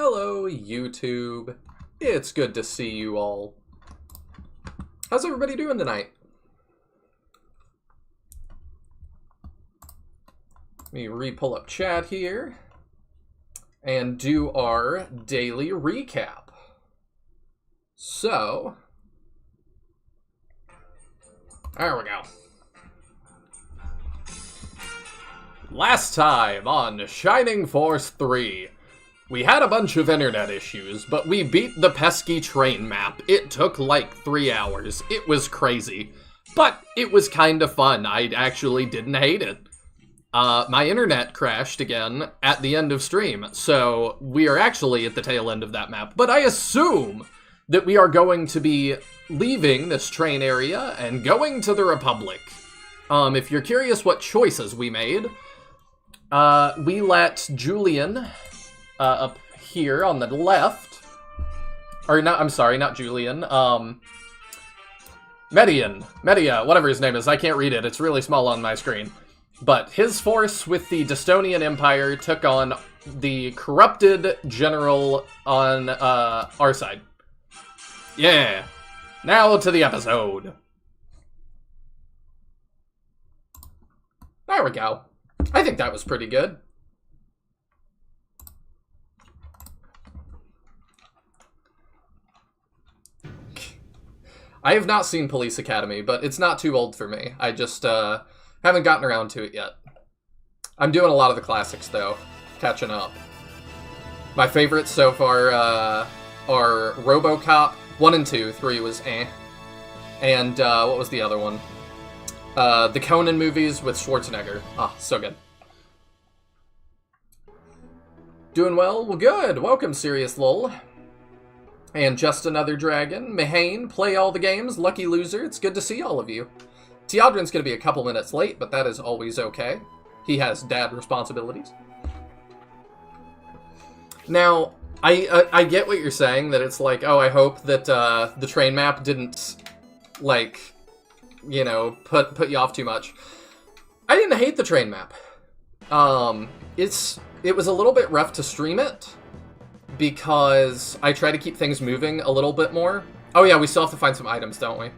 Hello, YouTube. It's good to see you all. How's everybody doing tonight? Let me re-pull up chat here and do our daily recap. So, there we go. Last time on Shining Force 3, we had a bunch of internet issues, but we beat the pesky train map. It took like 3 hours. It was crazy, but it was kind of fun. I actually didn't hate it. My internet crashed again at the end of stream, so we are actually at the tail end of that map, but I assume that we are going to be leaving this train area and going to the Republic. If you're curious what choices we made, we let Julian up here on the left, or not, I'm sorry, not Julian, Media, whatever his name is, I can't read it, it's really small on my screen. But his force with the Destonian Empire took on the corrupted general on our side. Yeah, now to the episode. There we go. I think that was pretty good. I have not seen Police Academy, but it's not too old for me. I just haven't gotten around to it yet. I'm doing a lot of the classics, though. Catching up. My favorites so far are RoboCop 1 and 2. 3 was eh. And what was the other one? The Conan movies with Schwarzenegger. Ah, so good. Doing well? Well, good. Welcome, Serious Lol. And Just Another Dragon. Mahane, play all the games. Lucky loser. It's good to see all of you. Teodrin's going to be a couple minutes late, but that is always okay. He has dad responsibilities. Now, I get what you're saying, that it's like, oh, I hope that the train map didn't, like, you know, put you off too much. I didn't hate the train map. It was a little bit rough to stream it, because I try to keep things moving a little bit more. Oh yeah, we still have to find some items, don't we?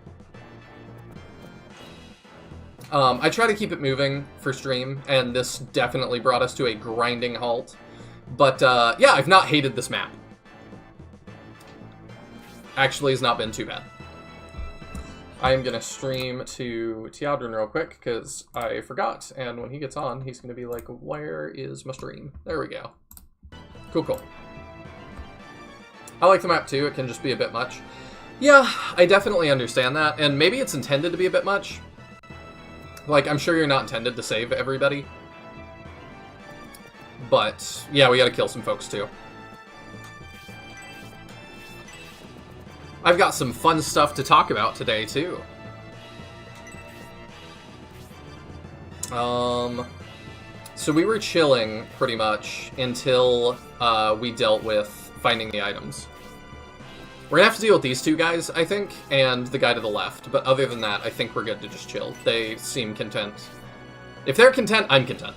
I try to keep it moving for stream, and this definitely brought us to a grinding halt. But, yeah, I've not hated this map. Actually, has not been too bad. I am gonna stream to Teodrin real quick, because I forgot, and when he gets on, he's gonna be like, where is my stream? There we go. Cool. I like the map too, it can just be a bit much. Yeah, I definitely understand that, and maybe it's intended to be a bit much. Like, I'm sure you're not intended to save everybody. But, yeah, we gotta kill some folks too. I've got some fun stuff to talk about today, too. So we were chilling, pretty much, until we dealt with finding the items. We're gonna have to deal with these two guys, I think, and the guy to the left. But other than that, I think we're good to just chill. They seem content. If they're content, I'm content.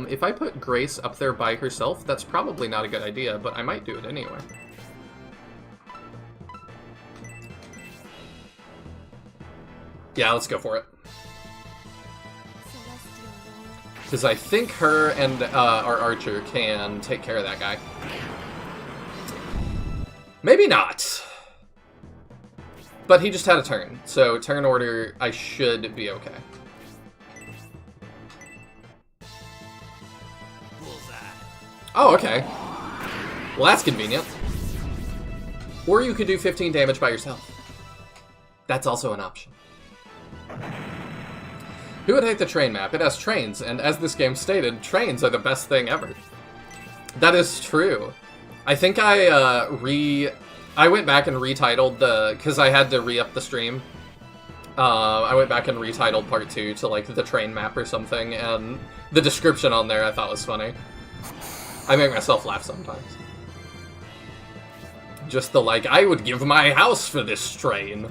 If I put Grace up there by herself, that's probably not a good idea, but I might do it anyway. Yeah, let's go for it. Because I think her and our archer can take care of that guy. Maybe not. But he just had a turn, so turn order, I should be okay. Oh, okay. Well, that's convenient. Or you could do 15 damage by yourself. That's also an option. Who would hate the train map? It has trains, and as this game stated, trains are the best thing ever. That is true. I think I went back and retitled because I had to re-up the stream. I went back and retitled part 2 to, like, the train map or something, and the description on there I thought was funny. I make myself laugh sometimes. Just the, like, I would give my house for this train.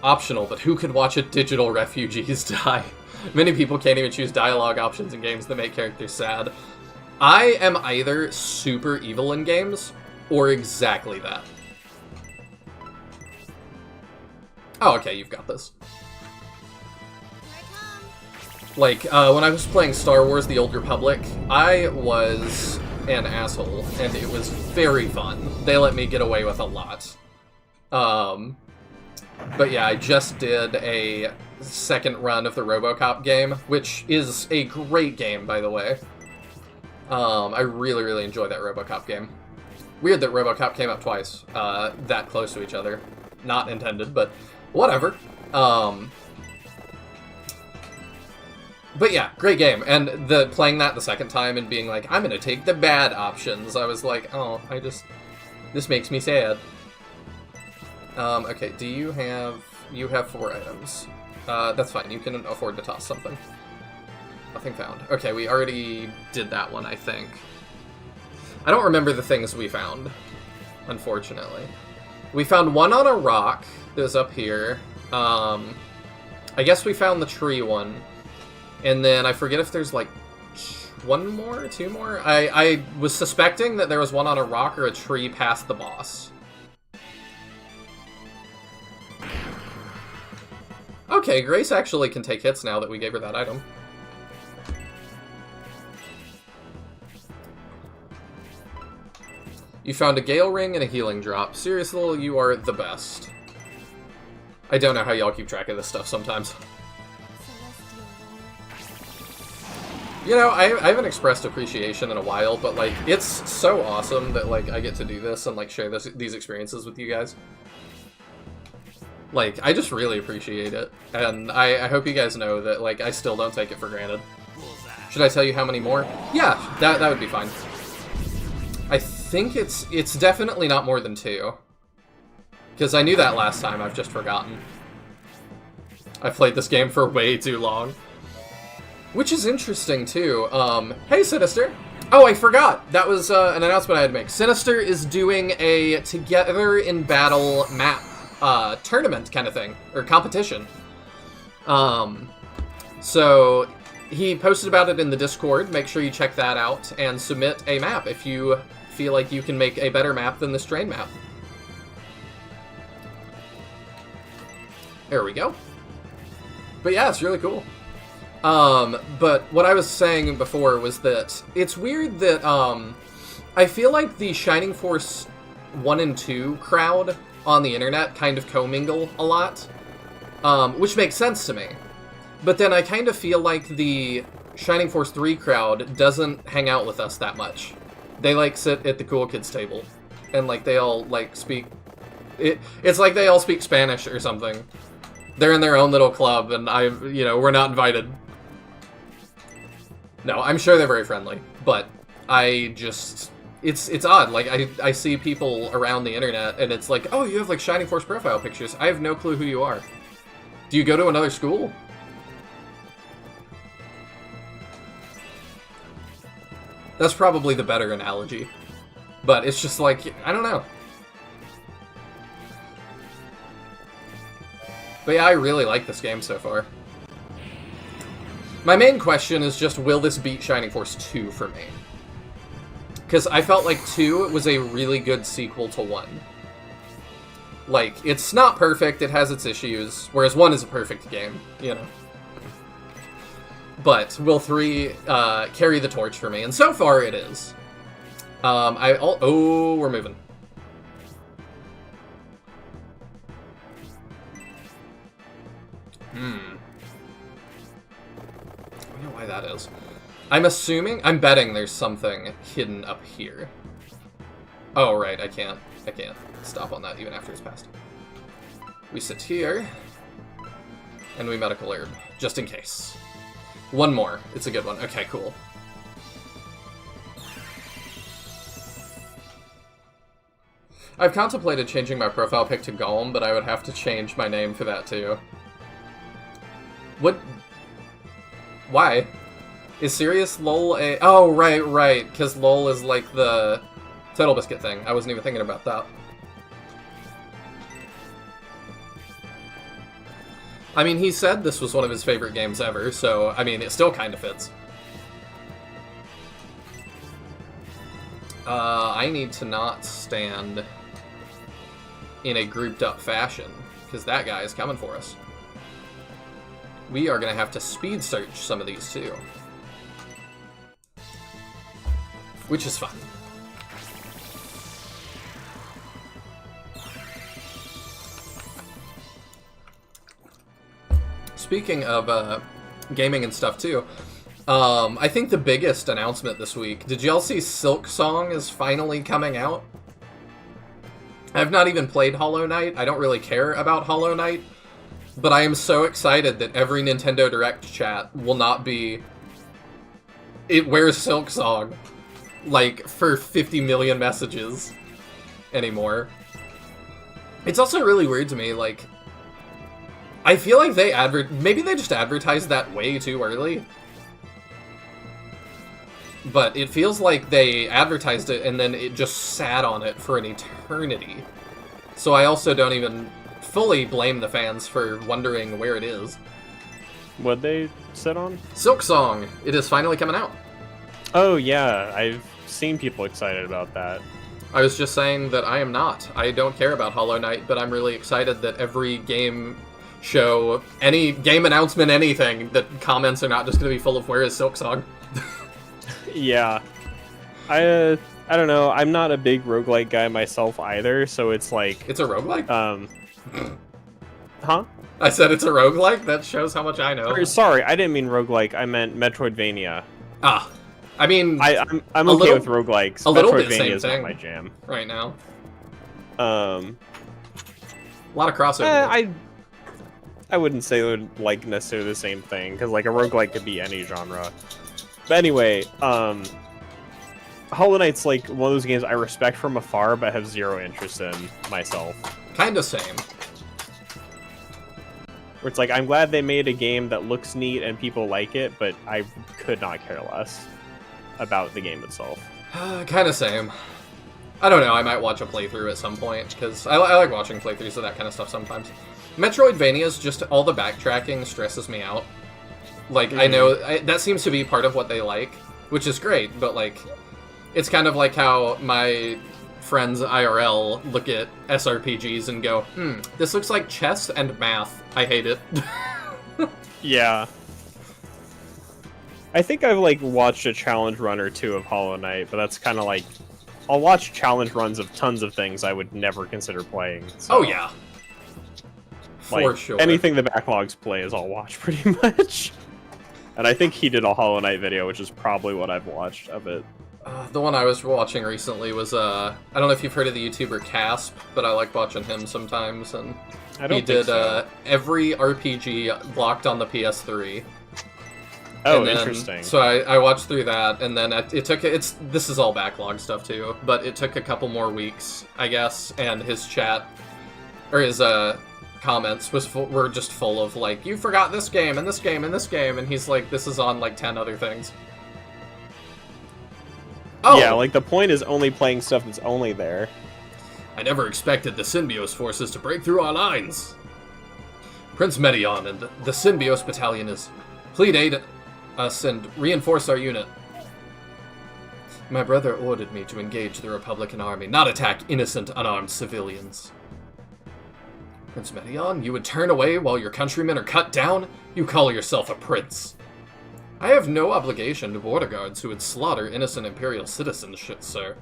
Optional, but who could watch a digital refugees die? Many people can't even choose dialogue options in games that make characters sad. I am either super evil in games, or exactly that. Oh, okay, you've got this. Like, when I was playing Star Wars The Old Republic, I was an asshole, and it was very fun. They let me get away with a lot. But yeah, I just did a second run of the RoboCop game, which is a great game, by the way. I really, really enjoy that RoboCop game. Weird that RoboCop came up twice, that close to each other. Not intended, but whatever. But yeah, great game. And playing that the second time and being like, I'm gonna take the bad options, I was like, oh, this makes me sad. Okay, you have 4 items. That's fine, you can afford to toss something. Nothing found. Okay, we already did that one, I think. I don't remember the things we found, unfortunately. We found one on a rock that was up here. I guess we found the tree one. And then I forget if there's like 1 more or 2 more. I was suspecting that there was one on a rock or a tree past the boss. Okay, Grace actually can take hits now that we gave her that item. You found a Gale Ring and a Healing Drop. Seriously, you are the best. I don't know how y'all keep track of this stuff sometimes. You know, I haven't expressed appreciation in a while, but, like, it's so awesome that, like, I get to do this and, like, share these experiences with you guys. Like, I just really appreciate it, and I hope you guys know that, like, I still don't take it for granted. Should I tell you how many more? Yeah, that would be fine. I think it's definitely not more than 2. Because I knew that last time, I've just forgotten. I played this game for way too long. Which is interesting, too. Hey, Sinister! Oh, I forgot! That was an announcement I had to make. Sinister is doing a Together in Battle map tournament kind of thing, or competition. So he posted about it in the Discord. Make sure you check that out and submit a map if you feel like you can make a better map than this train map. There we go. But yeah, it's really cool. But what I was saying before was that it's weird that, I feel like the Shining Force 1 and 2 crowd on the internet kind of commingle a lot, which makes sense to me. But then I kind of feel like the Shining Force 3 crowd doesn't hang out with us that much. They, like, sit at the cool kids table, and, like, they all, like, speak... It's like they all speak Spanish or something. They're in their own little club, and we're not invited. No, I'm sure they're very friendly, but I just... It's odd. Like, I see people around the internet, and it's like, oh, you have, like, Shining Force profile pictures. I have no clue who you are. Do you go to another school? That's probably the better analogy. But it's just like, I don't know. But yeah, I really like this game so far. My main question is just, will this beat Shining Force 2 for me? Because I felt like 2 was a really good sequel to 1. Like, it's not perfect, it has its issues, whereas 1 is a perfect game, you know. But will 3 carry the torch for me? And so far it is. Oh, we're moving. I wonder why that is. I'm betting there's something hidden up here. Oh, right, I can't stop on that even after it's passed. We sit here, and we medical herb, just in case. One more. It's a good one. Okay, cool. I've contemplated changing my profile pic to Golem, but I would have to change my name for that too. What? Why? Is Serious LOL a... Oh, right, because LOL is like the Total Biscuit thing. I wasn't even thinking about that. I mean, he said this was one of his favorite games ever, so, I mean, it still kind of fits. I need to not stand in a grouped up fashion, because that guy is coming for us. We are going to have to speed search some of these too. Which is fun. Speaking of gaming and stuff too, I think the biggest announcement this week, did y'all see Silk Song is finally coming out? I've not even played Hollow Knight. I don't really care about Hollow Knight, but I am so excited that every Nintendo Direct chat will not be, where's Silk Song? Like, for 50 million messages anymore. It's also really weird to me, like, I feel like maybe they just advertised that way too early. But it feels like they advertised it and then it just sat on it for an eternity. So I also don't even fully blame the fans for wondering where it is. What'd they sit on? Silk Song! It is finally coming out. Oh yeah, I've seen people excited about that. I was just saying that I am not. I don't care about Hollow Knight, but I'm really excited that every game show, any game announcement, anything, that comments are not just going to be full of where is Silk Song. Yeah. I don't know, I'm not a big roguelike guy myself either, so it's like... It's a roguelike? Huh? I said it's a roguelike? That shows how much I know. Sorry, I didn't mean roguelike, I meant Metroidvania. Ah. I mean... I'm okay with roguelikes. A little bit Metroidvania same is thing. not my jam. Right now. A lot of crossover. I wouldn't say they're like necessarily the same thing, because like a roguelike could be any genre. But anyway, Hollow Knight's like one of those games I respect from afar, but have zero interest in myself. Kinda same. Where it's like, I'm glad they made a game that looks neat and people like it, but I could not care less about the game itself. Kinda same. I don't know, I might watch a playthrough at some point, because I like watching playthroughs of that kind of stuff sometimes. Metroidvania's just, all the backtracking stresses me out. Like, I know, that seems to be part of what they like, which is great, but like, it's kind of like how my friends IRL look at SRPGs and go, this looks like chess and math. I hate it. Yeah. I think I've like watched a challenge run or two of Hollow Knight, but that's kind of like, I'll watch challenge runs of tons of things I would never consider playing. So, oh yeah. For sure. Anything the backlogs play is I'll watch pretty much. And I think he did a Hollow Knight video, which is probably what I've watched of it. The one I was watching recently was, I don't know if you've heard of the YouTuber Casp, but I like watching him sometimes, and he did every RPG blocked on the PS3. Oh, interesting. So I watched through that, and then this is all backlog stuff too, but it took a couple more weeks, I guess, and his chat, or his, comments were just full of like, you forgot this game and this game and this game, and he's like, this is on like 10 other things. Oh yeah, like the point is only playing stuff that's only there. I never expected the Symbios forces to break through our lines. Prince Medion and the Symbios battalion is please aid us and reinforce our unit. My brother ordered me to engage the Republican army, not attack innocent unarmed civilians. Prince Medion, you would turn away while your countrymen are cut down? You call yourself a prince. I have no obligation to border guards who would slaughter innocent Imperial citizens, sir.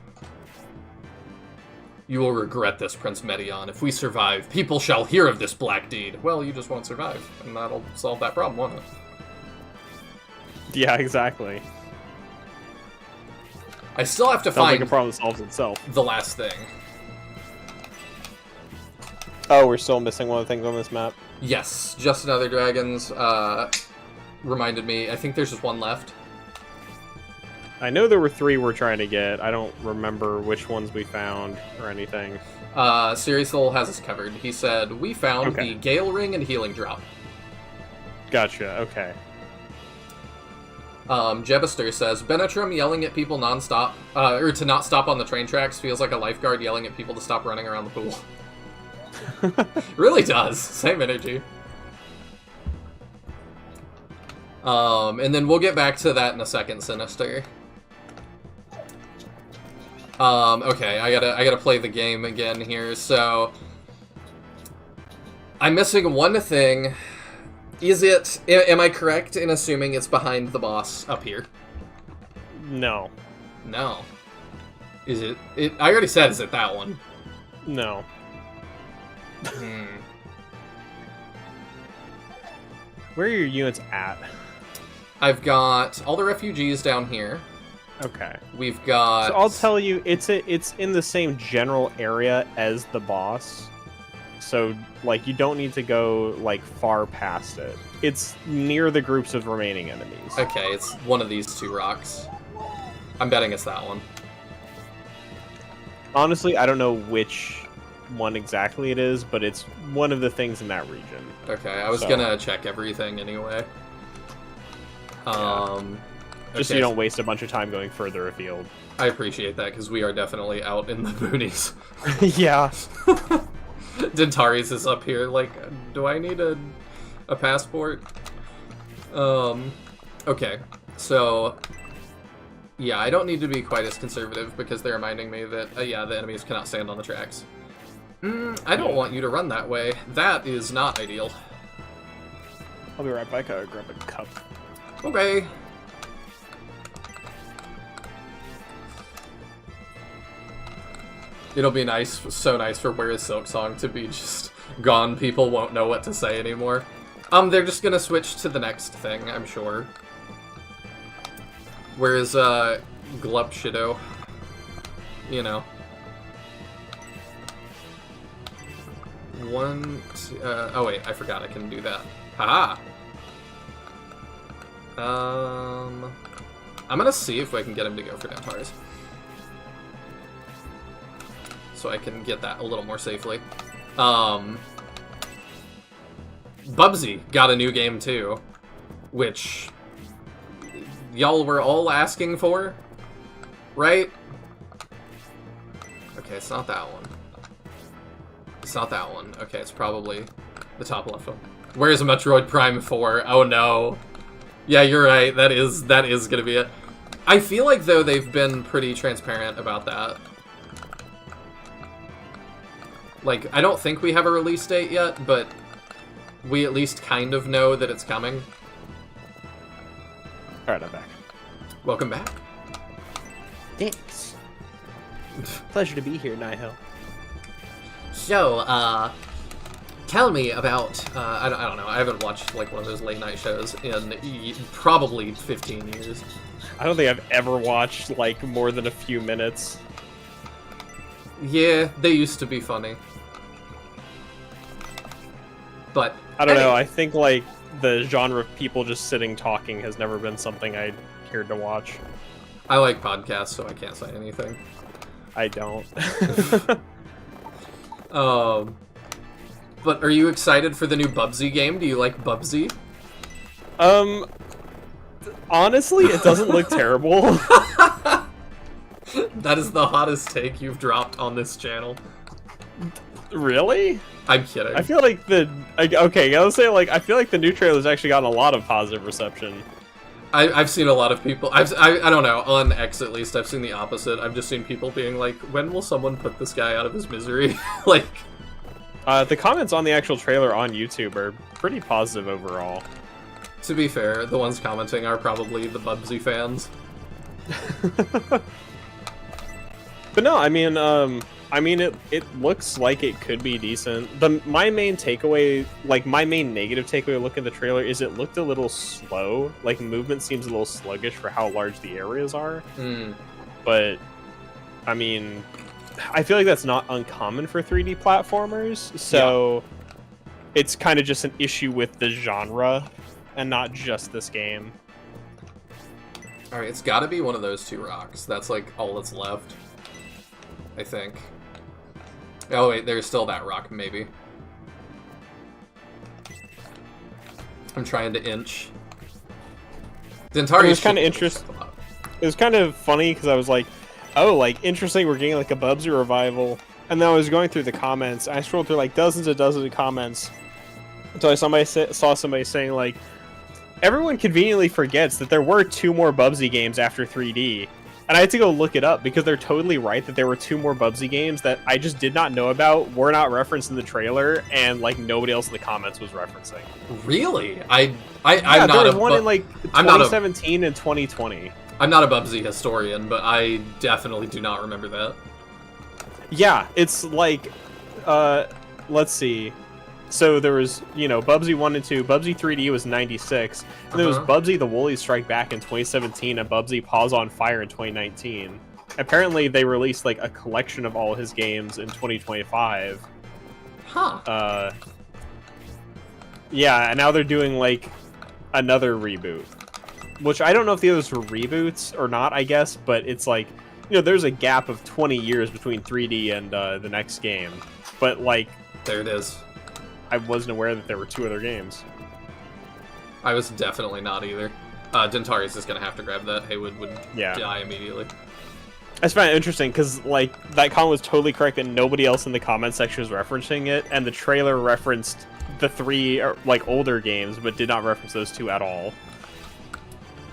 You will regret this, Prince Medion. If we survive, people shall hear of this black deed. Well, you just won't survive, and that'll solve that problem, won't it? Yeah, exactly. I still have to Sounds find like a problem that solves itself. the last thing. Oh, we're still missing one of the things on this map? Yes, Just Another Dragons reminded me. I think there's just one left. I know there were 3 we're trying to get. I don't remember which ones we found or anything. Siriusol has us covered. He said, we found the Gale Ring and Healing Drop. Gotcha, okay. Jebister says, Benetrim yelling at people non-stop, or to not stop on the train tracks feels like a lifeguard yelling at people to stop running around the pool. Really does. Same energy. And then we'll get back to that in a second, Sinister. Okay, I gotta play the game again here. So, I'm missing one thing. Is it... Am I correct in assuming it's behind the boss up here? No. No. Is it... I already said, is it that one? No. Where are your units at? I've got all the refugees down here. Okay. We've got... So I'll tell you, it's in the same general area as the boss. So, like, you don't need to go, like, far past it. It's near the groups of remaining enemies. Okay, it's one of these two rocks. I'm betting it's that one. Honestly, I don't know which one exactly it is, but it's one of the things in that region. Okay, I was gonna check everything anyway. Just so you don't waste a bunch of time going further afield. I appreciate that, because we are definitely out in the boonies. Yeah. Dentaris is up here, like, do I need a passport? Okay, so... Yeah, I don't need to be quite as conservative, because they're reminding me that, yeah, the enemies cannot stand on the tracks. I don't want you to run that way. That is not ideal. I'll be right back, I'll grab a cup. Okay. It'll be nice, so nice for Where is Silksong to be just gone. People won't know what to say anymore. They're just gonna switch to the next thing, I'm sure. Where is, Glup Shido? You know. Oh wait, I forgot I can do that. Haha! I'm gonna see if I can get him to go for Dentaris. So I can get that a little more safely. Bubsy got a new game too, which y'all were all asking for, right? Okay, it's not that one. It's not that one. Okay, it's probably the top left one. Where's Metroid Prime 4? Oh no. Yeah, you're right. That is gonna be it. I feel like, though, they've been pretty transparent about that. Like, I don't think we have a release date yet, but we at least kind of know that it's coming. Alright, I'm back. Welcome back. Thanks. Pleasure to be here, Nihil. So, tell me about, I don't know, I haven't watched, like, one of those late night shows in probably 15 years. I don't think I've ever watched, like, more than a few minutes. Yeah, they used to be funny. But I don't know, I think, like, the genre of people just sitting talking has never been something I cared to watch. I like podcasts, so I can't say anything. I don't. But are you excited for the new Bubsy game? Do you like Bubsy? Honestly, it doesn't look terrible. That is the hottest take you've dropped on this channel. Really? I'm kidding. I feel like okay, I was saying, like, I feel like the new trailer's actually gotten a lot of positive reception. I've seen a lot of people, I don't know, on X at least, I've seen the opposite. I've just seen people being like, when will someone put this guy out of his misery? Like... the comments on the actual trailer on YouTube are pretty positive overall. To be fair, the ones commenting are probably the Bubsy fans. But no, I mean, it looks like it could be decent. My main takeaway, like, my main negative takeaway look at the trailer is it looked a little slow. Like, movement seems a little sluggish for how large the areas are. But, I mean, I feel like that's not uncommon for 3D platformers, so it's kind of just an issue with the genre and not just this game. Alright, it's gotta be one of those two rocks. That's, like, all that's left. I think. Oh wait, there's still that rock, maybe. I'm trying to inch. Dentari. It was kind of interesting. It was kind of funny because I was like, "Oh, like interesting. We're getting like a Bubsy revival." And then I was going through the comments. I scrolled through like dozens of comments until I saw somebody saying like, "Everyone conveniently forgets that there were 2 more Bubsy games after 3D." And I had to go look it up because they're totally right that there were 2 more Bubsy games that I just did not know about, were not referenced in the trailer, and like nobody else in the comments was referencing. Really? Yeah, I'm not there was a one in like 2017 and 2020. I'm not a Bubsy historian, but I definitely do not remember that. Yeah, it's like, let's see. So there was, you know, Bubsy 1 and 2. Bubsy 3D was 96. And there was Bubsy the Woolly Strike Back in 2017 and Bubsy Paws on Fire in 2019. Apparently, they released, like, a collection of all his games in 2025. Huh. Yeah, and now they're doing, like, another reboot. Which I don't know if the others were reboots or not, I guess, but it's like, you know, there's a gap of 20 years between 3D and the next game. But, like... There it is. I wasn't aware that there were 2 other games. I was definitely not either. Dentarius is gonna have to grab that. Haywood would die immediately. I just find it interesting because, like, that comment was totally correct that nobody else in the comment section was referencing it, and the trailer referenced the 3, like, older games, but did not reference those 2 at all.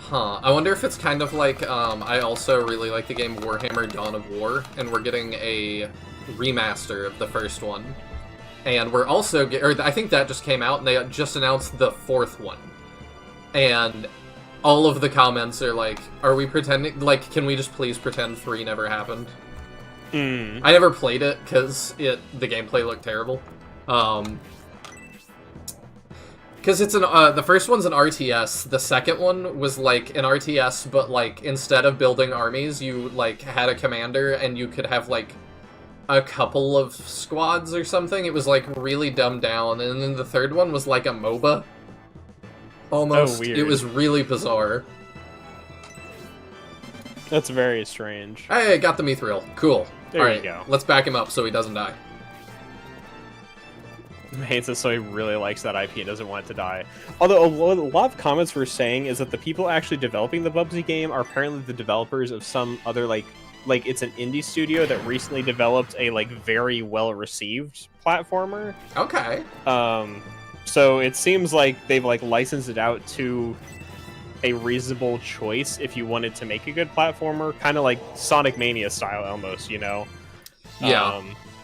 Huh. I wonder if it's kind of like, I also really like the game Warhammer Dawn of War, and we're getting a remaster of the first one. And we're also, I think that just came out, and they just announced the 4th one. And all of the comments are like, are we pretending, like, can we just please pretend 3 never happened? I never played it, because the gameplay looked terrible. Because it's the first one's an RTS, the second one was, like, an RTS, but, like, instead of building armies, you, like, had a commander, and you could have, like, a couple of squads or something. It was, like, really dumbed down. And then the third one was, like, a MOBA. Almost. Oh, weird. It was really bizarre. That's very strange. Hey, got the Mithril. Cool. There you go. Let's back him up so he doesn't die. He hates it, so he really likes that IP and doesn't want it to die. Although a lot of comments were saying is that the people actually developing the Bubsy game are apparently the developers of some other, like it's an indie studio that recently developed a, like, very well-received platformer. Okay. So it seems like they've, like, licensed it out to a reasonable choice if you wanted to make a good platformer, kind of like Sonic Mania style almost, you know? Yeah.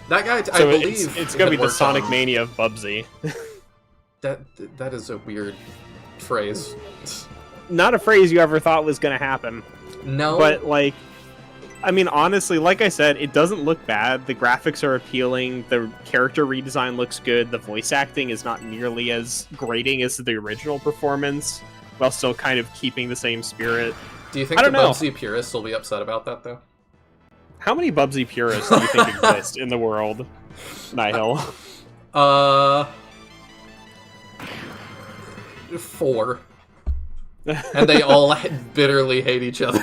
That guy, I so believe... It's gonna be the Sonic Mania of Bubsy. That is a weird phrase. Not a phrase you ever thought was gonna happen. No. But, like... I mean, honestly, like I said, it doesn't look bad. The graphics are appealing. The character redesign looks good. The voice acting is not nearly as grating as the original performance, while still kind of keeping the same spirit. Do you think the Bubsy purists will be upset about that, though? How many Bubsy purists do you think exist in the world, Nihil? 4. And they all bitterly hate each other.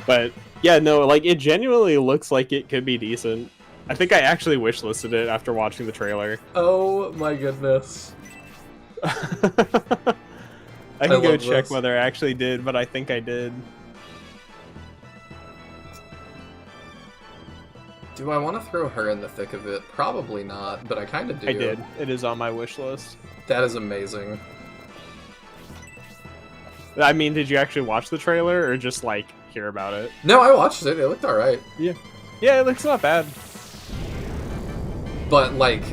But, yeah, no, like, it genuinely looks like it could be decent. I think I actually wishlisted it after watching the trailer. Oh my goodness. I can go check this. whether I actually did, but I think I did. Do I want to throw her in the thick of it? Probably not, but I kind of do. I did. It is on my wish list. That is amazing. I mean, did you actually watch the trailer, or just, like, hear about it? No, I watched it. It looked alright. Yeah. Yeah, it looks not bad. But, like,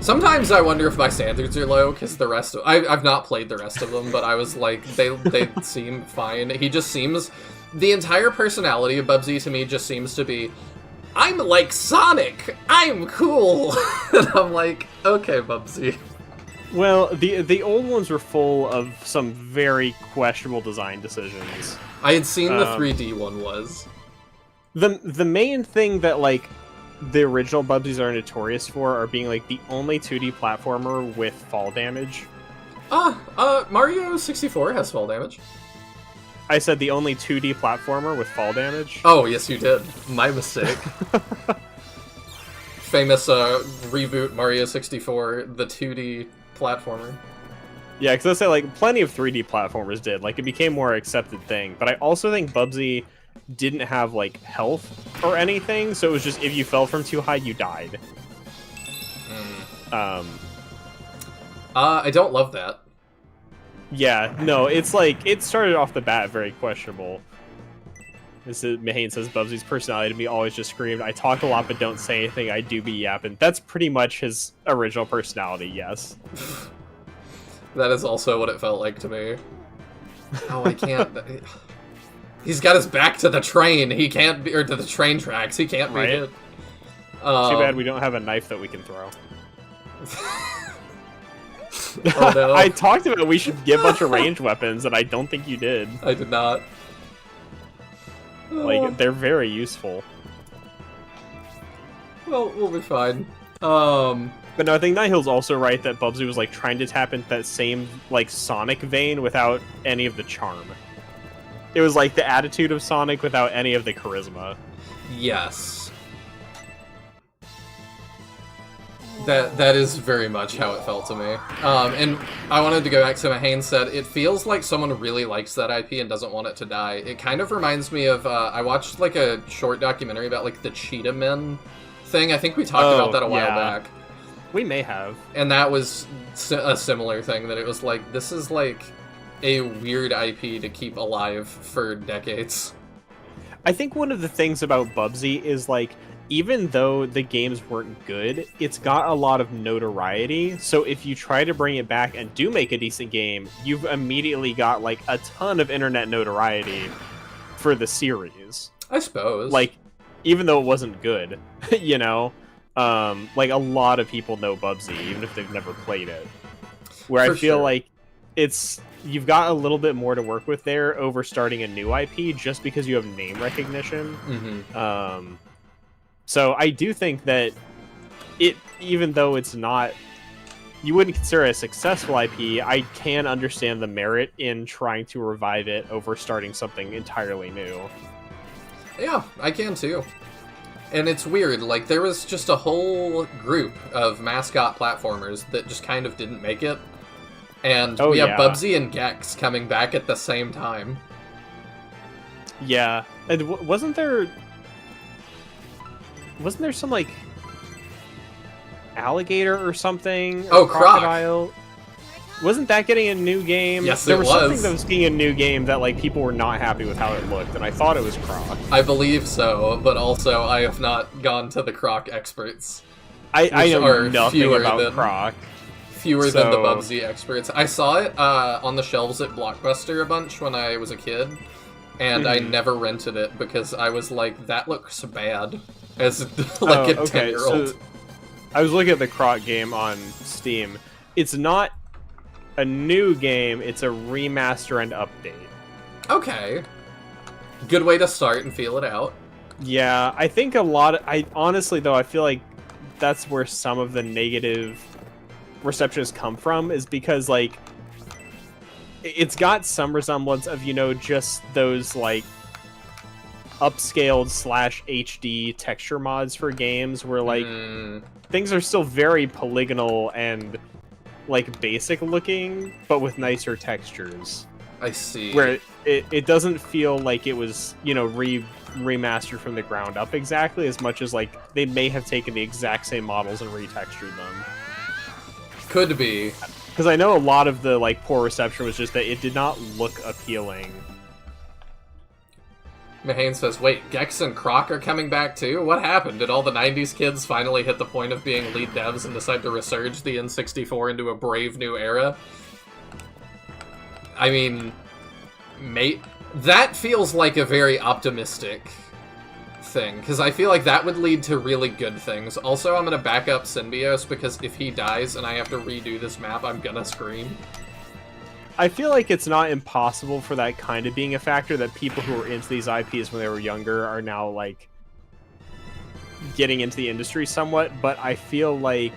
sometimes I wonder if my standards are low, because the rest of... I've not played the rest of them, but I was like, they seem fine. He just seems... The entire personality of Bubsy to me just seems to be, I'm like Sonic! I'm cool! And I'm like, okay, Bubsy. Well, the old ones were full of some very questionable design decisions. I had seen the 3D one was. The main thing that, like, the original Bubsies are notorious for are being, like, the only 2D platformer with fall damage. Mario 64 has fall damage. I said the only 2D platformer with fall damage. Oh, yes you did. My mistake. Famous reboot Mario 64, the 2D platformer. Yeah, because I say, like, plenty of 3D platformers did. Like, it became a more accepted thing. But I also think Bubsy didn't have, like, health or anything, so it was just if you fell from too high, you died. I don't love that. Yeah, no, it's like, it started off the bat very questionable. Mahane says, Bubsy's personality to me always just screamed, I talk a lot but don't say anything, I do be yapping. That's pretty much his original personality, yes. That is also what it felt like to me. Oh, I can't... He's got his back to the train, he can't be... Or to the train tracks, he can't be hit. Too bad we don't have a knife that we can throw. Oh no. I talked about we should get a bunch of ranged weapons, and I don't think you did. I did not. Like, they're very useful. Well, we'll be fine. But no, I think Nihil's also right that Bubsy was like trying to tap into that same like Sonic vein without any of the charm. It was like the attitude of Sonic without any of the charisma. Yes. That is very much how it felt to me. And I wanted to go back to what Mahane said. It feels like someone really likes that IP and doesn't want it to die. It kind of reminds me of, I watched like a short documentary about like the Cheetah Men thing. I think we talked about that a while back. We may have. And that was a similar thing, that it was like, this is like a weird IP to keep alive for decades. I think one of the things about Bubsy is like, even though the games weren't good, it's got a lot of notoriety. So if you try to bring it back and do make a decent game, you've immediately got like a ton of internet notoriety for the series. I suppose. Like, even though it wasn't good, you know? Like a lot of people know Bubsy, even if they've never played it. Where I feel like you've got a little bit more to work with there over starting a new IP just because you have name recognition. Mm-hmm. So I do think that even though it's not, you wouldn't consider it a successful IP, I can understand the merit in trying to revive it over starting something entirely new. Yeah, I can too. And it's weird, like, there was just a whole group of mascot platformers that just kind of didn't make it. And we have Bubsy and Gex coming back at the same time. Yeah. And wasn't there some, like, alligator or something? Oh, or crocodile? Wasn't that getting a new game? Yes, there it was. was. Something that was getting a new game that, like, people were not happy with how it looked, and I thought it was Croc. I believe so, but also I have not gone to the Croc experts. I know nothing about Croc. Fewer than the Bubsy experts. I saw it on the shelves at Blockbuster a bunch when I was a kid, and I never rented it because I was like, that looks bad. As like a 10-year-old. So I was looking at the Croc game on Steam. It's not a new game, it's a remaster and update. Okay. Good way to start and feel it out. Yeah, I think honestly though, I feel like that's where some of the negative reception has come from, is because, like, it's got some resemblance of, you know, just those, like, upscaled / HD texture mods for games where, like, things are still very polygonal and, like, basic looking, but with nicer textures. I see. Where it doesn't feel like it was, you know, remastered from the ground up exactly, as much as, like, they may have taken the exact same models and retextured them. Could be. Because I know a lot of the, like, poor reception was just that it did not look appealing. Mahane says, wait, Gex and Croc are coming back too? What happened? Did all the 90s kids finally hit the point of being lead devs and decide to resurge the N64 into a brave new era? I mean, mate, that feels like a very optimistic thing, because I feel like that would lead to really good things. Also, I'm going to back up Symbios, because if he dies and I have to redo this map, I'm gonna scream. I feel like it's not impossible for that kind of being a factor, that people who were into these IPs when they were younger are now, like, getting into the industry somewhat, but I feel like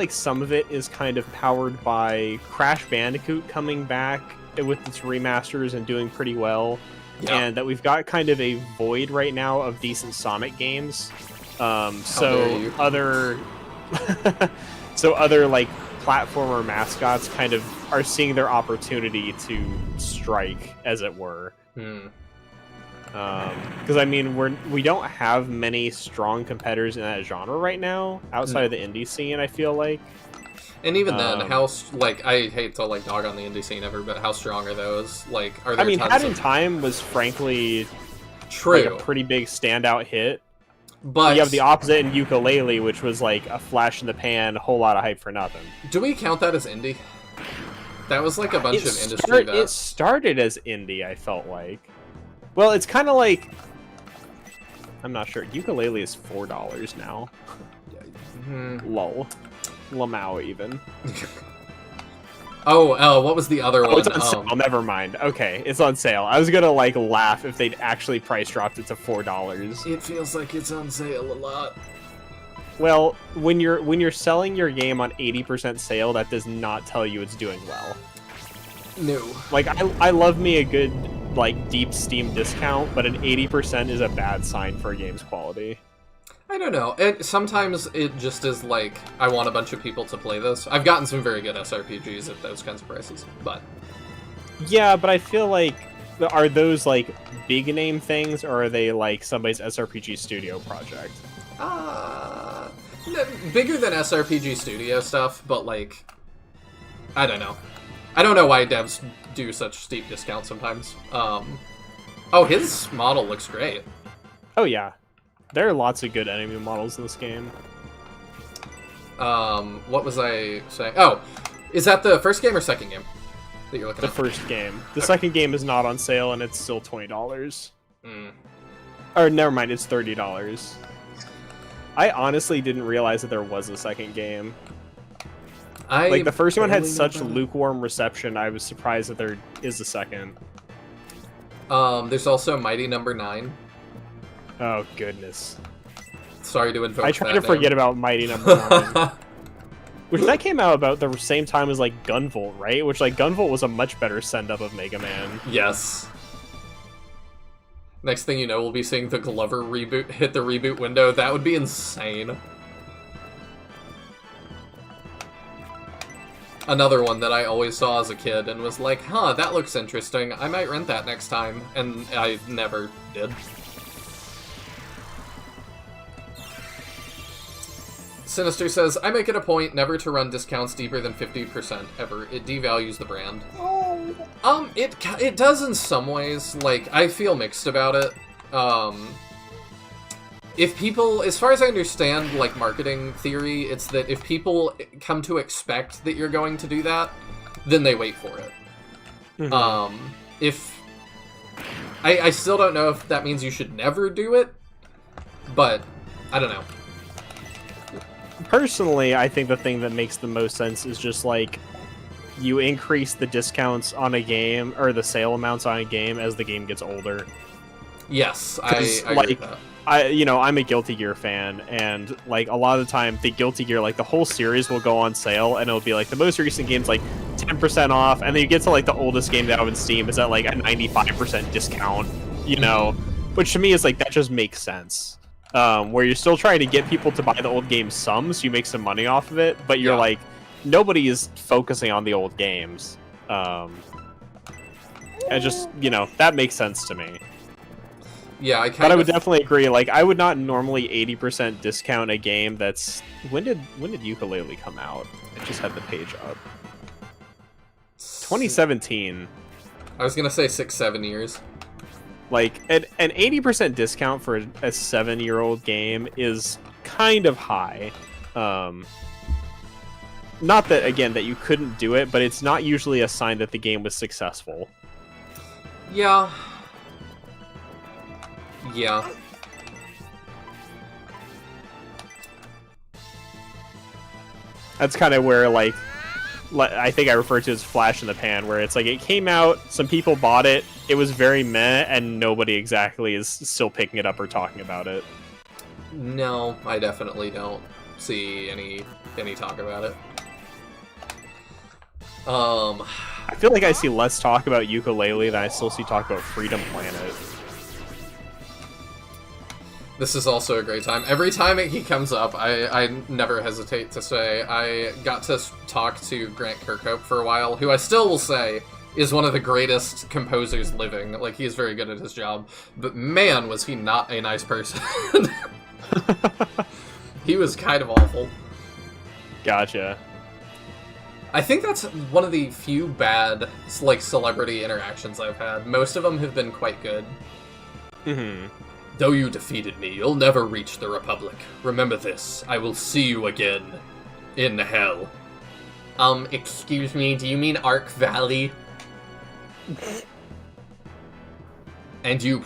some of it is kind of powered by Crash Bandicoot coming back with its remasters and doing pretty well. Yeah. And that we've got kind of a void right now of decent Sonic games. So other like platformer mascots kind of are seeing their opportunity to strike, as it were. Because I mean, we don't have many strong competitors in that genre right now outside of the indie scene, I feel like. And even then, like, I hate to, like, dog on the indie scene ever, but how strong are those? Like, are there I mean, tons Hat in of... Time was frankly True. like a pretty big standout hit. But you have the opposite in Yooka-Laylee, which was like a flash in the pan, a whole lot of hype for nothing. Do we count that as indie? That was like a bunch of industry that... It started as indie, I felt like. Well, it's kind of like... I'm not sure. Yooka-Laylee is $4 now. Lol. Lamau, even. What was the other one? It's on sale. Never mind. Okay, it's on sale. I was gonna, like, laugh if they'd actually price dropped it to $4. It feels like it's on sale a lot. Well, when you're selling your game on 80% sale, that does not tell you it's doing well. No. Like, I love me a good, like, deep Steam discount, but an 80% is a bad sign for a game's quality. I don't know. Sometimes it just is like, I want a bunch of people to play this. I've gotten some very good SRPGs at those kinds of prices, but... Yeah, but I feel like, are those, like, big name things, or are they, like, somebody's SRPG studio project? Bigger than SRPG studio stuff, but, like, I don't know. I don't know why devs do such steep discounts sometimes. Oh, his model looks great. Oh, yeah. There are lots of good enemy models in this game. What was I saying? Oh, is that the first game or second game that you're looking at? The first game. The second game is not on sale, and it's still $20. Mm. Or, never mind, it's $30. I honestly didn't realize that there was a second game. Like, the first one had such lukewarm reception, I was surprised that there is a second. There's also Mighty Number 9. Oh, goodness. Sorry to invoke I try to forget about Mighty Number 9. Which, that came out about the same time as, like, Gunvolt, right? Which, like, Gunvolt was a much better send-up of Mega Man. Yes. Next thing you know, we'll be seeing the Glover reboot hit the reboot window. That would be insane. Another one that I always saw as a kid and was like, huh, that looks interesting. I might rent that next time. And I never did. Sinister says, I make it a point never to run discounts deeper than 50% ever. It devalues the brand. It does in some ways. Like, I feel mixed about it. If people, as far as I understand, like, marketing theory, it's that if people come to expect that you're going to do that, then they wait for it. Mm-hmm. I still don't know if that means you should never do it, but I don't know. Personally, I think the thing that makes the most sense is just, like, you increase the discounts on a game, or the sale amounts on a game as the game gets older. Yes, I agree with that. I'm a Guilty Gear fan, and, like, a lot of the time, the Guilty Gear, like, the whole series will go on sale, and it'll be, like, the most recent game's, like, 10% off, and then you get to, like, the oldest game out in Steam is at, like, a 95% discount, you know? Which, to me, is, like, that just makes sense. Where you're still trying to get people to buy the old game some, so you make some money off of it, but you're, like, nobody is focusing on the old games. And just, that makes sense to me. Yeah, I would definitely agree. Like, I would not normally 80% discount a game that's... When did Yooka-Laylee come out? I just had the page up. 2017. I was gonna say 6-7 years. Like, an 80% discount for a 7-year-old game is kind of high. Not that, again, that you couldn't do it, but it's not usually a sign that the game was successful. Yeah. Yeah. That's kind of where, like, I think I refer to it as flash in the pan, where it's like, it came out, some people bought it, it was very meh, and nobody exactly is still picking it up or talking about it. No, I definitely don't see any talk about it. I feel like I see less talk about Yooka-Laylee than I still see talk about Freedom Planet. This is also a great time. Every time he comes up, I never hesitate to say I got to talk to Grant Kirkhope for a while, who I still will say is one of the greatest composers living. Like, he is very good at his job. But man, was he not a nice person. He was kind of awful. Gotcha. I think that's one of the few bad, like, celebrity interactions I've had. Most of them have been quite good. Mm-hmm. Though you defeated me, you'll never reach the Republic. Remember this, I will see you again. In hell. Excuse me, do you mean Ark Valley? And you,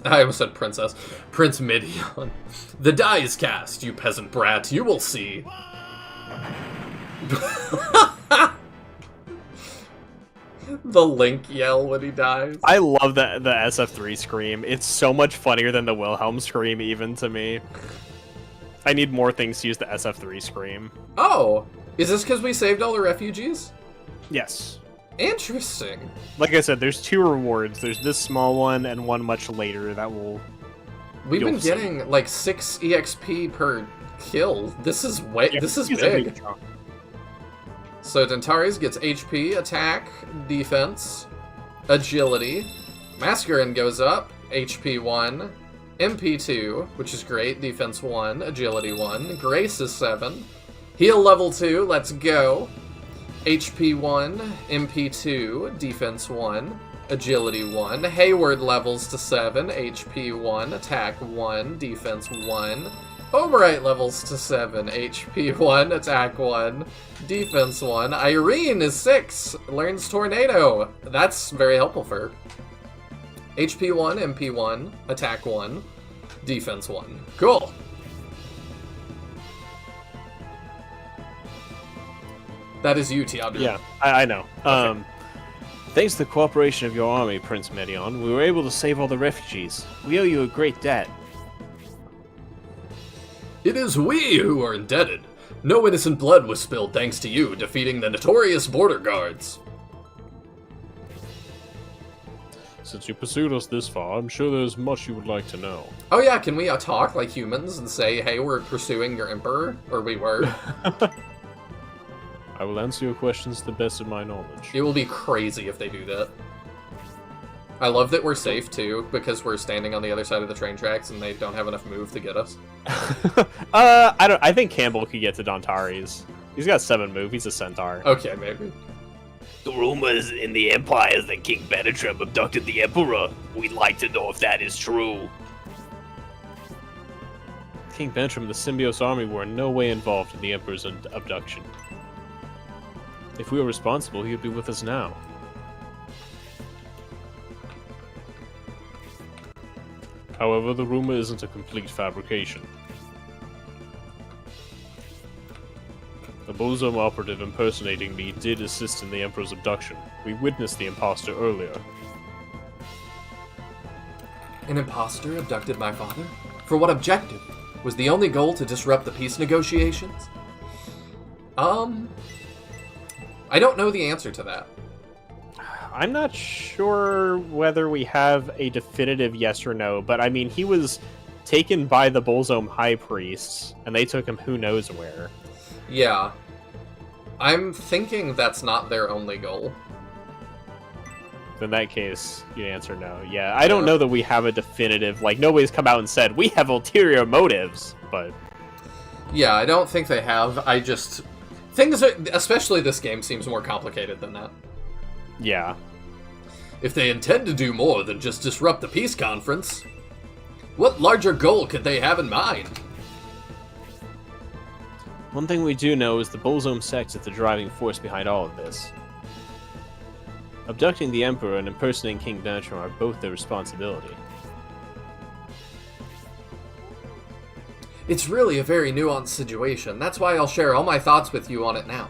I almost said princess. Prince Midian. The die is cast, you peasant brat, you will see. The Link yell when he dies. I love the SF3 scream. It's so much funnier than the Wilhelm scream, even to me. I need more things to use the SF3 scream. Oh, is this because we saved all the refugees? Yes. Interesting. Like I said, there's 2 rewards. There's this small one and one much later that will... We've been getting like 6 EXP per kill. This is big. So Dentaris gets HP, attack, defense, agility. Mascarin goes up, HP 1, MP 2, which is great, defense 1, agility 1. Grace is 7. Heal level 2, let's go. HP 1, MP 2, defense 1, agility 1. Hayward levels to 7, HP 1, attack 1, defense 1. Oberite levels to 7, HP 1, attack 1, defense 1. Irene is 6, learns Tornado. That's very helpful for her. HP 1, MP 1, attack 1, defense 1. Cool. That is you, Tiandra. Yeah, I know. Okay. Thanks to the cooperation of your army, Prince Midian, we were able to save all the refugees. We owe you a great debt. It is we who are indebted. No innocent blood was spilled thanks to you defeating the notorious border guards. Since you pursued us this far, I'm sure there's much you would like to know. Oh yeah, can we talk like humans and say, hey, we're pursuing your emperor? Or we were? I will answer your questions to the best of my knowledge. It will be crazy if they do that. I love that we're safe, too, because we're standing on the other side of the train tracks and they don't have enough move to get us. I think Campbell could get to Dontaris. He's got 7 move, he's a centaur. Okay, maybe. The rumors in the Empire is that King Benetrim abducted the Emperor. We'd like to know if that is true. King Benetrim and the Symbiote army were in no way involved in the Emperor's abduction. If we were responsible, he would be with us now. However, the rumor isn't a complete fabrication. The Bullzone operative impersonating me did assist in the Emperor's abduction. We witnessed the imposter earlier. An imposter abducted my father? For what objective? Was the only goal to disrupt the peace negotiations? I don't know the answer to that. I'm not sure whether we have a definitive yes or no, but I mean, he was taken by the Bullzone High Priests, and they took him who knows where. Yeah. I'm thinking that's not their only goal. In that case, you answer no. Yeah, I don't know that we have a definitive, like, nobody's come out and said, we have ulterior motives, but... Yeah, I don't think they have. I just... Things are... Especially this game seems more complicated than that. Yeah. If they intend to do more than just disrupt the peace conference, what larger goal could they have in mind? One thing we do know is the Bullzone sect is the driving force behind all of this. Abducting the Emperor and impersonating King Benetrim are both their responsibility. It's really a very nuanced situation. That's why I'll share all my thoughts with you on it now.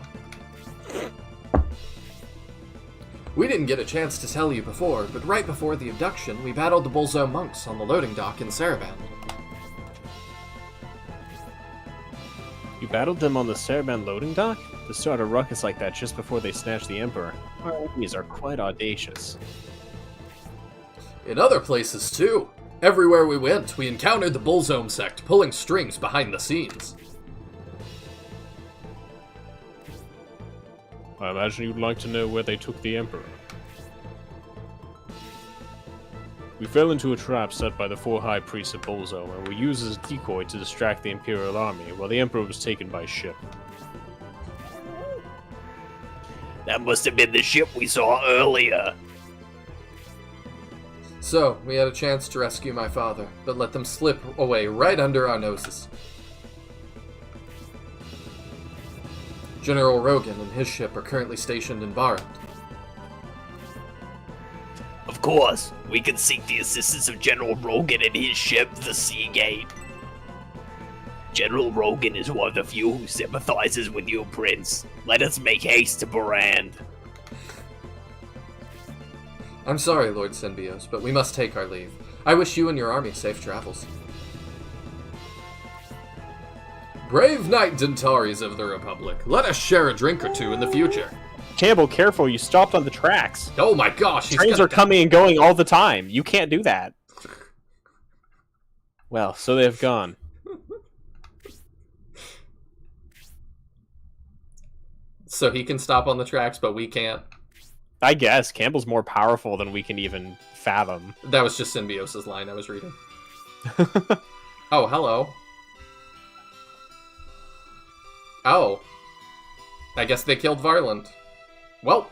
We didn't get a chance to tell you before, but right before the abduction, we battled the Bullzone monks on the loading dock in Saraband. You battled them on the Saraband loading dock? To start a ruckus like that just before they snatch the Emperor? Our enemies are quite audacious. In other places, too. Everywhere we went, we encountered the Bullzone sect pulling strings behind the scenes. I imagine you'd like to know where they took the Emperor. We fell into a trap set by the 4 High Priests of Bullzone, and were used as a decoy to distract the Imperial Army, while the Emperor was taken by ship. That must have been the ship we saw earlier. So, we had a chance to rescue my father, but let them slip away right under our noses. General Rogan and his ship are currently stationed in Barent. Of course, we can seek the assistance of General Rogan and his ship, the Seagate. General Rogan is one of the few who sympathizes with you, Prince. Let us make haste to Barand. I'm sorry, Lord Symbios, but we must take our leave. I wish you and your army safe travels. Brave Knight Dentaris of the Republic, let us share a drink or two in the future. Campbell, careful, you stopped on the tracks. Oh my gosh, Trains are coming and going all the time. You can't do that. Well, so they've gone. So he can stop on the tracks, but we can't. I guess Campbell's more powerful than we can even fathom. That was just Symbios' line I was reading. Oh, hello. Oh. I guess they killed Varland. Well.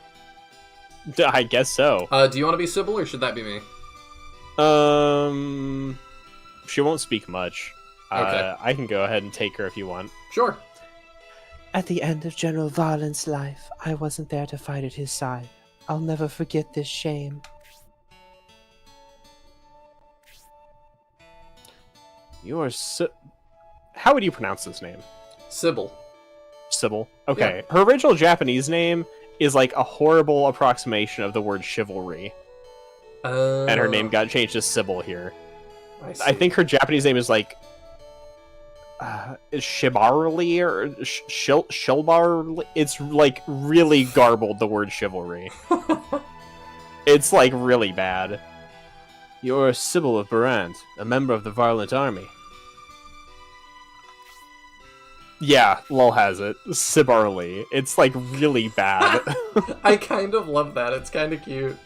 I guess so. Do you want to be Sybil, or should that be me? She won't speak much. Okay. I can go ahead and take her if you want. Sure. At the end of General Varland's life, I wasn't there to fight at his side. I'll never forget this shame. You are How would you pronounce this name? Sybil. Sybil. Okay. Yeah. Her original Japanese name is like a horrible approximation of the word chivalry. And her name got changed to Sybil here. I think her Japanese name is like Shibarli or Shilbarli. It's like really garbled, the word chivalry. It's like really bad. You're Sybil of Barand, a member of the Varlant army. Yeah, lol has it. Sibarli. It's like really bad. I kind of love that. It's kind of cute.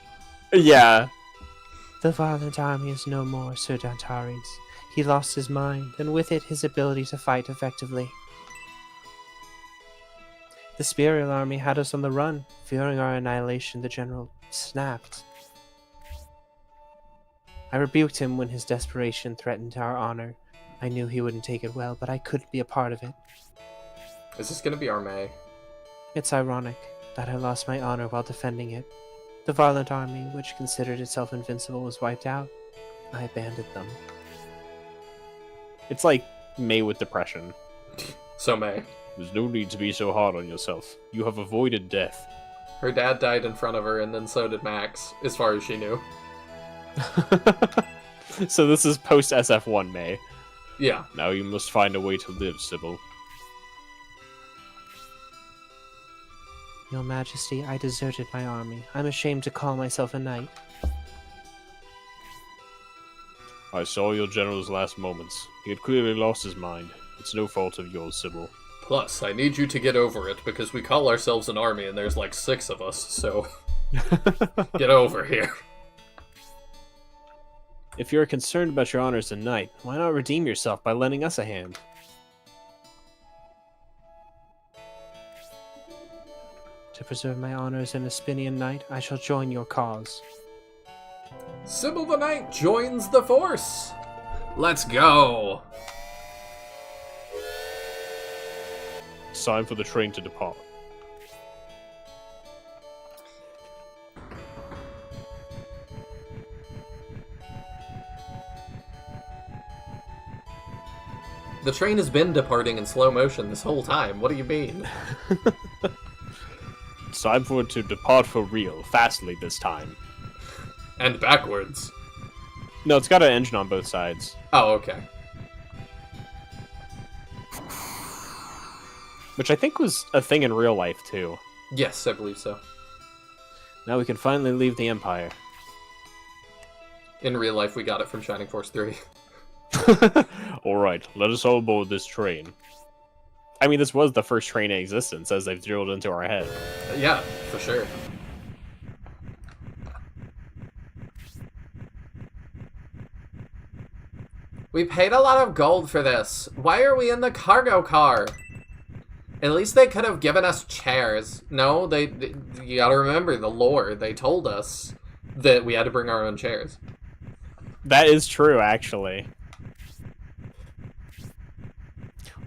Yeah. The Varlant army is no more, Sir Dantares. He lost his mind, and with it his ability to fight effectively. The Spirial army had us on the run. Fearing our annihilation, the general snapped. I rebuked him when his desperation threatened our honor. I knew he wouldn't take it well, but I couldn't be a part of it. Is this going to be Armée? It's ironic that I lost my honor while defending it. The Varlant army, which considered itself invincible, was wiped out. I abandoned them. It's like May with depression. So May. There's no need to be so hard on yourself. You have avoided death. Her dad died in front of her, and then so did Max, as far as she knew. So this is post SF1 May. Yeah. Now you must find a way to live, Sybil. Your Majesty, I deserted my army. I'm ashamed to call myself a knight. I saw your general's last moments. He had clearly lost his mind. It's no fault of yours, Sybil. Plus, I need you to get over it, because we call ourselves an army and there's like 6 of us, so... Get over here. If you're concerned about your honor as a knight, why not redeem yourself by lending us a hand? To preserve my honor as an Aspinian knight, I shall join your cause. Sybil the Knight joins the force! Let's go! It's time for the train to depart. The train has been departing in slow motion this whole time. What do you mean? It's time for it to depart for real, fastly this time. And backwards. No, it's got an engine on both sides. Oh, okay. Which I think was a thing in real life, too. Yes, I believe so. Now we can finally leave the Empire. In real life, we got it from Shining Force 3. Alright, let us all board this train. I mean, this was the first train in existence, as they've drilled into our head. Yeah, for sure. We paid a lot of gold for this. Why are we in the cargo car? At least they could have given us chairs. No, you gotta remember the lore. They told us that we had to bring our own chairs. That is true, actually.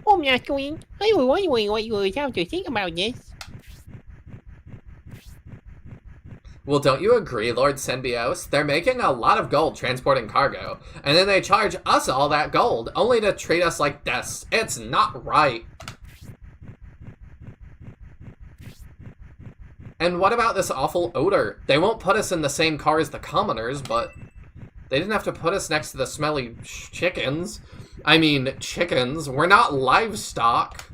Oh, Matthew, I was wondering what you would have to think about this. Well, don't you agree, Lord Symbios? They're making a lot of gold transporting cargo, and then they charge us all that gold, only to treat us like this. It's not right. And what about this awful odor? They won't put us in the same car as the commoners, but they didn't have to put us next to the smelly chickens. I mean, chickens. We're not livestock.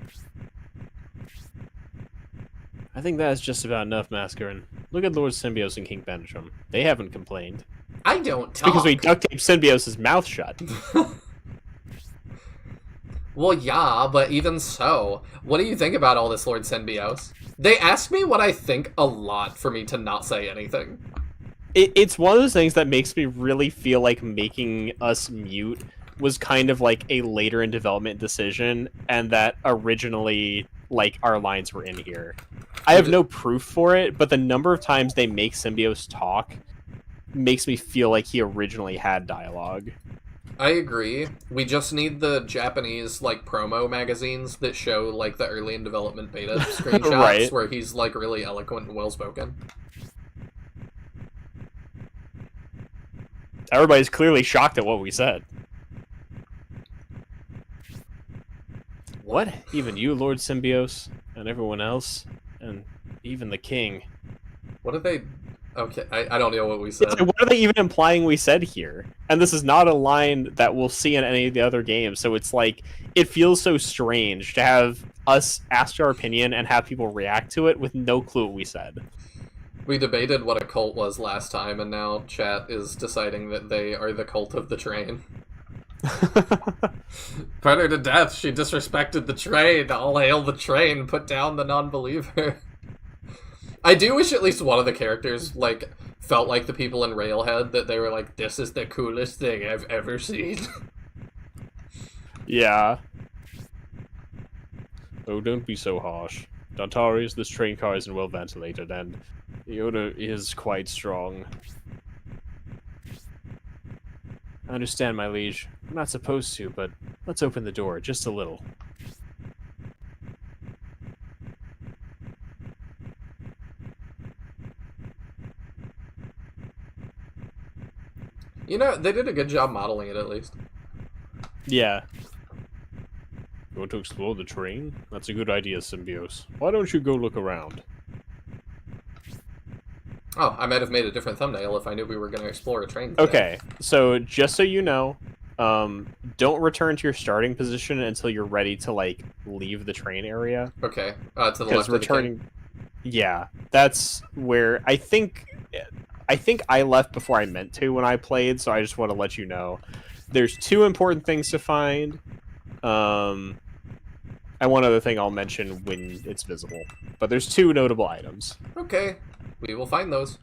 I think that's just about enough, Mascarin. Look at Lord Symbios and King Benetrum. They haven't complained. I don't talk. Because we duct taped Symbios' mouth shut. Well, yeah, but even so. What do you think about all this, Lord Symbios? They ask me what I think a lot for me to not say anything. It's one of those things that makes me really feel like making us mute was kind of like a later in development decision, and that originally, like, our lines were in here. I have no proof for it, but the number of times they make Symbios talk makes me feel like he originally had dialogue. I agree. We just need the Japanese, like, promo magazines that show, like, the early in development beta screenshots Right. where he's, like, really eloquent and well-spoken. Everybody's clearly shocked at what we said. What? Even you, Lord Symbios, and everyone else, and even the king. What are they... Okay, I don't know what we said. It's like, what are they even implying we said here? And this is not a line that we'll see in any of the other games, so it's like, it feels so strange to have us ask our opinion and have people react to it with no clue what we said. We debated what a cult was last time, and now chat is deciding that they are the cult of the train. Put her to death, she disrespected the train. All hail the train, put down the non-believer. I do wish at least one of the characters, like, felt like the people in Railhead, that they were like, this is the coolest thing I've ever seen. Yeah. Oh, don't be so harsh. Dantarius, this train car isn't well ventilated, and the odor is quite strong. I understand, my liege. I'm not supposed to, but let's open the door just a little. You know, they did a good job modeling it, at least. Yeah. You want to explore the train? That's a good idea, Symbios. Why don't you go look around? Oh, I might have made a different thumbnail if I knew we were going to explore a train today. Okay, so just so you know, don't return to your starting position until you're ready to, like, leave the train area. Okay, to the left Because of returning... Yeah, that's where I think I left before I meant to when I played, so I just want to let you know. There's two important things to find. And one other thing I'll mention when it's visible. But there's two notable items. Okay, we will find those.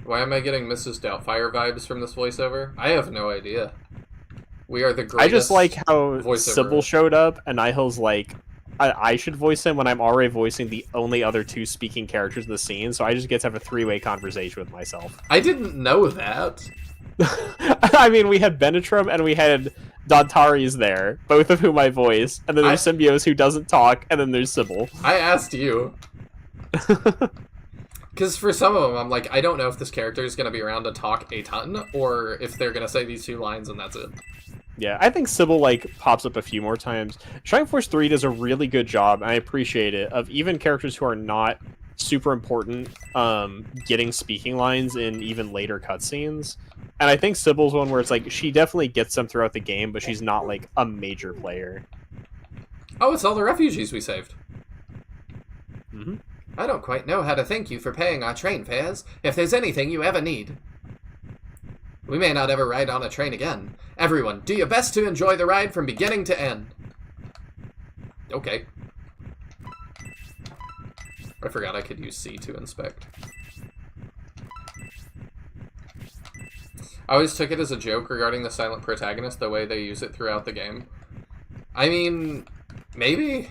Why am I getting Mrs. Doubtfire vibes from this voiceover? I have no idea. We are the greatest I just like how voiceover. Sybil showed up, and Nihil's like, I should voice him when I'm already voicing the only other two speaking characters in the scene, so I just get to have a three-way conversation with myself. I didn't know that. I mean, we had Benetrum and we had Dantarius there, both of whom I voice, and then there's Symbios who doesn't talk, and then there's Sybil. I asked you. Because for some of them, I'm like, I don't know if this character is going to be around to talk a ton, or if they're going to say these two lines and that's it. Yeah, I think Sybil, like, pops up a few more times. Shining Force 3 does a really good job, and I appreciate it, of even characters who are not super important getting speaking lines in even later cutscenes. And I think Sybil's one where it's like, she definitely gets them throughout the game, but she's not, like, a major player. Oh, it's all the refugees we saved. Mm-hmm. I don't quite know how to thank you for paying our train fares, if there's anything you ever need. We may not ever ride on a train again. Everyone, do your best to enjoy the ride from beginning to end. Okay. I forgot I could use C to inspect. I always took it as a joke regarding the silent protagonist, the way they use it throughout the game. I mean, Maybe?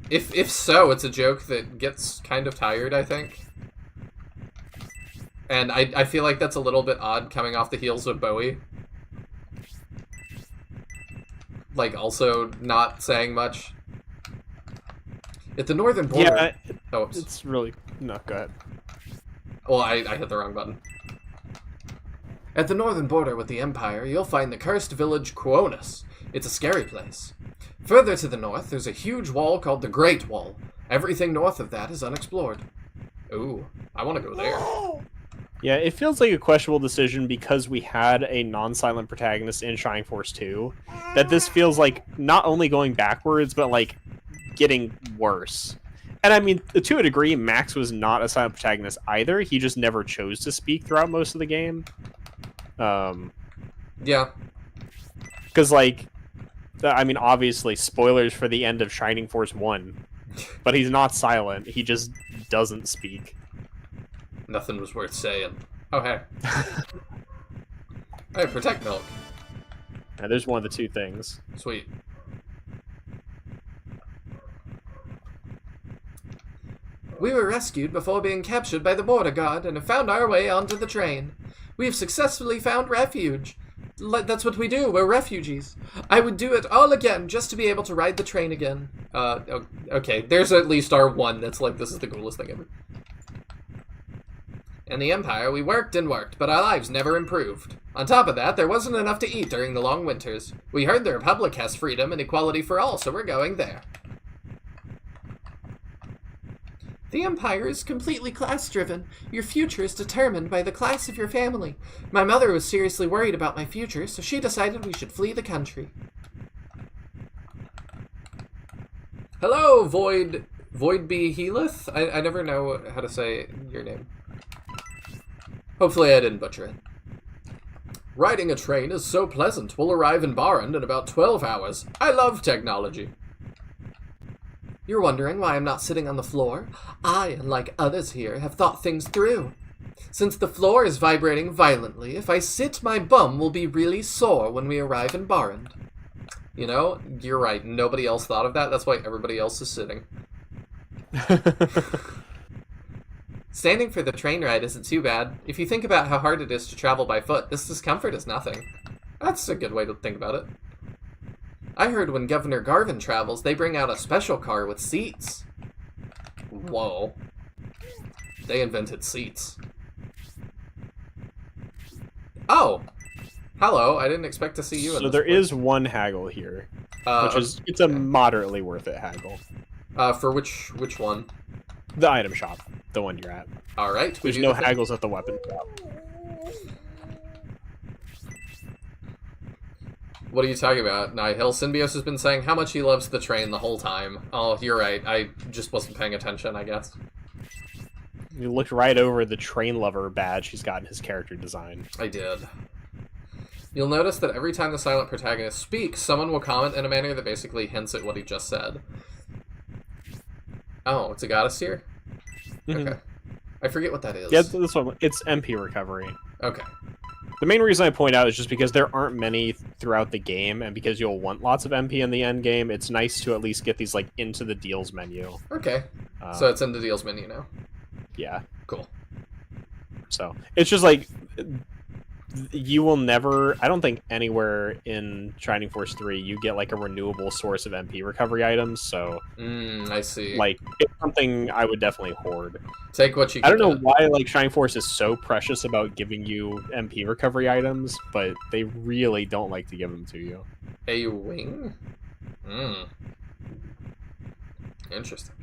If so, it's a joke that gets kind of tired, I think. And I feel like that's a little bit odd coming off the heels of Bowie. Like, also not saying much. At the northern border... Yeah, oh, it's really... No, go ahead. Well, I hit the wrong button. At the northern border with the Empire, you'll find the cursed village Kuonis. It's a scary place. Further to the north, there's a huge wall called the Great Wall. Everything north of that is unexplored. Ooh, I want to go there. Yeah, it feels like a questionable decision because we had a non-silent protagonist in Shining Force 2, that this feels like not only going backwards, but like getting worse. And I mean, to a degree, Max was not a silent protagonist either. He just never chose to speak throughout most of the game. Yeah. Because, like, I mean, obviously, spoilers for the end of Shining Force 1. But he's not silent. He just doesn't speak. Nothing was worth saying. Oh, hey. Hey, protect milk. And there's one of the two things. Sweet. We were rescued before being captured by the border guard and have found our way onto the train. We have successfully found refuge. That's what we do, we're refugees. I would do it all again just to be able to ride the train again. Okay, there's at least our one that's like, this is the coolest thing ever. In the Empire, we worked and worked, but our lives never improved. On top of that, there wasn't enough to eat during the long winters. We heard the Republic has freedom and equality for all, so we're going there. The Empire is completely class-driven. Your future is determined by the class of your family. My mother was seriously worried about my future, so she decided we should flee the country. Hello, Void B. Healith? I never know how to say your name. Hopefully I didn't butcher it. Riding a train is so pleasant. We'll arrive in Barrand in about 12 hours. I love technology. You're wondering why I'm not sitting on the floor? I, unlike others here, have thought things through. Since the floor is vibrating violently, if I sit, my bum will be really sore when we arrive in Barrand. You know, you're right. Nobody else thought of that. That's why everybody else is sitting. Standing for the train ride isn't too bad. If you think about how hard it is to travel by foot, this discomfort is nothing. That's a good way to think about it. I heard when Governor Garvin travels, they bring out a special car with seats. Whoa. They invented seats. Oh! Hello, I didn't expect to see you in So this there place. is one haggle here, which is, it's a moderately worth it haggle. For which one? The item shop, the one you're at. Alright. There's no haggles at the weapon shop. What are you talking about, Nihil? Symbios has been saying how much he loves the train the whole time. Oh, you're right. I just wasn't paying attention, I guess. You looked right over the train lover badge he's got in his character design. I did. You'll notice that every time the silent protagonist speaks, someone will comment in a manner that basically hints at what he just said. Oh, it's a goddess here? Okay. I forget what that is. Yeah, this one. It's MP recovery. Okay. The main reason I point out is just because there aren't many throughout the game, and because you'll want lots of MP in the end game, it's nice to at least get these like into the deals menu. Okay. So it's in the deals menu now. Yeah. Cool. So it's just like you will never, I don't think anywhere in Shining Force 3 you get like a renewable source of MP recovery items, so I see. like it's something I would definitely hoard. Take what you can. I don't know why like Shining Force is so precious about giving you MP recovery items, but they really don't like to give them to you. A wing? Interesting.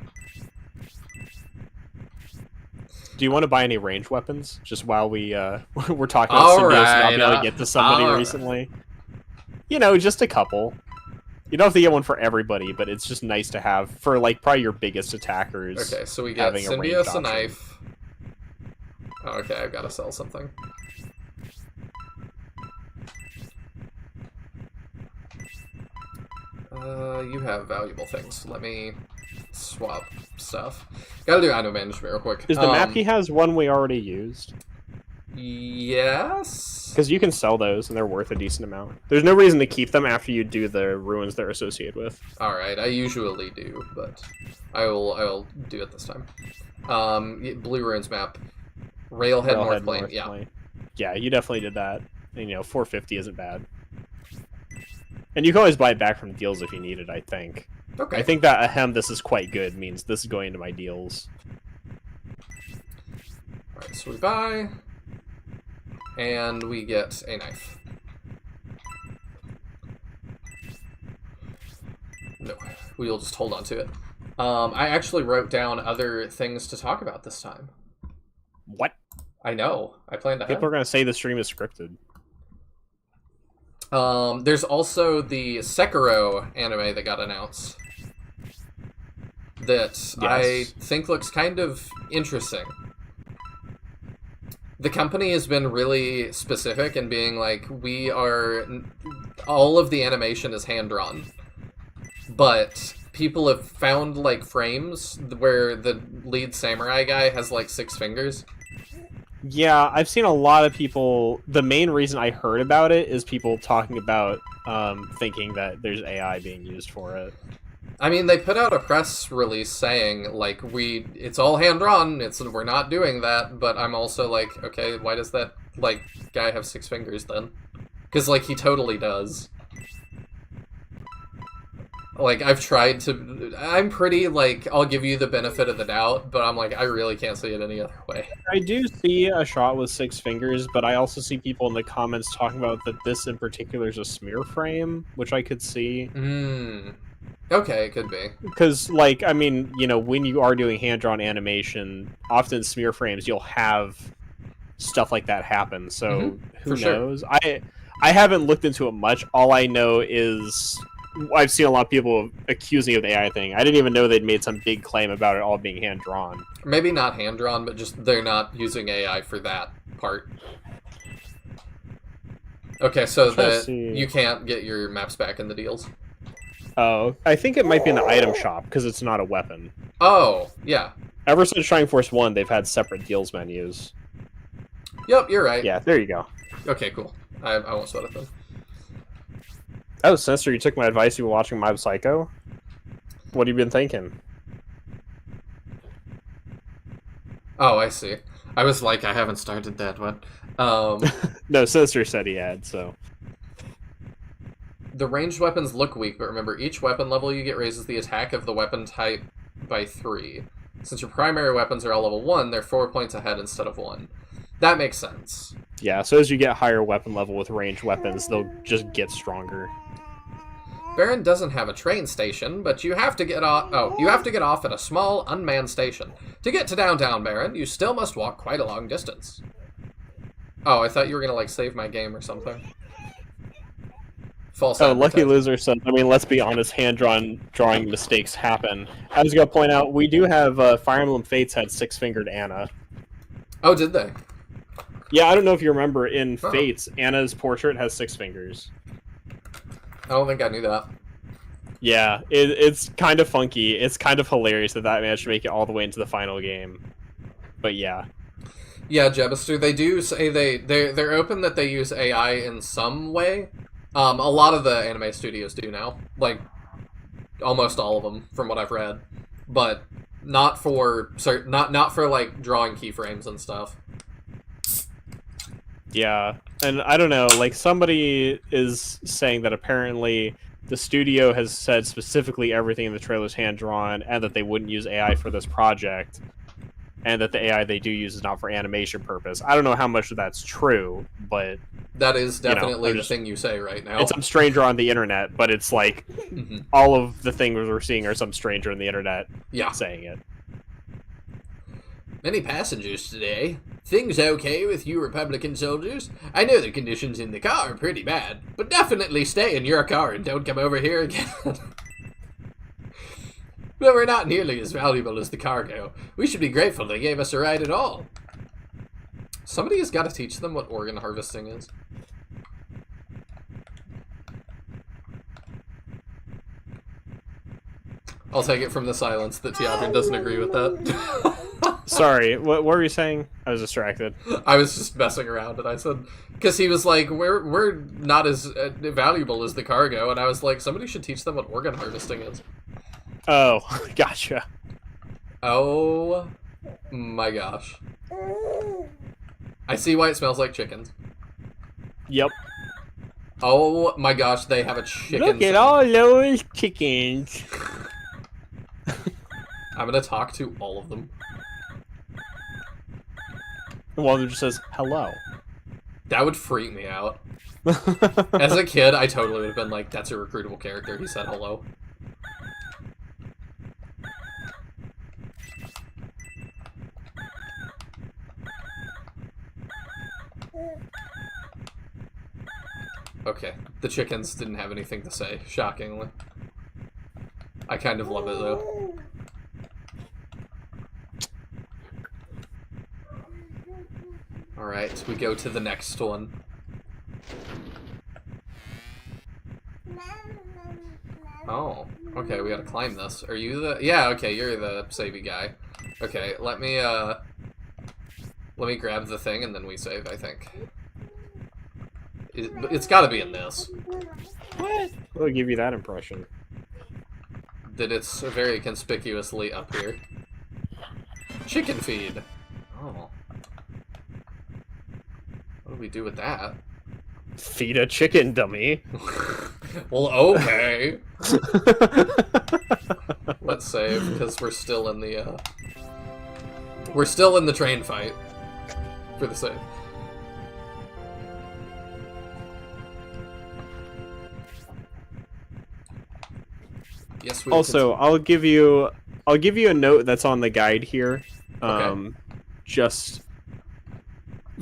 Do you want to buy any ranged weapons? Just while we we're talking about symbiotes and not being able to get to somebody recently. You know, just a couple. You don't have to get one for everybody, but it's just nice to have for like probably your biggest attackers. Okay, so we got Symbios, a knife. Oh, okay, I've got to sell something. You have valuable things. Let me swap stuff. Gotta do item management real quick. Is the map he has one we already used? Yes. Because you can sell those, and they're worth a decent amount. There's no reason to keep them after you do the ruins they're associated with. All right, I usually do, but I will do it this time. Blue Ruins map, Railhead North Plain. Yeah. Plain. Yeah, you definitely did that. And, 450 isn't bad. And you can always buy it back from deals if you need it, I think. Okay. I think that ahem, this is quite good means this is going into my deals. All right, so we buy, and we get a knife. No, we'll just hold on to it. I actually wrote down other things to talk about this time. What? I know. I planned ahead. People are going to say the stream is scripted. There's also the Sekiro anime that got announced that I think looks kind of interesting. The company has been really specific in being like, all of the animation is hand-drawn, but people have found like frames where the lead samurai guy has like 6 fingers. Yeah, I've seen a lot of people. The main reason I heard about it is people talking about thinking that there's AI being used for it. I mean, they put out a press release saying like it's all hand drawn. We're not doing that. But I'm also like, okay, why does that like guy have 6 fingers then? Because like he totally does. Like, I've tried to... I'm pretty, like, I'll give you the benefit of the doubt, but I'm like, I really can't see it any other way. I do see a shot with 6 fingers, but I also see people in the comments talking about that this in particular is a smear frame, which I could see. Okay, it could be. Because, like, I mean, when you are doing hand-drawn animation, often smear frames, you'll have stuff like that happen, so who knows? Sure. I haven't looked into it much. All I know is... I've seen a lot of people accusing of the AI thing. I didn't even know they'd made some big claim about it all being hand-drawn. Maybe not hand-drawn, but just they're not using AI for that part. Okay, so you can't get your maps back in the deals. Oh, I think it might be in the item shop, because it's not a weapon. Oh, yeah. Ever since Shining Force 1, they've had separate deals menus. Yep, you're right. Yeah, there you go. Okay, cool. I won't sweat it then. Oh, Sinister, you took my advice. You were watching Mob Psycho? What have you been thinking? Oh, I see. I was like, I haven't started that one. No, Sinister said he had, so... The ranged weapons look weak, but remember, each weapon level you get raises the attack of the weapon type by 3. Since your primary weapons are all level 1, they're 4 points ahead instead of 1. That makes sense. Yeah, so as you get higher weapon level with ranged weapons, they'll just get stronger. Baron doesn't have a train station, but you have to get off. Oh, you have to get off at a small, unmanned station. To get to downtown Baron, you still must walk quite a long distance. Oh, I thought you were gonna like save my game or something. False. Oh, Lucky Loser said, I mean, let's be honest, drawing mistakes happen. I was gonna point out, we do have Fire Emblem Fates had 6-fingered Anna. Oh, did they? Yeah, I don't know if you remember, in Fates, Anna's portrait has 6 fingers. I don't think I knew that. Yeah, it's kind of funky. It's kind of hilarious that managed to make it all the way into the final game. But yeah. Yeah, Jebister, they do say they're open that they use AI in some way. A lot of the anime studios do now. Like, almost all of them, from what I've read. But not for not for like drawing keyframes and stuff. Yeah, and I don't know, like, somebody is saying that apparently the studio has said specifically everything in the trailer is hand-drawn, and that they wouldn't use AI for this project, and that the AI they do use is not for animation purpose. I don't know how much of that's true, but... That is definitely the thing you say right now. It's some stranger on the internet, but it's like, all of the things we're seeing are some stranger on the internet saying it. Many passengers today. Things okay with you Republican soldiers? I know the conditions in the car are pretty bad, but definitely stay in your car and don't come over here again. But we're not nearly as valuable as the cargo. We should be grateful they gave us a ride at all. Somebody has got to teach them what organ harvesting is. I'll take it from the silence that Teodrin doesn't agree with that. Sorry, what were you saying? I was distracted. I was just messing around, and I said, because he was like, we're not as valuable as the cargo, and I was like, somebody should teach them what organ harvesting is. Oh, gotcha. Oh my gosh. I see why it smells like chickens. Yep. Oh my gosh, they have a chicken. Look at all those chickens. I'm gonna talk to all of them. And one of them just says, hello. That would freak me out. As a kid, I totally would have been like, that's a recruitable character. He said hello. Okay, the chickens didn't have anything to say, shockingly. I kind of love it, though. Alright, we go to the next one. Oh, okay, we gotta climb this. Are you the... Yeah, okay, you're the savey guy. Okay, let me grab the thing and then we save, I think. It's gotta be in this. What? I'll give you that impression. That it's very conspicuously up here. Chicken feed. Oh. What do we do with that? Feed a chicken, dummy. Well, okay. Let's save, because we're still in the, we're still in the train fight. For the save. Yes, we Also, I'll give you a note that's on the guide here. Okay. Just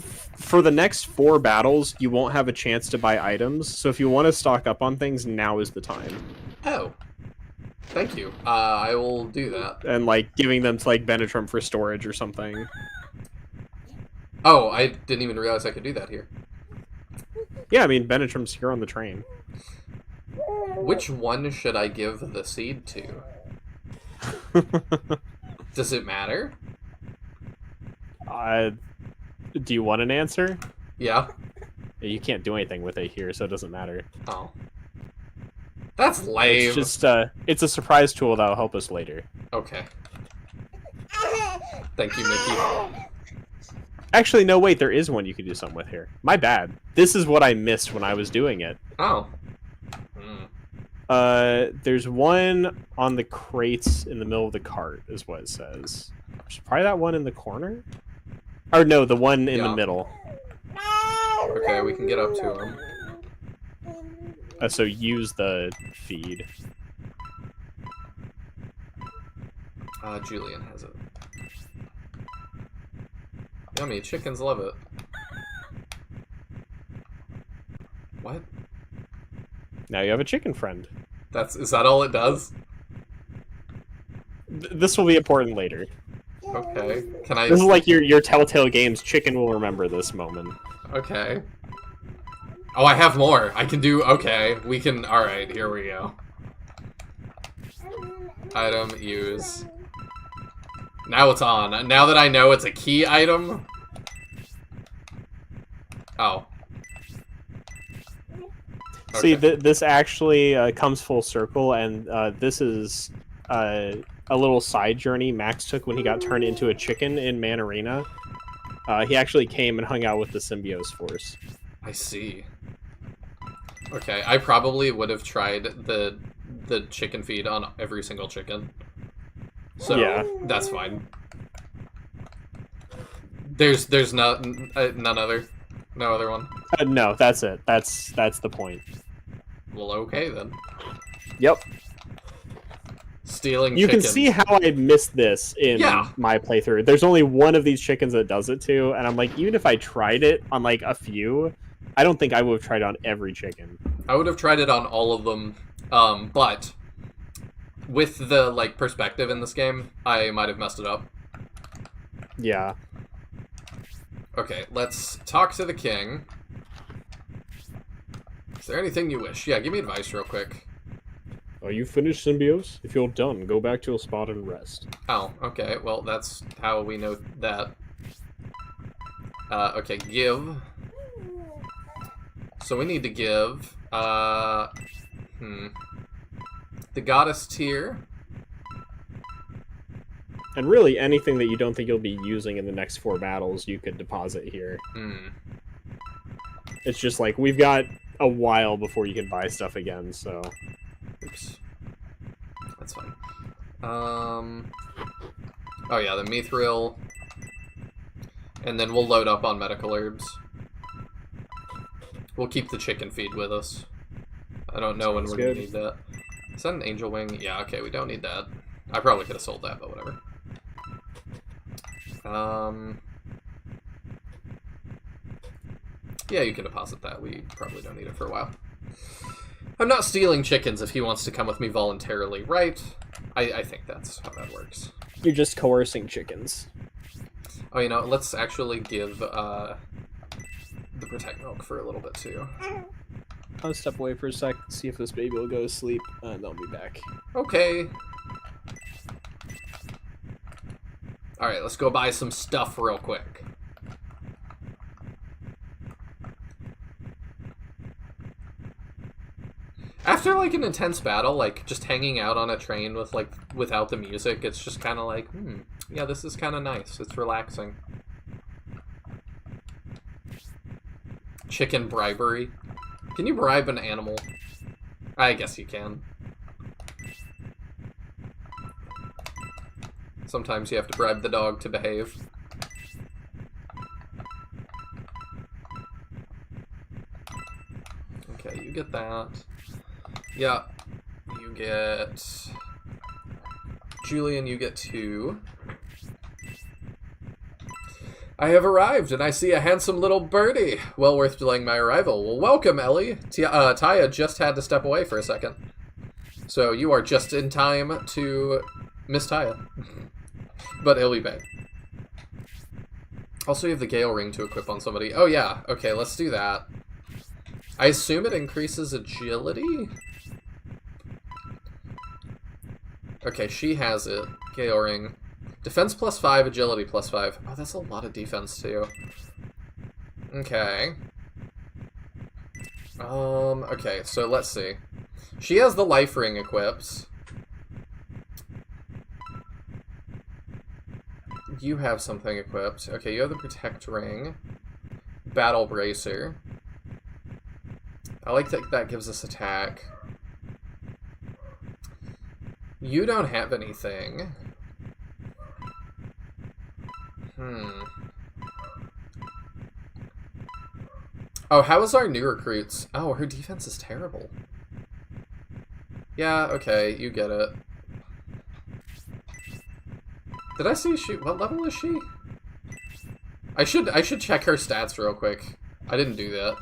for the next 4 battles, you won't have a chance to buy items. So if you want to stock up on things, now is the time. Oh. Thank you. I will do that. And like giving them to like Benetrum for storage or something. Oh, I didn't even realize I could do that here. Yeah, I mean Benetrum's here on the train. Which one should I give the seed to? Does it matter? Do you want an answer? Yeah. You can't do anything with it here, so it doesn't matter. Oh. That's lame. It's just it's a surprise tool that'll help us later. Okay. Thank you, Mickey. Actually, no, wait, there is one you could do something with here. My bad. This is what I missed when I was doing it. Oh. There's one on the crates in the middle of the cart, is what it says. There's probably that one in the corner? Or no, the one in the middle. Okay, we can get up to him. So use the feed. Julian has it. Yummy, chickens love it. What? Now you have a chicken friend. Is that all it does? This will be important later. Okay. Can I... This is like your Telltale Games. Chicken will remember this moment. Okay. Oh, I have more. I can do... Okay. We can... Alright, here we go. Item, use. Now it's on. Now that I know it's a key item... Oh. See, Okay. this actually comes full circle, and this is a little side journey Max took when he got turned into a chicken in Man Arena. He actually came and hung out with the Symbiose Force. I see. Okay, I probably would have tried the chicken feed on every single chicken. So, yeah. That's fine. There's none other one? No, that's it. That's the point. Well, okay then. Yep. Stealing You chickens. can see how I missed this in Yeah. my playthrough. There's only one of these chickens that does it to, and I'm like, even if I tried it on like a few, I don't think I would have tried it on every chicken. I would have tried it on all of them, but with the like perspective in this game, I might have messed it up. Yeah. Okay, let's talk to the king. Is there anything you wish? Yeah, give me advice real quick. Are you finished, Symbios? If you're done, go back to your spot and rest. Oh, okay. Well, that's how we know that. Okay, give. So we need to give, the goddess tier. And really, anything that you don't think you'll be using in the next 4 battles, you could deposit here. It's just like, we've got a while before you can buy stuff again, so... Oops. That's fine. Oh yeah, the mithril. And then we'll load up on medical herbs. We'll keep the chicken feed with us. I don't know when we're gonna need that. Is that an angel wing? Yeah, okay, we don't need that. I probably could have sold that, but whatever. Yeah, you can deposit that. We probably don't need it for a while. I'm not stealing chickens if he wants to come with me voluntarily, right? I think that's how that works. You're just coercing chickens. Oh, you know, let's actually give the Protect Milk for a little bit, too. I'll step away for a sec, see if this baby will go to sleep, and I'll be back. Okay. Alright, let's go buy some stuff real quick. After, like, an intense battle, like, just hanging out on a train with, like, without the music, it's just kind of like, yeah, this is kind of nice. It's relaxing. Chicken bribery. Can you bribe an animal? I guess you can. Sometimes you have to bribe the dog to behave. Okay, you get that. Yeah, you get... Julian, you get 2. I have arrived, and I see a handsome little birdie. Well worth delaying my arrival. Well, welcome, Ellie. Taya just had to step away for a second. So you are just in time to miss Taya. But he'll be back. Also, you have the Gale Ring to equip on somebody. Oh, yeah. Okay, let's do that. I assume it increases agility? Okay, she has it. Gale Ring. Defense +5, agility +5. Oh, that's a lot of defense, too. Okay. Okay, so let's see. She has the Life Ring equipped. You have something equipped. Okay, you have the Protect Ring. Battle Bracer. I like that that gives us attack. You don't have anything. Oh, how is our new recruits? Oh, her defense is terrible. Yeah, okay, you get it. Did I see she... What level is she? I should check her stats real quick. I didn't do that.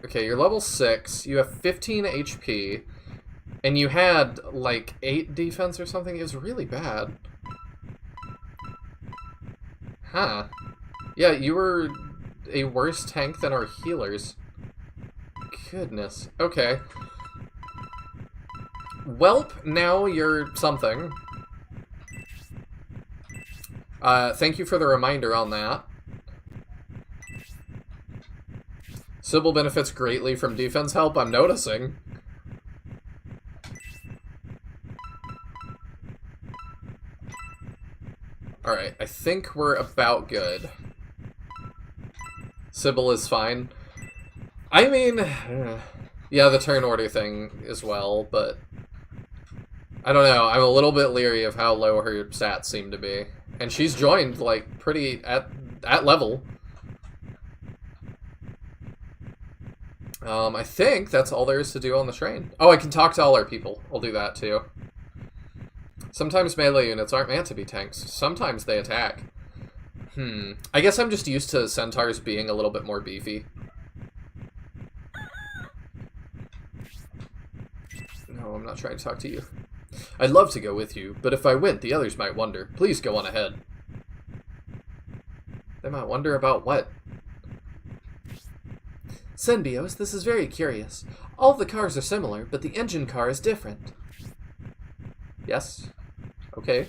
Okay, you're level 6. You have 15 HP. And you had, like, 8 defense or something? It was really bad. Huh. Yeah, you were a worse tank than our healers. Goodness. Okay. Welp, now you're something. Thank you for the reminder on that. Sybil benefits greatly from defense help, I'm noticing. Alright, I think we're about good. Sybil is fine. I mean, yeah, the turn order thing as well, but I don't know. I'm a little bit leery of how low her stats seem to be. And she's joined, like, pretty at level. I think that's all there is to do on the train. Oh, I can talk to all our people. I'll do that, too. Sometimes melee units aren't meant to be tanks. Sometimes they attack. I guess I'm just used to centaurs being a little bit more beefy. No, I'm not trying to talk to you. I'd love to go with you, but if I went, the others might wonder. Please go on ahead. They might wonder about what? Senbios, this is very curious. All the cars are similar, but the engine car is different. Yes. Okay.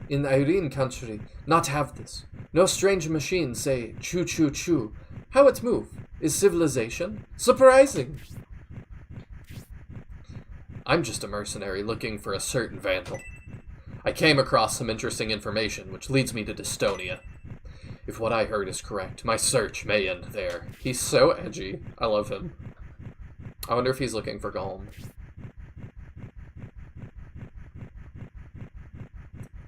In the Irene country, not have this. No strange machines say choo choo choo. How it move? Is civilization? Surprising! I'm just a mercenary looking for a certain vandal. I came across some interesting information, which leads me to Dystonia. If what I heard is correct, my search may end there. He's so edgy. I love him. I wonder if he's looking for gold.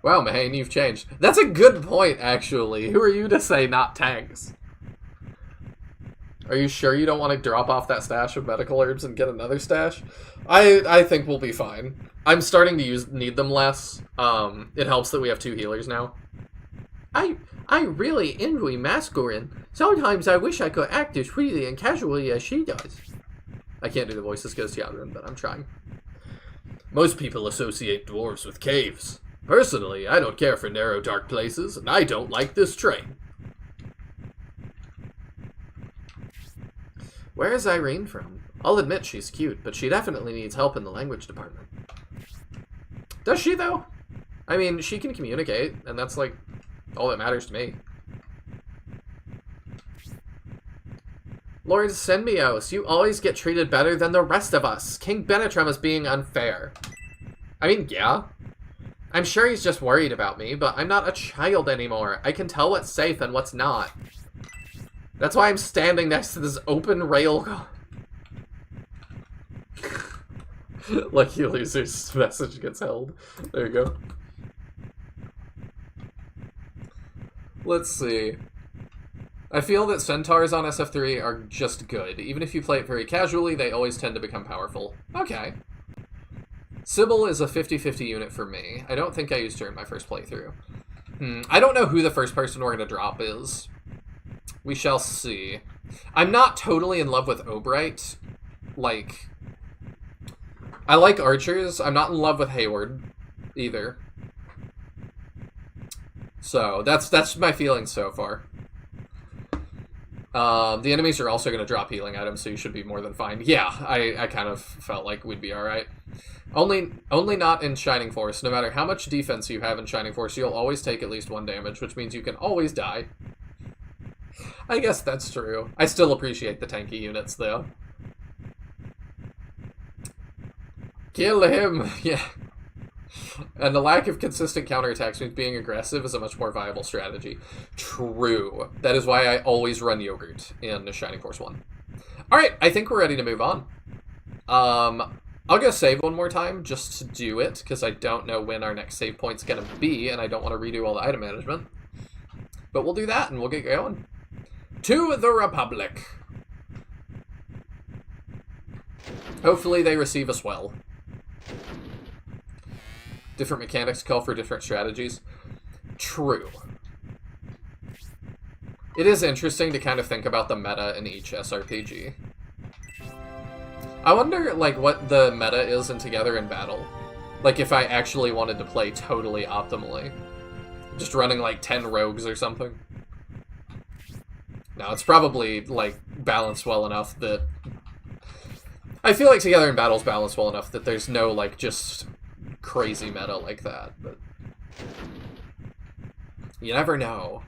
Wow, Mahane, you've changed. That's a good point, actually. Who are you to say not tanks? Are you sure you don't want to drop off that stash of medical herbs and get another stash? I think we'll be fine. I'm starting to need them less. It helps that we have 2 healers now. I really envy Masculine. Sometimes I wish I could act as freely and casually as she does. I can't do the voice as good as Yadrin, but I'm trying. Most people associate dwarves with caves. Personally, I don't care for narrow, dark places, and I don't like this train. Where is Irene from? I'll admit she's cute, but she definitely needs help in the language department. Does she, though? I mean, she can communicate, and that's, like, all that matters to me. Lord Senbios, you always get treated better than the rest of us. King Benetram is being unfair. I mean, yeah. I'm sure he's just worried about me, but I'm not a child anymore. I can tell what's safe and what's not. That's why I'm standing next to this open rail. Lucky loser's message gets held. There you go. Let's see. I feel that centaurs on SF3 are just good. Even if you play it very casually, they always tend to become powerful. Okay. Sybil is a 50-50 unit for me. I don't think I used her in my first playthrough. I don't know who the first person we're going to drop is. We shall see. I'm not totally in love with Obright. Like, I like archers. I'm not in love with Hayward either. So, that's my feelings so far. The enemies are also going to drop healing items, so you should be more than fine. Yeah, I kind of felt like we'd be alright. Only not in Shining Force. No matter how much defense you have in Shining Force, you'll always take at least 1 damage, which means you can always die. I guess that's true. I still appreciate the tanky units, though. Kill him! Yeah. And the lack of consistent counterattacks means being aggressive is a much more viable strategy. True. That is why I always run Yogurt in Shining Force 1. Alright, I think we're ready to move on. I'll go save one more time just to do it, because I don't know when our next save point's going to be, and I don't want to redo all the item management. But we'll do that, and we'll get going. To the Republic. Hopefully they receive us well. Different mechanics call for different strategies. True. It is interesting to kind of think about the meta in each SRPG. I wonder, like, what the meta is in Together in Battle. Like, if I actually wanted to play totally optimally. Just running, like, 10 rogues or something. No, it's probably, like, balanced well enough that... I feel like Together in Battle's balanced well enough that there's no, like, just crazy meta like that, but... You never know.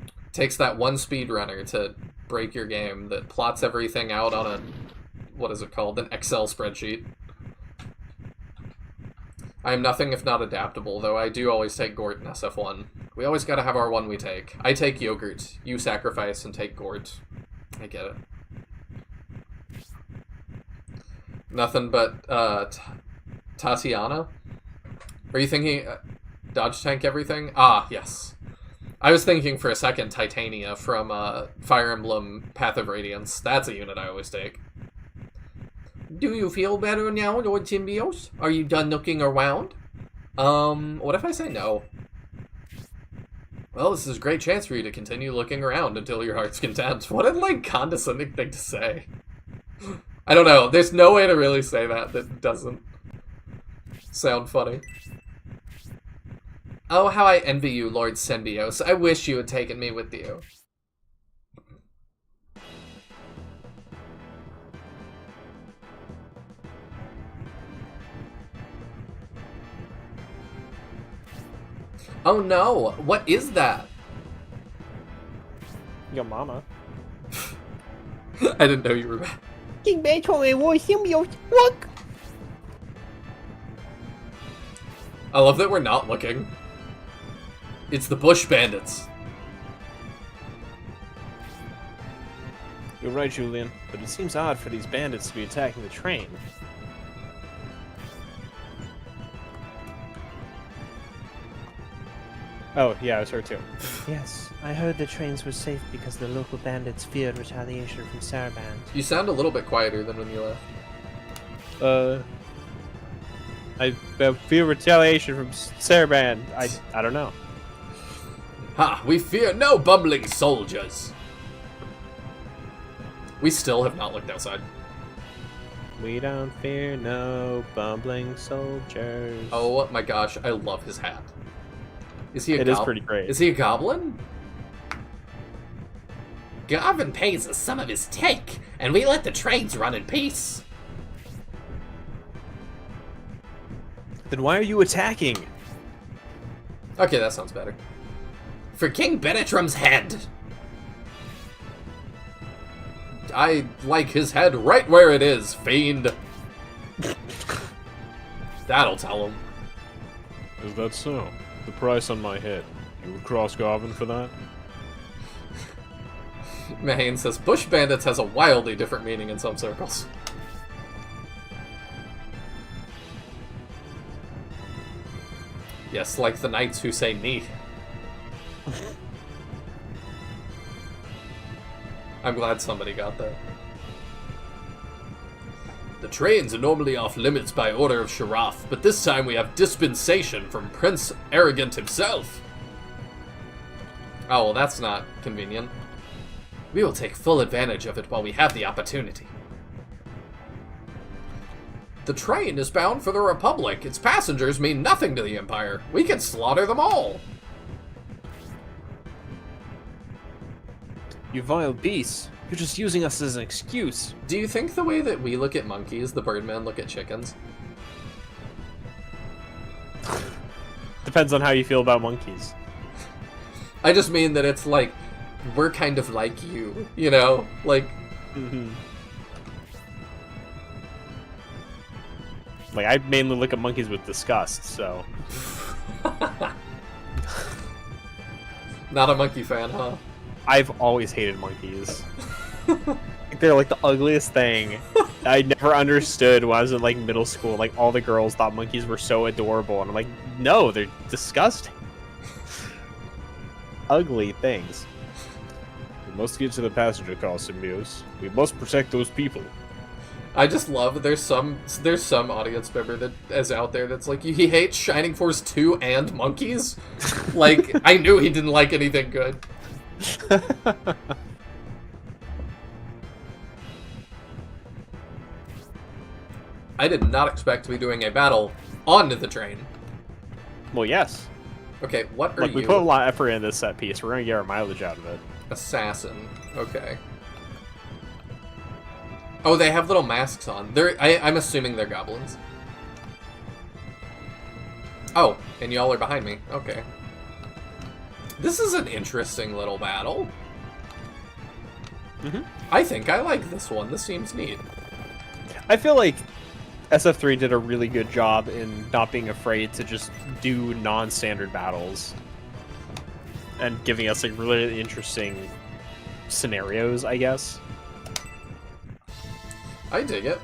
It takes that one speedrunner to break your game that plots everything out on a... What is it called? An Excel spreadsheet. I am nothing if not adaptable, though I do always take Gort in SF1. We always gotta have our one we take. I take Yogurt. You sacrifice and take Gort. I get it. Nothing but, Tatiana? Are you thinking dodge tank everything? Ah, yes. I was thinking for a second Titania from Fire Emblem Path of Radiance. That's a unit I always take. Do you feel better now, Lord Symbios? Are you done looking around? What if I say no? Well, this is a great chance for you to continue looking around until your heart's content. What a, like, condescending thing to say. I don't know. There's no way to really say that doesn't sound funny. Oh, how I envy you, Lord Senbios. I wish you had taken me with you. Oh no, what is that? Your mama. I didn't know you were back. I love that we're not looking. It's the Bush Bandits. You're right, Julian, but it seems odd for these bandits to be attacking the train. Oh, yeah, I was her too. Yes, I heard the trains were safe because the local bandits feared retaliation from Saraband. You sound a little bit quieter than when you left. I feel retaliation from Saraband. I don't know. Ha! We fear no bumbling soldiers! We still have not looked outside. We don't fear no bumbling soldiers. Oh my gosh, I love his hat. Is he a It is pretty great. Is he a goblin? Garvin pays us some of his take, and we let the trains run in peace. Then why are you attacking? Okay, that sounds better. For King Benetram's head. I like his head right where it is, fiend. That'll tell him. Is that so? The price on my head. You would cross Garvin for that? Mahane says Bush Bandits has a wildly different meaning in some circles. Yes, like the knights who say neat. I'm glad somebody got that. The trains are normally off limits by order of Sharaf, but this time we have dispensation from Prince Arrogant himself. Oh, well, that's not convenient. We will take full advantage of it while we have the opportunity. The train is bound for the Republic. Its passengers mean nothing to the Empire. We can slaughter them all. You vile beasts. You're just using us as an excuse. Do you think the way that we look at monkeys, the Birdmen look at chickens? Depends on how you feel about monkeys. I just mean that it's like, we're kind of like you know? Like... Mm-hmm. Like, I mainly look at monkeys with disgust, so... Not a monkey fan, huh? I've always hated monkeys. They're like the ugliest thing. I never understood when I was in like middle school. Like all the girls thought monkeys were so adorable, and I'm like, no, they're disgusting. Ugly things. We must get to the passenger car, Symbios. We must protect those people. I just love there's some audience member that is out there that's like, he hates Shining Force 2 and monkeys. Like, I knew he didn't like anything good. I did not expect to be doing a battle on the train. Well, yes. Okay, what are Look, you? we put a lot of effort into this set piece. We're gonna get our mileage out of it. Assassin. Okay. Oh, they have little masks on. I'm assuming they're goblins. Oh, and y'all are behind me. Okay. This is an interesting little battle. Mm-hmm. I think I like this one. This seems neat. I feel like SF3 did a really good job in not being afraid to just do non-standard battles and giving us like really interesting scenarios, I guess. I dig it.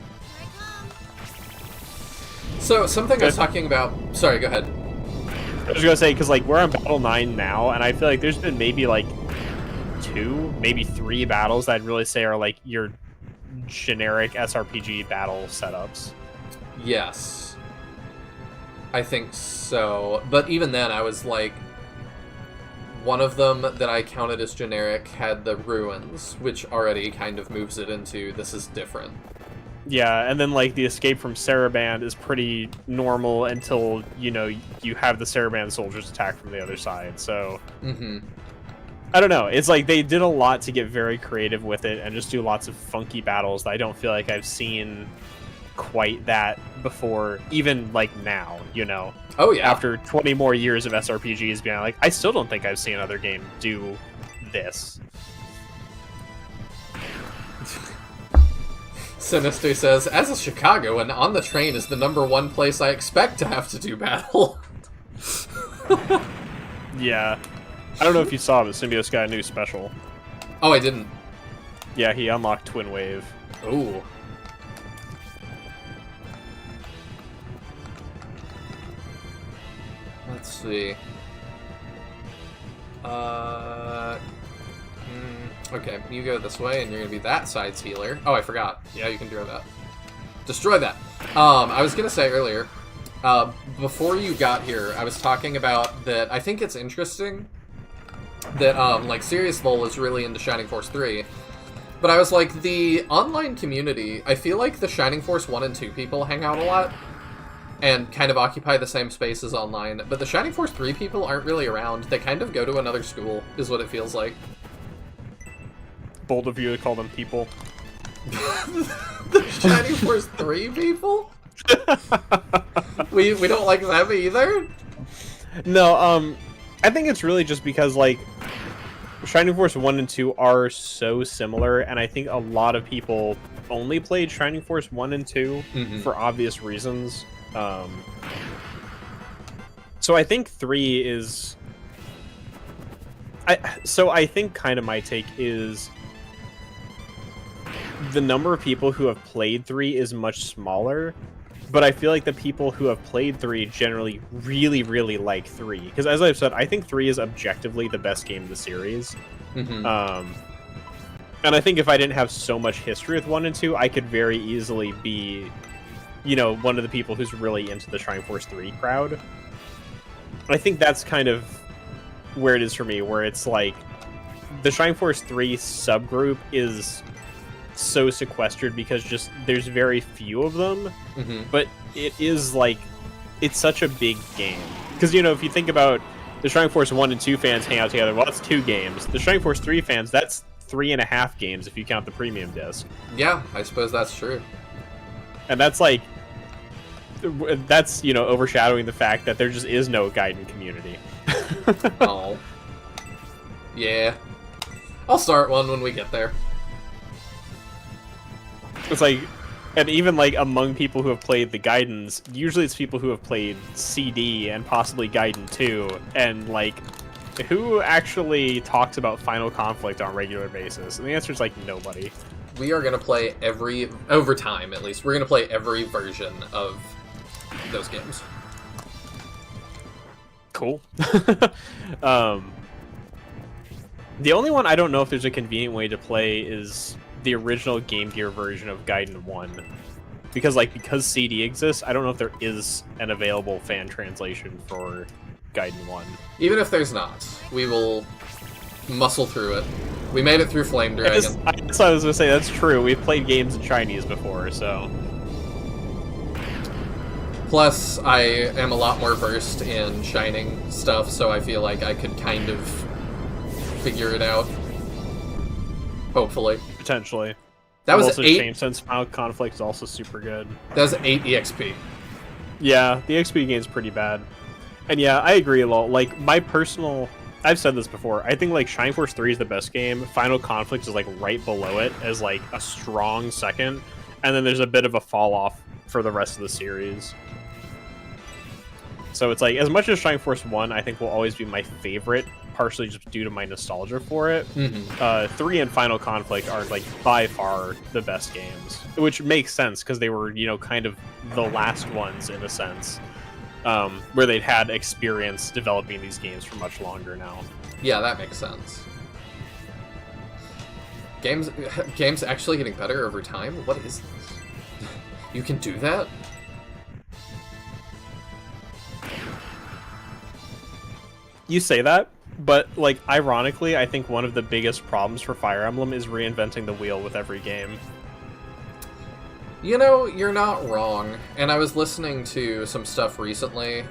So, something I was talking about... Sorry, go ahead. I was gonna say, because like we're on Battle 9 now, and I feel like there's been maybe like 2, maybe 3 battles that I'd really say are like your generic SRPG battle setups. Yes. I think so. But even then, I was like... One of them that I counted as generic had the ruins, which already kind of moves it into this is different. Yeah, and then like the escape from Saraband is pretty normal until, you know, you have the Saraband soldiers attack from the other side, so... Mm-hmm. I don't know, it's like they did a lot to get very creative with it and just do lots of funky battles that I don't feel like I've seen quite that before, even like now, you know. Oh yeah. After 20 more years of SRPGs being like, I still don't think I've seen another game do this. Sinister says, as a Chicagoan, on the train is the #1 place I expect to have to do battle. Yeah. I don't know if you saw, but Symbiote's got a new special. Oh, I didn't. Yeah, he unlocked Twin Wave. Ooh. Let's see. Okay, you go this way, and you're gonna be that side's healer. Oh, I forgot. Yeah, you can do that. Destroy that. I was gonna say earlier, before you got here, I was talking about that I think it's interesting that, like, Serious Lowell is really into Shining Force 3. But I was like, the online community, I feel like the Shining Force 1 and 2 people hang out a lot and kind of occupy the same spaces online. But the Shining Force 3 people aren't really around. They kind of go to another school, is what it feels like. Bold of you to call them people. The Shining Force 3 people? we don't like them either? No, I think it's really just because, like, Shining Force 1 and 2 are so similar, and I think a lot of people only played Shining Force 1 and 2 for obvious reasons. So I think 3 is... I think kind of my take is the number of people who have played 3 is much smaller, but I feel like the people who have played 3 generally really, really like 3. Because as I've said, I think 3 is objectively the best game of the series. And I think if I didn't have so much history with 1 and 2, I could very easily be, you know, one of the people who's really into the Shining Force 3 crowd. I think that's kind of where it is for me, where it's like the Shining Force 3 subgroup is so sequestered because just there's very few of them, but it is like, it's such a big game. Because, you know, if you think about the Shining Force 1 and 2 fans hang out together, well, that's 2 games. The Shining Force 3 fans, that's 3.5 games if you count the premium disc. Yeah, I suppose that's true. And that's like, that's, you know, overshadowing the fact that there just is no Gaiden community. Oh. Yeah. I'll start one when we get there. It's like, and even like among people who have played the Gaidens, usually it's people who have played CD and possibly Gaiden 2, and like, who actually talks about Final Conflict on a regular basis? And the answer is like nobody. We are gonna play every, over time at least, we're gonna play every version of those games. Cool. The only one I don't know if there's a convenient way to play is the original Game Gear version of Gaiden 1. Because CD exists, I don't know if there is an available fan translation for Gaiden 1. Even if there's not, we will muscle through it. We made it through Flame Dragon. I guess I was going to say, that's true. We've played games in Chinese before, so... Plus, I am a lot more versed in Shining stuff, so I feel like I could kind of figure it out. Hopefully. Potentially. That was also 8... changed since Final Conflict is also super good. That was 8 EXP. Yeah, the XP game's pretty bad. And yeah, I agree a lot. Like, my personal... I've said this before. I think, like, Shining Force 3 is the best game. Final Conflict is, like, right below it as, like, a strong second. And then there's a bit of a fall-off for the rest of the series. So it's like, as much as Shining Force 1, I think will always be my favorite, partially just due to my nostalgia for it. 3 and Final Conflict are, like, by far the best games. Which makes sense, because they were, you know, kind of the last ones, in a sense. Where they'd had experience developing these games for much longer now. Yeah, that makes sense. Games actually getting better over time? What is this? You can do that? You say that, but, like, ironically, I think one of the biggest problems for Fire Emblem is reinventing the wheel with every game. You know, you're not wrong. And I was listening to some stuff recently.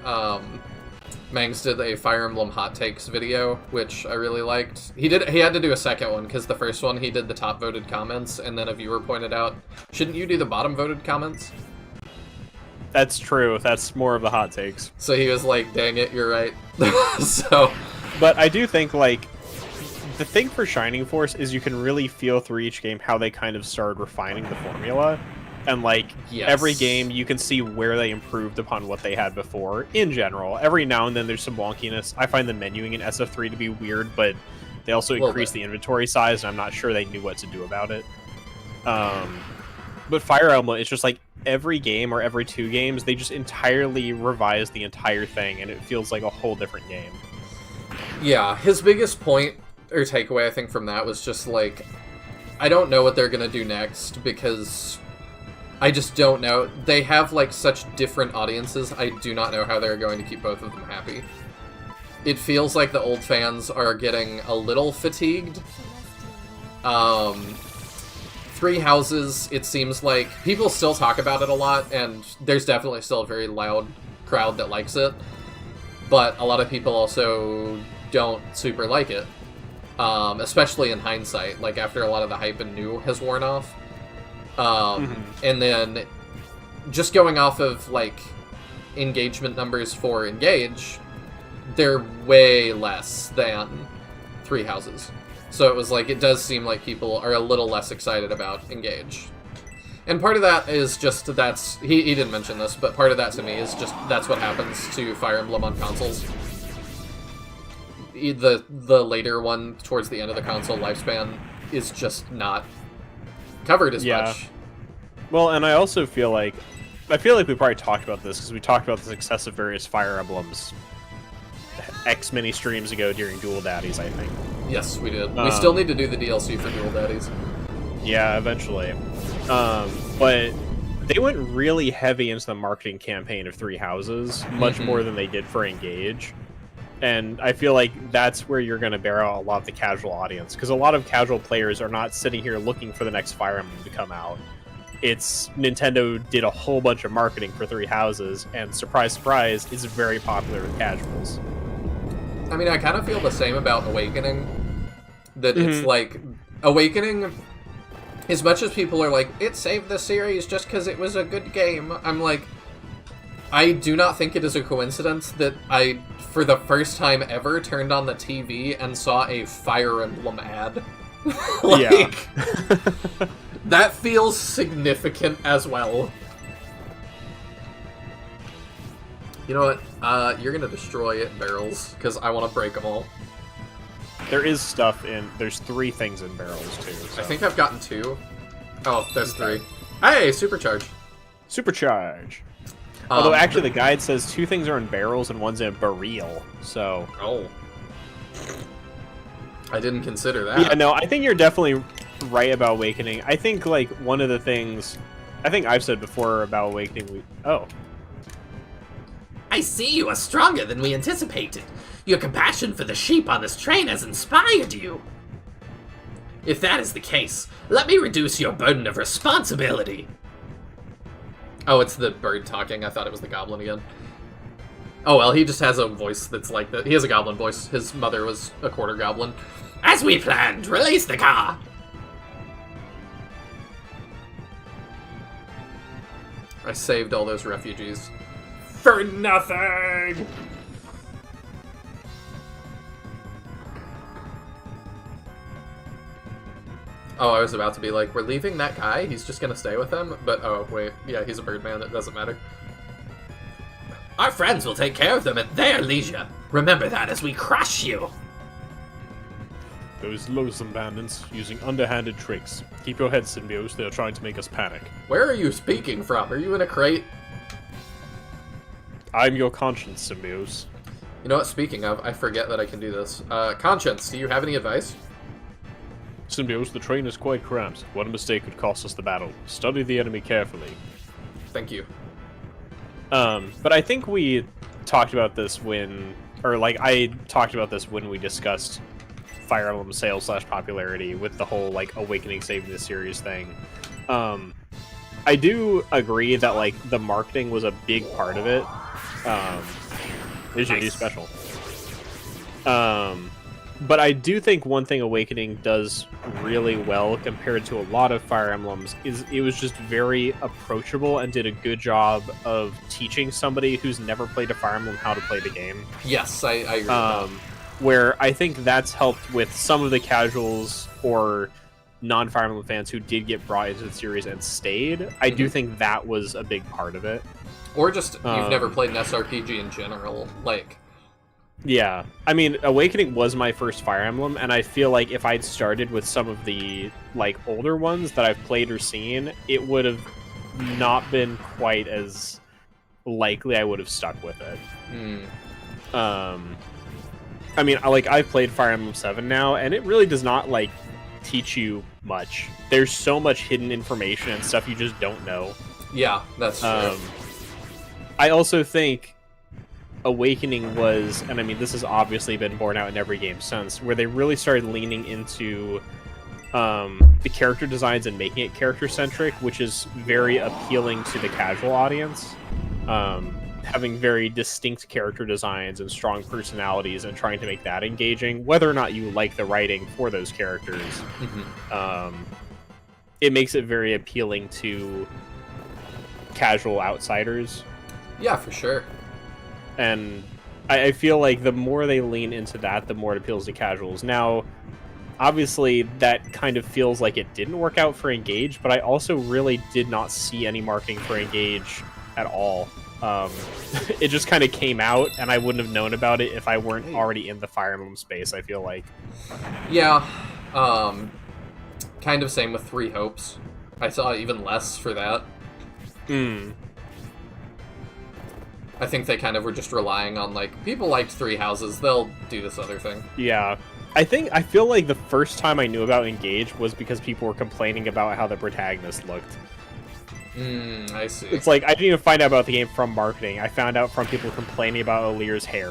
Mangs did a Fire Emblem Hot Takes video, which I really liked. He had to do a second one, because the first one he did the top voted comments, and then a viewer pointed out, shouldn't you do the bottom voted comments? That's true. That's more of the hot takes. So he was like, dang it, you're right. So... But I do think, like, the thing for Shining Force is you can really feel through each game how they kind of started refining the formula. And, like, Yes. every game you can see where they improved upon what they had before, in general. Every now and then there's some wonkiness. I find the menuing in SF3 to be weird, but they also increased the inventory size, and I'm not sure they knew what to do about it. But Fire Emblem, it's just like every game or every 2 games, they just entirely revise the entire thing, and it feels like a whole different game. Yeah, his biggest point or takeaway, I think, from that was just like, I don't know what they're gonna do next because I just don't know. They have like such different audiences. I do not know how they're going to keep both of them happy. It feels like the old fans are getting a little fatigued. Three Houses, it seems like people still talk about it a lot, and there's definitely still a very loud crowd that likes it. But a lot of people also don't super like it, especially in hindsight, like after a lot of the hype and new has worn off. And then just going off of like engagement numbers for Engage, they're way less than Three Houses. So it was like, it does seem like people are a little less excited about Engage. And part of that is just that's... He didn't mention this, but part of that to me is just that's what happens to Fire Emblem on consoles. The later one, towards the end of the console lifespan, is just not covered as much. Well, and I also feel like... I feel like we probably talked about this, because we talked about the success of various Fire Emblems X many streams ago during Dual Daddies, I think. Yes, we did. We still need to do the DLC for Dual Daddies. Yeah, eventually. But they went really heavy into the marketing campaign of Three Houses, much more than they did for Engage. And I feel like that's where you're going to bear out a lot of the casual audience, because a lot of casual players are not sitting here looking for the next Fire Emblem to come out. It's Nintendo did a whole bunch of marketing for Three Houses, and surprise, surprise, it's very popular with casuals. I mean, I kind of feel the same about Awakening. That it's like, Awakening, as much as people are like, it saved the series just because it was a good game, I'm like, I do not think it is a coincidence that I, for the first time ever, turned on the TV and saw a Fire Emblem ad. Like, that feels significant as well. You know what? You're gonna destroy it, barrels, because I want to break them all. There is stuff in... There's 3 things in barrels, too. So. I think I've gotten 2. Oh, there's 3. Hey, Supercharge! Supercharge! Although, actually, the guide says 2 things are in barrels and one's in a barrel, so... Oh. I didn't consider that. Yeah, no, I think you're definitely right about Awakening. I think, like, one of the things... I think I've said before about Awakening... Oh. I see you are stronger than we anticipated. Your compassion for the sheep on this train has inspired you. If that is the case, let me reduce your burden of responsibility. Oh, it's the bird talking. I thought it was the goblin again. Oh, well, he just has a voice that's like that. He has a goblin voice. His mother was a quarter goblin. As we planned, release the car. I saved all those refugees. For nothing! Oh, I was about to be like, we're leaving that guy? He's just gonna stay with him? But, oh, wait. Yeah, he's a birdman. It doesn't matter. Our friends will take care of them at their leisure. Remember that as we crush you. Those loathsome bandits using underhanded tricks. Keep your head, Symbios. They are trying to make us panic. Where are you speaking from? Are you in a crate? I'm your conscience, Symbios. You know what, speaking of, I forget that I can do this. Conscience, do you have any advice? Symbios, the train is quite cramped. One mistake could cost us the battle. Study the enemy carefully. Thank you. But I think we talked about this when... Or, like, I talked about this when we discussed Fire Emblem sales / popularity with the whole, like, Awakening saving the series thing. I do agree that, like, the marketing was a big part of it. Here's your new special. But I do think one thing Awakening does really well compared to a lot of Fire Emblems is it was just very approachable and did a good job of teaching somebody who's never played a Fire Emblem how to play the game. Yes, I agree with that. Where I think that's helped with some of the casuals or non-Fire Emblem fans who did get brought into the series and stayed. I do think that was a big part of it. Or just you've never played an SRPG in general, like... Yeah, I mean, Awakening was my first Fire Emblem, and I feel like if I'd started with some of the like older ones that I've played or seen, it would have not been quite as likely I would have stuck with it. I mean, I've played Fire Emblem 7 now, and it really does not like teach you much. There's so much hidden information and stuff you just don't know. Yeah, that's true. I also think Awakening was, and I mean, this has obviously been borne out in every game since, where they really started leaning into the character designs and making it character-centric, which is very appealing to the casual audience. Having very distinct character designs and strong personalities and trying to make that engaging, whether or not you like the writing for those characters, it makes it very appealing to casual outsiders. Yeah, for sure. And I feel like the more they lean into that, the more it appeals to casuals. Now, obviously, that kind of feels like it didn't work out for Engage, but I also really did not see any marketing for Engage at all. It just kind of came out, and I wouldn't have known about it if I weren't already in the Fire Emblem space, I feel like. Yeah, kind of same with Three Hopes. I saw even less for that. I think they kind of were just relying on, like, people liked Three Houses, they'll do this other thing. Yeah. I feel like the first time I knew about Engage was because people were complaining about how the protagonist looked. I see. It's like, I didn't even find out about the game from marketing. I found out from people complaining about Alir's hair.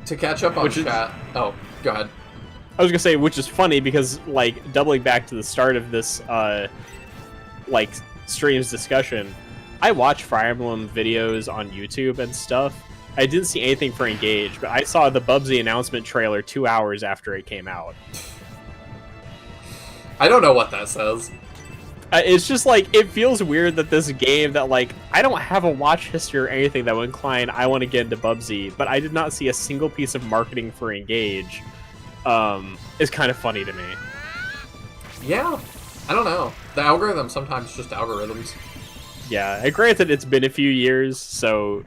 To catch up on chat... Oh, go ahead. I was gonna say, which is funny because, like, doubling back to the start of this, like, stream's discussion, I watch Fire Emblem videos on YouTube and stuff. I didn't see anything for Engage, but I saw the Bubsy announcement trailer 2 hours after it came out. I don't know what that says. It's just like, it feels weird that this game that, like, I don't have a watch history or anything that would incline I want to get into Bubsy, but I did not see a single piece of marketing for Engage. Is kind of funny to me. Yeah, I don't know. The algorithm sometimes just algorithms. Yeah, granted it's been a few years, so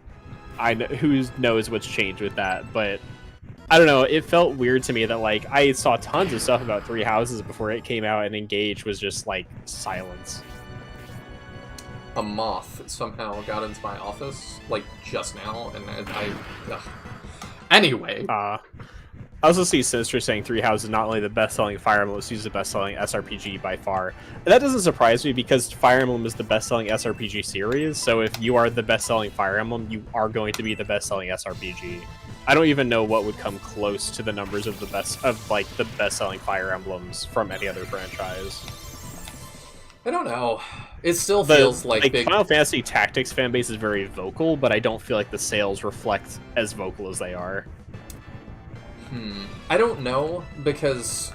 who knows what's changed with that, but I don't know, it felt weird to me that, like, I saw tons of stuff about Three Houses before it came out, and Engage was just, like, silence. A moth somehow got into my office, like, just now, and Ugh. Anyway. I also see Sinister saying Three Houses is not only the best-selling Fire Emblem, it's the best-selling SRPG by far. And that doesn't surprise me because Fire Emblem is the best-selling SRPG series, so if you are the best-selling Fire Emblem, you are going to be the best-selling SRPG. I don't even know what would come close to the numbers of the best-selling Fire Emblems from any other franchise. I don't know. It still feels like big... Final Fantasy Tactics fanbase is very vocal, but I don't feel like the sales reflect as vocal as they are. I don't know, because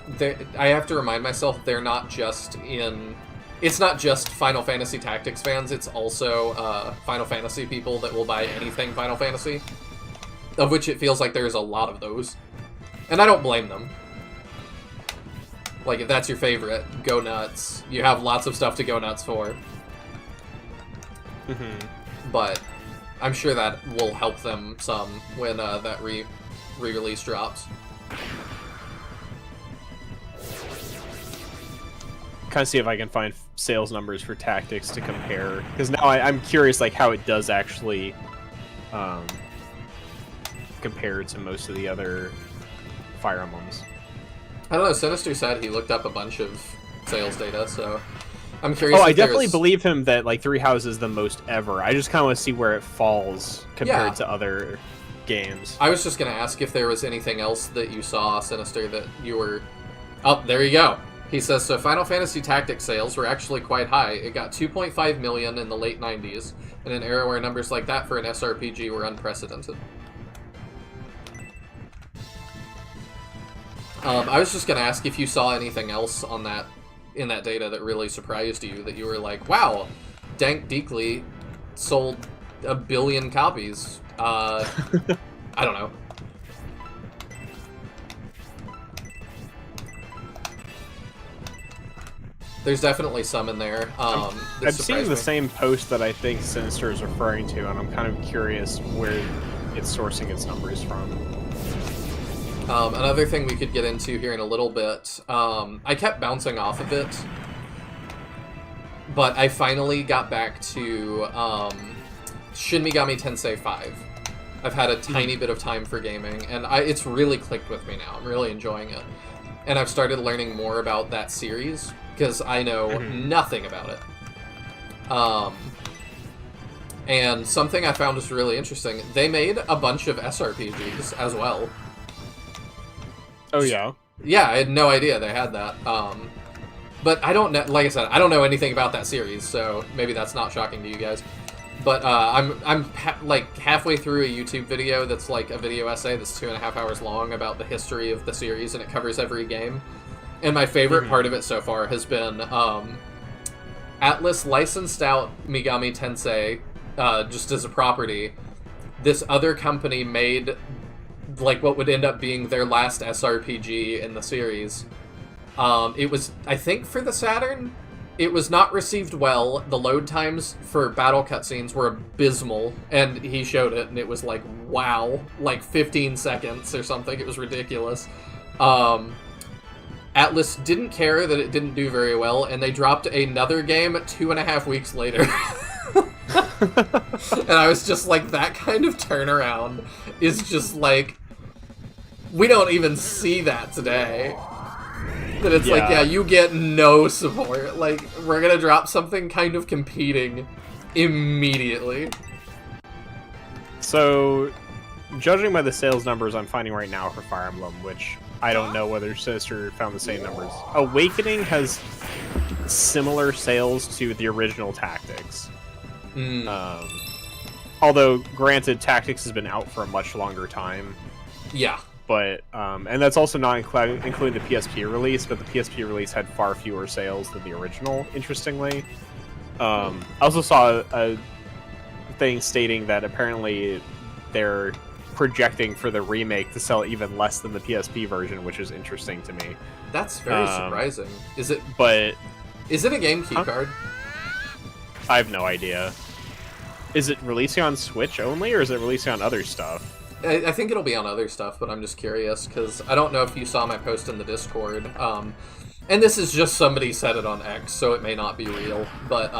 I have to remind myself they're not just in... It's not just Final Fantasy Tactics fans, it's also Final Fantasy people that will buy anything Final Fantasy. Of which it feels like there's a lot of those. And I don't blame them. Like, if that's your favorite, go nuts. You have lots of stuff to go nuts for. But I'm sure that will help them some when that re-release drops. Kind of see if I can find sales numbers for Tactics to compare, because now I'm curious, like, how it does actually compare to most of the other Fire Emblems. I don't know, Sinister said he looked up a bunch of sales data, so I'm curious. Oh, I definitely believe him that, like, Three Houses is the most ever. I just kind of want to see where it falls compared to other games. I was just going to ask if there was anything else that you saw, Sinister, that you were... Oh, there you go. He says, so Final Fantasy Tactics sales were actually quite high. It got 2.5 million in the late 90s, in an era where numbers like that for an SRPG were unprecedented. I was just gonna ask if you saw anything else on that in that data that really surprised you, that you were like, wow, Dank Deekly sold 1 billion copies. I don't know. There's definitely some in there. I'm seeing the same post that I think Sinister is referring to, and I'm kind of curious where it's sourcing its numbers from. Another thing we could get into here in a little bit, I kept bouncing off of it, but I finally got back to Shin Megami Tensei 5. I've had a tiny bit of time for gaming, and it's really clicked with me now. I'm really enjoying it. And I've started learning more about that series, because I know nothing about it. And something I found was really interesting, they made a bunch of SRPGs as well. Oh, yeah? Yeah, I had no idea they had that. But I don't know, like I said, I don't know anything about that series, so maybe that's not shocking to you guys. But I'm like halfway through a YouTube video that's like a video essay that's 2.5 hours long about the history of the series, and it covers every game. And my favorite part of it so far has been Atlas licensed out Megami Tensei just as a property. This other company made like what would end up being their last SRPG in the series. It was, I think, for the Saturn. It was not received well. The load times for battle cutscenes were abysmal, and he showed it, and it was like, wow, like 15 seconds or something. It was ridiculous. Atlas didn't care that it didn't do very well, and they dropped another game 2.5 weeks later. And I was just like, that kind of turnaround is just like, we don't even see that today. That it's like, yeah, you get no support. Like, we're gonna drop something kind of competing immediately. So, judging by the sales numbers I'm finding right now for Fire Emblem, which I don't know whether Sinister found the same numbers. Awakening has similar sales to the original Tactics. Although, granted, Tactics has been out for a much longer time. Yeah. But, and that's also not including the PSP release, but the PSP release had far fewer sales than the original, interestingly. I also saw a thing stating that apparently they're projecting for the remake to sell even less than the PSP version, which is interesting to me. That's very surprising. Is it a game key card? I have no idea. Is it releasing on Switch only, or is it releasing on other stuff? I think it'll be on other stuff, but I'm just curious, because I don't know if you saw my post in the Discord. And this is just somebody said it on X, so it may not be real. But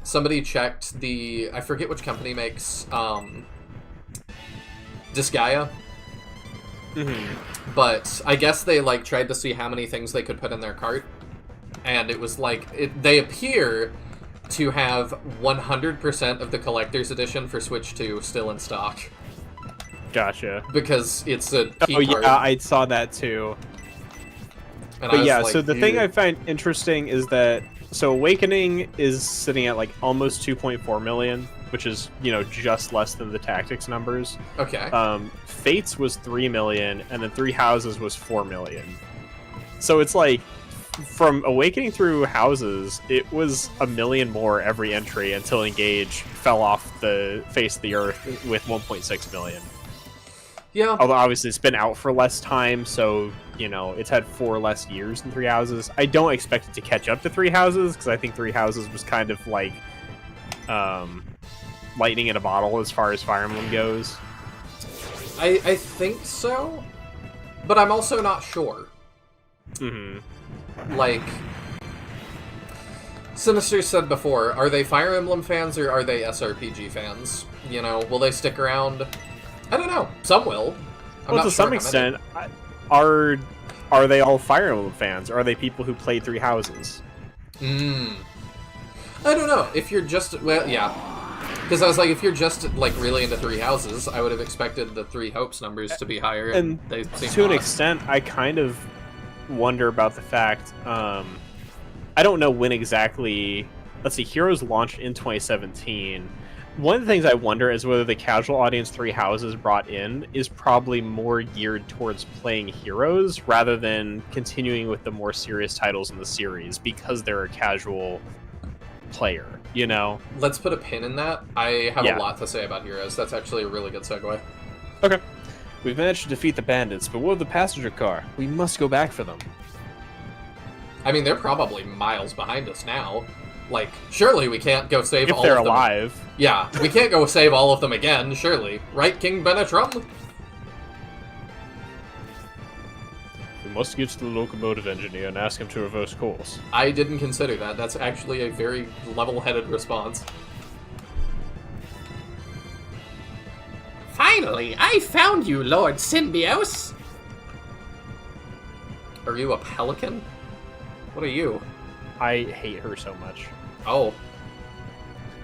somebody checked the... I forget which company makes... Disgaea. But I guess they like tried to see how many things they could put in their cart, and it was like they appear to have 100% of the collector's edition for Switch 2 still in stock. Gotcha. Because it's a key card. Yeah, I saw that too. And but yeah, like, so the thing I find interesting is that Awakening is sitting at like almost 2.4 million, which is, you know, just less than the Tactics numbers. Okay. Fates was 3 million, and then Three Houses was 4 million. So it's like, from Awakening through Houses, it was 1 million more every entry until Engage fell off the face of the earth with 1.6 million. Yeah. Although obviously it's been out for less time, so, you know, it's had 4 less years than Three Houses. I don't expect it to catch up to Three Houses, because I think Three Houses was kind of like lightning in a bottle as far as Fire Emblem goes. I think so, but I'm also not sure. Like, Sinister said before, are they Fire Emblem fans or are they SRPG fans? You know, will they stick around? I don't know. Some will. I'm not to sure some extent, are they all Fire Emblem fans? Or are they people who played Three Houses? I don't know. If you're just... Well, yeah. Because I was like, if you're just, like, really into Three Houses, I would have expected the Three Hopes numbers to be higher, and they seem to an not. extent, I kind of wonder about the fact... I don't know when exactly... Let's see, Heroes launched in 2017. One of the things I wonder is whether the casual audience Three Houses brought in is probably more geared towards playing heroes rather than continuing with the more serious titles in the series because they're a casual player, you know? Let's put a pin in that. I have Yeah. a lot to say about heroes. That's actually a really good segue. Okay. We've managed to defeat the bandits, but what of the passenger car? We must go back for them. I mean, they're probably miles behind us now. Like, surely we can't go save If all they're of them. alive. Yeah, we can't go save all of them again, surely. Right, King Benetrum? We must get to the locomotive engineer and ask him to reverse course. I didn't consider that. That's actually a very level-headed response. Finally, I found you, Lord Symbios. Are you a pelican? What are you? I hate her so much. Oh,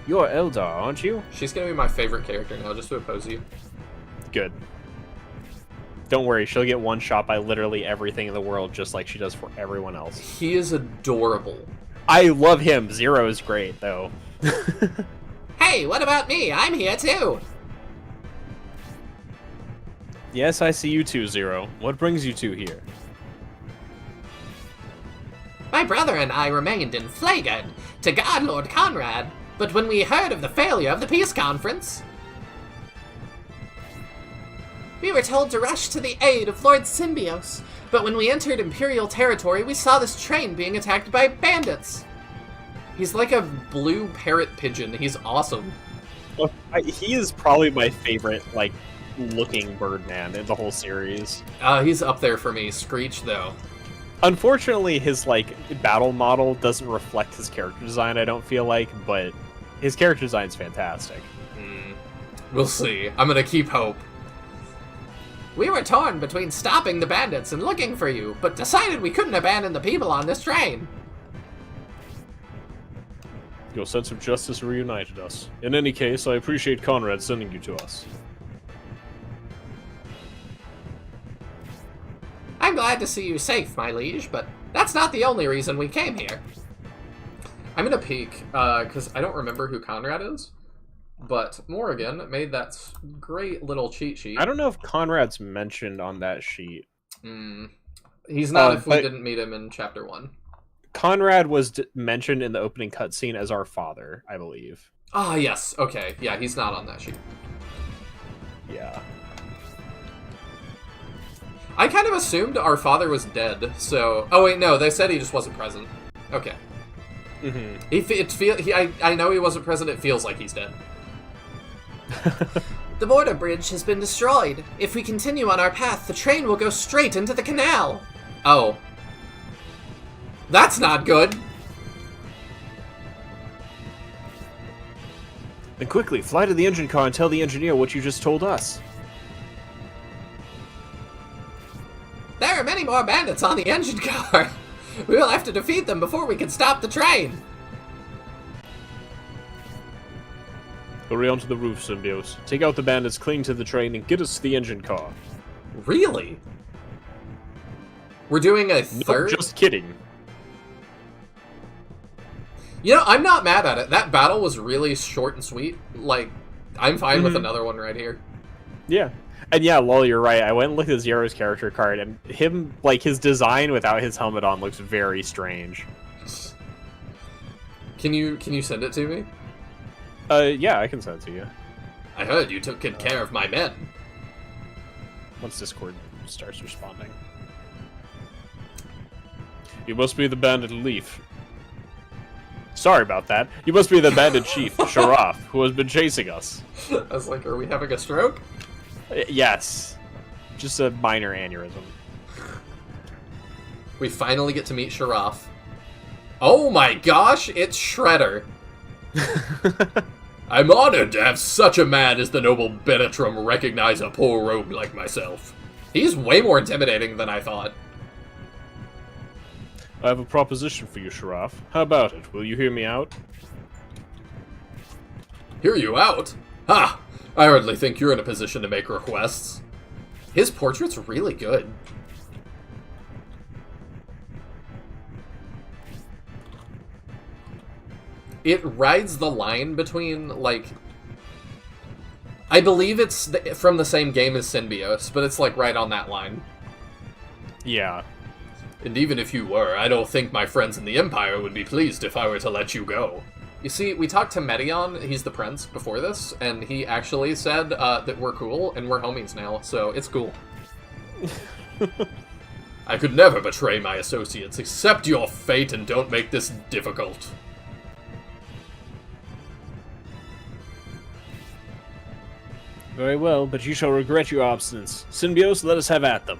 You're Eldar, aren't you? she's gonna be my favorite character now, just to oppose you. Good. Don't worry, she'll get one shot by literally everything in the world, just like she does for everyone else. He is adorable. I love him. Zero is great, though. Hey, what about me? I'm here too. Yes, I see you too, Zero. What brings you two here? My brother and I remained in Flagard to guard Lord Conrad, but when we heard of the failure of the peace conference, we were told to rush to the aid of Lord Symbios. But when we entered Imperial territory, we saw this train being attacked by bandits. He's like a blue parrot pigeon. He's awesome. Well, he is probably my favorite, like, looking Birdman in the whole series. He's up there for me. Screech, though. Unfortunately, his, like, battle model doesn't reflect his character design, I don't feel like, but his character design's fantastic. We'll see. I'm gonna keep hope. We were torn between stopping the bandits and looking for you, but decided we couldn't abandon the people on this train. Your sense of justice reunited us. In any case, I appreciate Conrad sending you to us. I'm glad to see you safe, my liege, but that's not the only reason we came here. I'm gonna peek, because I don't remember who Conrad is. But Morrigan made that great little cheat sheet. I don't know if Conrad's mentioned on that sheet. He's not if we but- didn't meet him in Chapter 1. Conrad was mentioned in the opening cutscene as our father, I believe. Ah, yes. Okay. Yeah, he's not on that sheet. Yeah. I kind of assumed our father was dead, so... Oh, wait, no. They said he just wasn't present. Okay. Mm-hmm. I know he wasn't present. It feels like he's dead. The border bridge has been destroyed. If we continue on our path, the train will go straight into the canal. Oh. That's not good. Then quickly, fly to the engine car and tell the engineer what you just told us. There are many more bandits on the engine car. We will have to defeat them before we can stop the train. Hurry onto the roof, Symbios. Take out the bandits, cling to the train, and get us to the engine car. Really? We're doing a No, third? just kidding. You know, I'm not mad at it. That battle was really short and sweet. Like, I'm fine with another one right here. Yeah. And yeah, lol, you're right. I went and looked at Zero's character card, and him, like, his design without his helmet on looks very strange. Can you send it to me? Yeah, I can send it to you. I heard you took good care of my men. Once Discord starts responding. You must be the bandit Leaf. Sorry about that. You must be the bandit chief, Sharaf, who has been chasing us. I was like, are we having a stroke? Yes. Just a minor aneurysm. We finally get to meet Sharaf. Oh my gosh, it's Shredder. I'm honored to have such a man as the noble Benetrum recognize a poor rogue like myself. He's way more intimidating than I thought. I have a proposition for you, Sharaf. How about it? Will you hear me out? Hear you out? Ha! I hardly think you're in a position to make requests. His portrait's really good. It rides the line between, like, I believe it's from the same game as Symbiote, but it's like right on that line. Yeah. And even if you were, I don't think my friends in the Empire would be pleased if I were to let you go. You see, we talked to Medion, he's the prince, before this, and he actually said that we're cool, and we're homies now, so it's cool. I could never betray my associates. Accept your fate and don't make this difficult. Very well, but you shall regret your obstinance. Symbiotes, let us have at them.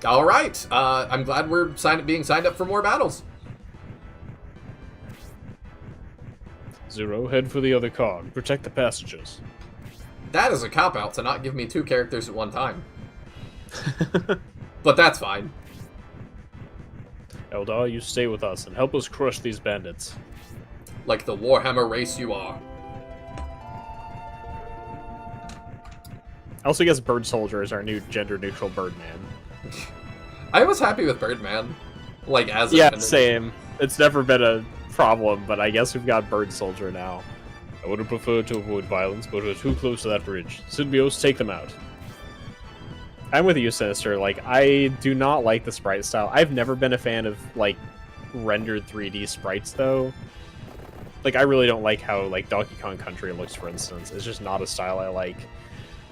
Alright, I'm glad we're being signed up for more battles. Zero, head for the other car. Protect the passengers. That is a cop-out to not give me 2 characters at one time. But that's fine. Eldar, you stay with us and help us crush these bandits. Like the Warhammer race you are. I also guess Bird Soldier is our new gender-neutral Birdman. I was happy with Birdman. Like, as a Yeah, gender. same. It's never been a problem, but I guess we've got Bird Soldier now. I would have preferred to avoid violence, but we're too close to that bridge. Symbiotes, take them out. I'm with you, Sinister. Like, I do not like the sprite style. I've never been a fan of, like, rendered 3D sprites, though. Like, I really don't like how, like, Donkey Kong Country looks, for instance. It's just not a style I like.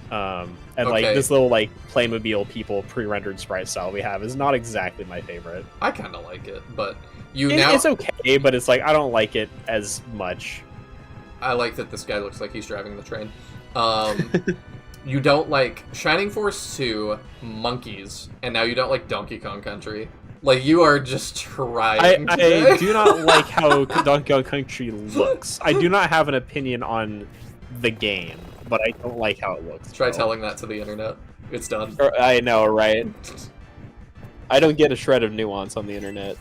And, like, this little, like, Playmobil people pre-rendered sprite style we have is not exactly my favorite. I kind of like it, but you It's okay, but it's like, I don't like it as much. I like that this guy looks like he's driving the train. You don't like Shining Force 2, Monkeys, and now you don't like Donkey Kong Country. Like, you are just trying I do not like how Donkey Kong Country looks. I do not have an opinion on the game, but I don't like how it looks. Try telling that to the internet. It's done. I know, right? I don't get a shred of nuance on the internet.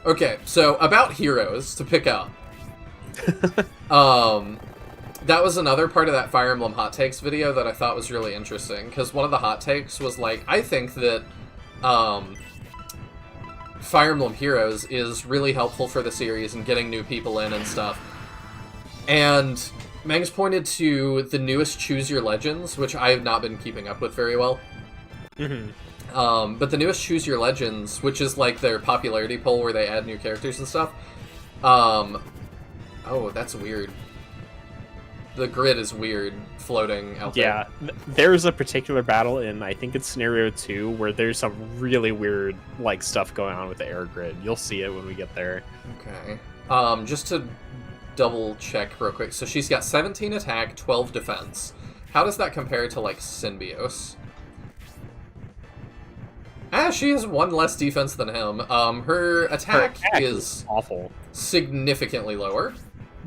Okay, so about heroes, to pick up. That was another part of that Fire Emblem Hot Takes video that I thought was really interesting, because one of the hot takes was like, I think that Fire Emblem Heroes is really helpful for the series and getting new people in and stuff. And Mangs pointed to the newest Choose Your Legends, which I have not been keeping up with very well. But the newest Choose Your Legends, which is like their popularity poll where they add new characters and stuff. Oh, that's weird. The grid is weird, floating out there. Yeah, there's a particular battle in, I think it's Scenario 2, where there's some really weird, like, stuff going on with the air grid. You'll see it when we get there. Okay. Just to double check real quick. So she's got 17 attack, 12 defense. How does that compare to, like, Symbiote? She has 1 less defense than him. Her attack is awful. Significantly lower.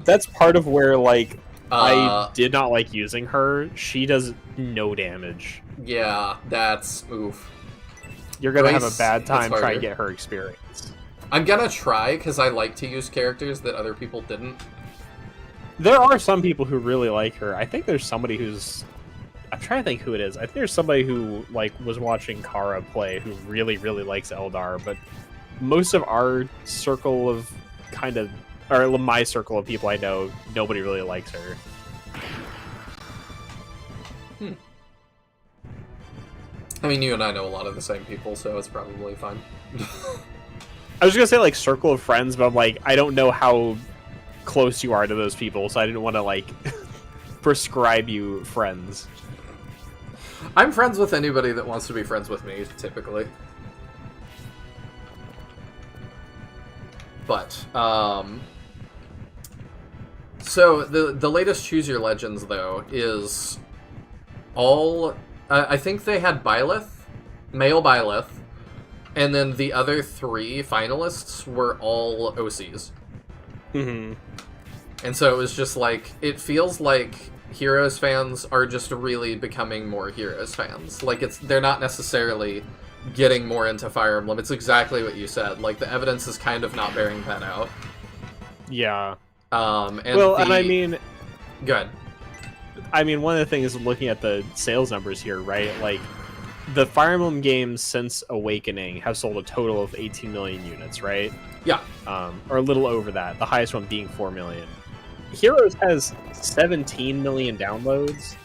That's part of where, like, I did not like using her. She does no damage. Yeah, that's oof. You're gonna have Grace, a bad time it's trying to harder. get her experience. I'm gonna try, because I like to use characters that other people didn't. There are some people who really like her. I think there's somebody who's... I'm trying to think who it is. I think there's somebody who, like, was watching Kara play who really, really likes Eldar, but most of our circle of kind of... or my circle of people I know, nobody really likes her. I mean, you and I know a lot of the same people, so it's probably fine. I was gonna say, like, circle of friends, but I'm like, I don't know how close you are to those people, so I didn't want to, like, prescribe you friends. I'm friends with anybody that wants to be friends with me, typically. But, so, the latest Choose Your Legends, though, is all... I think they had Byleth, male Byleth, and then the other 3 finalists were all OCs. Mm-hmm. And so it was just like, it feels like Heroes fans are just really becoming more Heroes fans. Like, they're not necessarily getting more into Fire Emblem. It's exactly what you said. Like, the evidence is kind of not bearing that out. Yeah. And and I mean... Go ahead. I mean, one of the things looking at the sales numbers here, right? Like, the Fire Emblem games since Awakening have sold a total of 18 million units, right? Yeah. Or a little over that. The highest one being 4 million. Heroes has 17 million downloads.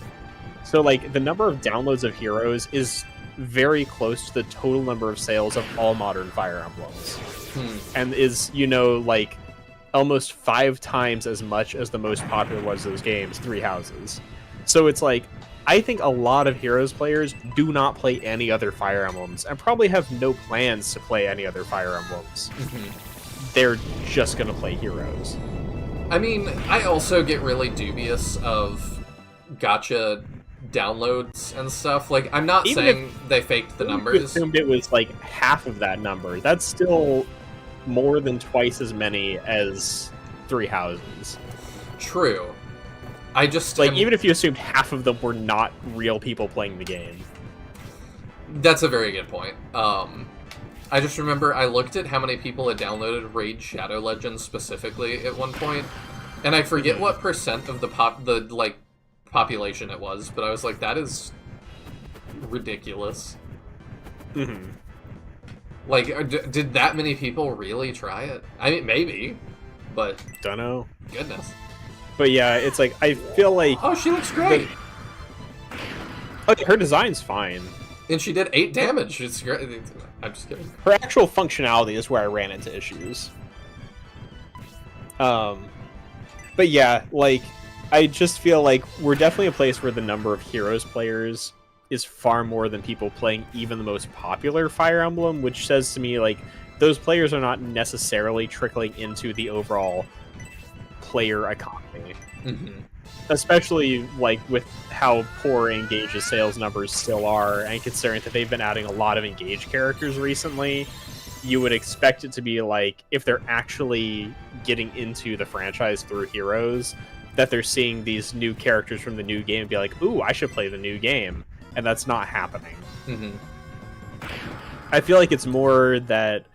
So, like, the number of downloads of Heroes is very close to the total number of sales of all modern Fire Emblems. And is, like, almost 5 times as much as the most popular was of those games, Three Houses. So it's like, I think a lot of Heroes players do not play any other Fire Emblems, and probably have no plans to play any other Fire Emblems. They're just gonna play Heroes. I mean, I also get really dubious of gacha downloads and stuff. Like, I'm not Even saying they faked the numbers. Assumed it was like half of that number. That's still more than twice as many as Three Houses. True. I just like, even if you assumed half of them were not real people playing the game. That's a very good point. I just remember I looked at how many people had downloaded Raid Shadow Legends specifically at one point, and I forget what percent of the population it was, but I was like, that is ridiculous. Like, did that many people really try it? I mean, maybe, but Dunno. Goodness. But yeah, it's like, I feel like... Oh, she looks great! Her design's fine. And she did 8 damage. It's great. I'm just kidding. Her actual functionality is where I ran into issues. But yeah, like, I just feel like we're definitely a place where the number of Heroes players is far more than people playing even the most popular Fire Emblem, which says to me, like, those players are not necessarily trickling into the overall player economy. Especially, like, with how poor Engage's sales numbers still are, and considering that they've been adding a lot of Engage characters recently, you would expect it to be like, if they're actually getting into the franchise through Heroes, that they're seeing these new characters from the new game and be like, ooh, I should play the new game. And that's not happening. I feel like it's more that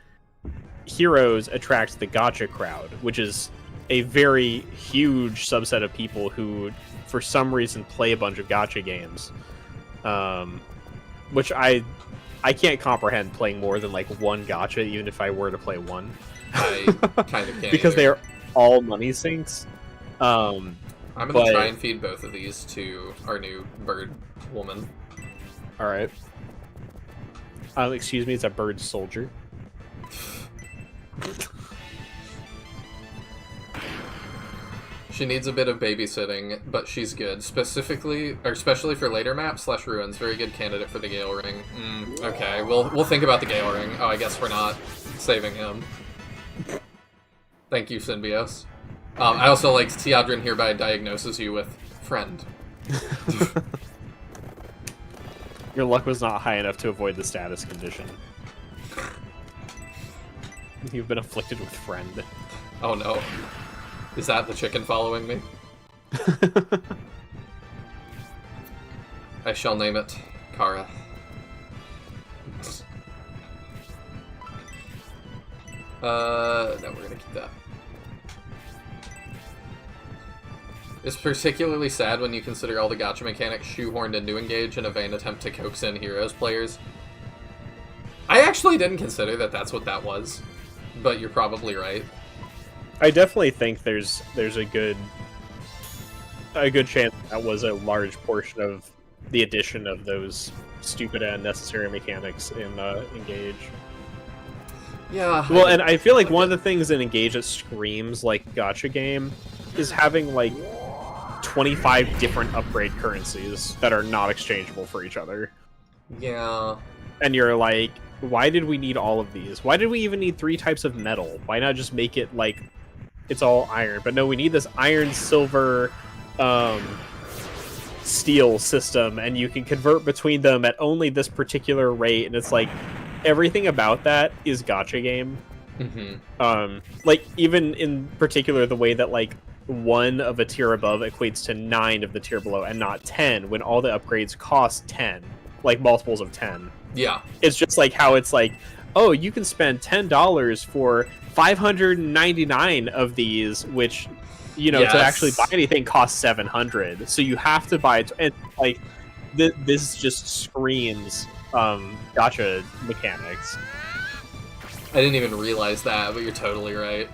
Heroes attracts the gacha crowd, which is a very huge subset of people who, for some reason, play a bunch of gacha games. Which I can't comprehend playing more than, like, one gacha, even if I were to play one. I kind of can't because either. they're all money sinks. I'm gonna try and feed both of these to our new bird woman. Alright. Excuse me, it's a bird soldier. She needs a bit of babysitting, but she's good. Especially for later maps / ruins. Very good candidate for the Gale Ring. Okay, we'll think about the Gale Ring. Oh, I guess we're not saving him. Thank you, Symbios. I also like Teodrin hereby diagnoses you with friend. Your luck was not high enough to avoid the status condition. You've been afflicted with friend. Oh no. Is that the chicken following me? I shall name it Kara. No, we're gonna keep that. It's particularly sad when you consider all the gacha mechanics shoehorned into Engage in a vain attempt to coax in Heroes players. I actually didn't consider that that's what that was, but you're probably right. I definitely think there's a good chance that was a large portion of the addition of those stupid and unnecessary mechanics in Engage. Yeah. Well, and I feel like one of the things in Engage that screams like gacha game is having like 25 different upgrade currencies that are not exchangeable for each other. Yeah. And you're like, why did we need all of these? Why did we even need 3 types of metal? Why not just make it like it's all iron? But no, we need this iron, silver, steel system, and you can convert between them at only this particular rate, and it's like everything about that is gacha game. Like, even in particular the way that like 1 of a tier above equates to 9 of the tier below and not 10 when all the upgrades cost 10, like multiples of 10. Yeah. It's just like how it's like, oh, you can spend $10 for 599 of these, which, you know, to actually buy anything costs 700. So you have to buy it. And like, this just screams gacha mechanics. I didn't even realize that, but you're totally right.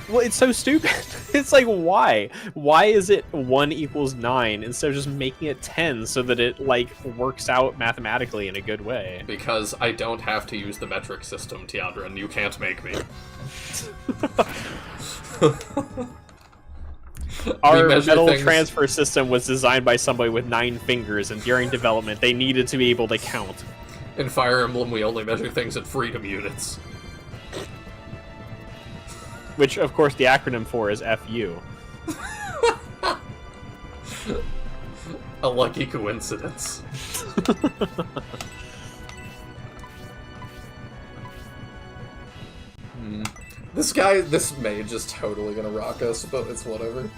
Well, it's so stupid. It's like, why? Why is it 1 = 9 instead of just making it 10 so that it, like, works out mathematically in a good way? Because I don't have to use the metric system, Tiadran. You can't make me. Our measure metal things- transfer system was designed by somebody with 9 fingers, and during development, they needed to be able to count. In Fire Emblem, we only measure things in freedom units. Which, of course, the acronym for is FU. A lucky coincidence. This mage is totally gonna rock us, but it's whatever.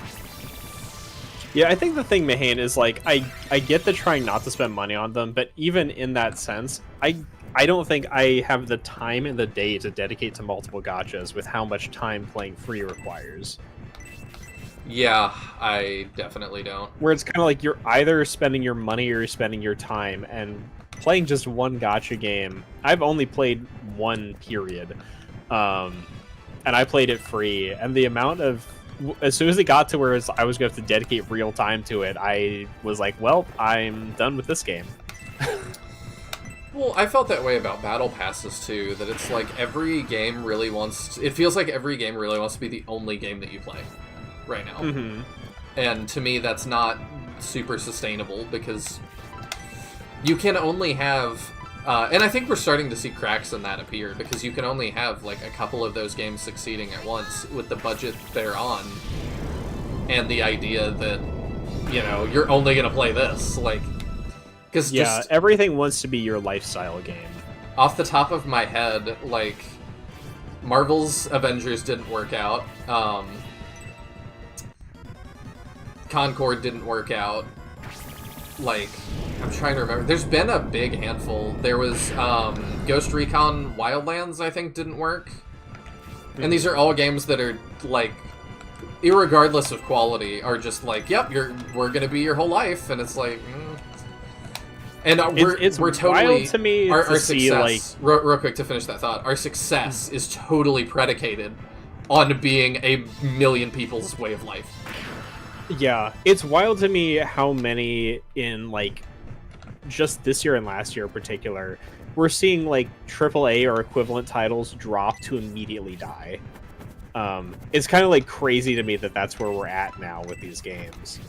Yeah, I think the thing, Mahane, is, like, I get the trying not to spend money on them, but even in that sense, I don't think I have the time in the day to dedicate to multiple gachas with how much time playing free requires. Yeah, I definitely don't. Where it's kind of like you're either spending your money or you're spending your time, and playing just one gacha game, I've only played one period, and I played it free, and the amount of, as soon as it got to where I was going to have to dedicate real time to it, I was like, well, I'm done with this game. Well, I felt that way about battle passes too, that it's like every game really wants, it feels like every game really wants to be the only game that you play right now. Mm-hmm. And to me, that's not super sustainable, because you can only have, and I think we're starting to see cracks in that appear, because you can only have like a couple of those games succeeding at once with the budget they're on, and the idea that, you know, you're only going to play this, like, because Yeah, everything wants to be your lifestyle game. off the top of my head, like, Marvel's Avengers didn't work out, Concord didn't work out, like, I'm trying to remember, there's been a big handful. There was, Ghost Recon Wildlands, I think, didn't work, and these are all games that are, like, irregardless of quality, are just like, yep, we're gonna be your whole life, and it's like, And It's we're totally, wild to me our to see, success, real quick to finish that thought, our success is totally predicated on being a million people's way of life. Yeah, it's wild to me how many in, like, just this year and last year in particular, we're seeing, like, AAA or equivalent titles drop to immediately die. It's kind of, like, crazy to me that that's where we're at now with these games.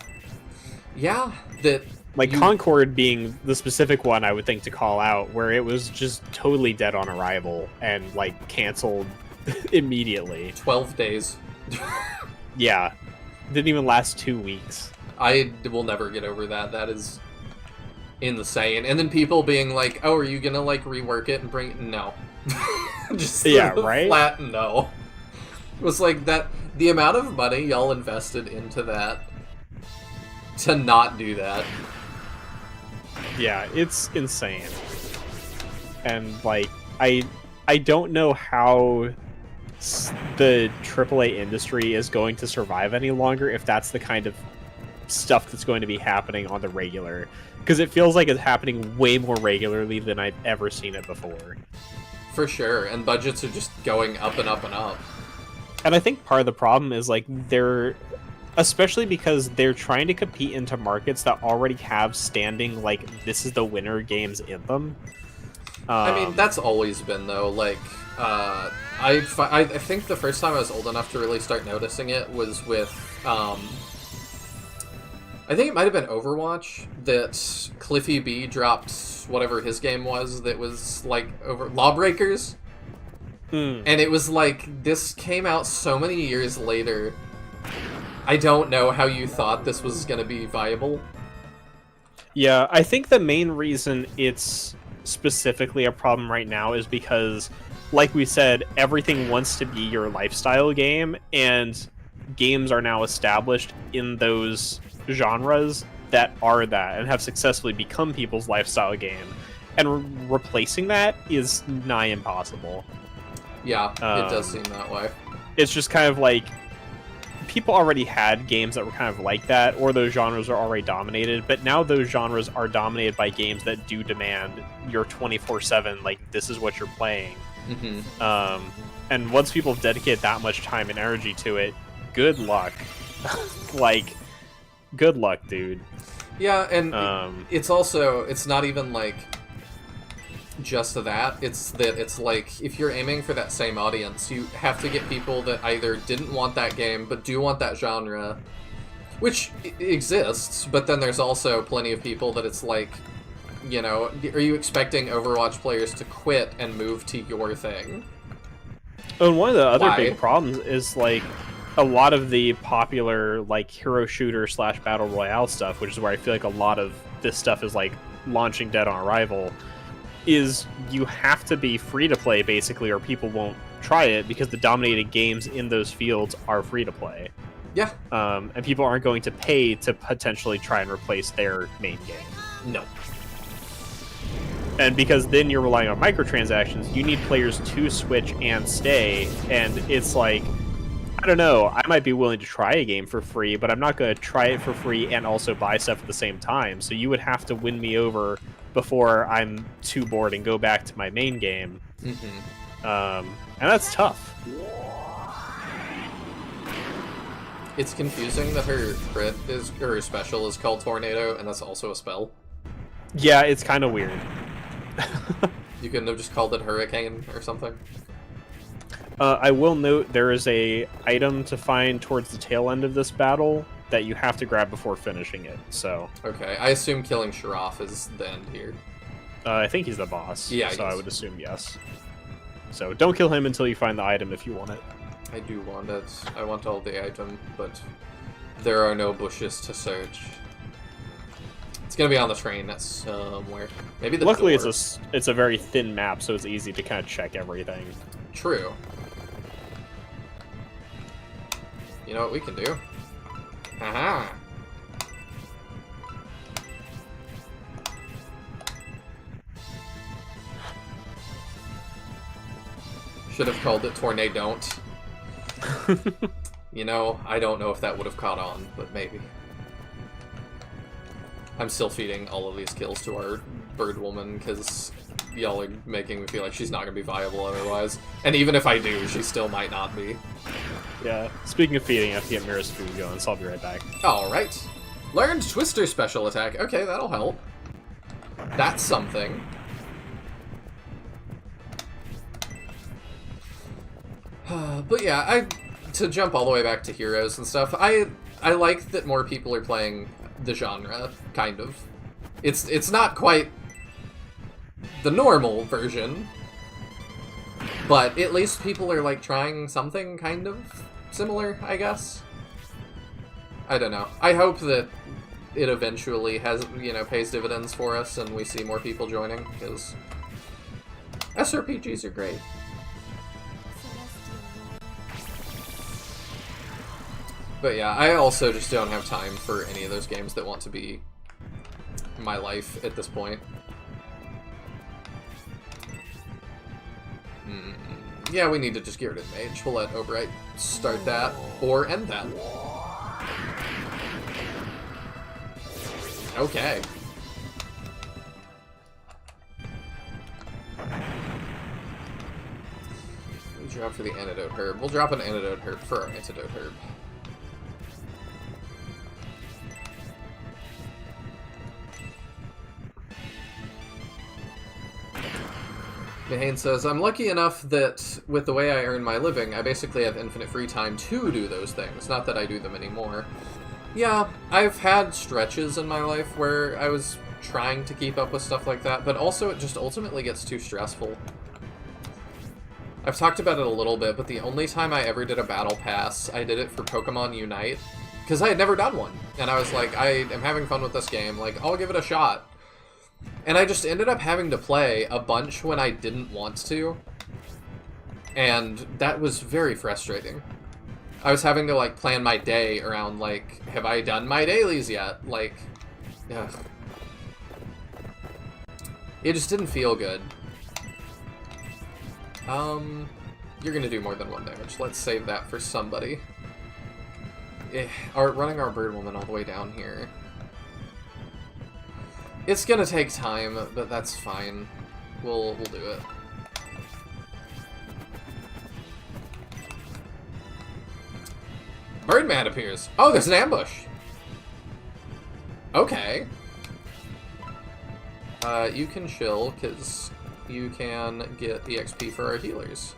Yeah, that... Like, Concord being the specific one I would think to call out, where it was just totally dead on arrival and, like, canceled immediately. 12 days. Yeah. Didn't even last 2 weeks. I will never get over that. That is insane. And then people being like, oh, are you gonna, like, rework it and bring it? No. Just Yeah, right? flat no. It was like that, the amount of money y'all invested into that, to not do that. Yeah, it's insane. And, like, I don't know how the AAA industry is going to survive any longer if that's the kind of stuff that's going to be happening on the regular. Because it feels like it's happening way more regularly than I've ever seen it before. For sure, and budgets are just going up and up and up. And I think part of the problem is, like, especially because they're trying to compete into markets that already have standing, like, this is the winner games in them. I mean, that's always been, though, like, I think the first time I was old enough to really start noticing it was with, I think it might have been Overwatch, that Cliffy B dropped whatever his game was that was, like, Lawbreakers. And it was like, this came out so many years later. I don't know how you thought this was going to be viable. Yeah, I think the main reason it's specifically a problem right now is because, like we said, everything wants to be your lifestyle game, and games are now established in those genres that are that and have successfully become people's lifestyle game. And replacing that is nigh impossible. Yeah, it does seem that way. It's just kind of like people already had games that were kind of like that, or those genres are already dominated, but now those genres are dominated by games that do demand your 24/7, like, this is what you're playing. And once people dedicate that much time and energy to it, good luck. Like, good luck, dude. Yeah, and it's not even like just that. It's like, if you're aiming for that same audience, you have to get people that either didn't want that game but do want that genre, which exists, but then there's also plenty of people that it's like, you know, are you expecting Overwatch players to quit and move to your thing? And one of the other Why? big problems is, like, a lot of the popular, like, hero shooter / battle royale stuff, which is where I feel like a lot of this stuff is, like, launching dead on arrival, is you have to be free to play, basically, or people won't try it, because the dominating games in those fields are free to play. Yeah. And people aren't going to pay to potentially try and replace their main game. No. And because then you're relying on microtransactions, you need players to switch and stay, and it's like, I don't know, I might be willing to try a game for free, but I'm not going to try it for free and also buy stuff at the same time, so you would have to win me over before I'm too bored and go back to my main game. And that's tough. It's confusing that her crit is, or her special is called Tornado, and that's also a spell. Yeah, it's kind of weird. You couldn't have just called it Hurricane or something? I will note there is a item to find towards the tail end of this battle that you have to grab before finishing it, so... Okay, I assume killing Sharaf is the end here. I think he's the boss, yeah, so I would assume yes. So don't kill him until you find the item if you want it. I do want it. I want all the item, but there are no bushes to search. It's gonna be on the train somewhere. Maybe the Luckily, door. it's a very thin map, so it's easy to kind of check everything. True. You know what we can do? Aha! Should have called it Tornadon't. You know, I don't know if that would have caught on, but maybe. I'm still feeding all of these kills to our bird woman, because y'all are making me feel like she's not going to be viable otherwise. And even if I do, she still might not be. Yeah. Speaking of feeding, I have to get Mira's food going, so I'll be right back. Alright. Learned Twister special attack. Okay, that'll help. That's something. But yeah, to jump all the way back to heroes and stuff, I like that more people are playing the genre, kind of. It's not quite the normal version, but at least people are like trying something kind of similar, I guess. I don't know. I hope that it eventually has, you know, pays dividends for us and we see more people joining, because SRPGs are great. But yeah, I also just don't have time for any of those games that want to be my life at this point. Yeah, we need to just get rid of Mage. We'll let Obright start that, or end that. Okay. We drop for the Antidote Herb. We'll drop an Antidote Herb for our Antidote Herb. Mahane says, I'm lucky enough that with the way I earn my living, I basically have infinite free time to do those things. Not that I do them anymore. Yeah, I've had stretches in my life where I was trying to keep up with stuff like that, but also it just ultimately gets too stressful. I've talked about it a little bit, but the only time I ever did a battle pass, I did it for Pokemon Unite, because I had never done one. And I was like, I am having fun with this game, like, I'll give it a shot. And I just ended up having to play a bunch when I didn't want to. And that was very frustrating. I was having to, like, plan my day around, like, have I done my dailies yet? Like, ugh. It just didn't feel good. You're gonna do more than one damage. Let's save that for somebody. running our bird woman all the way down here. It's gonna take time, but that's fine. We'll do it. Birdman appears. Oh, there's an ambush. Okay. You can chill, because you can get EXP for our healers.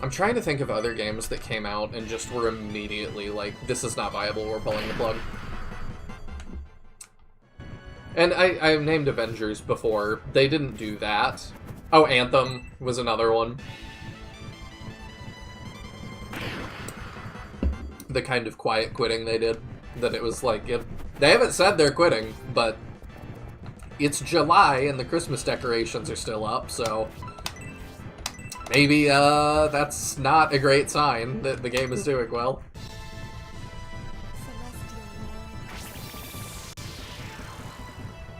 I'm trying to think of other games that came out and just were immediately like, this is not viable, we're pulling the plug. And I named Avengers before. They didn't do that. Oh, Anthem was another one. The kind of quiet quitting they did. That it was like, they haven't said they're quitting, but it's July and the Christmas decorations are still up, so maybe that's not a great sign that the game is doing well.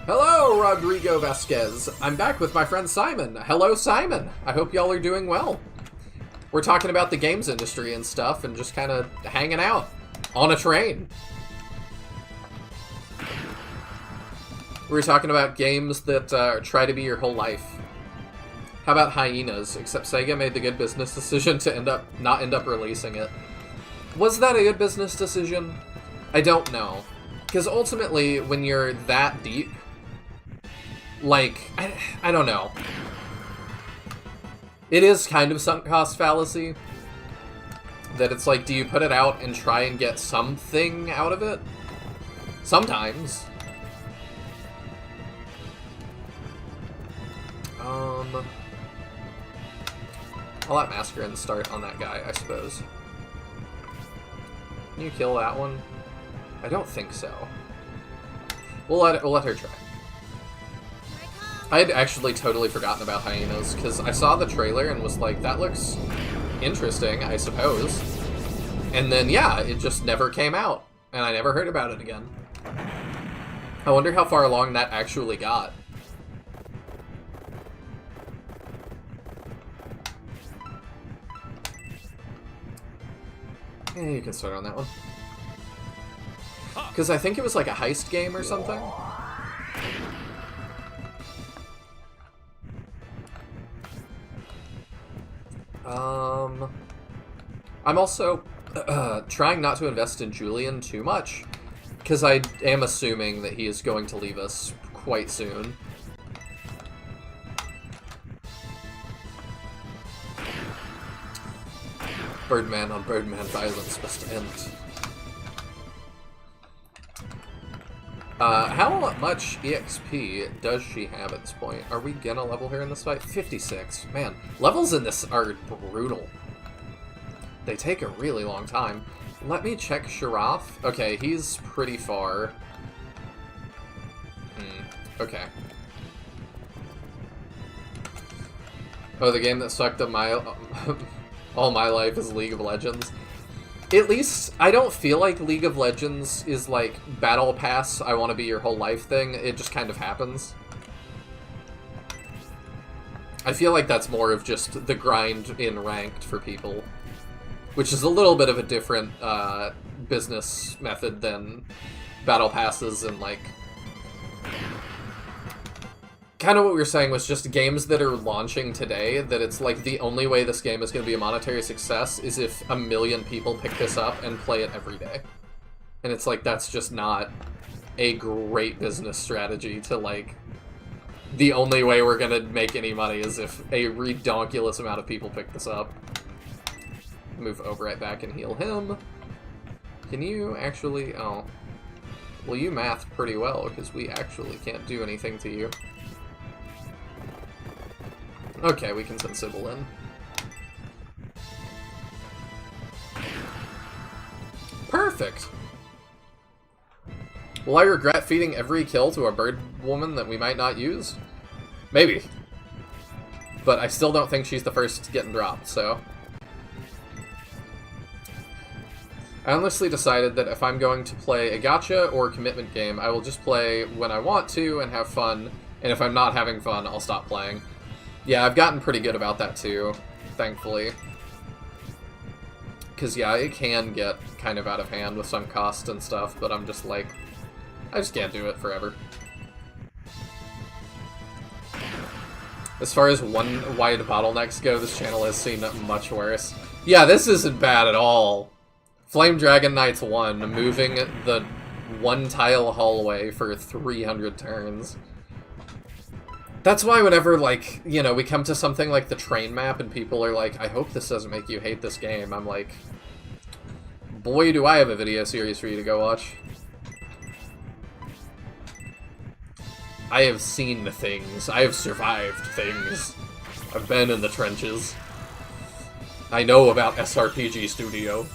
Hello, Rodrigo Vasquez. I'm back with my friend Simon. Hello, Simon. I hope y'all are doing well. We're talking about the games industry and stuff and just kind of hanging out on a train. We were talking about games that try to be your whole life. How about Hyenas? Except Sega made the good business decision to not end up releasing it. Was that a good business decision? I don't know. Because ultimately, when you're that deep, like, I don't know. It is kind of sunk cost fallacy. That it's like, do you put it out and try and get something out of it? Sometimes. I'll let Mascarin start on that guy, I suppose. Can you kill that one? I don't think so. We'll let her try. I had actually totally forgotten about Hyenas, because I saw the trailer and was like, that looks interesting, I suppose. And then, yeah, it just never came out, and I never heard about it again. I wonder how far along that actually got. Yeah, you can start on that one. Because I think it was like a heist game or something. I'm also trying not to invest in Julian too much, because I am assuming that he is going to leave us quite soon. Birdman on Birdman violence must end. How much EXP does she have at this point? Are we gonna level her in this fight? 56. Man, levels in this are brutal. They take a really long time. Let me check Sharaf. Okay, he's pretty far. Okay. Oh, the game that sucked up all my life is League of Legends. At least, I don't feel like League of Legends is like Battle Pass, I want to be your whole life thing. It just kind of happens. I feel like that's more of just the grind in ranked for people. Which is a little bit of a different business method than Battle Passes and like... Kind of what we were saying was just games that are launching today, that it's like the only way this game is going to be a monetary success is if 1 million people pick this up and play it every day. And it's like, that's just not a great business strategy to like, the only way we're going to make any money is if a redonkulous amount of people pick this up. Move over right back and heal him. Can you actually, oh. Well, you math pretty well, because we actually can't do anything to you. Okay, we can send Sybil in. Perfect! Will I regret feeding every kill to a bird woman that we might not use? Maybe. But I still don't think she's the first getting dropped, so... I honestly decided that if I'm going to play a gacha or a commitment game, I will just play when I want to and have fun, and if I'm not having fun, I'll stop playing. Yeah, I've gotten pretty good about that too. thankfully. Because, yeah, it can get kind of out of hand with some cost and stuff, but I'm just like, I just can't do it forever. As far as one-wide bottlenecks go, this channel has seen much worse. Yeah, this isn't bad at all. Flame Dragon Knights 1, moving the one-tile hallway for 300 turns. That's why whenever, like, you know, we come to something like the train map and people are like, I hope this doesn't make you hate this game, I'm like, boy, do I have a video series for you to go watch. I have seen things. I have survived things. I've been in the trenches. I know about SRPG Studio.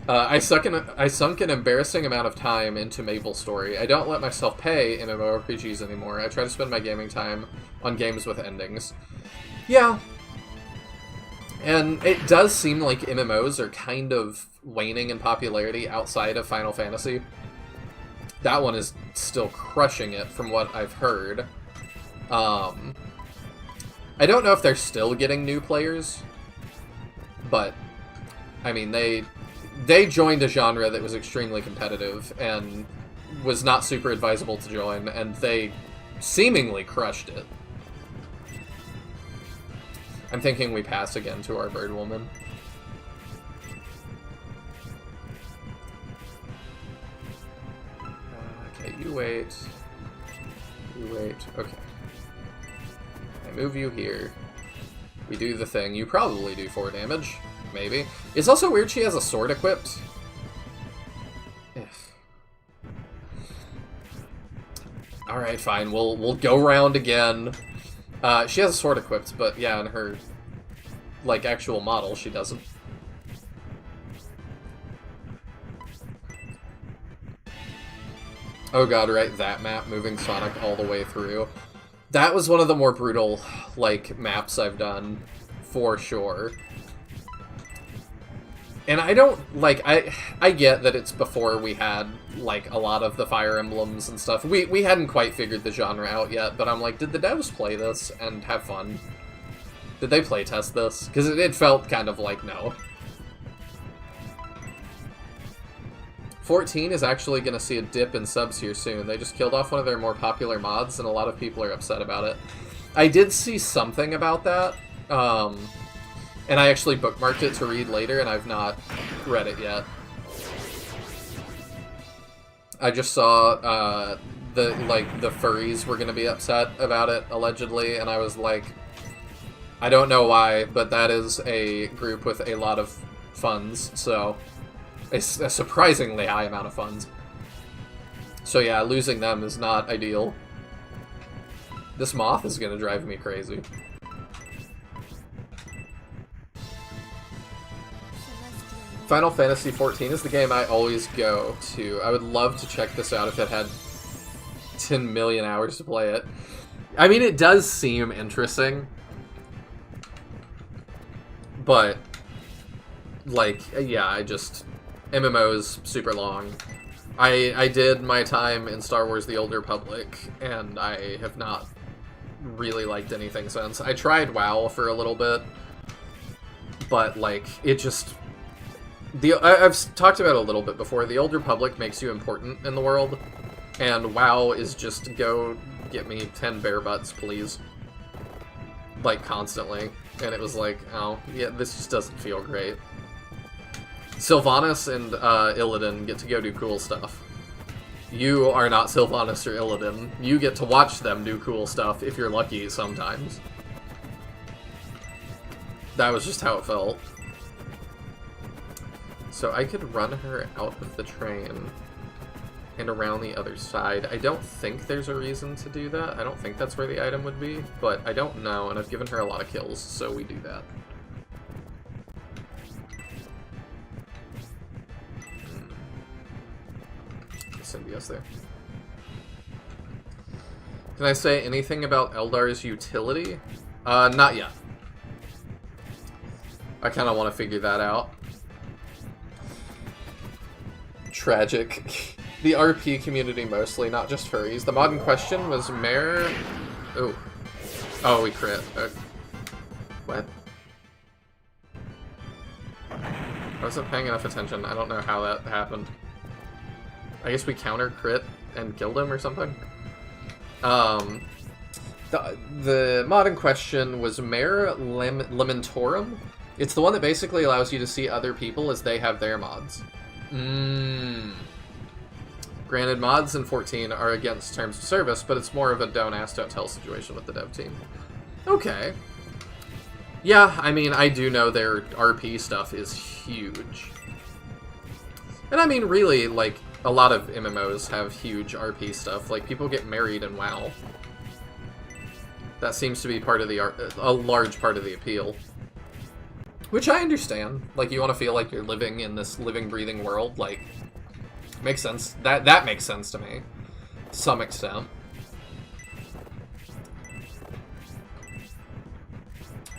I sunk an embarrassing amount of time into MapleStory. I don't let myself pay MMORPGs anymore. I try to spend my gaming time on games with endings. Yeah. And it does seem like MMOs are kind of waning in popularity outside of Final Fantasy. That one is still crushing it from what I've heard. I don't know if they're still getting new players, but, I mean, they joined a genre that was extremely competitive and was not super advisable to join, and they seemingly crushed it. I'm thinking we pass again to our bird woman. Okay, you wait. You wait. Okay. I move you here. We do the thing. You probably do 4 damage. Maybe. It's also weird she has a sword equipped. Alright, fine. We'll go round again. She has a sword equipped, but yeah, in her, like, actual model, she doesn't. Oh god, right, that map, moving Sonic all the way through. That was one of the more brutal, like, maps I've done, for sure. And I don't, like, I get that it's before we had, like, a lot of the Fire Emblems and stuff. We hadn't quite figured the genre out yet, but I'm like, did the devs play this and have fun? Did they playtest this? Because it felt kind of like no. 14 is actually going to see a dip in subs here soon. They just killed off one of their more popular mods, and a lot of people are upset about it. I did see something about that, and I actually bookmarked it to read later, and I've not read it yet. I just saw the furries were going to be upset about it, allegedly, and I was like, I don't know why, but that is a group with a lot of funds, so it's a surprisingly high amount of funds. So yeah, losing them is not ideal. This moth is going to drive me crazy. Final Fantasy XIV is the game I always go to. I would love to check this out if it had 10 million hours to play it. I mean, it does seem interesting, but, like, yeah, MMO's super long. I did my time in Star Wars The Old Republic, and I have not really liked anything since. I tried WoW for a little bit, but, like, it just... I've talked about it a little bit before. The Old Republic makes you important in the world, and WoW is just go get me 10 bear butts, please. Like, constantly. And it was like, oh, yeah, this just doesn't feel great. Sylvanas and Illidan get to go do cool stuff. You are not Sylvanas or Illidan. You get to watch them do cool stuff if you're lucky sometimes. That was just how it felt. So I could run her out of the train and around the other side. I don't think there's a reason to do that. I don't think that's where the item would be, but I don't know, and I've given her a lot of kills, so we do that. Symbiosis there. Can I say anything about Eldar's utility? Not yet. I kind of want to figure that out. Tragic. The RP community mostly, not just furries. The mod in question was Mare... Oh. Oh, we crit. What? I wasn't paying enough attention. I don't know how that happened. I guess we counter crit and killed him or something? The mod in question was Mare Lamentorum. It's the one that basically allows you to see other people as they have their mods. Granted, mods in 14 are against terms of service, but it's more of a don't ask, don't tell situation with the dev team. Okay. Yeah, I mean, I do know their RP stuff is huge. And I mean, really, like, a lot of MMOs have huge RP stuff. Like, people get married in WoW. That seems to be part of the a large part of the appeal. Which I understand. Like, you want to feel like you're living in this living, breathing world. Like, makes sense. That makes sense to me. To some extent.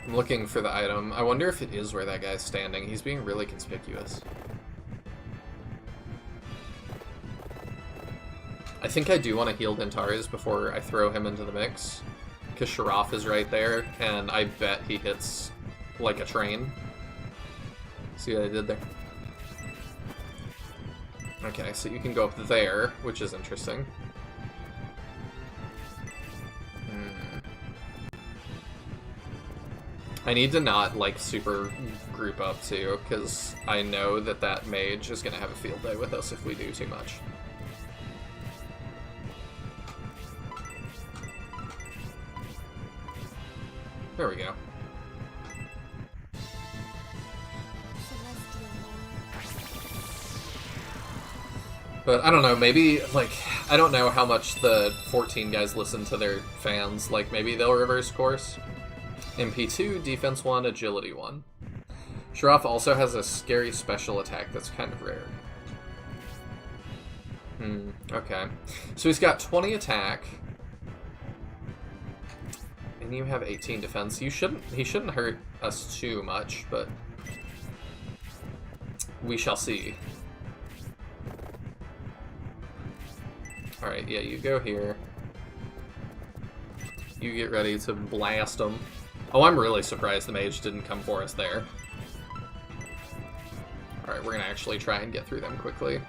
I'm looking for the item. I wonder if it is where that guy's standing. He's being really conspicuous. I think I do want to heal Dentares before I throw him into the mix. Because Sharaf is right there, and I bet he hits like a train. See what I did there? Okay, so you can go up there, which is interesting. I need to not, like, super group up, too, because I know that that mage is going to have a field day with us if we do too much. There we go. But I don't know, maybe, like, I don't know how much the 14 guys listen to their fans. Like, maybe they'll reverse course. MP2, Defense 1, Agility 1. Sharaf also has a scary special attack that's kind of rare. Okay. So he's got 20 attack. And you have 18 defense. He shouldn't hurt us too much, but we shall see. Alright, yeah, you go here. You get ready to blast him. Oh, I'm really surprised the mage didn't come for us there. Alright, we're gonna actually try and get through them quickly.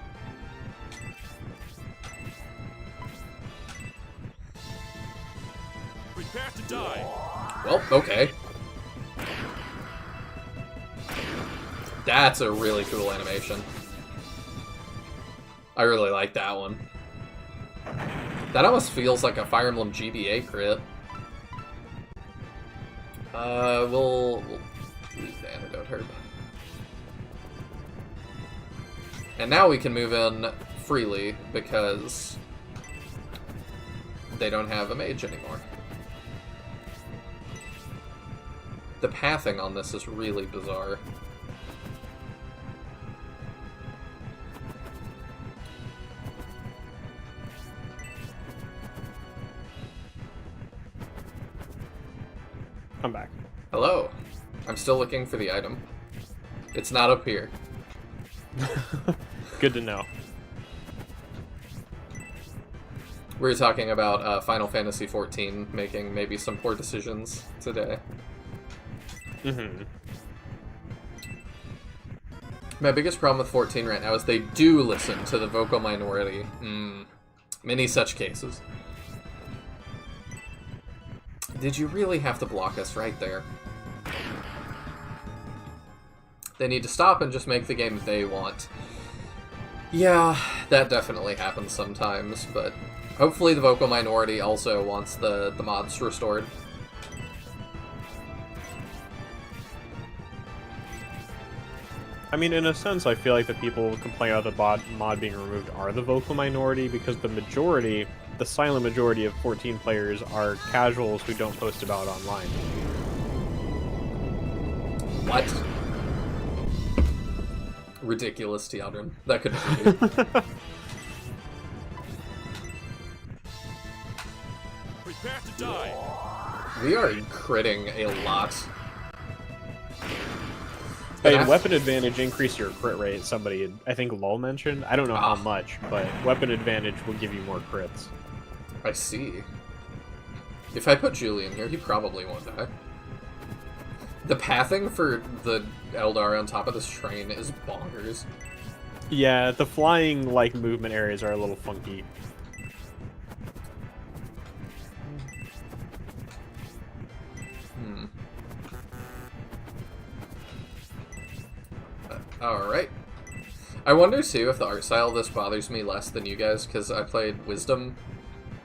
Prepare to die. Well, okay. That's a really cool animation. I really like that one. That almost feels like a Fire Emblem GBA crit. We'll leave the antidote herb. And now we can move in freely because they don't have a mage anymore. The pathing on this is really bizarre. I'm back. Hello. I'm still looking for the item. It's not up here. Good to know. We were talking about Final Fantasy XIV making maybe some poor decisions today. My biggest problem with 14 right now is they do listen to the vocal minority. Many such cases. Did you really have to block us right there? They need to stop and just make the game they want. Yeah, that definitely happens sometimes, but hopefully the vocal minority also wants the mods restored. I mean, in a sense, I feel like the people who complain about the mod being removed are the vocal minority, because the majority, the silent majority of 14 players are casuals who don't post about online. What? Ridiculous, Teodrin. That couldn't be you. Prepare to die. We are critting a lot. Hey, weapon advantage increase your crit rate. Somebody, I think Lol mentioned. I don't know how much, but weapon advantage will give you more crits. I see. If I put Julian here, he probably won't die. The pathing for the Eldar on top of this train is bonkers. Yeah, the flying like movement areas are a little funky. Alright. I wonder too if the art style of this bothers me less than you guys, because I played Wisdom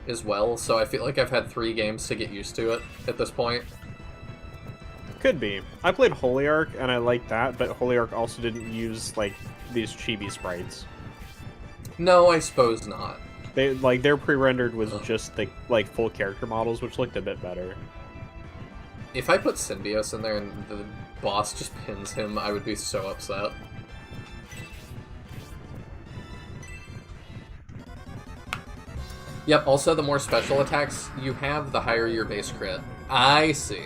as well, so I feel like I've had 3 games to get used to it at this point. Could be. I played Holy Ark and I liked that, but Holy Ark also didn't use like these chibi sprites. No, I suppose not. They like their pre-rendered was just the like full character models, which looked a bit better. If I put Symbios in there and the boss just pins him, I would be so upset. Yep, also the more special attacks you have, the higher your base crit. I see.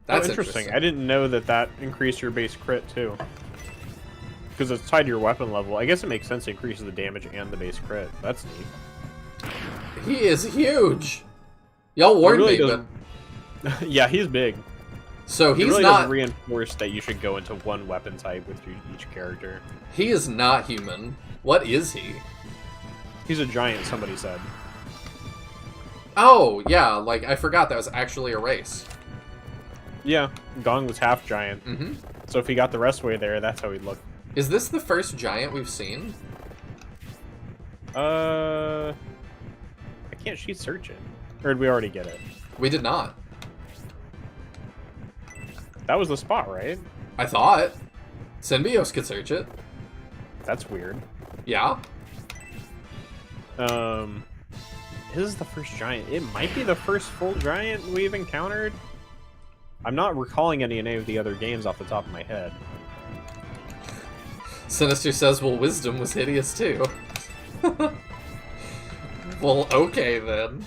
That's interesting. I didn't know that increased your base crit too. Because it's tied to your weapon level. I guess it makes sense to increase the damage and the base crit. That's neat. He is huge! Y'all warned me, but... Yeah, he's big. So he's it really not... doesn't reinforce that you should go into one weapon type with each character. He is not human. What is he? He's a giant, somebody said. Oh, yeah, like, I forgot that was actually a race. Yeah, Gong was half giant. Mm-hmm. So if he got the rest way there, that's how he'd look. Is this the first giant we've seen? I can't sheet search it. Or did we already get it? We did not. That was the spot, right? I thought. Symbios could search it. That's weird. Yeah? This is the first giant. It might be the first full giant we've encountered. I'm not recalling any of the other games off the top of my head. Sinister says, well, Wisdom was hideous too. Well, okay then.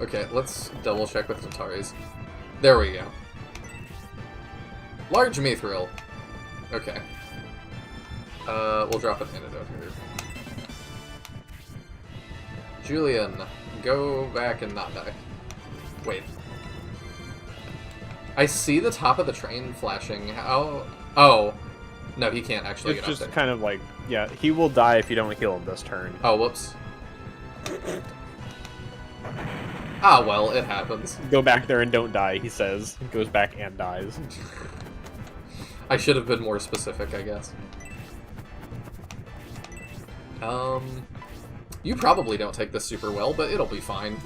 Okay, let's double check with Tataris. There we go. Large Mithril. Okay. We'll drop an antidote here. Julian, go back and not die. Wait. I see the top of the train flashing. How? Oh. No, he can't actually get up It's there. just kind of like, yeah, he will die if you don't heal him this turn. Oh, whoops. Ah, well, it happens. Go back there and don't die, he says. Goes back and dies. I should have been more specific, I guess. You probably don't take this super well, but it'll be fine.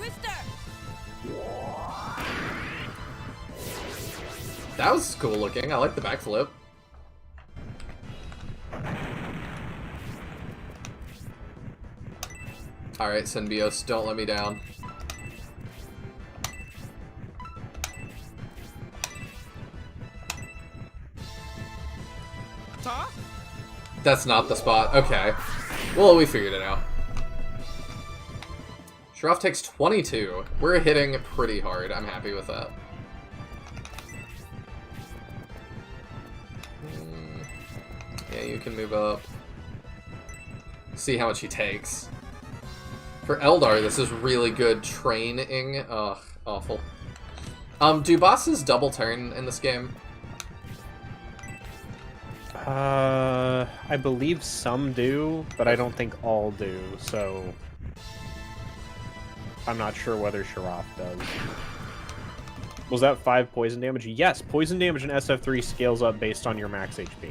That was cool looking. I like the backflip. Alright, Symbios, don't let me down. That's not the spot. Okay. Well, we figured it out. Shroff takes 22. We're hitting pretty hard. I'm happy with that. Yeah, you can move up. See how much he takes. For Eldar, this is really good training. Ugh, awful. Do bosses double turn in this game? I believe some do, but I don't think all do, so... I'm not sure whether Shroff does. Was that 5 poison damage? Yes, poison damage in SF3 scales up based on your max HP.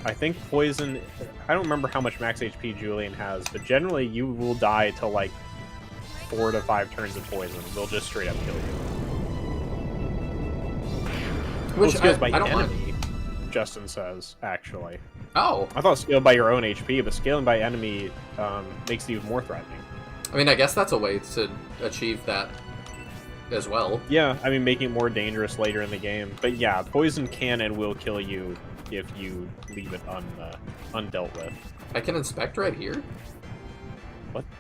I think poison... I don't remember how much max HP Julian has, but generally you will die to like 4 to 5 turns of poison. They'll just straight up kill you. Which scales by I don't enemy, mind. Justin says, actually. Oh. I thought scaled by your own HP, but scaling by enemy makes it even more threatening. I mean, I guess that's a way to achieve that as well. Yeah, I mean, making it more dangerous later in the game. But yeah, poison can and will kill you if you leave it undealt with. I can inspect right here?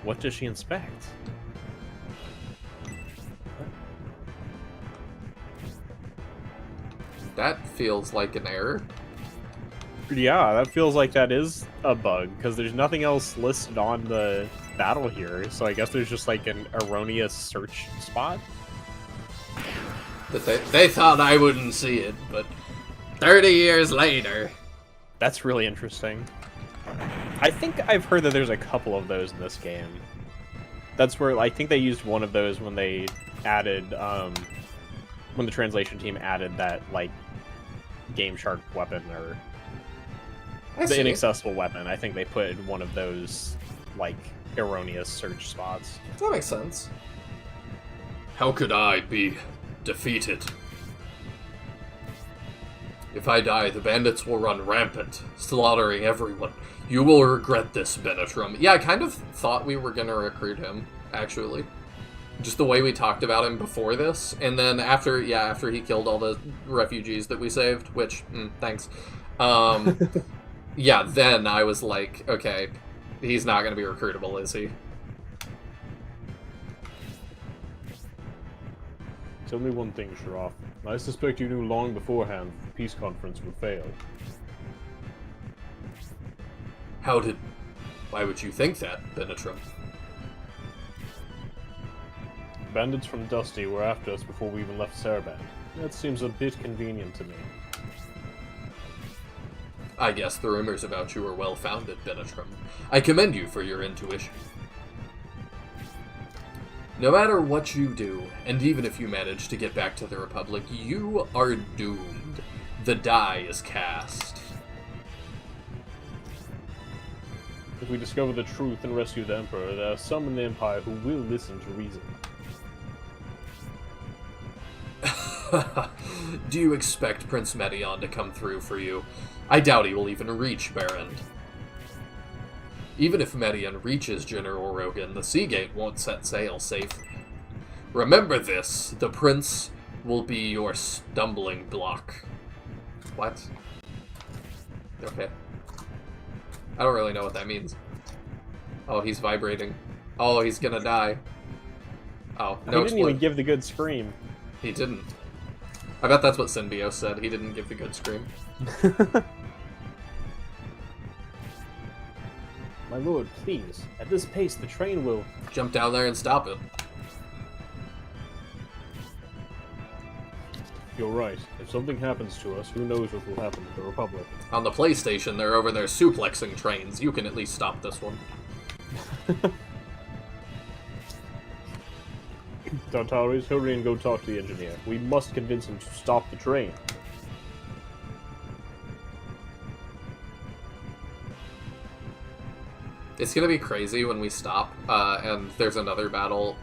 What does she inspect? That feels like an error. Yeah, that feels like that is a bug, because there's nothing else listed on the battle here, so I guess there's just like an erroneous search spot. That they thought I wouldn't see it, but 30 years later. That's really interesting. I think I've heard that there's a couple of those in this game. That's where I think they used one of those when they added, when the translation team added that, like, Game Shark weapon, or the inaccessible weapon. I think they put in one of those, like, erroneous search spots. That makes sense. How could I be defeated? If I die, the bandits will run rampant, slaughtering everyone. You will regret this, Benetrum. Yeah, I kind of thought we were gonna recruit him, actually. Just the way we talked about him before this, and then after he killed all the refugees that we saved, which, thanks. Yeah, then I was like, okay, he's not gonna be recruitable, is he? Tell me one thing, Sharaf. I suspect you knew long beforehand the peace conference would fail. Why would you think that, Benetrum? Bandits from Dusty were after us before we even left Saraband. That seems a bit convenient to me. I guess the rumors about you are well-founded, Benetrum. I commend you for your intuition. No matter what you do, and even if you manage to get back to the Republic, you are doomed. The die is cast. If we discover the truth and rescue the Emperor, there are some in the Empire who will listen to reason. Do you expect Prince Medion to come through for you? I doubt he will even reach Barrand. Even if Medion reaches General Rogan, the Seagate won't set sail safely. Remember this, the Prince will be your stumbling block. What? Okay. I don't really know what that means. Oh, he's vibrating. Oh, he's gonna die. Oh, no. He didn't even give the good scream. He didn't. I bet that's what Symbio said. He didn't give the good scream. My lord, please. At this pace, the train will... Jump down there and stop it. You're right. If something happens to us, who knows what will happen to the Republic. On the PlayStation, they're over there suplexing trains. You can at least stop this one. Tartaris, hurry and go talk to the engineer. We must convince him to stop the train. It's gonna be crazy when we stop, and there's another battle,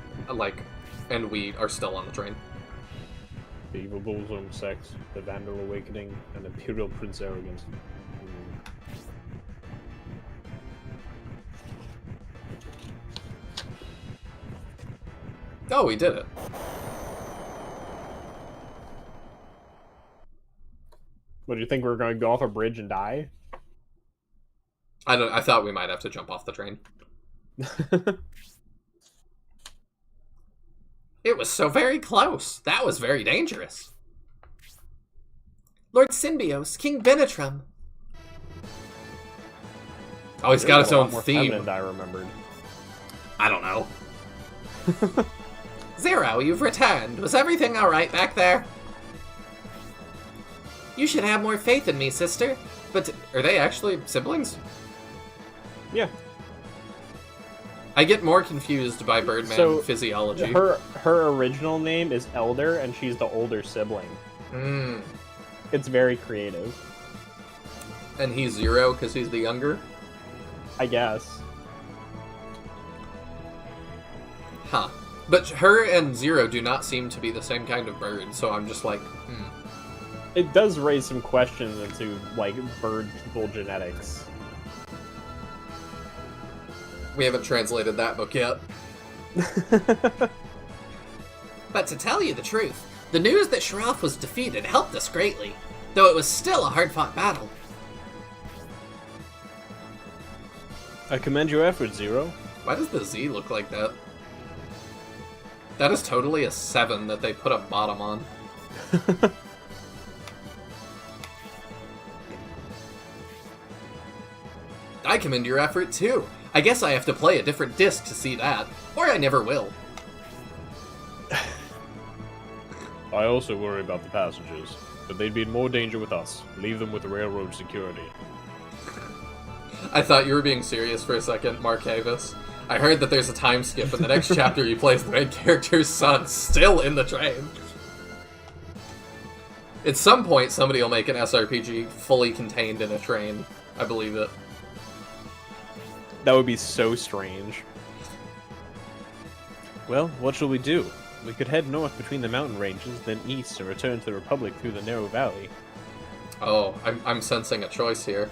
and we are still on the train. The evil Bullstorm sect, the Vandal Awakening, and Imperial Prince Arrogant. Oh, we did it. What, do you think we're going to go off a bridge and die? I thought we might have to jump off the train. It was so very close. That was very dangerous. Lord Symbios, King Benetrum. Oh, he's got his own theme. I remembered. I don't know. Zero, you've returned. Was everything alright back there? You should have more faith in me, sister. But are they actually siblings? Yeah. I get more confused by Birdman physiology. Her original name is Elder, and she's the older sibling. It's very creative. And he's Zero because he's the younger? I guess. Huh. But her and Zero do not seem to be the same kind of bird, so I'm just like, It does raise some questions into, like, bird people genetics. We haven't translated that book yet. But to tell you the truth, the news that Sharaf was defeated helped us greatly, though it was still a hard-fought battle. I commend your effort, Zero. Why does the Z look like that? That is totally a 7 that they put a bottom on. I commend your effort too. I guess I have to play a different disc to see that, or I never will. I also worry about the passengers, but they'd be in more danger with us. Leave them with the railroad security. I thought you were being serious for a second, Mark Havis. I heard that there's a time skip, and the next chapter you play as the main character's son still in the train. At some point, somebody will make an SRPG fully contained in a train. I believe it. That would be so strange. Well, what shall we do? We could head north between the mountain ranges, then east and return to the Republic through the narrow valley. Oh, I'm sensing a choice here.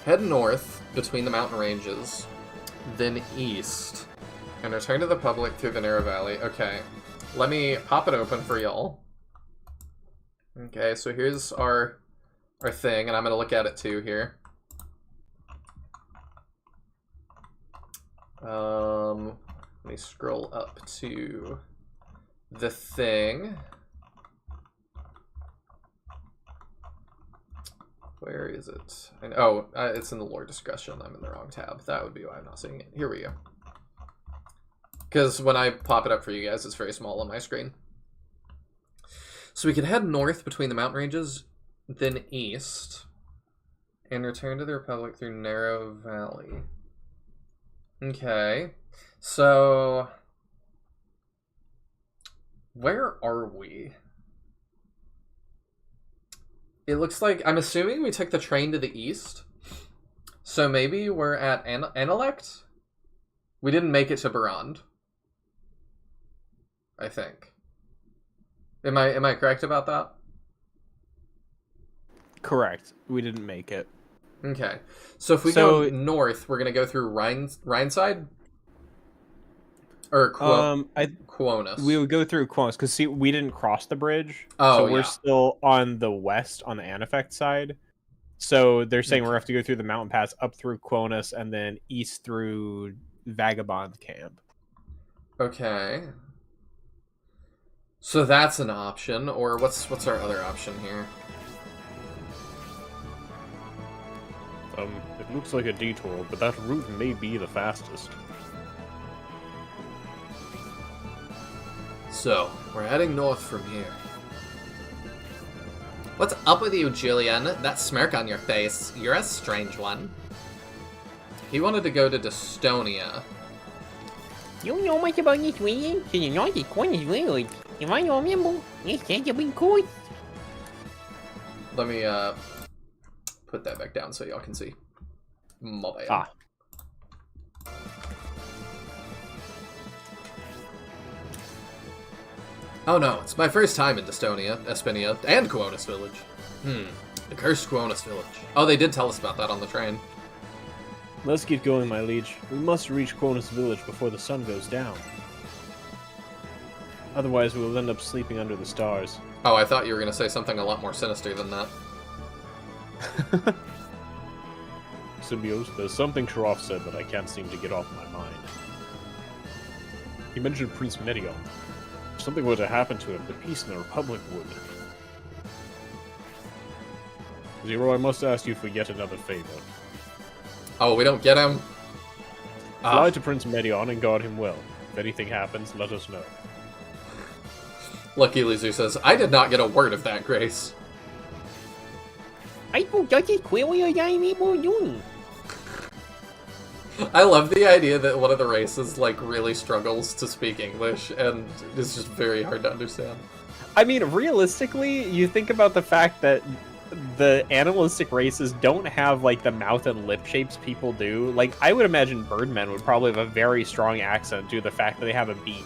Head north between the mountain ranges, then east, and return to the Republic through the narrow valley. Okay, let me pop it open for y'all. Okay, so here's our thing, and I'm gonna look at it too here. Let me scroll up to the thing. Where is it? It's in the lore discussion. I'm in the wrong tab. That would be why I'm not seeing it. Here we go. Because when I pop it up for you guys, it's very small on my screen. So we could head north between the mountain ranges, then east, and return to the Republic through Narrow Valley. Okay, so where are we? It looks like, I'm assuming we took the train to the east, so maybe we're at Analect? We didn't make it to Barand, I think. Am I correct about that? Correct. We didn't make it. Okay. So if we go north, we're going to go through Rhineside? Or Quonus? We would go through Quonus, because see, we didn't cross the bridge. Oh, so we're still on the west, on the Anafect side. So they're saying we're going to have to go through the mountain pass, up through Quonus, and then east through Vagabond Camp. Okay. So that's an option, or what's our other option here? It looks like a detour, but that route may be the fastest. So, we're heading north from here. What's up with you, Julian? That smirk on your face. You're a strange one. He wanted to go to Dystonia. You know much about this region? So the Nordic Corners Village. If I remember, it's such a big coast. Let me, put that back down so y'all can see. My bad. Ah. Oh no, it's my first time in Dystonia, Espinia, and Quonus Village. The cursed Quonus Village. Oh, they did tell us about that on the train. Let's get going, my liege. We must reach Quonus Village before the sun goes down. Otherwise, we will end up sleeping under the stars. Oh, I thought you were going to say something a lot more sinister than that. Symbios, there's something Shroff said that I can't seem to get off my mind. He mentioned Prince Medion. If something were to happen to him, the peace in the Republic would. Zero, I must ask you for yet another favor. Oh, we don't get him? Fly to Prince Medion and guard him well. If anything happens, let us know. Lucky Lizu says, I did not get a word of that, Grace. I thought that is clearly what I'm able to do. I love the idea that one of the races, like, really struggles to speak English, and it's just very hard to understand. I mean, realistically, you think about the fact that the animalistic races don't have, like, the mouth and lip shapes people do. Like, I would imagine birdmen would probably have a very strong accent due to the fact that they have a beak.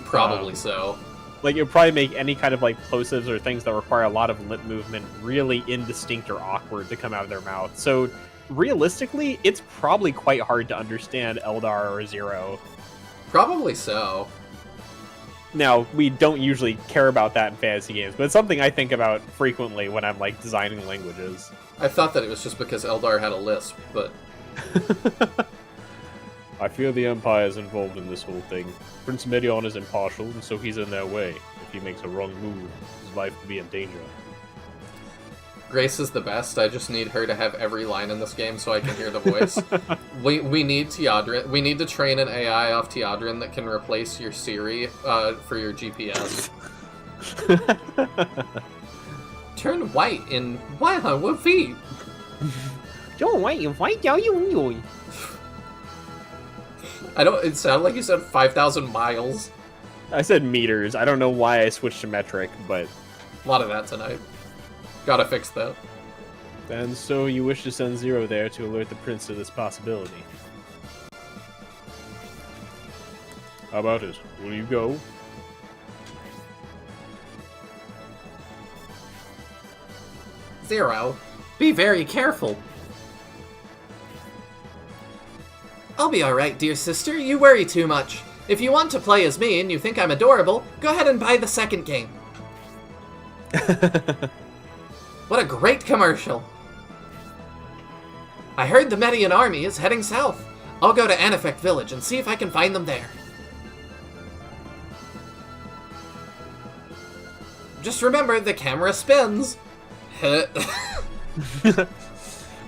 Probably so. Like, it would probably make any kind of, like, plosives or things that require a lot of lip movement really indistinct or awkward to come out of their mouth. So, realistically, it's probably quite hard to understand Eldar or Zero. Probably so. Now, we don't usually care about that in fantasy games, but it's something I think about frequently when I'm, like, designing languages. I thought that it was just because Eldar had a lisp, but... I fear the Empire is involved in this whole thing. Prince Medion is impartial, and so he's in their way. If he makes a wrong move, his life could be in danger. Grace is the best. I just need her to have every line in this game so I can hear the voice. We need Teodrin. We need to train an AI off Teodrin that can replace your Siri for your GPS. Turn white in 100 feet. I don't. It sounded like you said 5,000 miles. I said meters. I don't know why I switched to metric, but... A lot of that tonight. Gotta fix that. And so you wish to send Zero there to alert the prince of this possibility. How about it? Will you go? Zero, be very careful. I'll be alright, dear sister. You worry too much. If you want to play as me and you think I'm adorable, go ahead and buy the second game. What a great commercial. I heard the Median army is heading south. I'll go to Anifect Village and see if I can find them there. Just remember, the camera spins.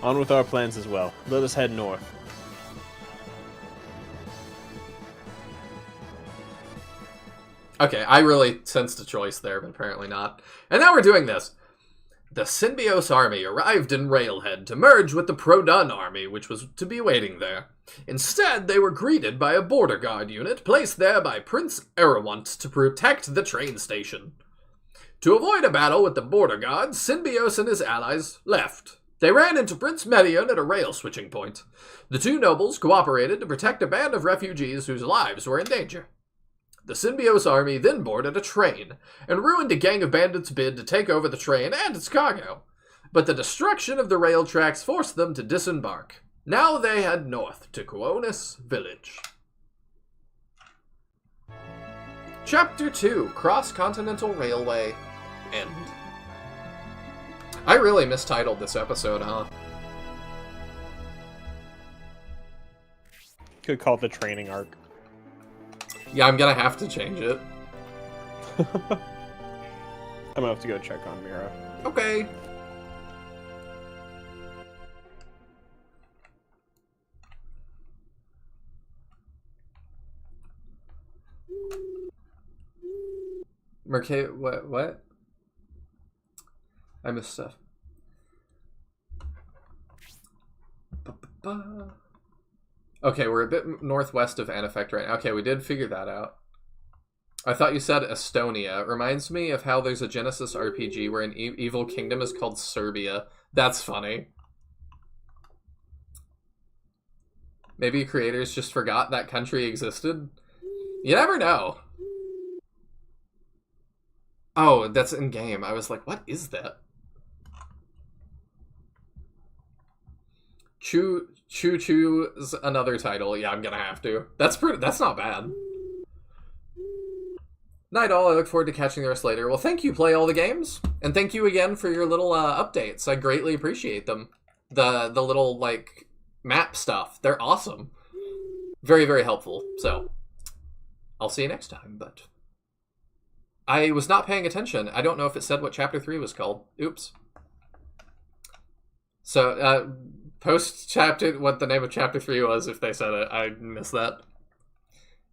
On with our plans as well. Let us head north. Okay, I really sensed a choice there, but apparently not. And now we're doing this. The Symbiose army arrived in Railhead to merge with the Produn army, which was to be waiting there. Instead, they were greeted by a border guard unit placed there by Prince Erewant to protect the train station. To avoid a battle with the border guards, Symbiose and his allies left. They ran into Prince Medion at a rail switching point. The two nobles cooperated to protect a band of refugees whose lives were in danger. The Symbiose army then boarded a train and ruined a gang of bandits' bid to take over the train and its cargo. But the destruction of the rail tracks forced them to disembark. Now they head north to Kuonis Village. Chapter 2, Cross-Continental Railway, End. I really mistitled this episode, huh? Could call it the training arc. Yeah, I'm gonna have to change it. I'm gonna have to go check on Mira. Okay. Mercade, what? I missed stuff. Okay, we're a bit northwest of Anifect right now. Okay, we did figure that out. I thought you said Estonia. It reminds me of how there's a Genesis RPG where an evil kingdom is called Serbia. That's funny. Maybe creators just forgot that country existed? You never know. Oh, that's in-game. I was like, what is that? Choo-Choo's another title. Yeah, I'm gonna have to. That's not bad. Night all, I look forward to catching the rest later. Well, thank you, Play All the Games. And thank you again for your little updates. I greatly appreciate them. The little, like, map stuff. They're awesome. Very, very helpful. So, I'll see you next time, but... I was not paying attention. I don't know if it said what Chapter 3 was called. Oops. So, post-chapter, what the name of Chapter 3 was, if they said it. I missed that.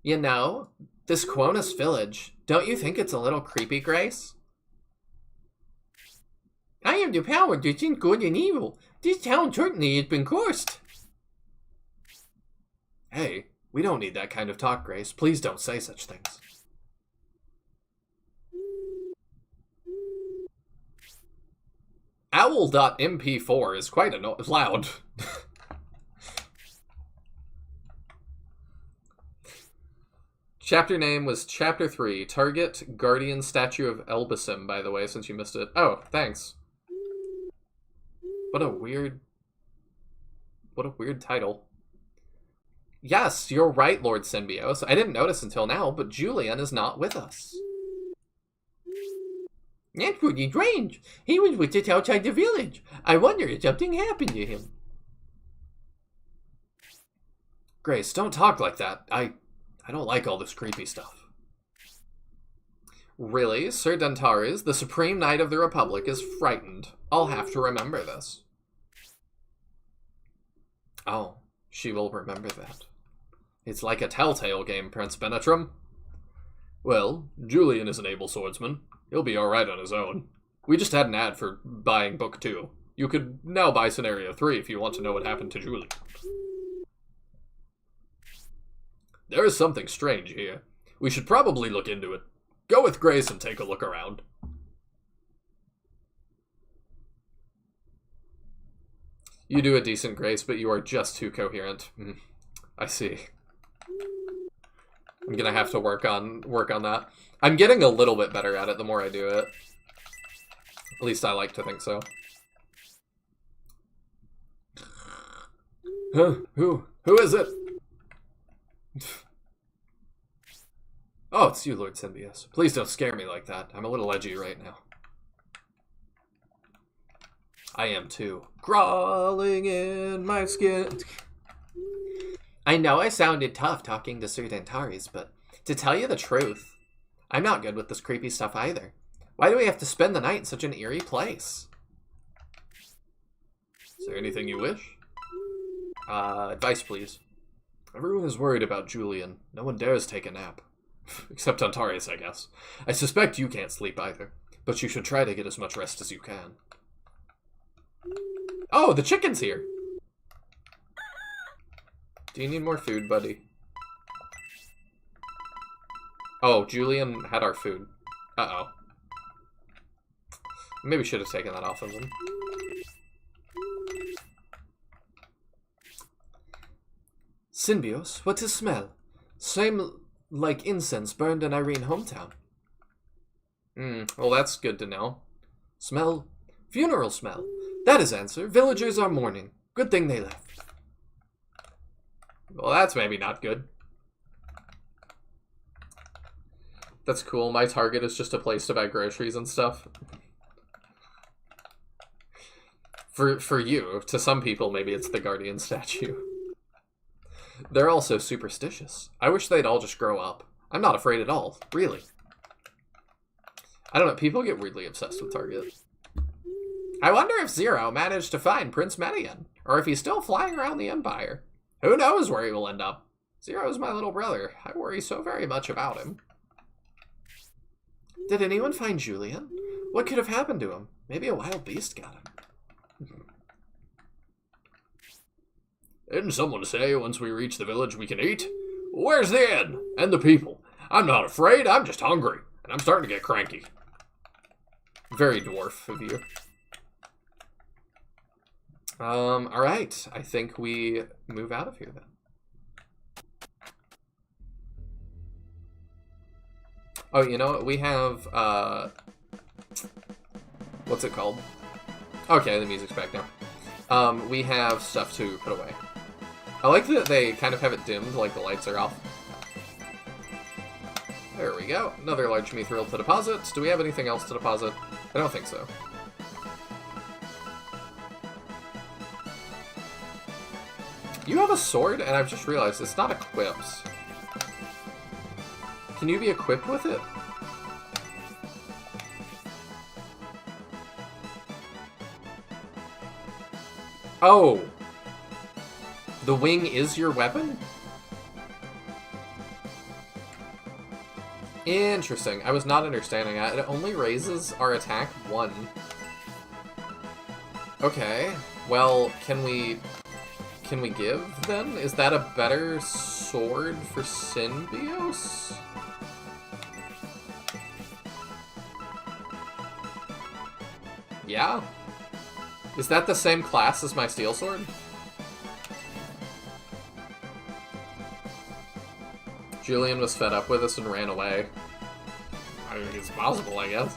You know, this Kuonis village, don't you think it's a little creepy, Grace? I have the power to think good and evil. This town certainly has been cursed. Hey, we don't need that kind of talk, Grace. Please don't say such things. Owl.mp4 is quite loud. Chapter name was Chapter 3, Target Guardian Statue of Elbasim, by the way, since you missed it. Oh, thanks. What a weird title. Yes, you're right, Lord Symbiose. I didn't notice until now, but Julian is not with us. That's pretty strange. He was with us outside the village. I wonder if something happened to him. Grace, don't talk like that. I don't like all this creepy stuff. Really? Sir Dentaris, the Supreme Knight of the Republic, is frightened. I'll have to remember this. Oh, she will remember that. It's like a telltale game, Prince Benetram. Well, Julian is an able swordsman. He'll be alright on his own. We just had an ad for buying book 2. You could now buy scenario 3 if you want to know what happened to Julian. There is something strange here. We should probably look into it. Go with Grace and take a look around. You do a decent Grace, but you are just too coherent. I see. I'm gonna have to work on that. I'm getting a little bit better at it the more I do it. At least I like to think so. Huh? Who is it? Oh, it's you, Lord Symbios. Please don't scare me like that. I'm a little edgy right now. I am too. Crawling in my skin. I know I sounded tough talking to Sir Dentaris, but to tell you the truth, I'm not good with this creepy stuff either. Why do we have to spend the night in such an eerie place? Is there anything you wish? Advice, please. Everyone is worried about Julian. No one dares take a nap. Except Antarius, I guess. I suspect you can't sleep either, but you should try to get as much rest as you can. Oh, the chicken's here! Do you need more food, buddy? Oh, Julian had our food. Uh-oh. Maybe should have taken that off of him. Symbios, what is smell? Same like incense burned in Irene hometown. Well that's good to know. Smell? Funeral smell. That is answer. Villagers are mourning. Good thing they left. Well, that's maybe not good. That's cool. My target is just a place to buy groceries and stuff. For you, to some people, maybe it's the Guardian statue. They're also superstitious. I wish they'd all just grow up. I'm not afraid at all, really. I don't know, people get weirdly obsessed with Target. I wonder if Zero managed to find Prince Median, or if he's still flying around the Empire. Who knows where he will end up? Zero's my little brother. I worry so very much about him. Did anyone find Julian? What could have happened to him? Maybe a wild beast got him. Didn't someone say once we reach the village we can eat? Where's the inn? And the people? I'm not afraid, I'm just hungry. And I'm starting to get cranky. Very dwarf of you. Alright. I think we move out of here then. Oh, you know what? We have, what's it called? Okay, the music's back now. We have stuff to put away. I like that they kind of have it dimmed, like the lights are off. There we go. Another large mithril to deposit. Do we have anything else to deposit? I don't think so. You have a sword, and I've just realized it's not equipped. Can you be equipped with it? Oh! The wing is your weapon? Interesting. I was not understanding that. It only raises our attack 1. Okay. Well, can we give, then? Is that a better sword for Symbios? Yeah? Is that the same class as my steel sword? Julian was fed up with us and ran away. I mean, it's possible, I guess.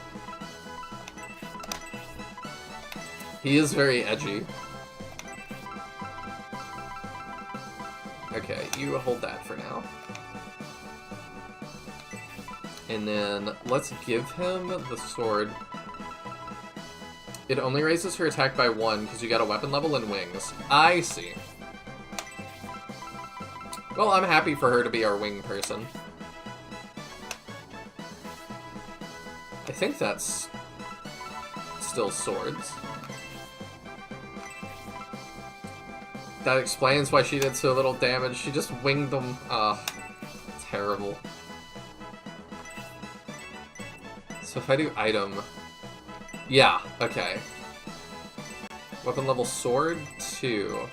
He is very edgy. Okay, you hold that for now. And then, let's give him the sword. It only raises her attack by 1 because you got a weapon level and wings. I see. Well, I'm happy for her to be our wing person. think that's still swords. That explains why she did so little damage. She just winged them. Terrible. So if I do item... Yeah, okay. Weapon level sword, 2.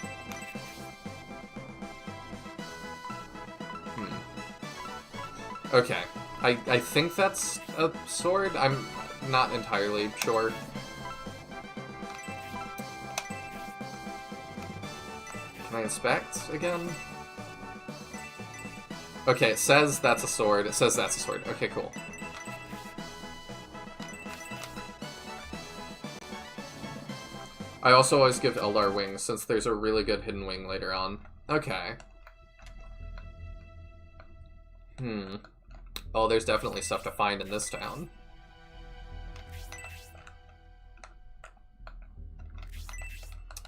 Okay. I think that's a sword. I'm not entirely sure. Can I inspect again? Okay, it says that's a sword. It says that's a sword. Okay, cool. I also always give Eldar wings, since there's a really good hidden wing later on. Okay. Oh, there's definitely stuff to find in this town.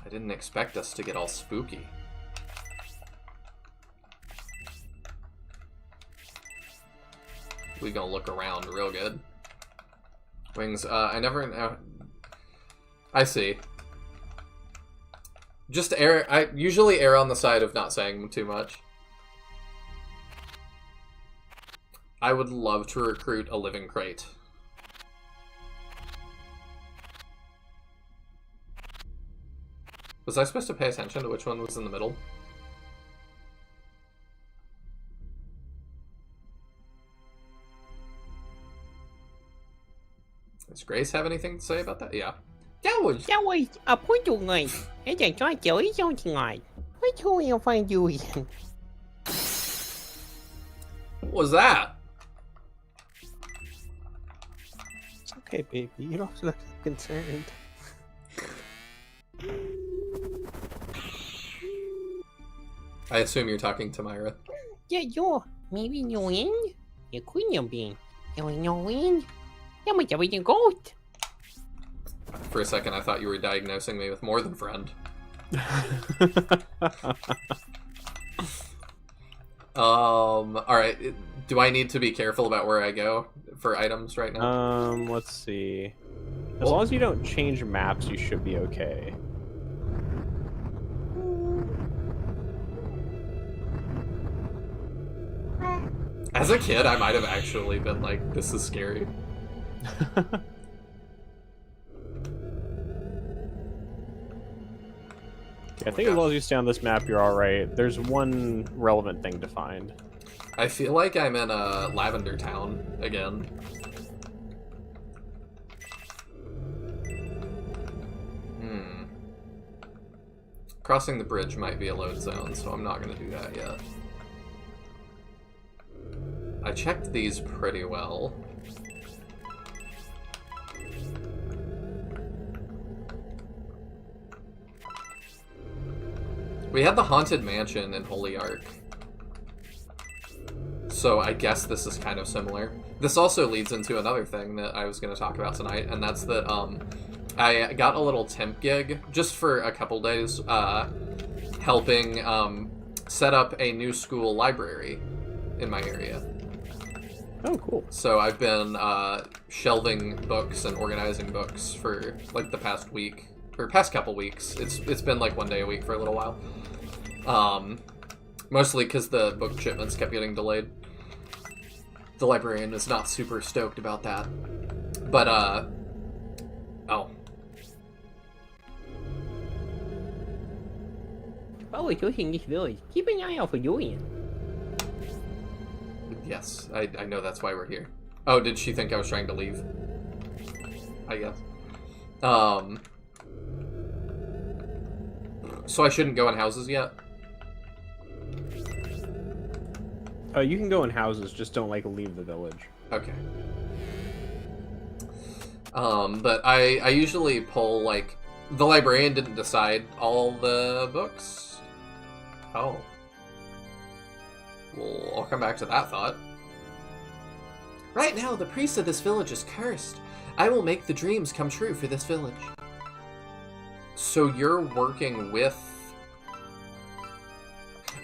I didn't expect us to get all spooky. We gonna look around real good. Wings, I never know. I see. Just I usually err on the side of not saying too much. I would love to recruit a living crate. Was I supposed to pay attention to which one was in the middle? Does Grace have anything to say about that? Yeah. That was a portal light. And I thought there was something like. What will you find you in? What was that? It's okay, baby. You don't look concerned. I assume you're talking to Myra. Yeah, maybe no wind? You couldn't have been. There was no wind. That must have been a goat. For a second, I thought you were diagnosing me with more than friend. Alright. Do I need to be careful about where I go for items right now? Let's see. As long as you don't change maps, you should be okay. As a kid, I might have actually been like, this is scary. I think as long as you stay on this map, you're alright. There's one relevant thing to find. I feel like I'm in a Lavender Town again. Crossing the bridge might be a load zone, so I'm not going to do that yet. I checked these pretty well. We had the Haunted Mansion in Holy Ark. So I guess this is kind of similar. This also leads into another thing that I was going to talk about tonight, and that's that I got a little temp gig just for a couple days helping set up a new school library in my area. Oh, cool. So I've been shelving books and organizing books for like the past week, or past couple weeks. It's been like one day a week for a little while. Mostly because the book shipments kept getting delayed. The librarian is not super stoked about that. But, oh. While we're in this village, keep an eye out for Julian. Yes, I know that's why we're here. Oh, did she think I was trying to leave? I guess. So I shouldn't go in houses yet? You can go in houses, just don't, like, leave the village. Okay. But I usually pull, like... The librarian didn't decide all the books? Oh. Well, I'll come back to that thought. Right now, the priest of this village is cursed. I will make the dreams come true for this village. So you're working with...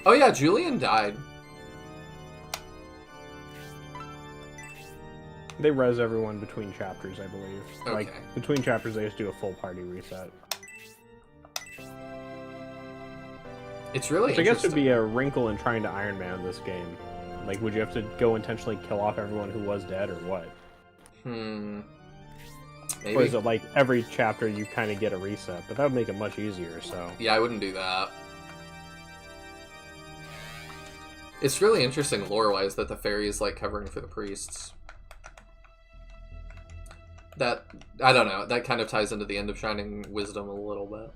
Oh yeah, Julian died. They res everyone between chapters, I believe. Okay. Like, between chapters, they just do a full party reset. It's really Which I guess would interesting. be a wrinkle in trying to Iron Man this game. Like, would you have to go intentionally kill off everyone who was dead, or what? Maybe. Or is it like every chapter you kind of get a reset? But that would make it much easier, so... Yeah, I wouldn't do that. It's really interesting lore-wise that the fairy is, like, covering for the priests. That, I don't know, that kind of ties into the end of Shining Wisdom a little bit.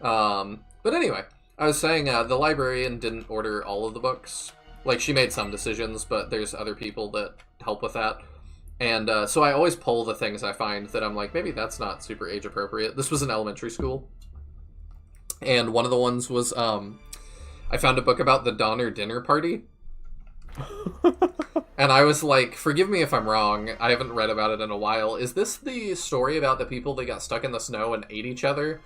But anyway, I was saying the librarian didn't order all of the books. Like, she made some decisions, but there's other people that help with that. And so I always pull the things I find that I'm like, maybe that's not super age appropriate. This was an elementary school. And one of the ones was, I found a book about the Donner dinner party. And I was like, forgive me if I'm wrong, I haven't read about it in a while. Is this the story about the people that got stuck in the snow and ate each other?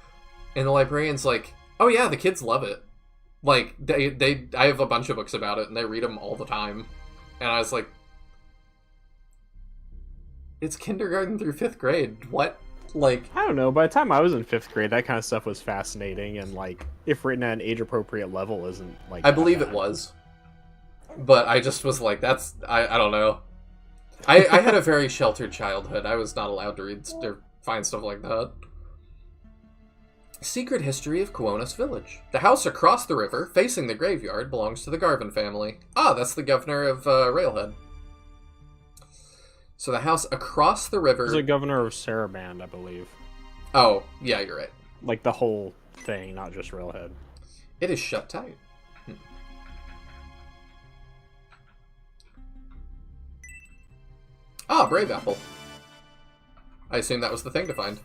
And the librarian's like, oh yeah, the kids love it. Like, I have a bunch of books about it, and they read them all the time. And I was like, it's kindergarten through 5th grade. What? Like, I don't know, by the time I was in 5th grade, that kind of stuff was fascinating, and, like, if written at an age-appropriate level isn't, like... I believe it was. But I just was like, that's... I don't know. I had a very sheltered childhood. I was not allowed to read or find stuff like that. Secret history of Quonis Village. The house across the river, facing the graveyard, belongs to the Garvin family. Ah, that's the governor of Railhead. So the house across the river... He's the governor of Saraband, I believe. Oh, yeah, you're right. Like, the whole thing, not just Railhead. It is shut tight. Ah, Brave Apple. I assume that was the thing to find.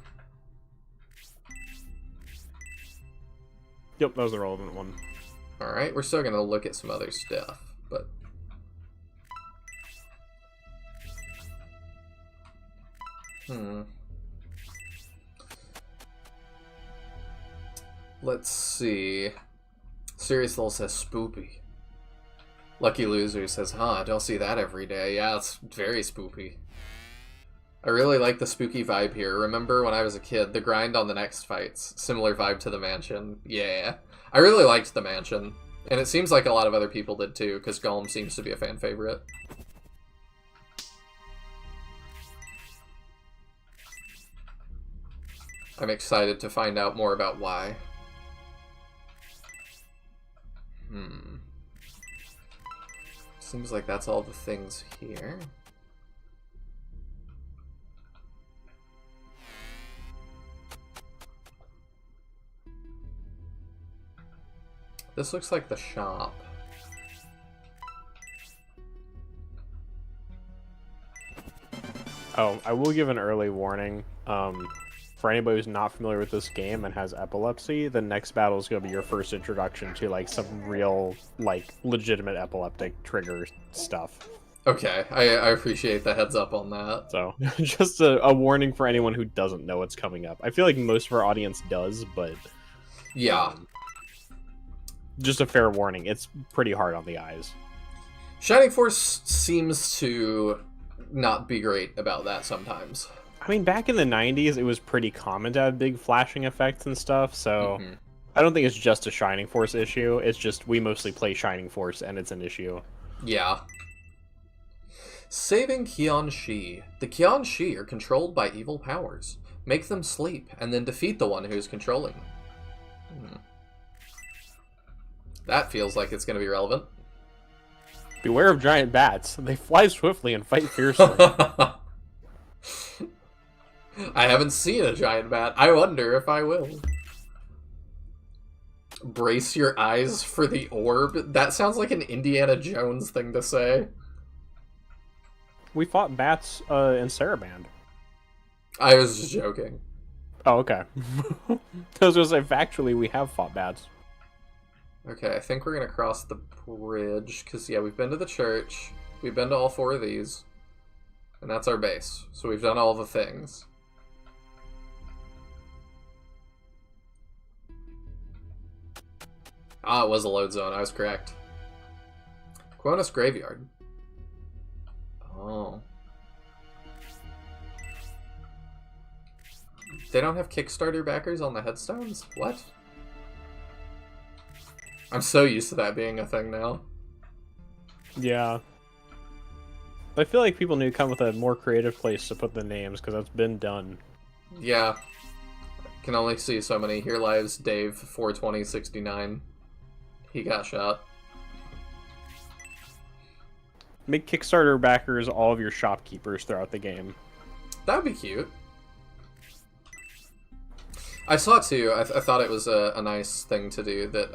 Yep, that was the relevant one. Alright, we're still gonna look at some other stuff, but... Let's see. Serious Lol says spoopy. Lucky Loser says, huh, I don't see that every day. Yeah, it's very spoopy. I really like the spooky vibe here. Remember when I was a kid, the grind on the next fights. Similar vibe to the mansion. Yeah. I really liked the mansion. And it seems like a lot of other people did too, because Golem seems to be a fan favorite. I'm excited to find out more about why. Seems like that's all the things here. This looks like the shop. Oh, I will give an early warning. For anybody who's not familiar with this game and has epilepsy, the next battle is going to be your first introduction to, like, some real, like, legitimate epileptic trigger stuff. Okay, I appreciate the heads up on that. So, just a warning for anyone who doesn't know what's coming up. I feel like most of our audience does, but... Yeah. Just a fair warning, it's pretty hard on the eyes. Shining Force seems to not be great about that sometimes. I mean, back in the 90s, it was pretty common to have big flashing effects and stuff, so... I don't think it's just a Shining Force issue, it's just we mostly play Shining Force, and it's an issue. Yeah. Saving Qian Shi. The Qian Shi are controlled by evil powers. Make them sleep, and then defeat the one who is controlling them. That feels like it's going to be relevant. Beware of giant bats. They fly swiftly and fight fiercely. I haven't seen a giant bat. I wonder if I will. Brace your eyes for the orb. That sounds like an Indiana Jones thing to say. We fought bats in Saraband. I was just joking. Oh, okay. I was going to say, factually, we have fought bats. Okay, I think we're going to cross the bridge, because, yeah, we've been to the church. We've been to all 4 of these. And that's our base. So we've done all the things. Ah, it was a load zone. I was correct. Quonis Graveyard. Oh. They don't have Kickstarter backers on the headstones? What? I'm so used to that being a thing now. Yeah. I feel like people need to come with a more creative place to put the names, because that's been done. Yeah. Can only see so many. Here lives Dave 42069. He got shot. Make Kickstarter backers all of your shopkeepers throughout the game. That would be cute. I saw too, I thought it was a nice thing to do that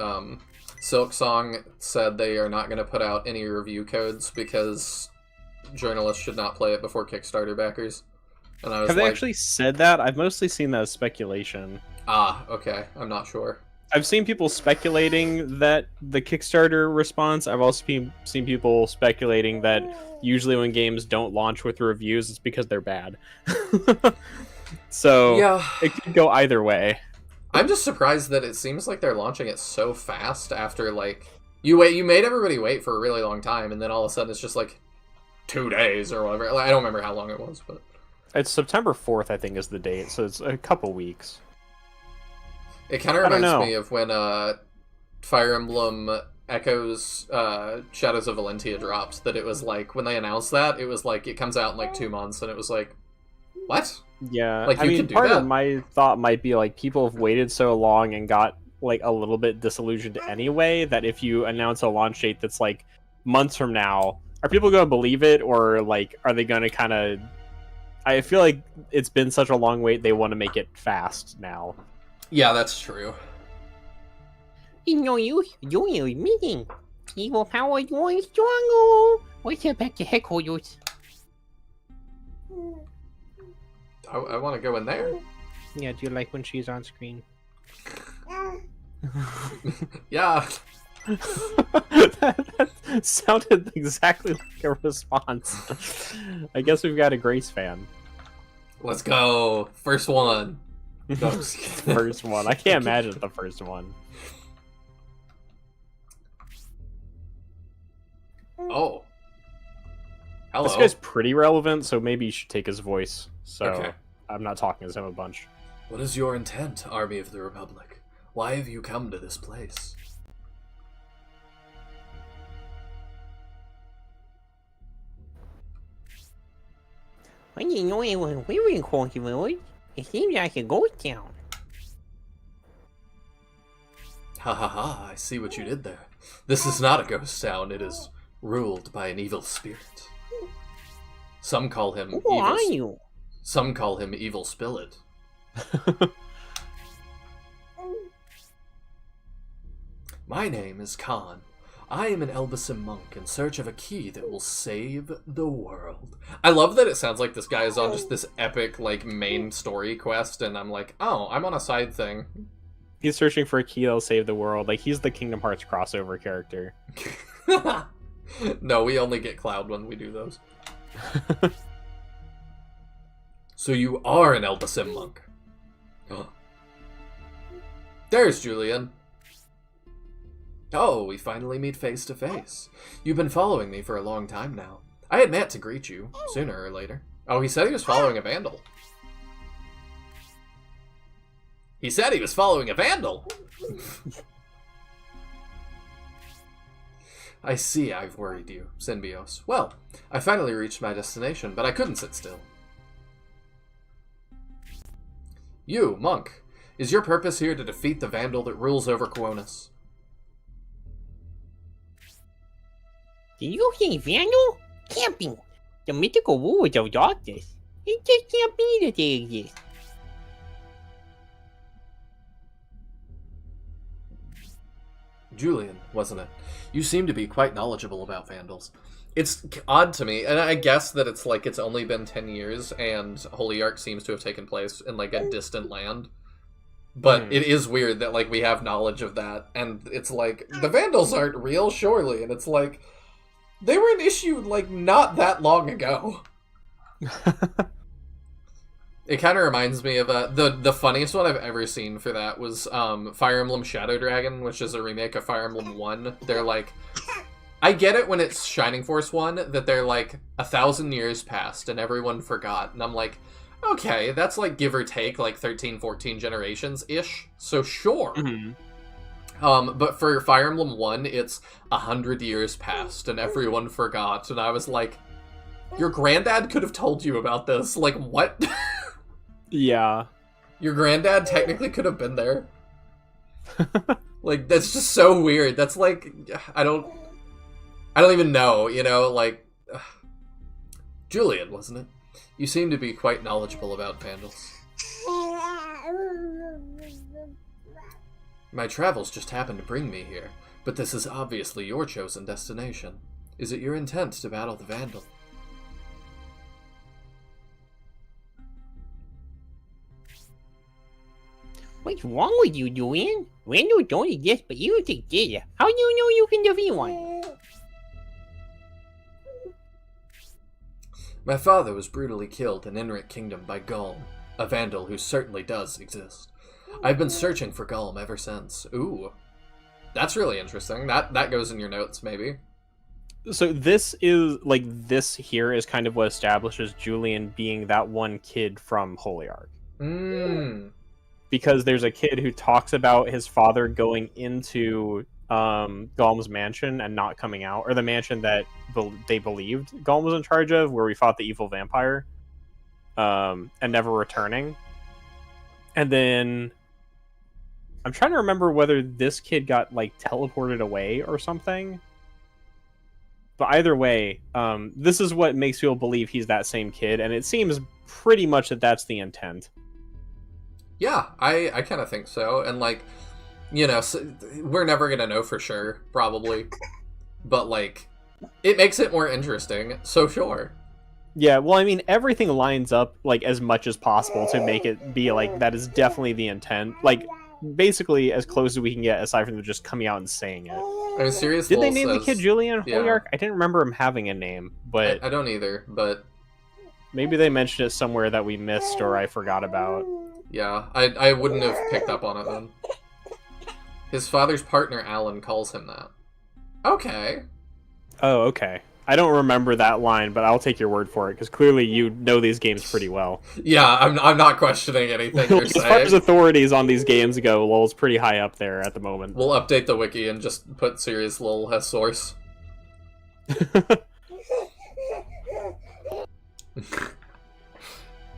Silksong said they are not going to put out any review codes because journalists should not play it before Kickstarter backers. And I was Have they actually said that? I've mostly seen that as speculation. Ah, okay. I'm not sure. I've seen people speculating that the Kickstarter response. I've also seen people speculating that usually when games don't launch with reviews, it's because they're bad. So yeah, it could go either way. I'm just surprised that it seems like they're launching it so fast after, like, you made everybody wait for a really long time, and then all of a sudden it's just like 2 days or whatever. Like, I don't remember how long it was, but It's September 4th, I think, is the date, so it's a couple weeks. it kind of reminds me of when Fire Emblem Echoes Shadows of Valentia dropped, that it was like, when they announced that, it was like, it comes out in like 2 months, and it was like, what? Yeah, Like, I you mean, could do part that. of my thought might be like people have waited so long and got like a little bit disillusioned anyway that if you announce a launch date that's like months from now, are people going to believe it, or like are they going to kind of? I feel like it's been such a long wait; they want to make it fast now. Yeah, that's true. In no use doing a meeting. Evil power is growing stronger. What's up back to headquarters? I want to go in there. Yeah, do you like when she's on screen? Yeah. That sounded exactly like a response. I guess we've got a Grace fan. Let's go. First one. No, I'm just kidding. First one. I can't imagine the first one. Oh. Hello. This guy's pretty relevant, so maybe you should take his voice. So Okay. I'm not talking as him a bunch. What is your intent, Army of the Republic? Why have you come to this place? I didn't know it was wearing Cornwall. It seems like a ghost town. Ha ha ha, I see what you did there. This is not a ghost town, it is ruled by an evil spirit. Some call him Who are you? Some call him Evil Spillet. My name is Khan. I am an Elbasim monk in search of a key that will save the world. I love that it sounds like this guy is on just this epic, like, main story quest, and I'm like, oh, I'm on a side thing. He's searching for a key that'll save the world. Like, he's the Kingdom Hearts crossover character. No, we only get Cloud when we do those. So you are an Elbasim monk. There's Julian. Oh, we finally meet face to face. You've been following me for a long time now. I had meant to greet you, sooner or later. Oh, he said he was following a vandal. He said he was following a vandal! I see I've worried you, Symbios. Well, I finally reached my destination, but I couldn't sit still. You, monk, is your purpose here to defeat the vandal that rules over Quonis? Did you say vandal? Camping. The mythical rulers of darkness. It just can't be that they exist. Julian, wasn't it? You seem to be quite knowledgeable about vandals. It's odd to me, and I guess that it's like it's only been 10 years, and Holy Ark seems to have taken place in like a distant land. But it is weird that like we have knowledge of that, and it's like, the vandals aren't real, surely, and it's like, they were an issue like not that long ago. It kind of reminds me of the funniest one I've ever seen for that was Fire Emblem Shadow Dragon, which is a remake of Fire Emblem 1. They're like, I get it when it's Shining Force 1 that they're like 1,000 years passed and everyone forgot. And I'm like, okay, that's like give or take like 13, 14 generations-ish. So sure. But for Fire Emblem 1, it's 100 years passed and everyone forgot. And I was like, your granddad could have told you about this. Like, what? Yeah. Your granddad technically could have been there. Like, that's just so weird. That's like, I don't even know, you know, like... Julian, wasn't it? You seem to be quite knowledgeable about vandals. My travels just happened to bring me here, but this is obviously your chosen destination. Is it your intent to battle the Vandal? What's wrong with you, Julian? Randall don't exist, but you exist. How do you know you can defeat one? My father was brutally killed in Inrit Kingdom by Gulm, a Vandal who certainly does exist. I've been searching for Gulm ever since. Ooh. That's really interesting. That goes in your notes, maybe. So this here is kind of what establishes Julian being that one kid from Holy Ark. Because there's a kid who talks about his father going into Gulm's mansion and not coming out, or the mansion that they believed Gulm was in charge of, where we fought the evil vampire, and never returning. And then I'm trying to remember whether this kid got like teleported away or something. But either way, this is what makes people believe he's that same kid, and it seems pretty much that that's the intent. Yeah, I kind of think so. And, like, you know, so we're never going to know for sure, probably. But, like, it makes it more interesting, so sure. Yeah, well, I mean, everything lines up, like, as much as possible to make it be, like, that is definitely the intent. Like, basically, as close as we can get, aside from just coming out and saying it. I mean, seriously. Did they name the kid Julian yeah. Holy Ark? I didn't remember him having a name, but... I don't either, but... Maybe they mentioned it somewhere that we missed or I forgot about. Yeah, I wouldn't have picked up on it then. His father's partner, Alan, calls him that. Okay. Oh, okay. I don't remember that line, but I'll take your word for it, because clearly you know these games pretty well. Yeah, I'm not questioning anything you're As saying. far as authorities on these games go, LOL's pretty high up there at the moment. We'll update the wiki and just put Serious LOL as source.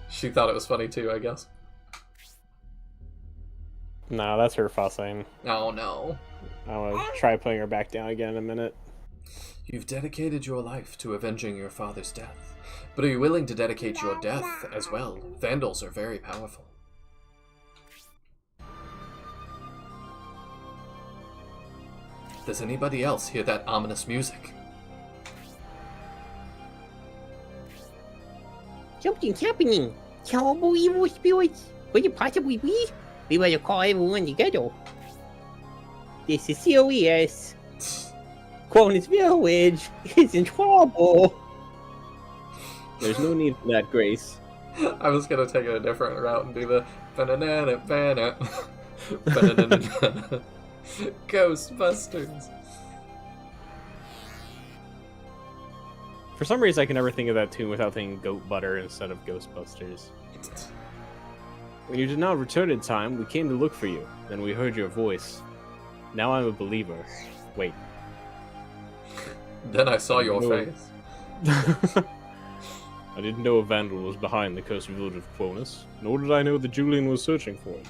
She thought it was funny too, I guess. No, that's her fussing. Oh no. I'm gonna try putting her back down again in a minute. You've dedicated your life to avenging your father's death, but are you willing to dedicate your death as well? Vandals are very powerful. Does anybody else hear that ominous music? Something's happening. Terrible evil spirits. Could it possibly be? We better call everyone together. This is serious. Cronus Village is in trouble. There's no need for that, Grace. I was gonna take it a different route and do the Ghostbusters. For some reason, I can never think of that tune without thinking Goat Butter instead of Ghostbusters. When you did not return in time, we came to look for you. Then we heard your voice. Now I'm a believer. Wait. Then I saw your No. face. I didn't know a vandal was behind the cursed village of Cronus, nor did I know that Julian was searching for it.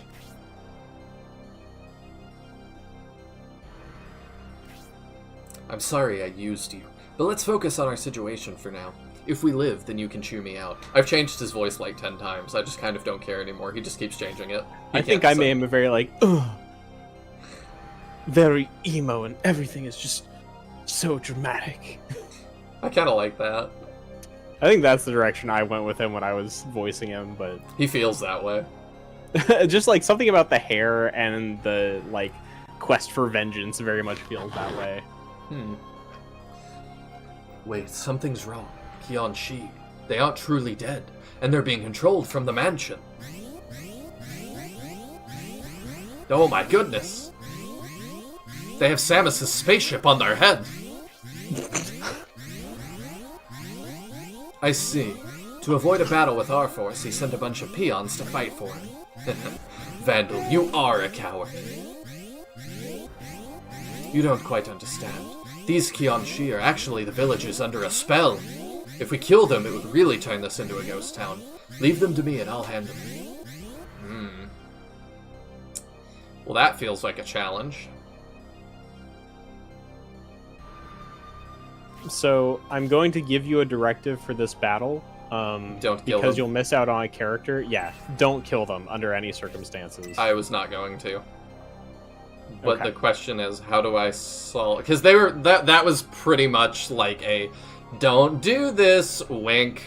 I'm sorry I used you, but let's focus on our situation for now. If we live, then you can chew me out. I've changed his voice like 10 times. I just kind of don't care anymore. He just keeps changing it. I think I made him a very, like, ugh, very emo, and everything is just so dramatic. I kind of like that. I think that's the direction I went with him when I was voicing him, but... He feels that way. just, like, something about the hair and the, like, quest for vengeance very much feels that way. Wait, something's wrong. Kion Shi. They aren't truly dead, and they're being controlled from the mansion. Oh my goodness! They have Samus's spaceship on their head! I see. To avoid a battle with our force, he sent a bunch of peons to fight for him. Vandal, you are a coward. You don't quite understand. These Qianxi are actually the villagers under a spell. If we kill them, it would really turn this into a ghost town. Leave them to me and I'll handle it. Well, that feels like a challenge. So, I'm going to give you a directive for this battle. Don't kill because them. you'll miss out on a character. Yeah, don't kill them under any circumstances. I was not going to. But Okay. the question is, how do I solve... Because they were... That was pretty much like a, don't do this, wink.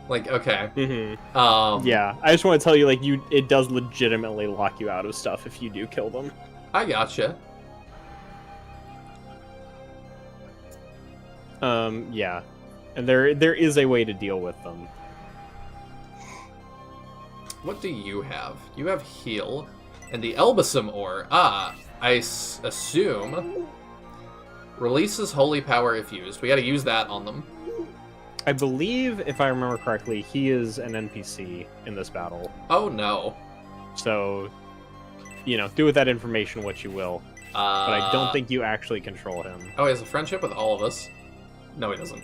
Like, okay. Mm-hmm. Yeah, I just want to tell you, like, it does legitimately lock you out of stuff if you do kill them. I gotcha. Yeah. And there is a way to deal with them. What do you have? You have heal. And the Elbasum ore. I assume... Releases holy power if used. We gotta use that on them. I believe, if I remember correctly, he is an NPC in this battle. Oh no. So, do with that information what you will. But I don't think you actually control him. Oh, he has a friendship with all of us? No, he doesn't.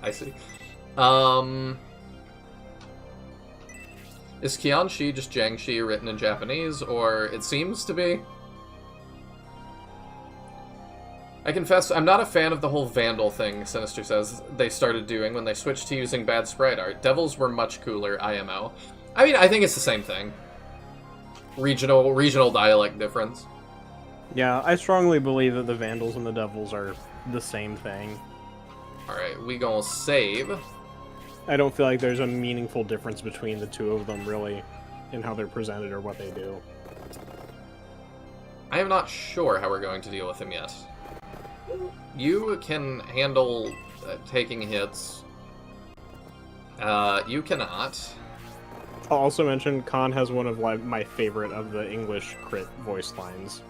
I see. Is Qianxi just Jiangxi written in Japanese, or it seems to be? I confess, I'm not a fan of the whole Vandal thing, Sinister says, they started doing when they switched to using bad sprite art. Devils were much cooler, IMO. I mean, I think it's the same thing. Regional dialect difference. Yeah, I strongly believe that the Vandals and the Devils are the same thing. Alright, we gonna save. I don't feel like there's a meaningful difference between the two of them, really, in how they're presented or what they do. I am not sure how we're going to deal with him yet. You can handle taking hits. You cannot. I'll also mention Khan has one of my favorite of the English crit voice lines.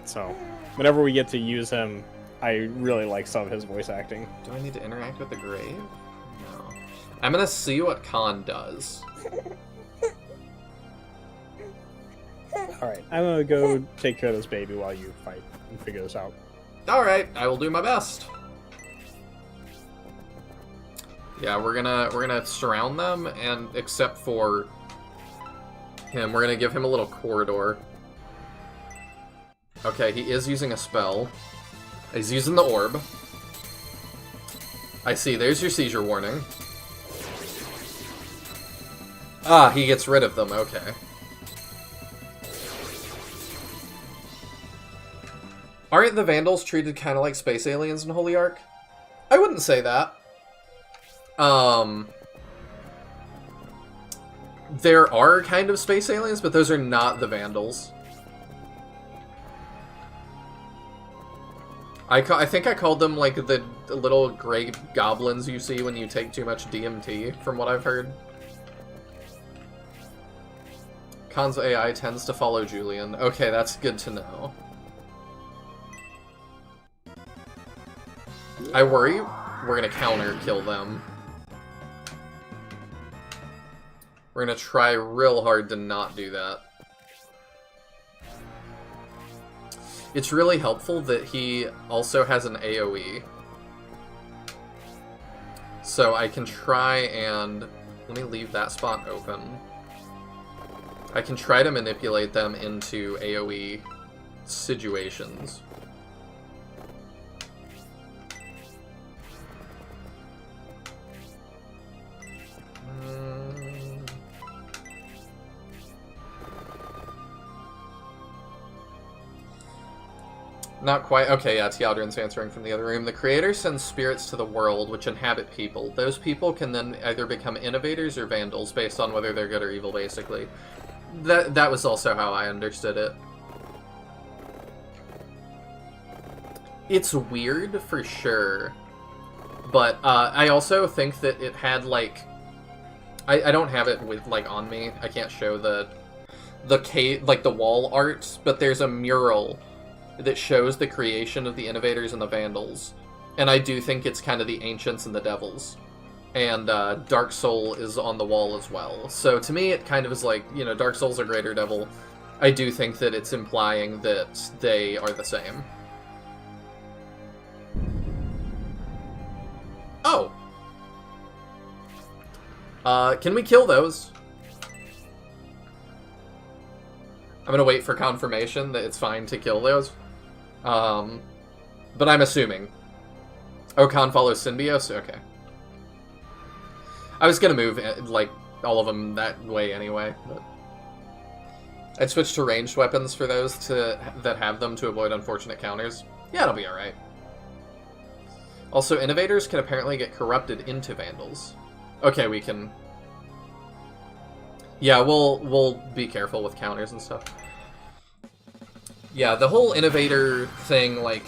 So, whenever we get to use him, I really like some of his voice acting. Do I need to interact with the grave? No. I'm gonna see what Khan does. Alright, I'm gonna go take care of this baby while you fight and figure this out. Alright, I will do my best. Yeah, we're gonna surround them, and except for him, we're gonna give him a little corridor. Okay, he is using a spell. He's using the orb. I see, there's your seizure warning. Ah, he gets rid of them, okay. Aren't the Vandals treated kind of like space aliens in Holy Ark? I wouldn't say that. There are kind of space aliens, but those are not the Vandals. I think I called them like the little gray goblins you see when you take too much DMT, from what I've heard. Khan's AI tends to follow Julian. Okay, that's good to know. I worry we're gonna counter kill them. We're gonna try real hard to not do that. It's really helpful that he also has an AoE. So I can try and... Let me leave that spot open. I can try to manipulate them into AoE situations. Not quite. Okay, yeah, Teodrin's answering from the other room. The Creator sends spirits to the world, which inhabit people. Those people can then either become innovators or vandals, based on whether they're good or evil, basically. That was also how I understood it. It's weird, for sure. But, I also think that it had, like... I don't have it with, like, on me. I can't show the wall art, but there's a mural that shows the creation of the Innovators and the Vandals. And I do think it's kind of the Ancients and the Devils. And Dark Soul is on the wall as well. So to me, it kind of is like, you know, Dark Soul's a greater devil. I do think that it's implying that they are the same. Oh! Can we kill those? I'm gonna wait for confirmation that it's fine to kill those. But I'm assuming. Oh, Khan follows Symbios? Okay. I was gonna move, like, all of them that way anyway, but... I'd switch to ranged weapons for those that have them to avoid unfortunate counters. Yeah, it'll be alright. Also, Innovators can apparently get corrupted into Vandals. Okay, we can... Yeah, we'll be careful with counters and stuff. Yeah, the whole Innovator thing, like...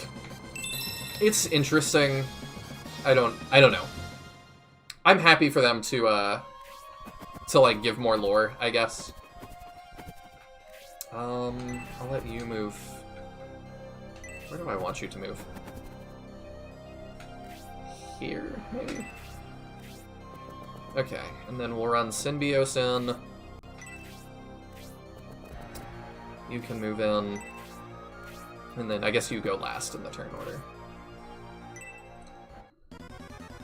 It's interesting. I don't know. I'm happy for them to like, give more lore, I guess. I'll let you move. Where do I want you to move? Here, maybe? Okay, and then we'll run Symbios in. You can move in. And then I guess you go last in the turn order.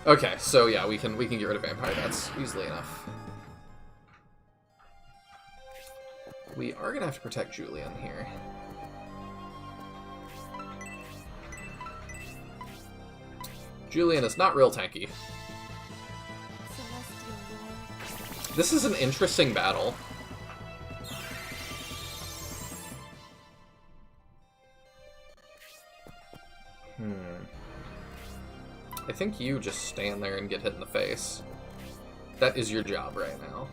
Okay, so yeah, we can get rid of Vampire. That's easily enough. We are gonna have to protect Julian here. Julian is not real tanky. This is an interesting battle. I think you just stand there and get hit in the face. That is your job right now.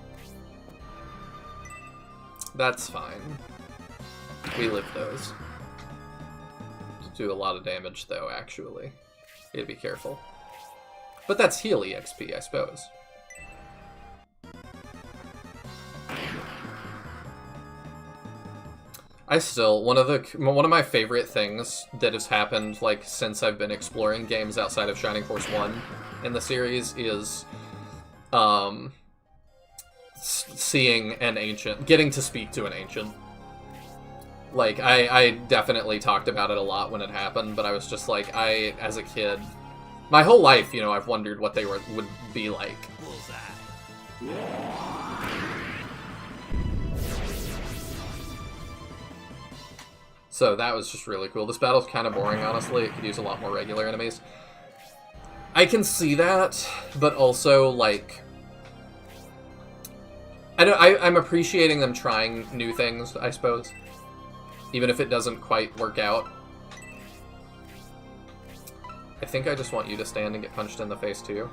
That's fine. We live those. Do a lot of damage, though, actually. You gotta be careful. But that's heal EXP, I suppose. I still, one of my favorite things that has happened, like, since I've been exploring games outside of Shining Force 1 in the series is, seeing an ancient, getting to speak to an ancient. Like, I definitely talked about it a lot when it happened, but I was just like, as a kid, my whole life, you know, I've wondered what they would be like. So that was just really cool. This battle's kind of boring, honestly. It could use a lot more regular enemies. I can see that, but also, like... I'm appreciating them trying new things, I suppose. Even if it doesn't quite work out. I think I just want you to stand and get punched in the face, too.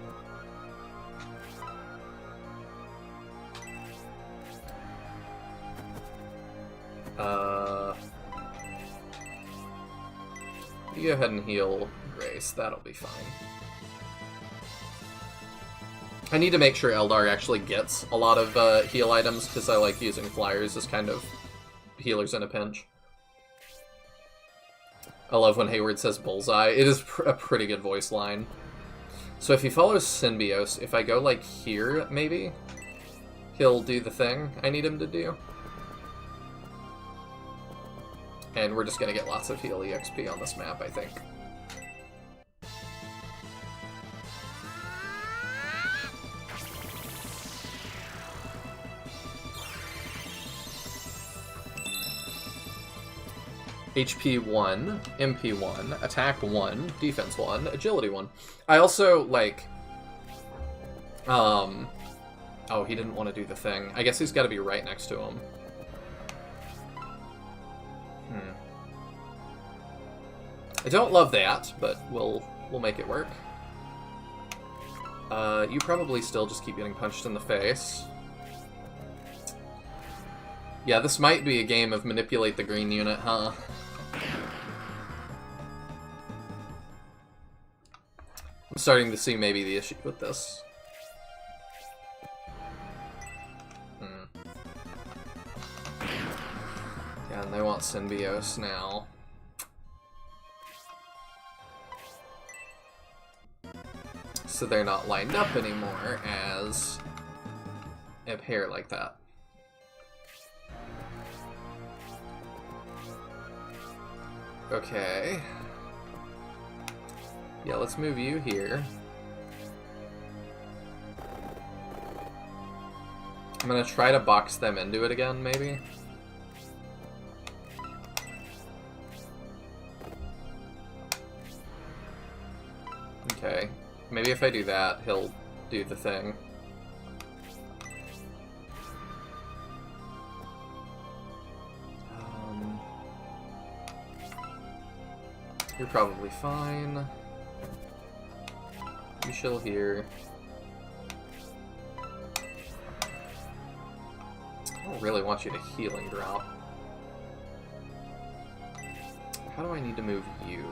You go ahead and heal Grace. That'll be fine. I need to make sure Eldar actually gets a lot of heal items, because I like using flyers as kind of healers in a pinch. I love when Hayward says bullseye. It is a pretty good voice line. So if he follows Symbios, if I go, like, here, maybe, he'll do the thing I need him to do. And we're just gonna get lots of heal EXP on this map, I think. HP 1, MP 1, attack 1, defense 1, agility 1. I also, like... Oh, he didn't want to do the thing. I guess he's got to be right next to him. I don't love that, but we'll make it work. You probably still just keep getting punched in the face. Yeah, this might be a game of manipulate the green unit, huh? I'm starting to see maybe the issue with this. Yeah, and they want Symbios now. so they're not lined up anymore as a pair like that. Okay. Yeah, let's move you here. I'm gonna try to box them into it again, maybe? Okay. Maybe if I do that, he'll do the thing. You're probably fine. You chill here. I don't really want you to healing drop. How do I need to move you?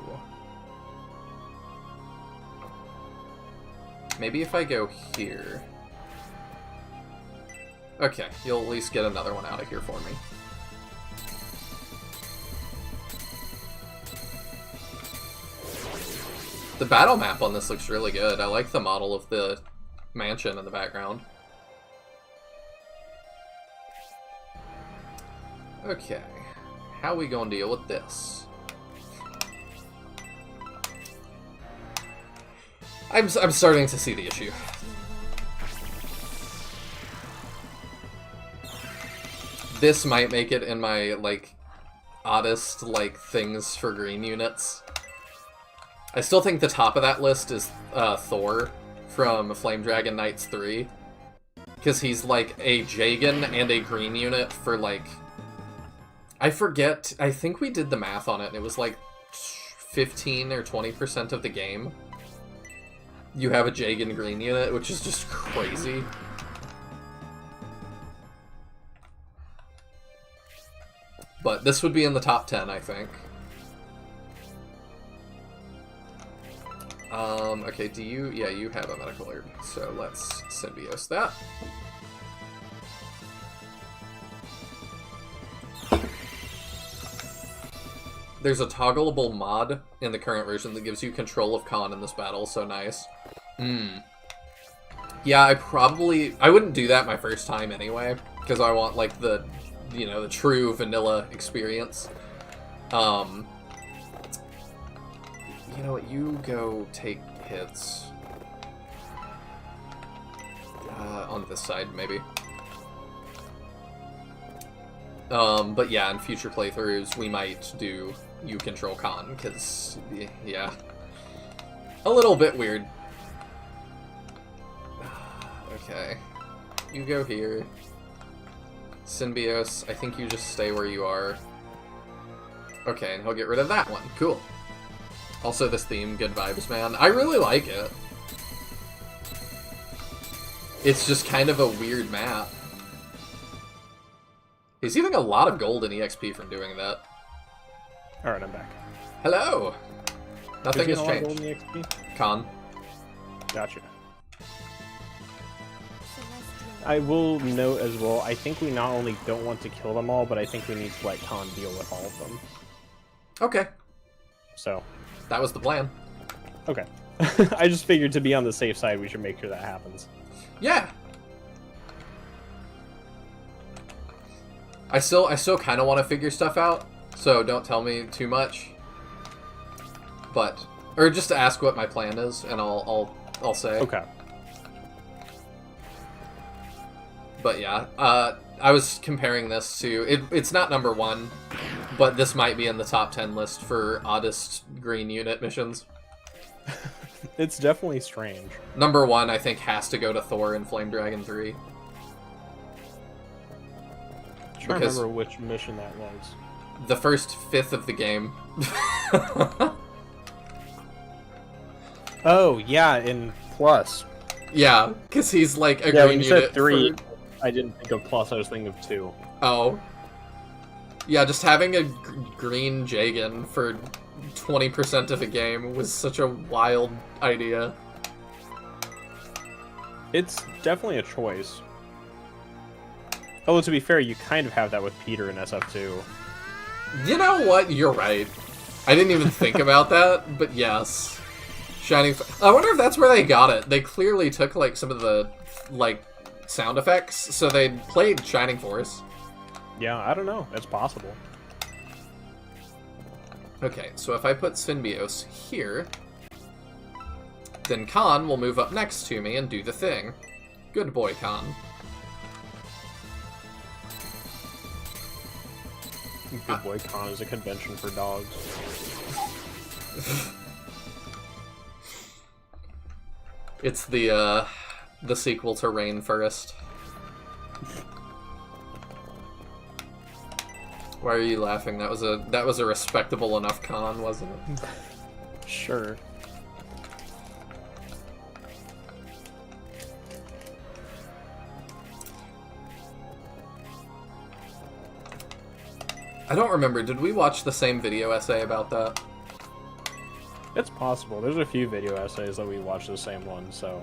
Maybe if I go here. Okay, you'll at least get another one out of here for me. The battle map on this looks really good. I like the model of the mansion in the background. Okay, how we gonna deal with this? I'm starting to see the issue. This might make it in my, like, oddest, like, things for green units. I still think the top of that list is Thor from Flame Dragon Knights 3. Because he's, like, a Jagan and a green unit for, like... I forget, I think we did the math on it, and it was, like, 15 or 20% of the game. You have a Jagan green unit, which is just crazy. But this would be in the top 10, I think. Okay, do you... Yeah, you have a medical herb, so let's Symbiose that. There's a toggleable mod in the current version that gives you control of Khan in this battle, so nice. Yeah, I wouldn't do that my first time anyway, because I want, like, the, you know, the true vanilla experience. You know what, you go take hits. On this side, maybe. But yeah, in future playthroughs, we might do you control Khan, because, yeah. A little bit weird. Okay. You go here. Symbiose, I think you just stay where you are. Okay, and he'll get rid of that one. Cool. Also, this theme, good vibes, man. I really like it. It's just kind of a weird map. He's getting a lot of gold and EXP from doing that. Alright, I'm back. Hello! Nothing has Is he on gold changed. in the XP? Khan. Gotcha. I will note as well, I think we not only don't want to kill them all, but I think we need to let Khan deal with all of them. Okay. So. That was the plan. Okay. I just figured to be on the safe side, we should make sure that happens. Yeah! I still kind of want to figure stuff out, so don't tell me too much. But, or just to ask what my plan is, and I'll say. Okay. But yeah, I was comparing this to, it's not number 1, but this might be in the top 10 list for oddest green unit missions. It's definitely strange. Number 1, I think, has to go to Thor in Flame Dragon 3. I'm trying to remember which mission that was. The first fifth of the game. Oh, yeah, in Plus. Yeah, because he's like a Yeah, green when you unit. said 3, I didn't think of Plus, I was thinking of 2. Oh. Yeah, just having a green Jagan for 20% of the game was such a wild idea. It's definitely a choice. Although, to be fair, you kind of have that with Peter in SF2. You know what? You're right. I didn't even think about that, but yes. I wonder if that's where they got it. They clearly took, like, some of the, like, sound effects, so they played Shining Force. Yeah, I don't know. It's possible. Okay, so if I put Symbiosis here, then Khan will move up next to me and do the thing. Good boy, Khan. Good boy, Con is a convention for dogs. It's the sequel to Rainforest. Why are you laughing? That was a respectable enough con, wasn't it? Sure. I don't remember. Did we watch the same video essay about that? It's possible. There's a few video essays that we watched the same one, so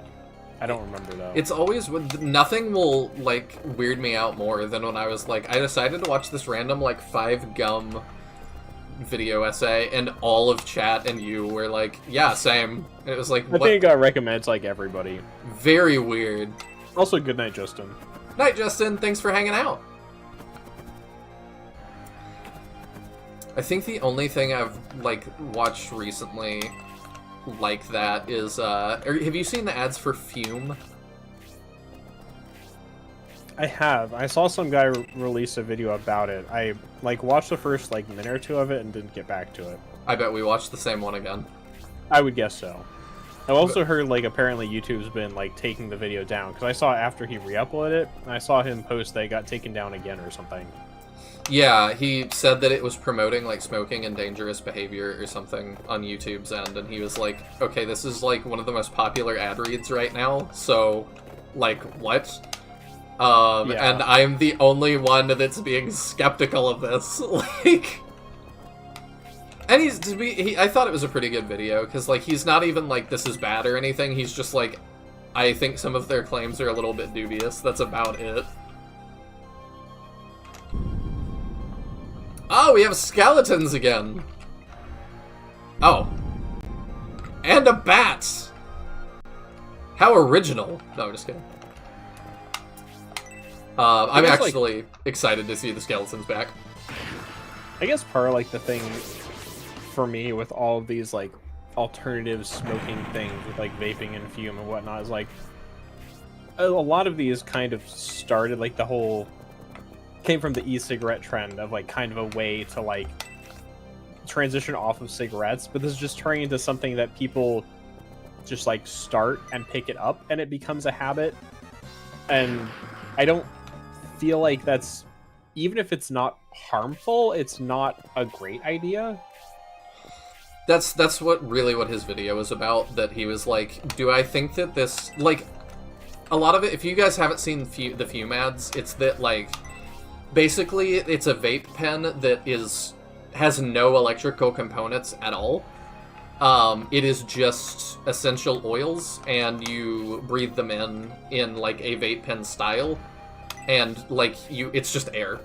I don't remember though. It's always nothing will like weird me out more than when I was like, I decided to watch this random like 5 gum video essay, and all of chat and you were like, yeah, same. And it was like, I think it got recommended to like everybody. Very weird. Also, good night, Justin. Night, Justin. Thanks for hanging out. I think the only thing I've, like, watched recently like that is, have you seen the ads for Fume? I have. I saw some guy release a video about it. I, like, watched the first, like, minute or two of it and didn't get back to it. I bet we watched the same one again. I would guess so. I've also heard, like, apparently YouTube's been, like, taking the video down, because I saw after he re-uploaded it, and I saw him post that it got taken down again or something. Yeah, he said that it was promoting, like, smoking and dangerous behavior or something on YouTube's end, and he was like, okay, this is, like, one of the most popular ad reads right now, so, like, what? Yeah. And I'm the only one that's being skeptical of this, like... And I thought it was a pretty good video, because, like, he's not even, like, this is bad or anything, he's just, like, I think some of their claims are a little bit dubious, that's about it. Oh, we have skeletons again! Oh. And a bat! How original! No, I'm just kidding. I'm actually excited to see the skeletons back. I guess part of, like, the thing for me with all of these, like, alternative smoking things with, like, vaping and fume and whatnot is, like, a lot of these kind of started, like, the whole... came from the e-cigarette trend of, like, kind of a way to, like, transition off of cigarettes, but this is just turning into something that people just, like, start and pick it up, and it becomes a habit. And I don't feel like that's, even if it's not harmful, it's not a great idea. That's what his video was about, that he was like, do I think that this, like, a lot of it, if you guys haven't seen the Fume ads, it's that, like, basically it's a vape pen that has no electrical components at all. It is just essential oils, and you breathe them in like a vape pen style, and like it's just air.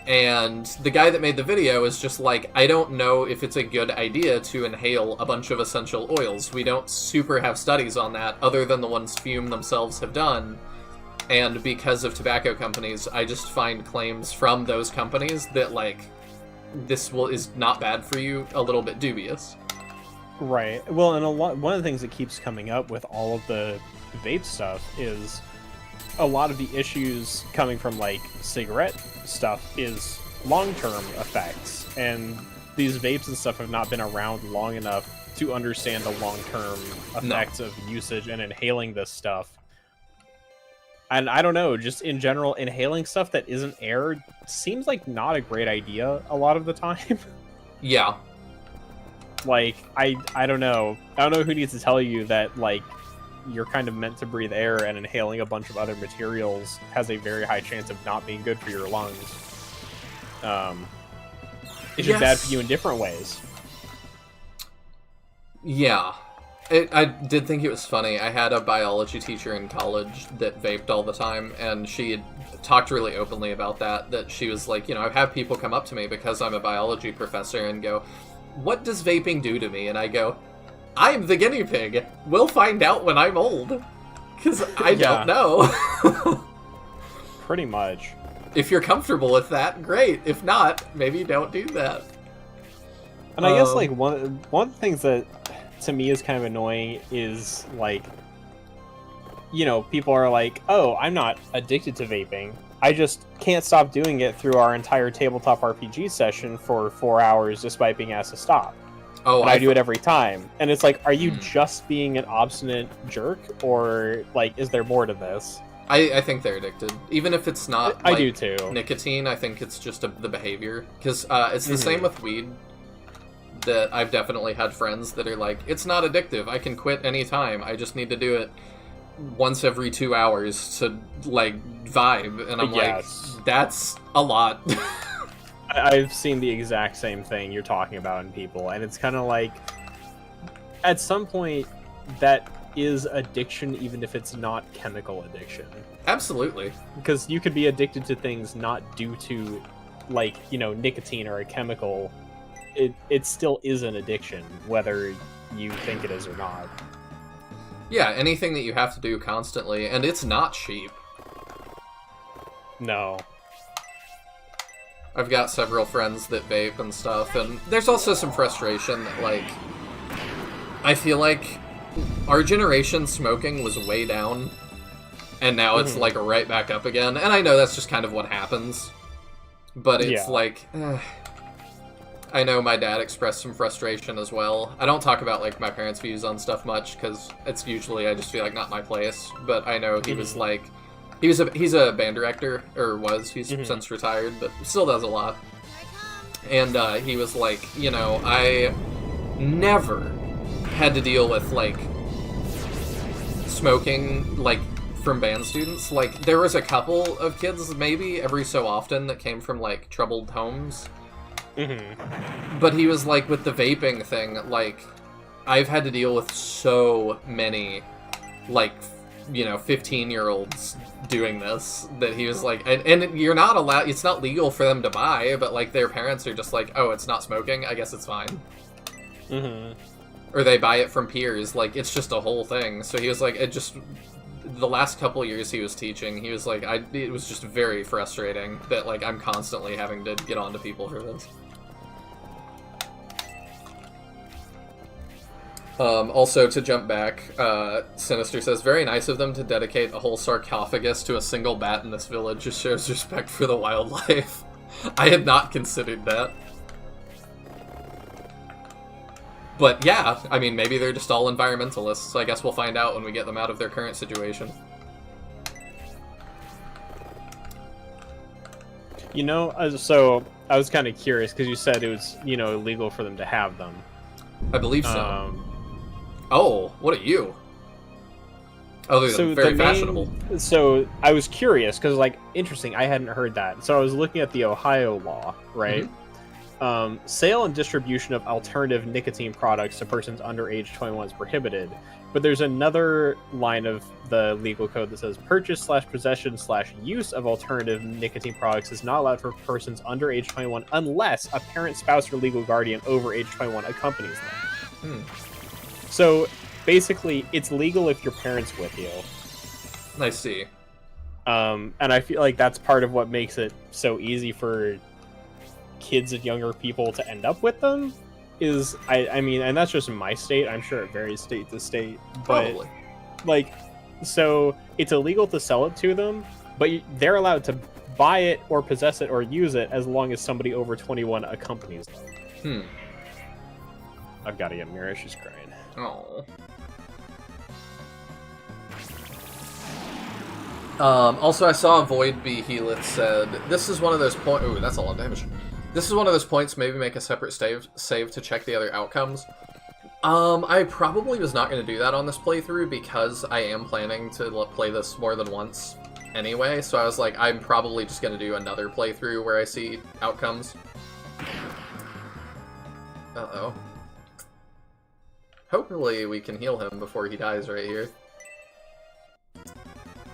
And the guy that made the video is just like, I don't know if it's a good idea to inhale a bunch of essential oils. We don't super have studies on that, other than the ones Fume themselves have done. And because of tobacco companies, I just find claims from those companies that, like, this is not bad for you a little bit dubious. Right. Well, and one of the things that keeps coming up with all of the vape stuff is a lot of the issues coming from, like, cigarette stuff is long-term effects, and these vapes and stuff have not been around long enough to understand the long-term effects of usage and inhaling this stuff. And I don't know, just in general, inhaling stuff that isn't air seems like not a great idea a lot of the time. Yeah. Like, I don't know. I don't know who needs to tell you that, like, you're kind of meant to breathe air, and inhaling a bunch of other materials has a very high chance of not being good for your lungs. It's just bad for you in different ways. Yeah. I did think it was funny. I had a biology teacher in college that vaped all the time, and she had talked really openly about that she was like, you know, I've had people come up to me because I'm a biology professor and go, what does vaping do to me? And I go, I'm the guinea pig. We'll find out when I'm old. Because I don't know. Pretty much. If you're comfortable with that, great. If not, maybe don't do that. And I guess, like, one of the things that, to me, is kind of annoying is, like, you know, people are like, oh, I'm not addicted to vaping. I just can't stop doing it through our entire tabletop RPG session for 4 hours despite being asked to stop. Oh, and I do it every time. And it's like, are you just being an obstinate jerk? Or, like, is there more to this? I think they're addicted. Even if it's not, I like, do too. nicotine, I think it's just the behavior. Because it's the same with weed. That I've definitely had friends that are like, it's not addictive. I can quit anytime. I just need to do it once every 2 hours to, like, vibe. And I'm like, that's a lot. I've seen the exact same thing you're talking about in people, and it's kind of like, at some point, that is addiction, even if it's not chemical addiction. Absolutely. Because you could be addicted to things not due to, like, you know, nicotine or a chemical. It still is an addiction, whether you think it is or not. Yeah, anything that you have to do constantly, and it's not cheap. No. I've got several friends that vape and stuff, and there's also some frustration that, like, I feel like our generation smoking was way down, and now it's, like, right back up again, and I know that's just kind of what happens, but it's like, I know my dad expressed some frustration as well. I don't talk about, like, my parents' views on stuff much, because it's usually, I just feel like, not my place, but I know he was, like, he's a band director, or was, he's since retired, but still does a lot. And he was like, you know, I never had to deal with, like, smoking, like, from band students. Like, there was a couple of kids, maybe, every so often that came from, like, troubled homes. But he was like, with the vaping thing, like, I've had to deal with so many, like, you know, 15-year-olds doing this, that he was like, and you're not allowed, it's not legal for them to buy, but, like, their parents are just like, oh, it's not smoking, I guess it's fine. Or they buy it from peers, like, it's just a whole thing. So he was like, it just, the last couple years he was teaching, he was like, it was just very frustrating that, like, I'm constantly having to get on to people for this. Also, to jump back, Sinister says, very nice of them to dedicate a whole sarcophagus to a single bat in this village. Just shows respect for the wildlife. I had not considered that. But yeah, I mean, maybe they're just all environmentalists, so I guess we'll find out when we get them out of their current situation. You know, so I was kind of curious, because you said it was, you know, illegal for them to have them. I believe so. Oh, what are you? Oh, they're very fashionable. So I was curious, because, like, interesting, I hadn't heard that. So I was looking at the Ohio law, right? Sale and distribution of alternative nicotine products to persons under age 21 is prohibited. But there's another line of the legal code that says purchase/possession/use of alternative nicotine products is not allowed for persons under age 21 unless a parent, spouse, or legal guardian over age 21 accompanies them. So basically, it's legal if your parent's with you. I see. And I feel like that's part of what makes it so easy for kids and younger people to end up with them. Is I mean, and that's just in my state. I'm sure it varies state to state. But Probably. Like, so it's illegal to sell it to them, but they're allowed to buy it or possess it or use it as long as somebody over 21 accompanies them. I've got to get Mira. She's crying. Oh. Also, I saw Void B. Helith said, this is one of those points... Ooh, that's a lot of damage. This is one of those points, maybe make a separate save to check the other outcomes. I probably was not going to do that on this playthrough because I am planning to play this more than once anyway, so I was like, I'm probably just going to do another playthrough where I see outcomes. Uh-oh. Hopefully we can heal him before he dies right here.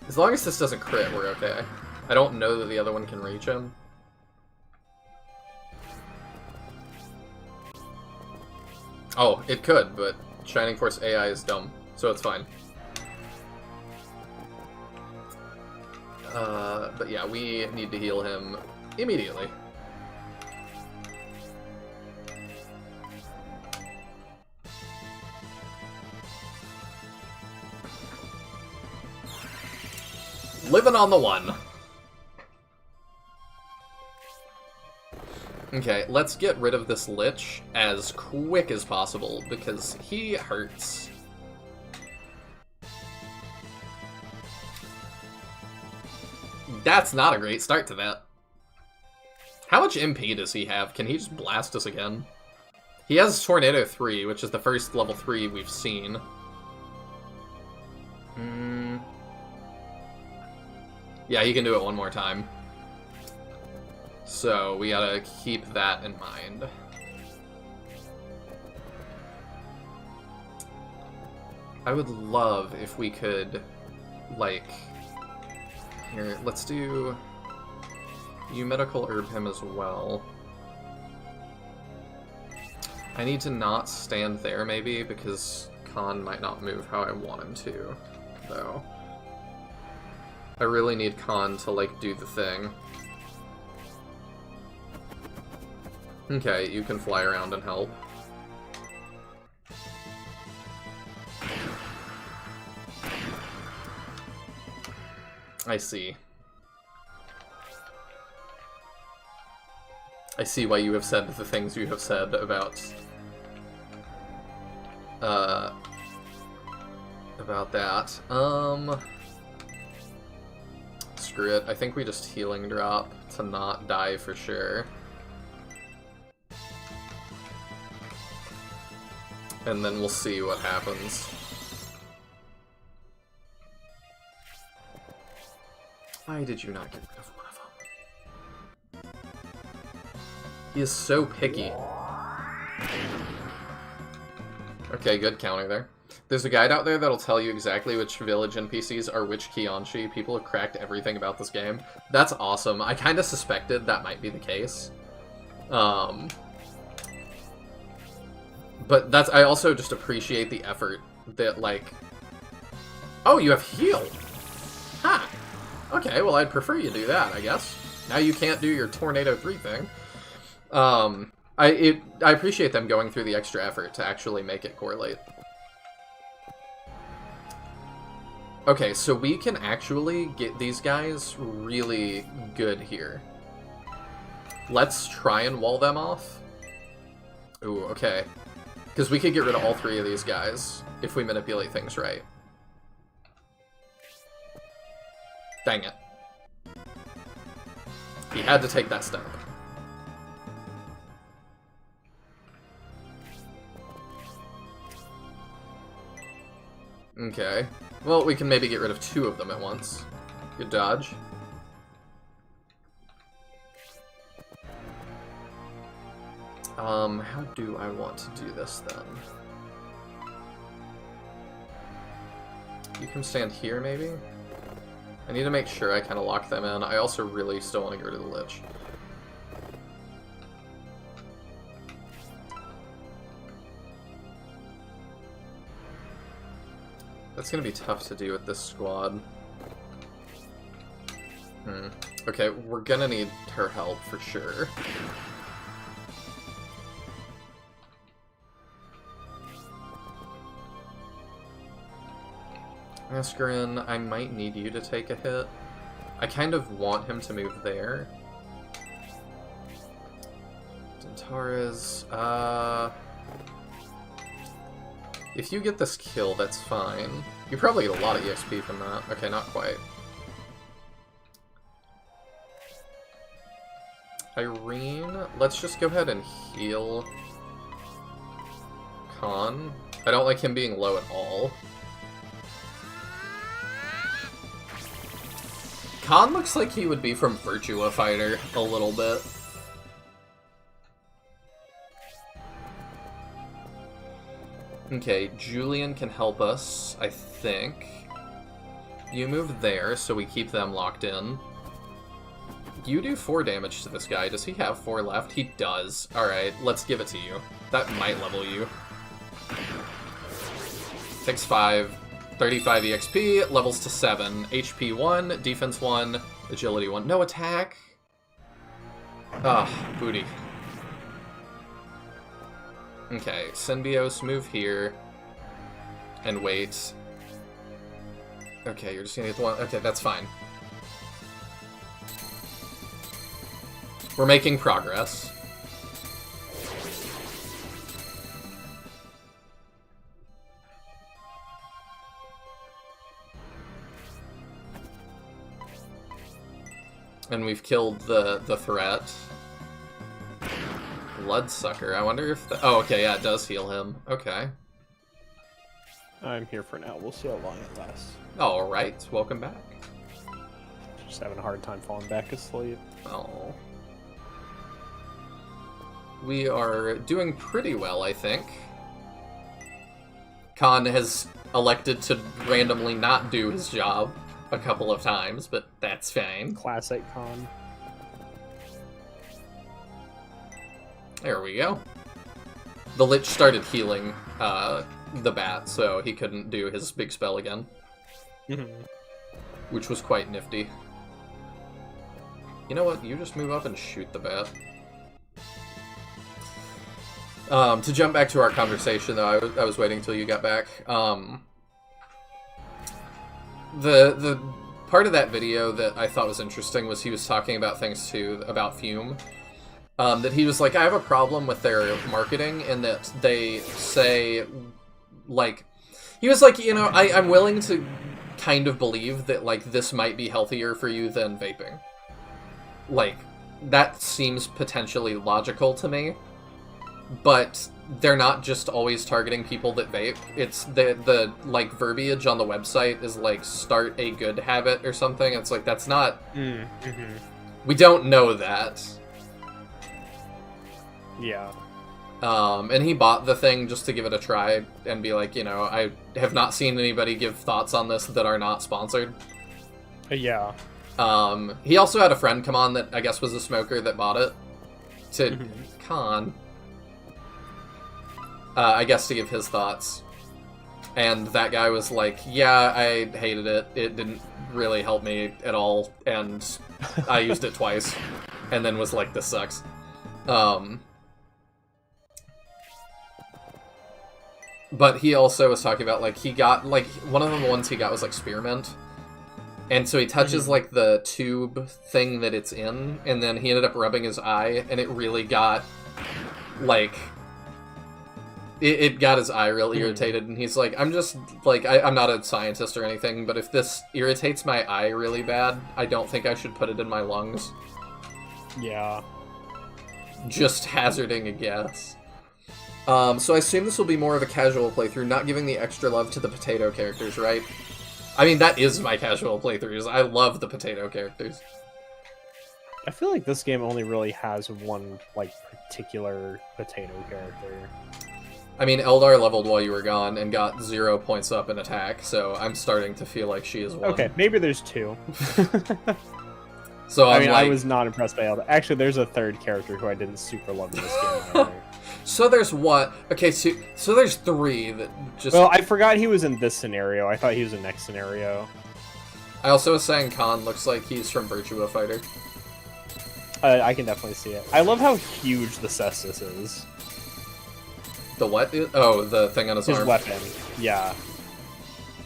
As long as this doesn't crit, we're okay. I don't know that the other one can reach him. Oh, it could, but Shining Force AI is dumb, so it's fine. But yeah, we need to heal him immediately. Living on the one. Okay, let's get rid of this Lich as quick as possible, because he hurts. That's not a great start to that. How much MP does he have? Can he just blast us again? He has Tornado 3, which is the first level 3 we've seen. Yeah, he can do it one more time. So, we gotta keep that in mind. I would love if we could, like... Here, let's do... You medical herb him as well. I need to not stand there, maybe, because Khan might not move how I want him to, though. I really need Khan to, like, do the thing. Okay, you can fly around and help. I see. I see why you have said the things you have said about that. Screw it. I think we just healing drop to not die for sure. And then we'll see what happens. Why did you not get rid of one of them? He is so picky. Okay, good counter there. There's a guide out there that'll tell you exactly which village NPCs are which Kianshi. People have cracked everything about this game. That's awesome. I kind of suspected that might be the case. But that's, I also just appreciate the effort that, like... Oh, you have heal! Huh. Okay, well, I'd prefer you do that, I guess. Now you can't do your Tornado 3 thing. I appreciate them going through the extra effort to actually make it correlate. Okay, so we can actually get these guys really good here. Let's try and wall them off. Ooh, okay. Because we could get rid of all 3 of these guys if we manipulate things right. Dang it. He had to take that step. Okay. Well, we can maybe get rid of 2 of them at once. Good dodge. How do I want to do this then? You can stand here, maybe? I need to make sure I kind of lock them in. I also really still want to get rid of the Lich. That's going to be tough to do with this squad. Okay, we're going to need her help for sure. Askarin, I might need you to take a hit. I kind of want him to move there. Dentaris, if you get this kill, that's fine. You probably get a lot of EXP from that. Okay, not quite. Irene, let's just go ahead and heal Khan. I don't like him being low at all. Khan looks like he would be from Virtua Fighter a little bit. Okay, Julian can help us, I think. You move there, so we keep them locked in. You do 4 damage to this guy. Does he have 4 left? He does. Alright, let's give it to you. That might level you. Takes 5, 35 EXP, levels to 7, HP 1, defense 1, agility 1. No attack? Ah, booty. Okay, Synbios, move here. And wait. Okay, you're just gonna get the one. Okay, that's fine. We're making progress. And we've killed the threat. Bloodsucker. I wonder if oh, okay, yeah, it does heal him. Okay. I'm here for now. We'll see how long it lasts. Alright, welcome back. Just having a hard time falling back asleep. Oh. We are doing pretty well, I think. Khan has elected to randomly not do his job a couple of times, but that's fine. Classic Con. There we go. The Lich started healing the bat, so he couldn't do his big spell again. Which was quite nifty. You know what? You just move up and shoot the bat. To jump back to our conversation, though, I was waiting until you got back. The part of that video that I thought was interesting was he was talking about things too, about Fume. That he was like, I have a problem with their marketing in that they say, like, he was like, you know, I'm willing to kind of believe that, like, this might be healthier for you than vaping. Like, that seems potentially logical to me. But they're not just always targeting people that vape. It's the like verbiage on the website is like start a good habit or something. It's like that's not. We don't know that. Yeah. And he bought the thing just to give it a try and be like, you know, I have not seen anybody give thoughts on this that are not sponsored. Yeah. He also had a friend come on that I guess was a smoker that bought it to Con. I guess to give his thoughts. And that guy was like, yeah, I hated it. It didn't really help me at all. And I used it twice. And then was like, this sucks. But he also was talking about, like, he got, like, one of the ones he got was, like, spearmint. And so he touches, like, the tube thing that it's in. And then he ended up rubbing his eye. And it really got, like... It got his eye real irritated, and he's like, I'm just, like, I'm not a scientist or anything, but if this irritates my eye really bad, I don't think I should put it in my lungs. Yeah. Just hazarding a guess. So I assume this will be more of a casual playthrough, not giving the extra love to the potato characters, right? I mean, that is my casual playthroughs. I love the potato characters. I feel like this game only really has one, like, particular potato character. I mean, Eldar leveled while you were gone and got 0 points up in attack, so I'm starting to feel like she is one. Okay, maybe there's two. So I I'm mean, like... I was not impressed by Eldar. Actually, there's a third character who I didn't super love in this game either. So there's what? Okay, so there's 3 that just... Well, I forgot he was in this scenario. I thought he was in next scenario. I also was saying Khan looks like he's from Virtua Fighter. I can definitely see it. I love how huge the Cestus is. The what? Oh, the thing on his arm. His weapon. Yeah.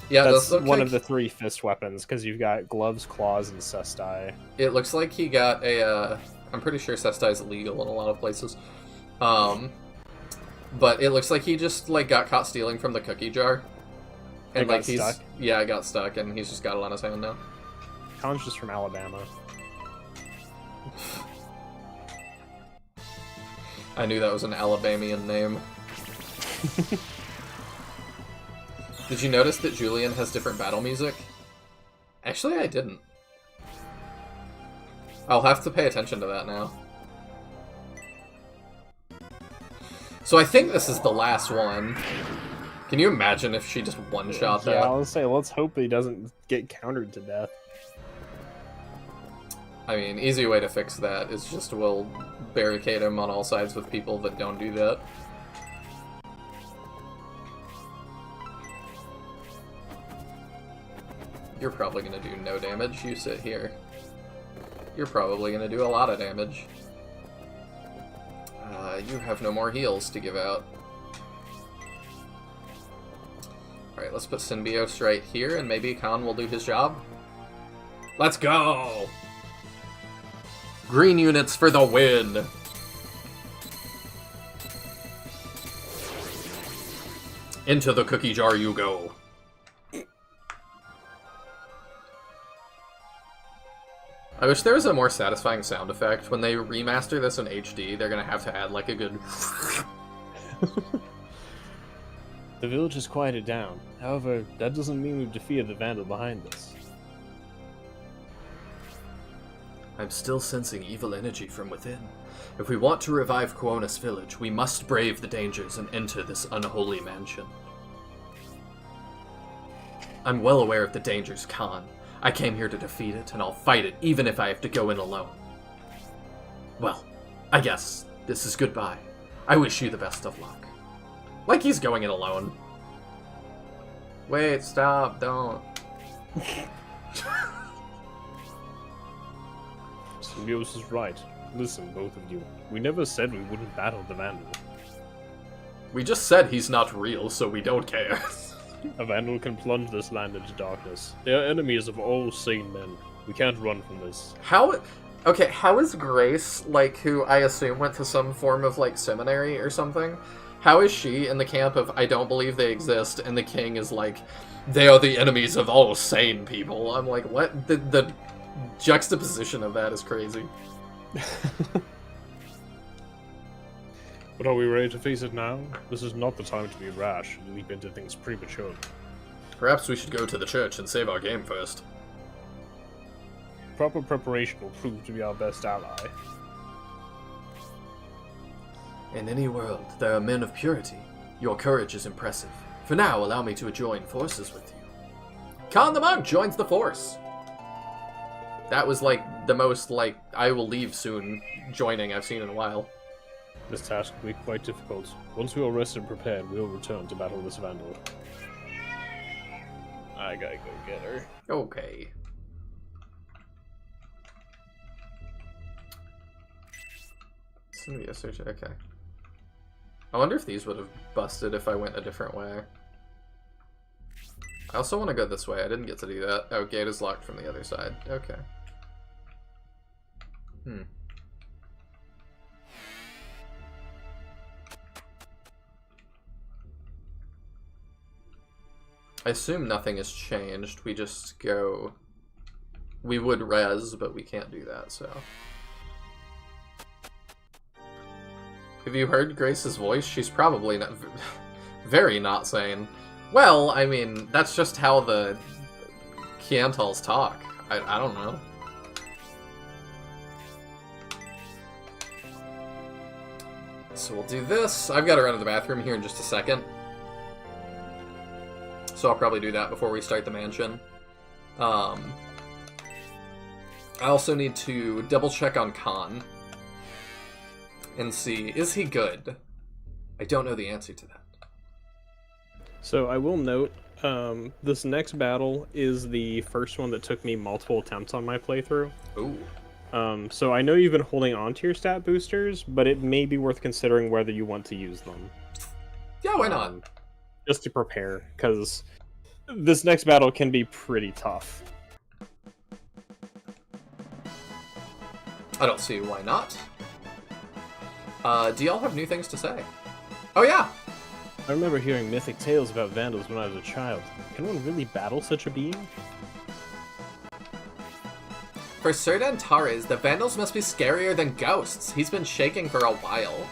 Yeah, that's one one of the 3 fist weapons, because you've got gloves, claws, and Cestai. It looks like he got a, I'm pretty sure Cestai is illegal in a lot of places. But it looks like he just, like, got caught stealing from the cookie jar. And, like, he's... stuck? Yeah, got stuck, and he's just got it on his hand now. Khan's just from Alabama. I knew that was an Alabamian name. Did you notice that Julian has different battle music? Actually, I didn't. I'll have to pay attention to that now. So I think this is the last one. Can you imagine if she just one-shot that? Yeah, I'll say, let's hope he doesn't get countered to death. I mean, easy way to fix that is just we'll barricade him on all sides with people that don't do that. You're probably gonna do no damage. You sit here. You're probably gonna do a lot of damage. You have no more heals to give out. Alright, let's put Synbios right here, and maybe Khan will do his job. Let's go! Green units for the win! Into the cookie jar you go. I wish there was a more satisfying sound effect. When they remaster this in HD, they're gonna have to add like a good... The village has quieted down. However, that doesn't mean we've defeated the vandal behind us. I'm still sensing evil energy from within. If we want to revive Kuonis village, we must brave the dangers and enter this unholy mansion. I'm well aware of the dangers, Khan. I came here to defeat it, and I'll fight it, even if I have to go in alone. Well, I guess this is goodbye. I wish you the best of luck. Like he's going in alone. Wait, stop, don't. Synbios is right. Listen, both of you. We never said we wouldn't battle the vandal. We just said he's not real, so we don't care. A vandal can plunge this land into darkness. They are enemies of all sane men. We can't run from this. How... Okay, how is Grace, like, who I assume went to some form of, like, seminary or something? How is she in the camp of, I don't believe they exist, and the king is like, they are the enemies of all sane people? I'm like, what? The juxtaposition of that is crazy. But are we ready to face it now? This is not the time to be rash and leap into things prematurely. Perhaps we should go to the church and save our game first. Proper preparation will prove to be our best ally. In any world, there are men of purity. Your courage is impressive. For now, allow me to join forces with you. Khan the Monk joins the force! That was, like, the most, like, I will leave soon joining I've seen in a while. This task will be quite difficult. Once we are rested and prepared, we will return to battle this vandal. I gotta go get her. Okay. Okay. I wonder if these would have busted if I went a different way. I also want to go this way. I didn't get to do that. Oh, gate is locked from the other side. Okay. I assume nothing has changed. We just go... We would res, but we can't do that, so... Have you heard Grace's voice? She's probably not... very not sane. Well, I mean, that's just how the Kiantals talk. I don't know. So we'll do this. I've got to run to the bathroom here in just a second. So I'll probably do that before we start the mansion. I also need to double check on Khan. And see, is he good? I don't know the answer to that. So I will note, this next battle is the first one that took me multiple attempts on my playthrough. Ooh. So I know you've been holding on to your stat boosters, but it may be worth considering whether you want to use them. Yeah, why not? Just to prepare, because this next battle can be pretty tough. I don't see why not. Do y'all have new things to say? Oh yeah! I remember hearing mythic tales about vandals when I was a child. Can one really battle such a being? For Sir Antares, the vandals must be scarier than ghosts. He's been shaking for a while.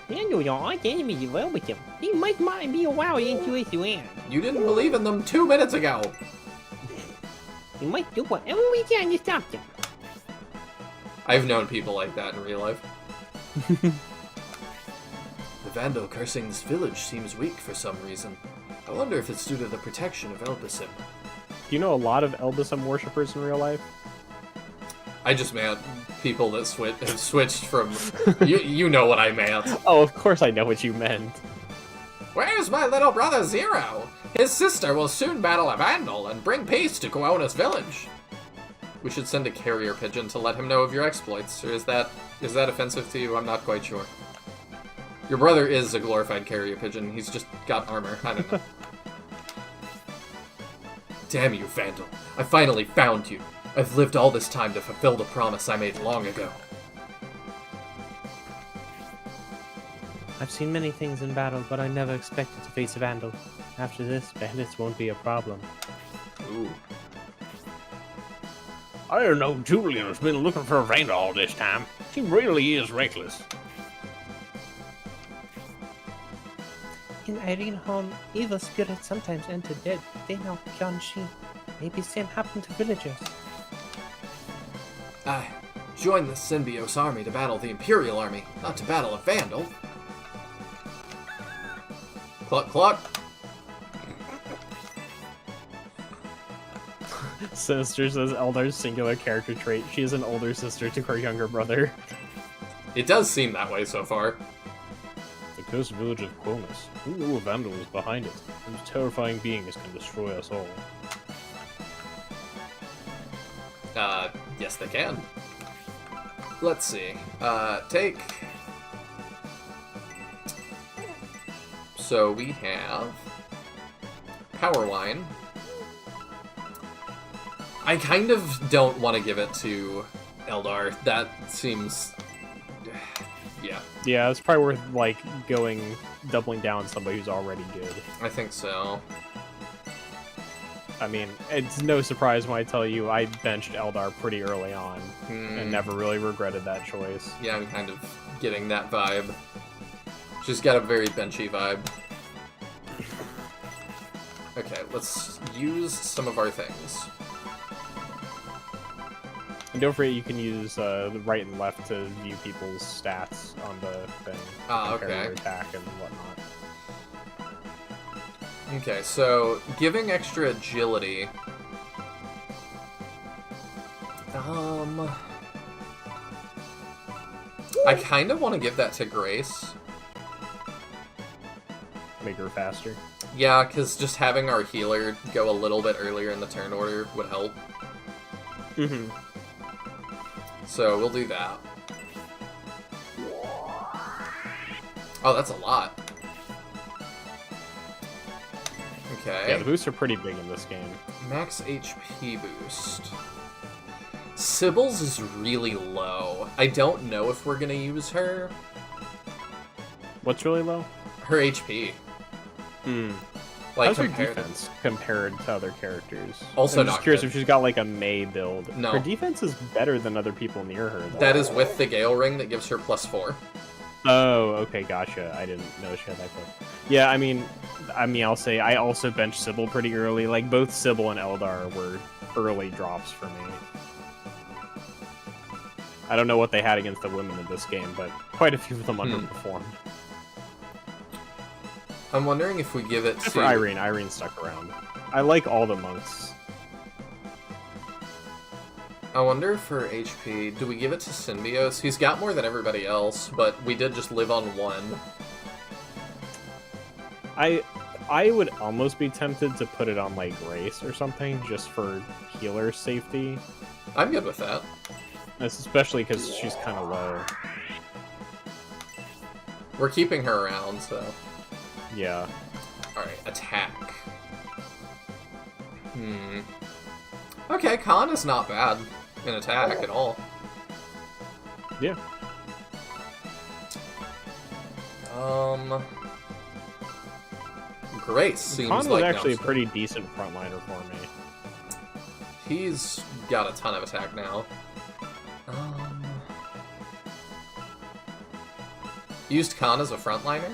Vandals aren't enemies well with them. They might be a while into this land. You didn't believe in them 2 minutes ago! We might do whatever we can to stop them. I've known people like that in real life. The vandal cursing this village seems weak for some reason. I wonder if it's due to the protection of Elbasim. Do you know a lot of Elbasim worshippers in real life? I just meant people that have switched from... you know what I meant. Oh, of course I know what you meant. Where's my little brother Zero? His sister will soon battle a vandal and bring peace to Kuona's village. We should send a carrier pigeon to let him know of your exploits, or is that offensive to you? I'm not quite sure. Your brother is a glorified carrier pigeon. He's just got armor. I don't know. Damn you, Vandal. I finally found you. I've lived all this time to fulfill the promise I made long ago. I've seen many things in battle, but I never expected to face a Vandal. After this, bandits won't be a problem. Ooh. I don't know, Julian has been looking for a Vandal all this time. He really is reckless. In Irene home, evil spirits sometimes enter dead. They know Kyonshi. Maybe same happened to villagers. I joined the Symbiote army to battle the Imperial army, not to battle a Vandal. Cluck, cluck. Sinister says Eldar's singular character trait. She is an older sister to her younger brother. It does seem that way so far. The cursed village of Quonis. Who knew a vandal was behind it? Those terrifying beings can destroy us all. Yes they can. Let's see. Take... So we have... Power Wine. I kind of don't want to give it to Eldar. That seems... yeah. Yeah, it's probably worth, like, doubling down on somebody who's already good. I think so. I mean, it's no surprise when I tell you I benched Eldar pretty early on, and never really regretted that choice. Yeah, I'm kind of getting that vibe. She's got a very benchy vibe. Okay, let's use some of our things. And don't forget you can use the right and left to view people's stats on the thing. Ah, compare okay. their attack and whatnot. Okay, so giving extra agility. I kind of want to give that to Grace. Make her faster. Yeah, because just having our healer go a little bit earlier in the turn order would help. Mm-hmm. So we'll do that. Oh, that's a lot. Okay. Yeah, the boosts are pretty big in this game. Max HP boost. Sybil's is really low. I don't know if we're gonna use her. What's really low? Her HP. Like How's her compared- defense compared to other characters? Also I'm just not curious good. if she's got like a Mei build. No. Her defense is better than other people near her, though. That is with the Gale Ring that gives her +4. Oh, okay, gotcha. I didn't know she had that build. Yeah, I mean, I'll say I also benched Sybil pretty early. Like both Sybil and Eldar were early drops for me. I don't know what they had against the women in this game, but quite a few of them underperformed. I'm wondering if we give it Except to... for Irene. Irene stuck around. I like all the monks. I wonder for HP, do we give it to Symbios? He's got more than everybody else, but we did just live on 1. I would almost be tempted to put it on like Grace or something, just for healer safety. I'm good with that. That's especially because she's kind of low. We're keeping her around, so... Yeah. Alright, attack. Okay, Khan is not bad in attack at all. Yeah. Grace seems Khan was like actually a no- pretty decent frontliner for me. He's got a ton of attack now. Used Khan as a frontliner?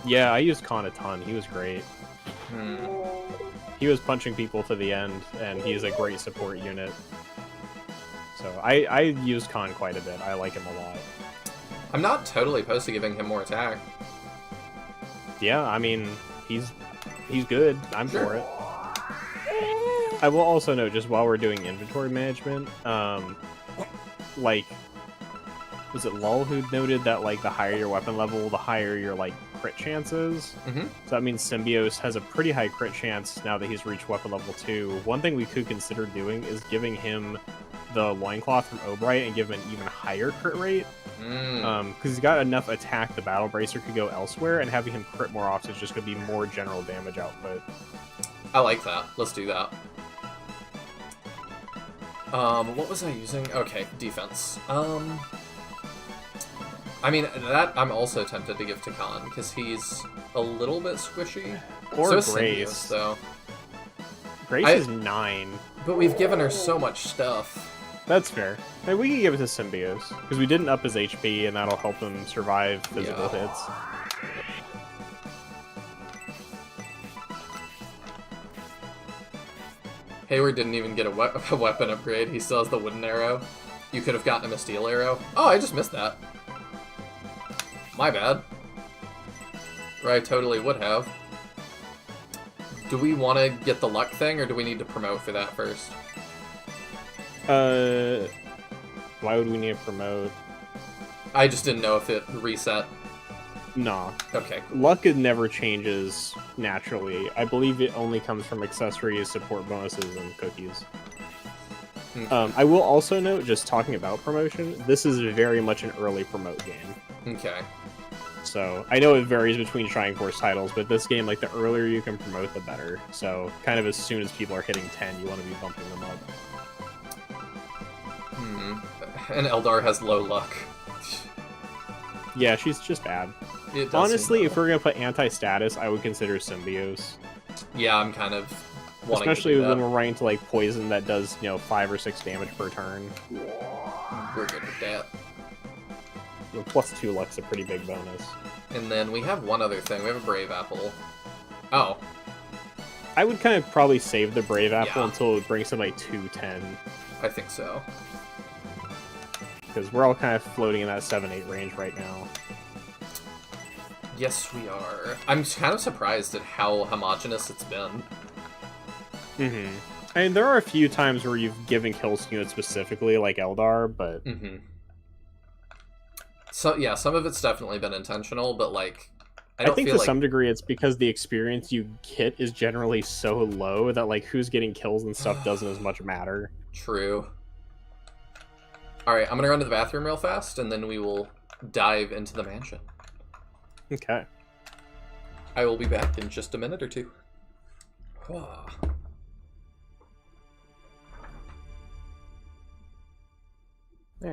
Yeah, I used Khan a ton. He was great. He was punching people to the end, and he's a great support unit. So I used Khan quite a bit. I like him a lot. I'm not totally opposed to giving him more attack. Yeah, I mean, he's good. I'm Sure. for it. I will also note, just while we're doing inventory management, like, was it Lull who noted that like the higher your weapon level, the higher your like crit chances. Mm-hmm. So that means Symbios has a pretty high crit chance now that he's reached weapon level 2. One thing we could consider doing is giving him the loincloth from Obright and give him an even higher crit rate. Because he's got enough attack, the Battle Bracer could go elsewhere, and having him crit more often is just going to be more general damage output. I like that. Let's do that. What was I using? Okay, defense. I mean, that I'm also tempted to give to Khan, because he's a little bit squishy. Or so is Grace. Symbios, though. Grace is 9. But we've given her so much stuff. That's fair. Maybe we can give it to Symbios, because we didn't up his HP, and that'll help him survive physical hits. Hayward didn't even get a weapon upgrade. He still has the wooden arrow. You could have gotten him a steel arrow. Oh, I just missed that. My bad. Or I totally would have. Do we want to get the luck thing, or do we need to promote for that first? Why would we need to promote? I just didn't know if it reset. Nah. Okay, cool. Luck it never changes naturally. I believe it only comes from accessories, support bonuses, and cookies. I will also note, just talking about promotion, this is very much an early promote game. Okay. So, I know it varies between Shining Force titles, but this game, like, the earlier you can promote, the better. So, kind of as soon as people are hitting 10, you want to be bumping them up. And Eldar has low luck. Yeah, she's just bad. It does Honestly, seem if we're gonna put anti-status, I would consider Symbios. Yeah, I'm kind of wanting Especially to do that. when we're running to, like, poison that does, 5 or 6 damage per turn. We're good with that. Plus 2 luck's a pretty big bonus. And then we have one other thing. We have a Brave Apple. Oh. I would kind of probably save the Brave Apple Yeah. until it brings somebody to 10. I think so. Because we're all kind of floating in that 7-8 range right now. Yes, we are. I'm kind of surprised at how homogenous it's been. I mean, there are a few times where you've given kills to units specifically, like Eldar, but... So, yeah, some of it's definitely been intentional, but, like, I I don't think feel to like... some degree it's because the experience you get is generally so low that, like, who's getting kills and stuff doesn't as much matter. True. Alright, I'm gonna run to the bathroom real fast, and then we will dive into the mansion. Okay. I will be back in just a minute or two. Alright,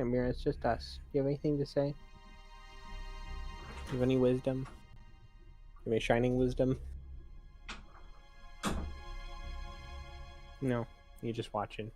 Mira, it's just us. Do you have anything to say? Do you have any wisdom? Do you have any shining wisdom? No, you're just watching.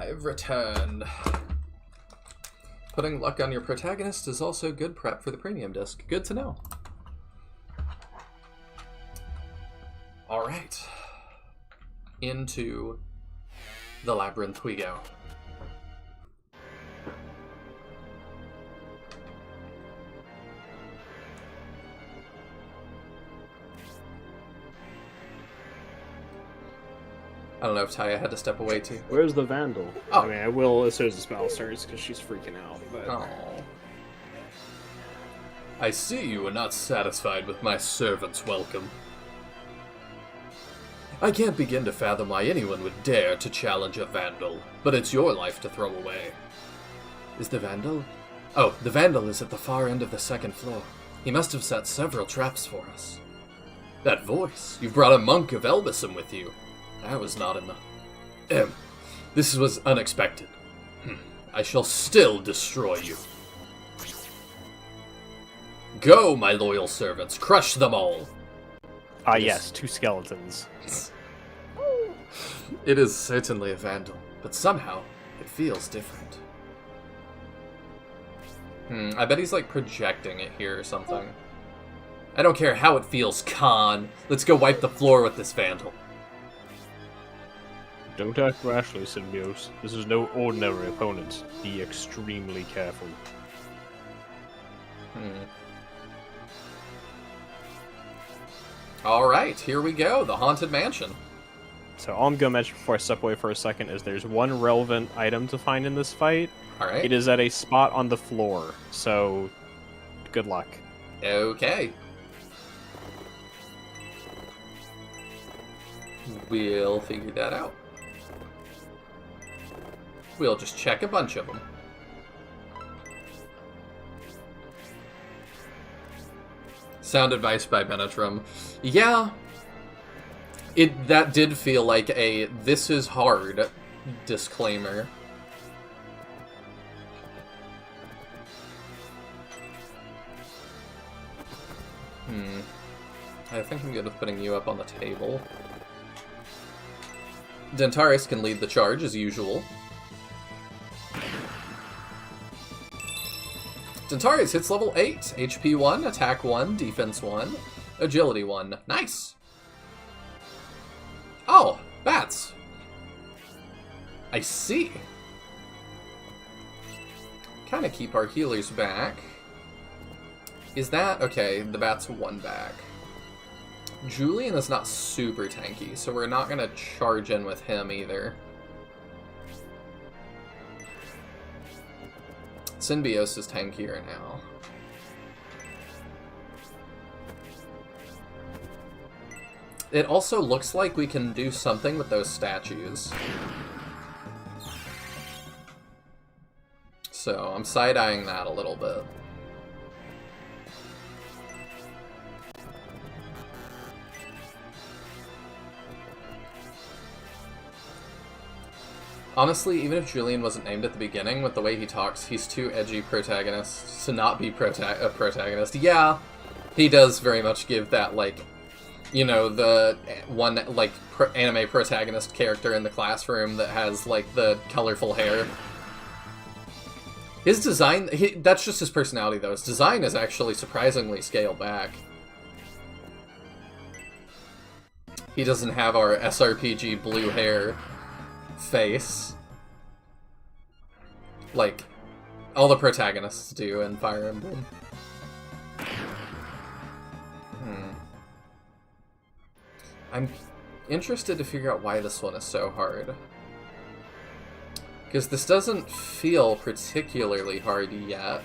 I've returned. Putting luck on your protagonist is also good prep for the premium disc. Good to know. Alright. Into the labyrinth we go. I don't know if Taya had to step away too. Where's the Vandal? Oh. I mean, I will as soon as the spell starts because she's freaking out. But Oh. I see you were not satisfied with my servant's welcome. I can't begin to fathom why anyone would dare to challenge a Vandal, but it's your life to throw away. Is the Vandal? Oh, the Vandal is at the far end of the second floor. He must have set several traps for us. That voice! You've brought a monk of Elbism with you. I was not in the... This was unexpected. I shall still destroy you. Go, my loyal servants, crush them all! ah, yes, 2 skeletons. It is certainly a Vandal, but somehow it feels different. I bet he's like projecting it here or something. I don't care how it feels, Khan. Let's go wipe the floor with this Vandal. Don't act rashly, Symbiote. This is no ordinary opponent. Be extremely careful. Alright, here we go, the Haunted Mansion. So all I'm going to mention before I step away for a second is there's one relevant item to find in this fight. Alright. It is at a spot on the floor, so good luck. Okay. We'll figure that out. We'll just check a bunch of them. Sound advice by Benetrum. Yeah. That did feel like a "this is hard" disclaimer. I think I'm good with putting you up on the table. Dentaris can lead the charge as usual. Dentaris hits level 8, HP 1, attack 1, defense 1, agility 1. Nice! Oh, bats. I see. Kind of keep our healers back. Is that... okay, the bat's 1 back. Julian is not super tanky, so we're not going to charge in with him either. Synbios is tankier now. It also looks like we can do something with those statues. So I'm side-eyeing that a little bit. Honestly, even if Julian wasn't named at the beginning, with the way he talks, he's too edgy protagonist to not be a protagonist. Yeah, he does very much give that, like, you know, the one, like, anime protagonist character in the classroom that has, like, the colorful hair. His design, that's just his personality, though. His design is actually surprisingly scaled back. He doesn't have our SRPG blue hair face like all the protagonists do in Fire Emblem. I'm interested to figure out why this one is so hard, because this doesn't feel particularly hard yet.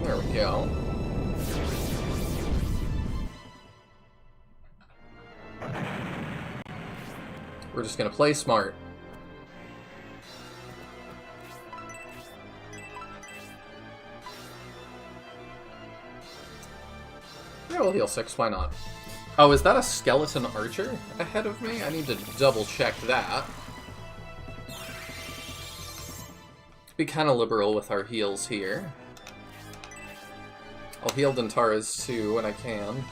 There we go. We're just gonna play smart. Yeah, we'll heal 6, why not? Oh, is that a skeleton archer ahead of me? I need to double check that. Be kind of liberal with our heals here. I'll heal Dentara's too when I can.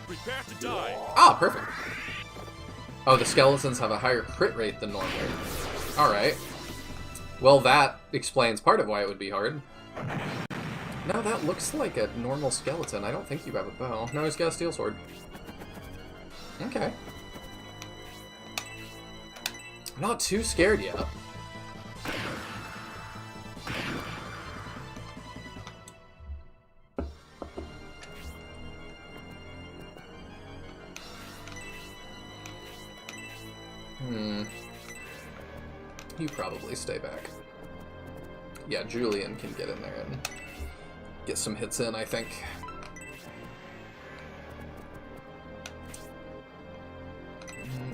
Prepare to die. Ah, perfect. Oh, the skeletons have a higher crit rate than normal. Alright. Well, that explains part of why it would be hard. No, that looks like a normal skeleton. I don't think you have a bow. No, he's got a steel sword. Okay. I'm not too scared yet. You probably stay back. Yeah, Julian can get in there and get some hits in, I think.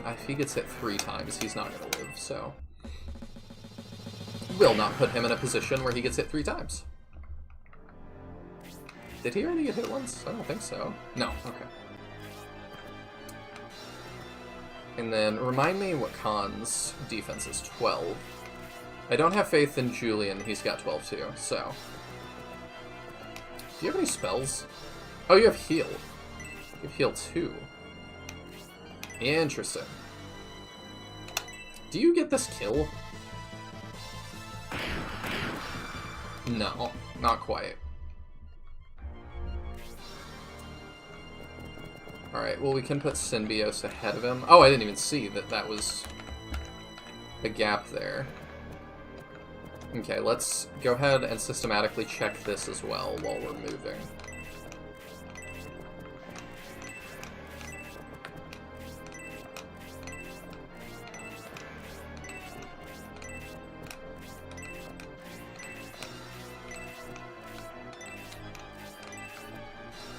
If he gets hit 3 times, he's not going to live, so... Will not put him in a position where he gets hit 3 times. Did he already get hit once? I don't think so. No, okay. And then, remind me what Khan's defense is. 12. I don't have faith in Julian, he's got 12 too, so... Do you have any spells? Oh, you have heal. You have heal 2. Interesting. Do you get this kill? No, not quite. Alright, well we can put Synbios ahead of him. Oh, I didn't even see that that was a gap there. Okay, let's go ahead and systematically check this as well while we're moving.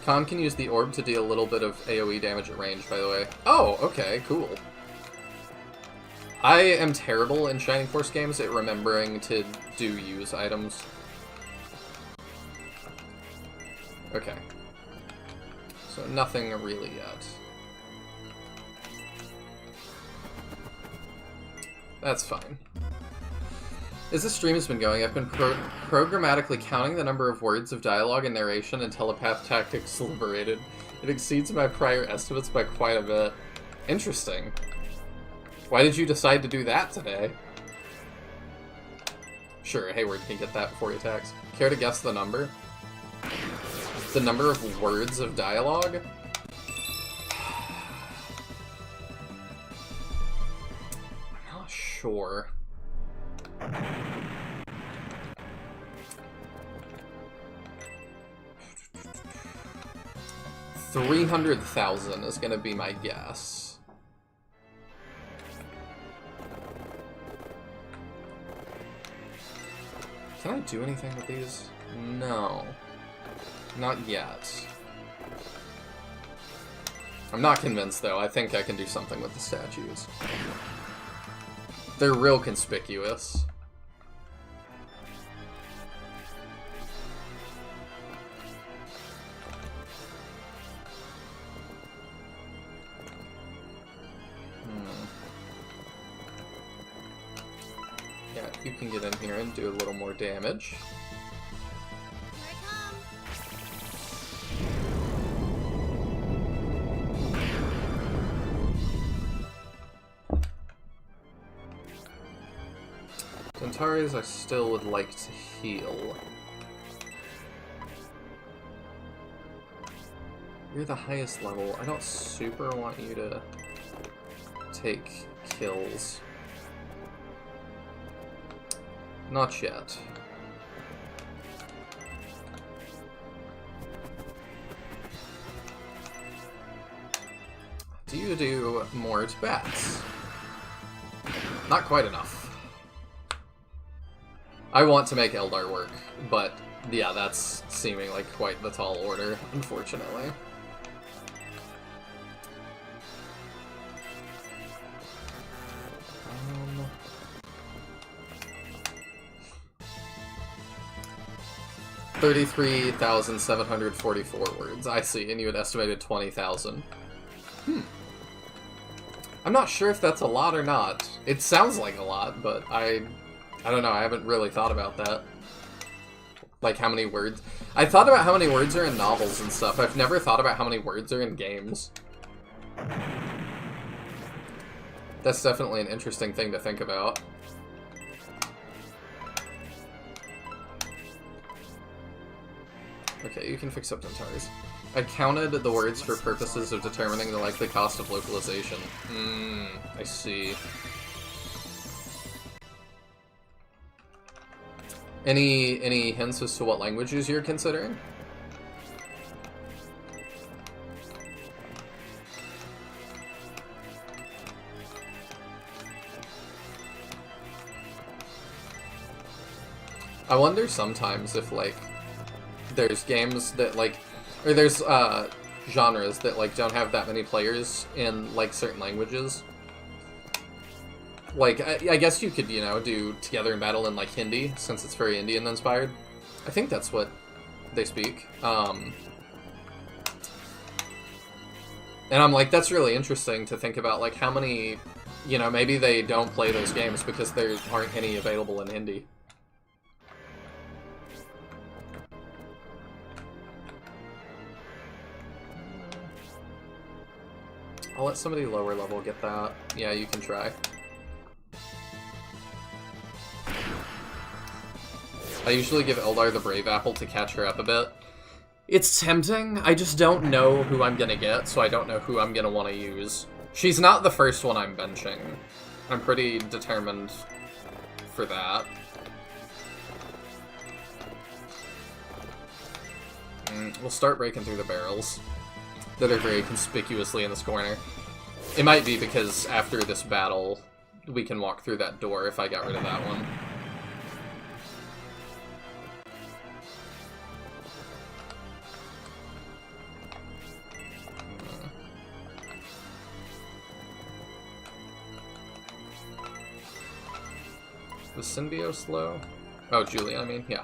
Khan can use the orb to deal a little bit of AoE damage at range, by the way. Oh, okay, cool. I am terrible in Shining Force games at remembering to use items. Okay. So nothing really yet. That's fine. As this stream has been going, I've been programmatically counting the number of words of dialogue and narration and telepath tactics liberated. It exceeds my prior estimates by quite a bit. Interesting. Why did you decide to do that today? Sure, Hayward can get that before he attacks. Care to guess the number? The number of words of dialogue? I'm not sure. 300,000 is gonna be my guess. Can I do anything with these? No. Not yet. I'm not convinced, though. I think I can do something with the statues. They're real conspicuous. Yeah, you can get in here and do a little more damage. Centaurs I still would like to heal. You're the highest level. I don't super want you to take kills. Not yet. Do you do more to bats? Not quite enough. I want to make Eldar work, but yeah, that's seeming like quite the tall order, unfortunately. Um, 33,744 words. I see, and you had estimated 20,000. I'm not sure if that's a lot or not. It sounds like a lot, but I don't know, I haven't really thought about that. Like, how many words... I thought about how many words are in novels and stuff. I've never thought about how many words are in games. That's definitely an interesting thing to think about. Okay, you can fix up Dentars. I counted the words for purposes of determining the likely cost of localization. I see. Any hints as to what languages you're considering? I wonder sometimes if, like, there's games that, like, or there's, genres that, like, don't have that many players in, like, certain languages. Like, I guess you could, you know, do Together in Battle in, like, Hindi, since it's very Indian-inspired. I think that's what they speak. And I'm like, that's really interesting to think about, like, how many, you know, maybe they don't play those games because there aren't any available in Hindi. I'll let somebody lower level get that. Yeah, you can try. I usually give Eldar the Brave Apple to catch her up a bit. It's tempting, I just don't know who I'm gonna get, so I don't know who I'm gonna want to use. She's not the first one I'm benching. I'm pretty determined for that. We'll start breaking through the barrels that are very conspicuously in this corner. It might be because after this battle, we can walk through that door if I got rid of that one. Was Synbios low? Oh, Julia, I mean, yeah.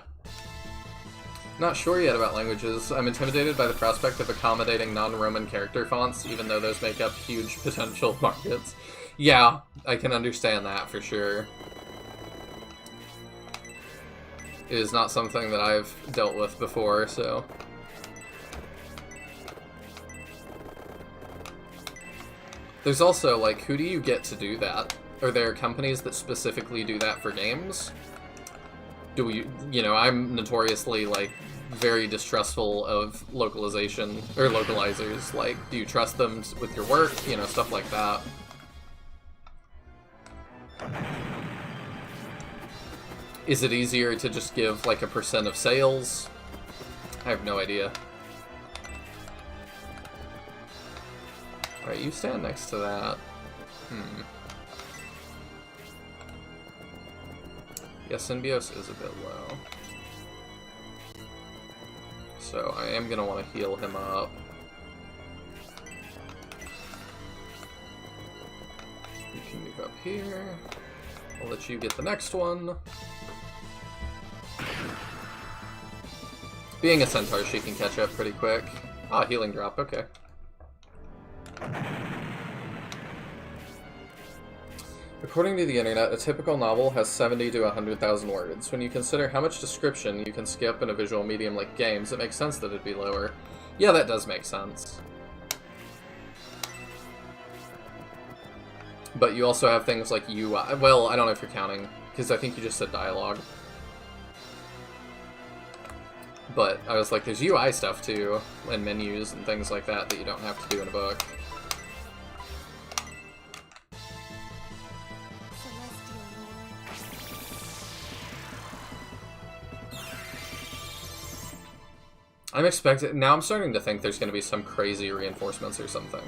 Not sure yet about languages. I'm intimidated by the prospect of accommodating non-Roman character fonts, even though those make up huge potential markets. Yeah, I can understand that for sure. It is not something that I've dealt with before, so... There's also, like, who do you get to do that? Are there companies that specifically do that for games? Do we, you know, I'm notoriously, like, very distrustful of localization, or localizers. Like, do you trust them with your work? You know, stuff like that. Is it easier to just give, like, a % of sales? I have no idea. Alright, you stand next to that. Yeah, Synbios is a bit low. So I am gonna want to heal him up. You can move up here. I'll let you get the next one. Being a centaur, she can catch up pretty quick. Ah, healing drop, okay. According to the internet, a typical novel has 70 to 100,000 words. When you consider how much description you can skip in a visual medium like games, it makes sense that it'd be lower. Yeah, that does make sense. But you also have things like UI. Well, I don't know if you're counting, because I think you just said dialogue. But I was like, there's UI stuff too, and menus and things like that that you don't have to do in a book. I'm expecting... Now I'm starting to think there's going to be some crazy reinforcements or something.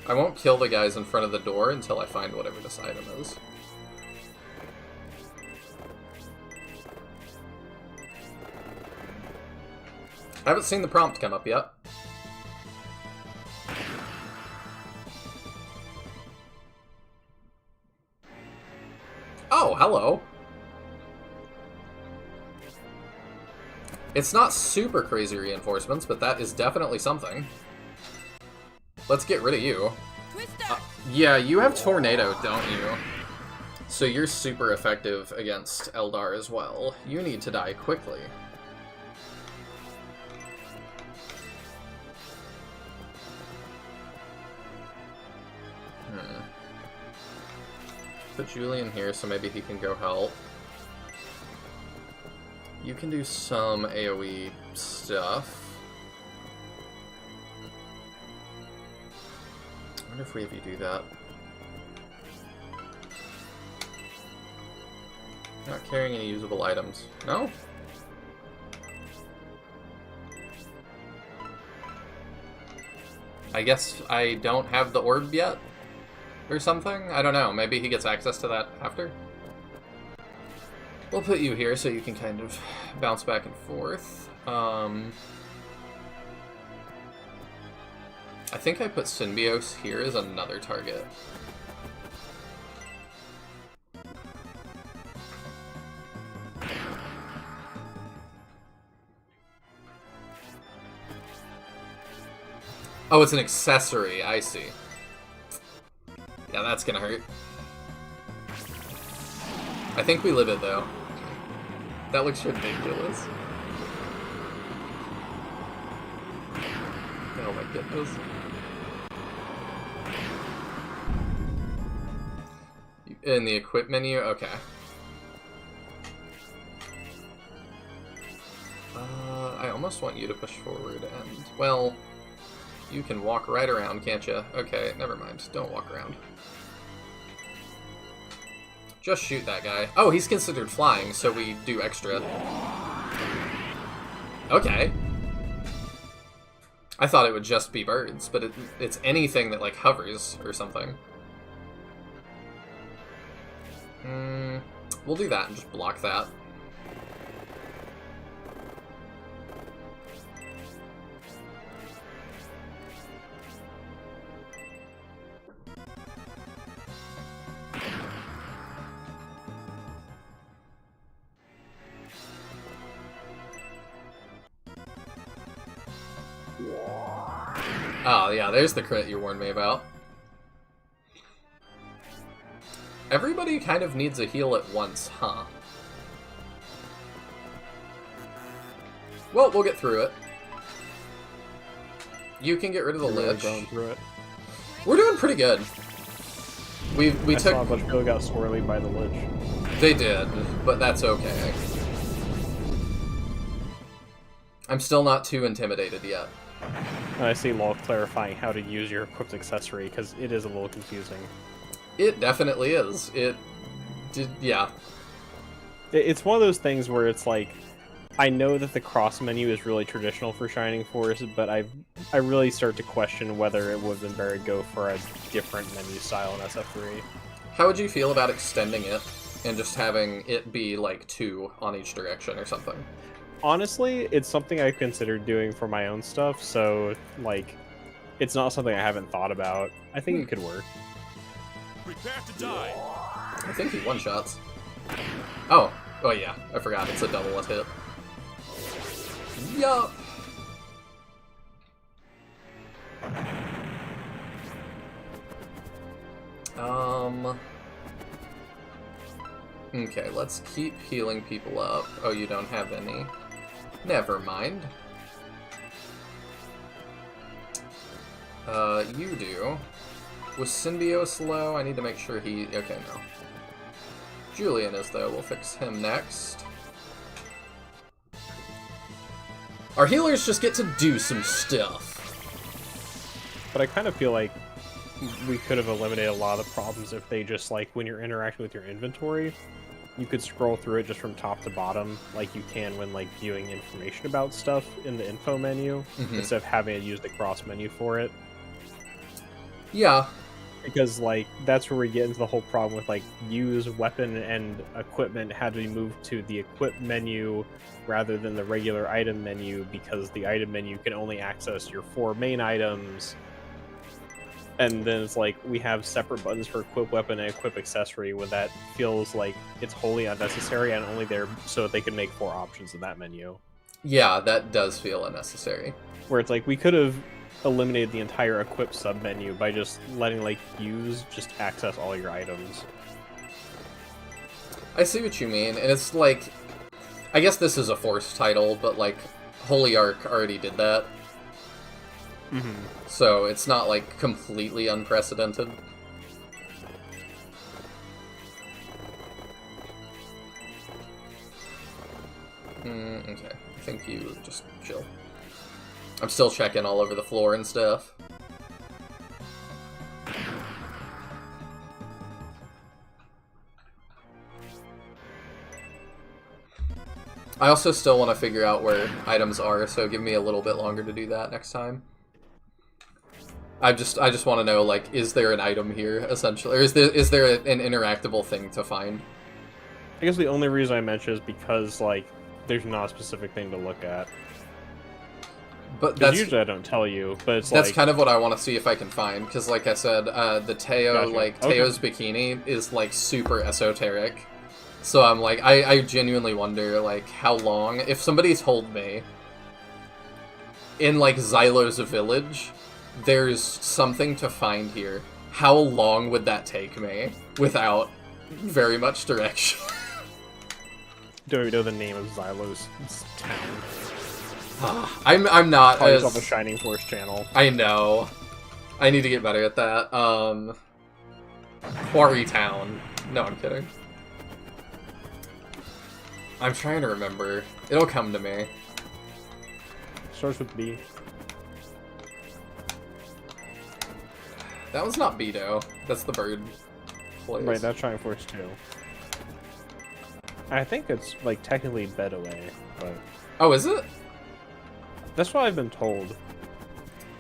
I won't kill the guys in front of the door until I find whatever this item is. I haven't seen the prompt come up yet. Oh, hello. It's not super crazy reinforcements, but that is definitely something. Let's get rid of you. Yeah, you have Tornado, don't you? So you're super effective against Eldar as well. You need to die quickly. Put Julian here so maybe he can go help. You can do some AoE stuff. I wonder if we have you do that. Not carrying any usable items. No? I guess I don't have the orb yet? Or something? I don't know. Maybe he gets access to that after? We'll put you here so you can kind of bounce back and forth. I think I put Synbios here as another target. Oh, it's an accessory. I see. Yeah, that's gonna hurt. I think we live it, though. That looks ridiculous. Oh my goodness. In the equip menu? Okay. I almost want you to push forward and... Well, you can walk right around, can't you? Okay, never mind. Don't walk around. Just shoot that guy. Oh, he's considered flying, so we do extra. Okay. I thought it would just be birds, but it's anything that, like, hovers or something. We'll do that and just block that. Oh, yeah, there's the crit you warned me about. Everybody kind of needs a heal at once, huh? Well, we'll get through it. You can get rid of the Lich. Going through it. We're doing pretty good. We I took... saw a bunch of people got swirly by the Lich. They did, but that's okay. I'm still not too intimidated yet. And I see Lol clarifying how to use your equipped accessory, because it is a little confusing. It definitely is. Yeah. It's one of those things where it's like, I know that the cross menu is really traditional for Shining Force, but I really start to question whether it would have been better to go for a different menu style in SF3. How would you feel about extending it and just having it be like 2 on each direction or something? Honestly, it's something I've considered doing for my own stuff, so, like, it's not something I haven't thought about. I think it could work. Prepare to die. I think he one-shots. Oh yeah, I forgot, it's a double hit. Yup! Okay, let's keep healing people up. Oh, you don't have any. Never mind. You do. Was Synbios low? I need to make sure he... Okay, no. Julian is, though. We'll fix him next. Our healers just get to do some stuff. But I kind of feel like we could have eliminated a lot of the problems if they just, like, when you're interacting with your inventory, you could scroll through it just from top to bottom, like you can when, like, viewing information about stuff in the info menu, instead of having to use the cross menu for it. Yeah. Because, like, that's where we get into the whole problem with, like, use weapon and equipment had to be moved to the equip menu rather than the regular item menu, because the item menu can only access your 4 main items. And then it's like, we have separate buttons for equip weapon and equip accessory, when that feels like it's wholly unnecessary and only there so that they can make 4 options in that menu. Yeah, that does feel unnecessary. Where it's like, we could have eliminated the entire equip submenu by just letting like use just access all your items. I see what you mean, and it's like, I guess this is a forced title, but like, Holy Ark already did that. So it's not like completely unprecedented. Okay, I think you just chill. I'm still checking all over the floor and stuff. I also still want to figure out where items are, so give me a little bit longer to do that next time. I just want to know, like, is there an item here, essentially? Or is there an interactable thing to find? I guess the only reason I mention is because, like, there's not a specific thing to look at. But that's usually I don't tell you, but it's that's like... kind of what I want to see if I can find, because like I said, the Teo, Gotcha. like, Okay. Teo's bikini is, like, super esoteric. So I'm like, I genuinely wonder, like, how long... If somebody told me, in, like, Xylo's village, there's something to find here, how long would that take me without very much direction? Don't even know the name of Xylo's town. I'm not Call yourself a as... Shining Force channel. I know. I need to get better at that. Quarry Town. No, I'm kidding. I'm trying to remember. It'll come to me. Starts with B. That one's not Beto. That's the bird place. Right, that's Shining Force 2. I think it's, like, technically Bedaway, but... Oh, is it? That's what I've been told.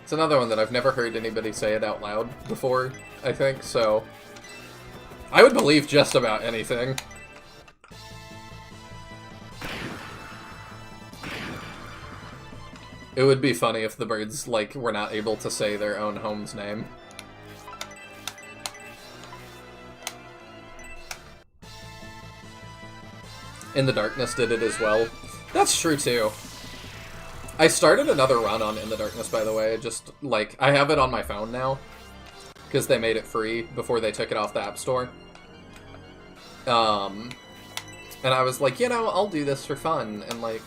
It's another one that I've never heard anybody say it out loud before, I think, so... I would believe just about anything. It would be funny if the birds, like, were not able to say their own home's name. In the Darkness did it as well. That's true, too. I started another run on In the Darkness, by the way. Just, like, I have it on my phone now. Because they made it free before they took it off the App Store. And I was like, you know, I'll do this for fun. And, like,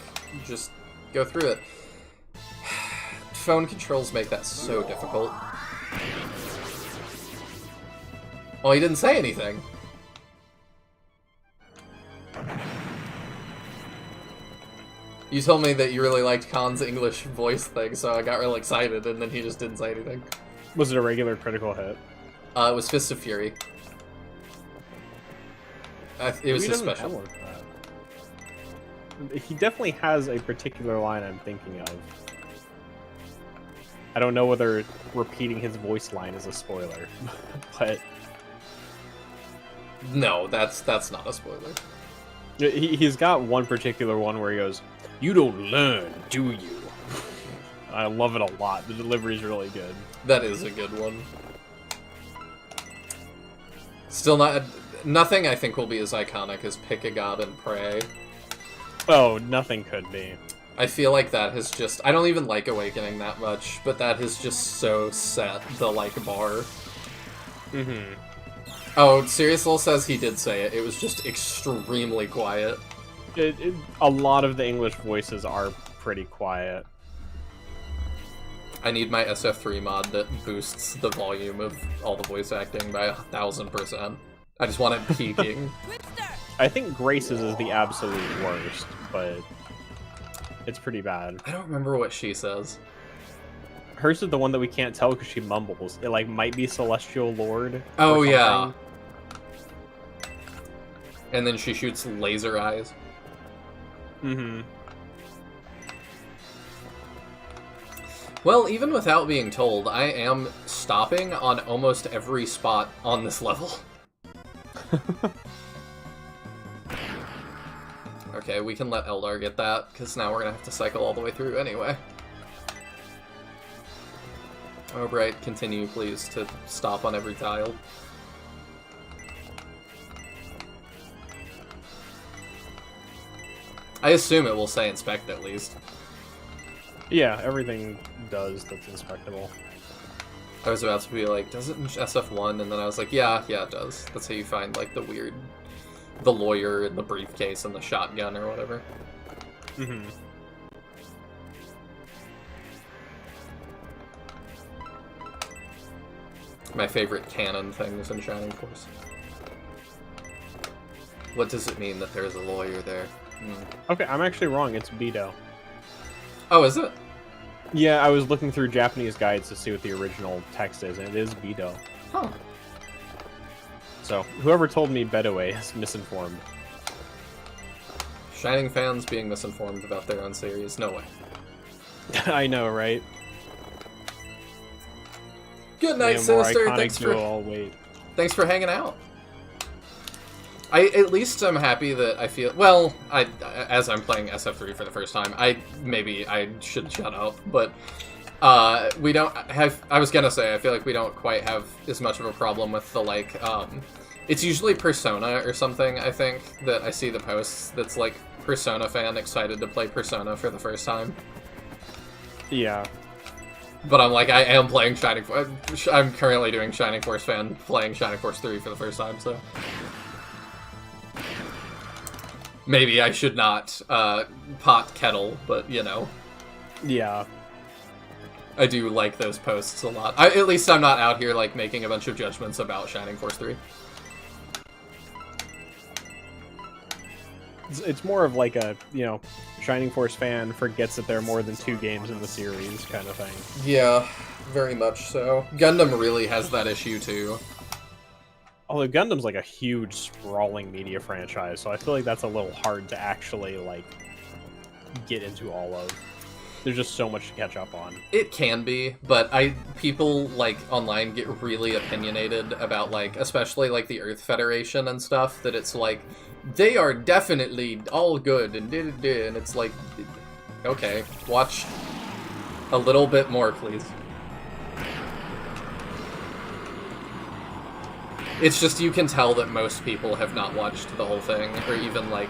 just go through it. Phone controls make that so difficult. Well, he didn't say anything. You told me that you really liked Khan's English voice thing, so I got real excited, and then he just didn't say anything. Was it a regular critical hit? It was Fists of Fury. It was He his doesn't special. sound like that. He definitely has a particular line I'm thinking of. I don't know whether repeating his voice line is a spoiler, but... No, that's not a spoiler. He's got one particular one where he goes, "You don't learn, do you?" I love it a lot. The delivery's really good. That is a good one. Still not... Nothing I think will be as iconic as Pick a God and Pray. Oh, nothing could be. I feel like that has just... I don't even like Awakening that much, but that has just so set the, like, bar. Mm-hmm. Oh, Serious Lil says he did say it. It was just extremely quiet. A lot of the English voices are pretty quiet. I need my SF3 mod that boosts the volume of all the voice acting by 1000%. I just want it peaking. I think Grace's is the absolute worst, but it's pretty bad. I don't remember what she says. Hers is the one that we can't tell because she mumbles. It like might be Celestial Lord. Oh, or yeah. something. And then she shoots laser eyes. Mm-hmm. Well, even without being told, I am stopping on almost every spot on this level. Okay, we can let Eldar get that, because now we're gonna have to cycle all the way through anyway. Oh, Bright, continue, please, to stop on every tile. I assume it will say inspect at least. Yeah, everything does that's inspectable. I was about to be like, does it in SF1? And then I was like, yeah, it does. That's how you find, like, the lawyer and the briefcase and the shotgun or whatever. Mm-hmm. My favorite canon things in Shining Force. What does it mean that there's a lawyer there? Okay, I'm actually wrong. It's Bido. Oh, is it? Yeah, I was looking through Japanese guides to see what the original text is, and it is Bido. Huh. So, whoever told me Bedoué is misinformed. Shining fans being misinformed about their own series. No way. I know, right? Good night, Sinister. Thanks for hanging out. At least I'm happy that I feel well. As I'm playing SF3 for the first time, I should shut up, but we don't have. I was gonna say I feel like we don't quite have as much of a problem with the like. It's usually Persona or something. I think that I see the posts that's like Persona fan excited to play Persona for the first time. Yeah. But I'm like, I am playing Shining Force. I'm currently doing Shining Force fan, playing Shining Force 3 for the first time, so. Maybe I should not pot kettle, but, you know. Yeah. I do like those posts a lot. At least I'm not out here, like, making a bunch of judgments about Shining Force 3. It's more of like a, you know, Shining Force fan forgets that there are more than 2 games in the series kind of thing. Yeah, very much so. Gundam really has that issue, too. Although Gundam's like a huge, sprawling media franchise, so I feel like that's a little hard to actually, like, get into all of. There's just so much to catch up on. It can be, but people, like, online get really opinionated about, like, especially, like, the Earth Federation and stuff, that it's like, they are definitely all good, and and it's like, okay, watch a little bit more, please. It's just, you can tell that most people have not watched the whole thing, or even, like,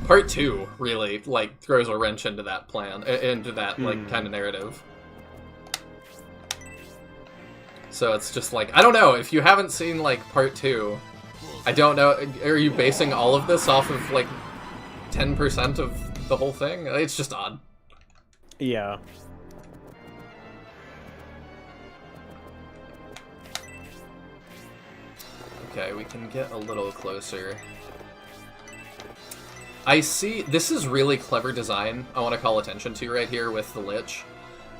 Part 2, really, like, throws a wrench into that plan, into that, like, kind of narrative. So it's just like, I don't know, if you haven't seen, like, Part 2, I don't know, are you basing all of this off of, like, 10% of the whole thing? It's just odd. Yeah. Okay, we can get a little closer. I see, this is really clever design I want to call attention to right here with the Lich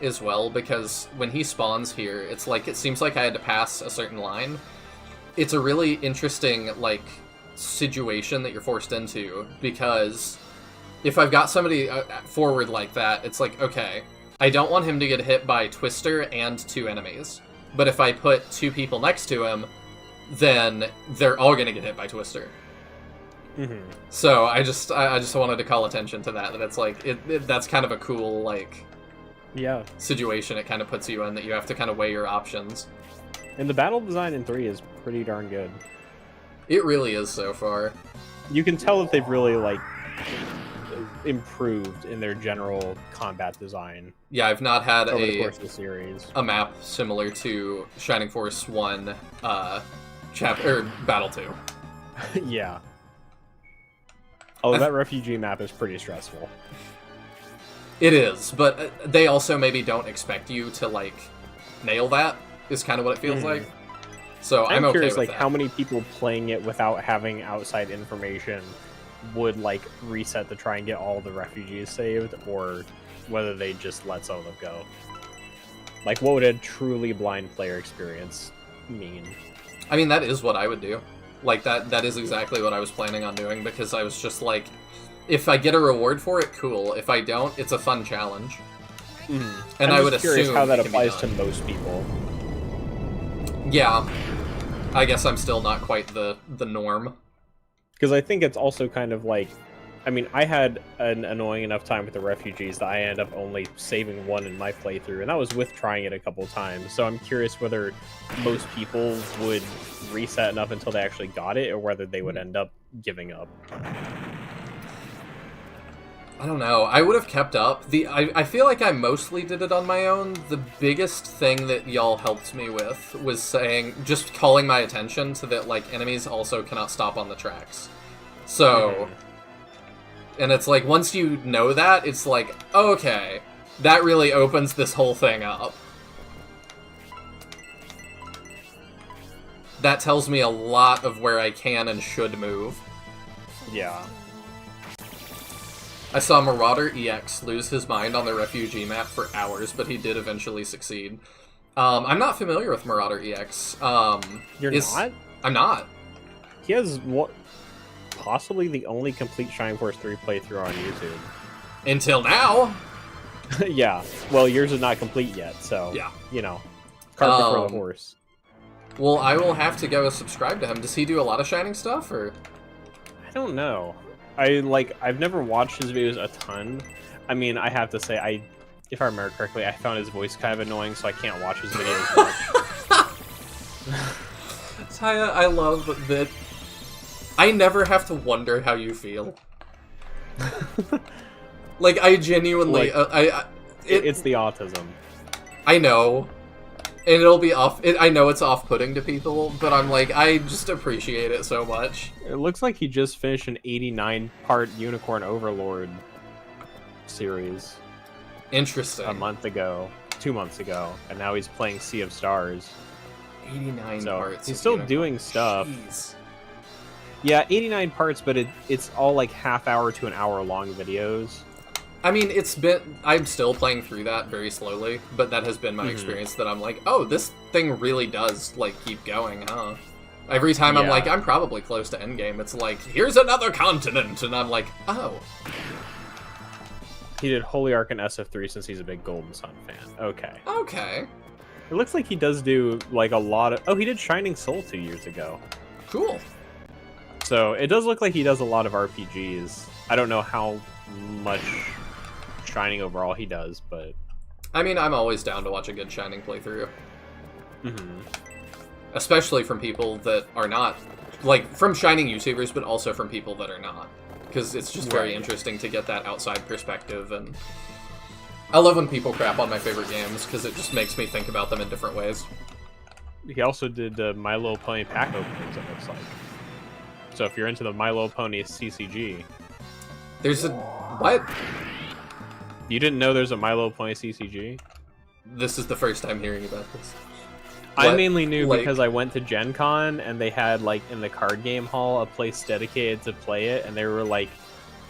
as well, because when he spawns here, it's like, it seems like I had to pass a certain line. It's a really interesting, like, situation that you're forced into, because if I've got somebody forward like that, it's like, okay, I don't want him to get hit by Twister and 2 enemies, but if I put 2 people next to him, then they're all gonna get hit by Twister. Mm-hmm. So I just wanted to call attention to that it's like, that's kind of a cool, like, yeah, situation it kind of puts you in, that you have to kind of weigh your options. And the battle design in 3 is pretty darn good. It really is so far. You can tell that they've really, like, improved in their general combat design. Yeah, I've not had over the course of the series a map similar to Shining Force 1 Battle 2. Yeah. Oh, that refugee map is pretty stressful. It is, but they also maybe don't expect you to, like, nail that, is kind of what it feels like. So I'm okay curious, with like, that. how many people playing it without having outside information would, like, reset to try and get all the refugees saved, or whether they just let some of them go. Like, what would a truly blind player experience mean? I mean, that is what I would do. Like, that is exactly what I was planning on doing, because I was just like, if I get a reward for it, cool. If I don't, it's a fun challenge. And I would assume how that applies to most people. Yeah. I guess I'm still not quite the norm. Because I think it's also kind of like, I mean, I had an annoying enough time with the refugees that I ended up only saving 1 in my playthrough, and that was with trying it a couple times. So I'm curious whether most people would reset enough until they actually got it, or whether they would end up giving up. I don't know. I would have kept up. I feel like I mostly did it on my own. The biggest thing that y'all helped me with was just calling my attention to that, like, enemies also cannot stop on the tracks. So, and it's like, once you know that, it's like, okay, that really opens this whole thing up. That tells me a lot of where I can and should move. Yeah. I saw Marauder EX lose his mind on the refugee map for hours, but he did eventually succeed. I'm not familiar with Marauder EX. You're not? I'm not. He has possibly the only complete Shining Force 3 playthrough on YouTube. Until now. Yeah. Well, yours is not complete yet, so, yeah. You know, cart before the horse. Well, I will have to go subscribe to him. Does he do a lot of Shining stuff, or? I don't know. I've never watched his videos a ton. I mean, I have to say, if I remember correctly, I found his voice kind of annoying, so I can't watch his videos much. Taya, I love that I never have to wonder how you feel. Like, I genuinely... it's the autism. I know. And it'll be I know it's off-putting to people, but I'm like, I just appreciate it so much. It looks like he just finished an 89-part Unicorn Overlord series. Interesting. A month ago. 2 months ago. And now he's playing Sea of Stars. 89 parts. He's still doing stuff. Jeez. Yeah, 89 parts, but it's all like half-hour to an hour-long videos. I mean, I'm still playing through that very slowly, but that has been my experience that I'm like, oh, this thing really does, like, keep going, huh? Every time I'm like, I'm probably close to endgame, it's like, here's another continent, and I'm like, oh. He did Holy Ark and SF3 since he's a big Golden Sun fan. Okay. Okay. It looks like he does do, like, a lot of... Oh, he did Shining Soul 2 years ago. Cool. So, it does look like he does a lot of RPGs. I don't know how much Shining overall he does, but... I mean, I'm always down to watch a good Shining playthrough. Mm-hmm. Especially from people that are not... Like, from Shining YouTubers, but also from people that are not. Because it's just very interesting to get that outside perspective, and... I love when people crap on my favorite games, because it just makes me think about them in different ways. He also did My Little Pony pack openings, it looks like. So if you're into the My Little Pony CCG... There's a... What? You didn't know there's a My Little Pony CCG? This is the first time hearing about this. I mainly knew because I went to Gen Con, and they had, like, in the card game hall, a place dedicated to play it, and there were, like,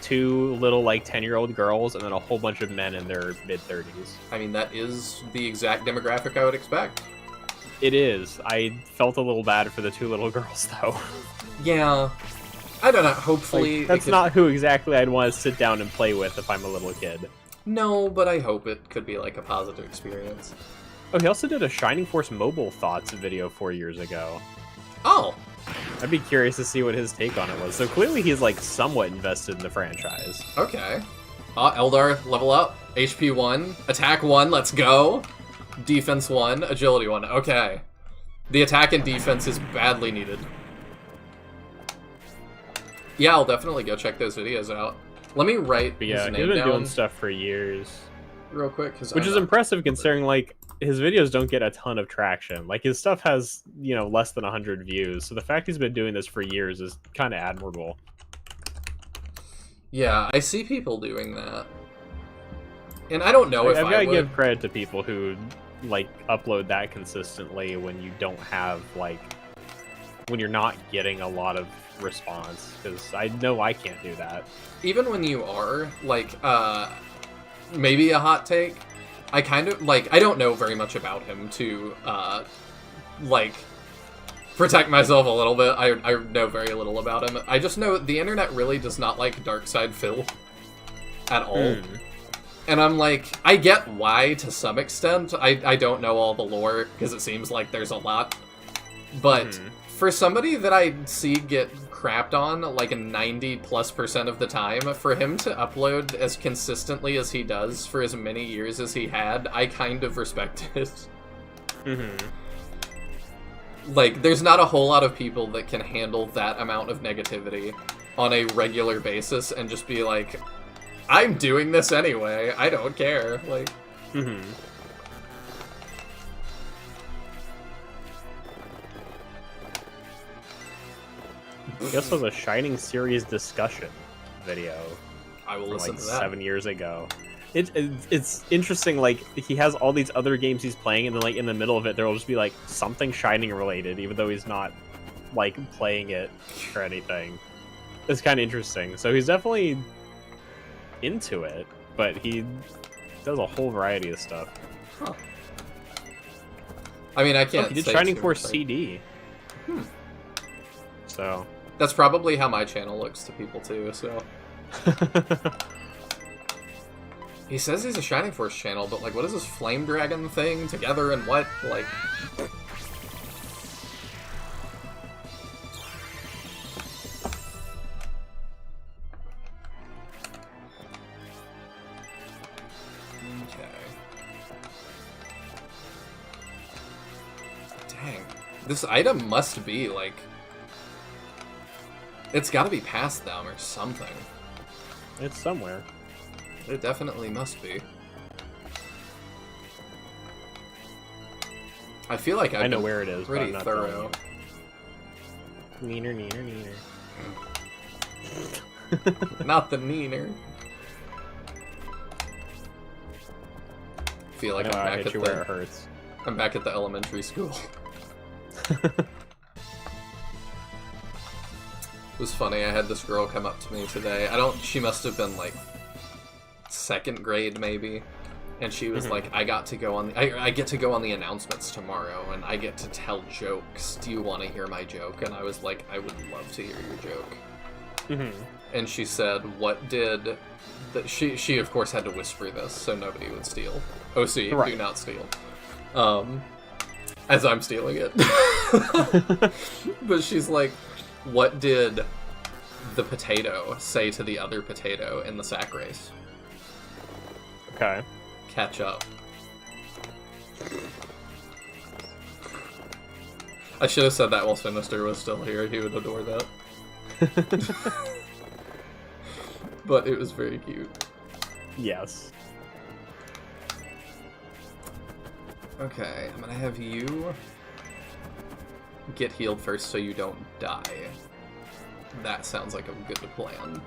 2 little, like, 10-year-old girls, and then a whole bunch of men in their mid-30s. I mean, that is the exact demographic I would expect. It is. I felt a little bad for the 2 little girls, though. Yeah. I don't know, hopefully... Like, that's not who exactly I'd want to sit down and play with if I'm a little kid. No, but I hope it could be, like, a positive experience. Oh, he also did a Shining Force Mobile Thoughts video 4 years ago. Oh! I'd be curious to see what his take on it was. So clearly he's, like, somewhat invested in the franchise. Okay. Eldar, level up. HP 1. Attack 1, let's go. Defense 1. Agility 1. Okay. The attack and defense is badly needed. Yeah, I'll definitely go check those videos out. Let me write his name he's been down doing stuff for years. real quick. Which is impressive considering, like, his videos don't get a ton of traction. Like, his stuff has, you know, less than 100 views. So the fact he's been doing this for years is kind of admirable. Yeah, I see people doing that. And I don't know if I've got to would. give credit to people who, like, upload that consistently when you don't have, like, when you're not getting a lot of response. Because I know I can't do that. Even when you are, like, maybe a hot take, I kind of, like, I don't know very much about him to, like, protect myself a little bit. I know very little about him. I just know the internet really does not like Darkside Phil at all. And I'm like, I get why to some extent. I don't know all the lore, because it seems like there's a lot. But for somebody that I see get crapped on, like, 90+% of the time, for him to upload as consistently as he does for as many years as he had, I kind of respect it. Like, there's not a whole lot of people that can handle that amount of negativity on a regular basis and just be like, I'm doing this anyway. I don't care. Like, Mm-hmm. This was a Shining series discussion video I will from listen like to that. 7 years ago. It's interesting. Like he has all these other games he's playing, and then like in the middle of it, there will just be like something Shining related, even though he's not like playing it or anything. It's kind of interesting. So he's definitely into it, but he does a whole variety of stuff. Huh. I mean, I can't. He did say Shining too Force much. CD. Hmm. So That's probably how my channel looks to people too. So he says he's a Shining Force channel, but like, what is this Flame Dragon thing together and what? Like, dang, this item must be like, it's got to be past them or something. it's somewhere. It definitely must be. I feel like I know been where it is, but pretty I'm not thorough. Neener, neener, neener. Not the neener. Feel like I know I'm I back hit at you where it the hurts. I'm back at the elementary school. It was funny. I had this girl come up to me today. She must have been like 2nd grade maybe, and she was like, "I got to go on the I get to go on the announcements tomorrow, and I get to tell jokes. Do you want to hear my joke?" And I was like, "I would love to hear your joke." And she said, "What did?" She of course had to whisper this so nobody would steal. OC, Right. do not steal. As I'm stealing it. But she's like, "What did the potato say to the other potato in the sack race?" Okay. Catch up. I should have said that while Sinister was still here. He would adore that. But it was very cute. Yes. Okay, I'm gonna have you get healed first so you don't die. That sounds like a good plan.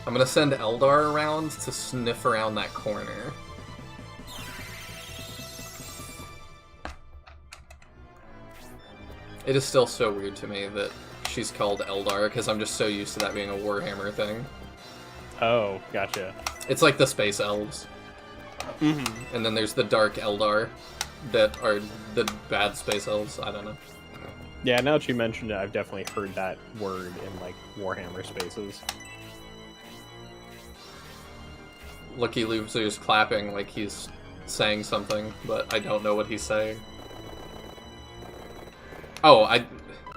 I'm gonna send Eldar around to sniff around that corner. It is still so weird to me that she's called Eldar, because I'm just so used to that being a Warhammer thing. Oh, gotcha. It's like the Space Elves. Mm-hmm. And then there's the Dark Eldar that are the bad Space Elves. I don't know. Yeah, now that you mentioned it, I've definitely heard that word in like Warhammer spaces. Lucky Loser's clapping like he's saying something, but I don't know what he's saying. Oh,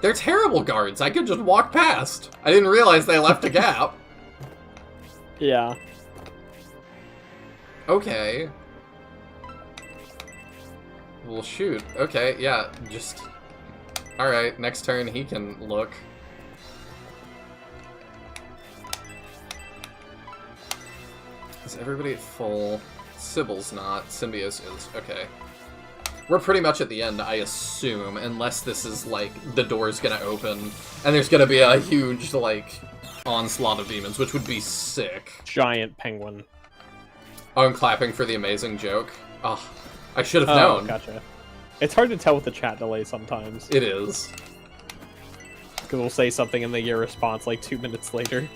they're terrible guards. I could just walk past. I didn't realize they left a gap. Yeah. Okay. Well, shoot. Okay, yeah, just... Alright, next turn he can look. Is everybody at full? Sybil's not. Symbios is. Okay. We're pretty much at the end, I assume, unless this is, like, the door's gonna open, and there's gonna be a huge, like, onslaught of demons, which would be sick. Giant penguin. Oh, I'm clapping for the amazing joke. Oh, I should have Oh, known. gotcha. It's hard to tell with the chat delay sometimes. It is. Because we'll say something and they get a response like 2 minutes later.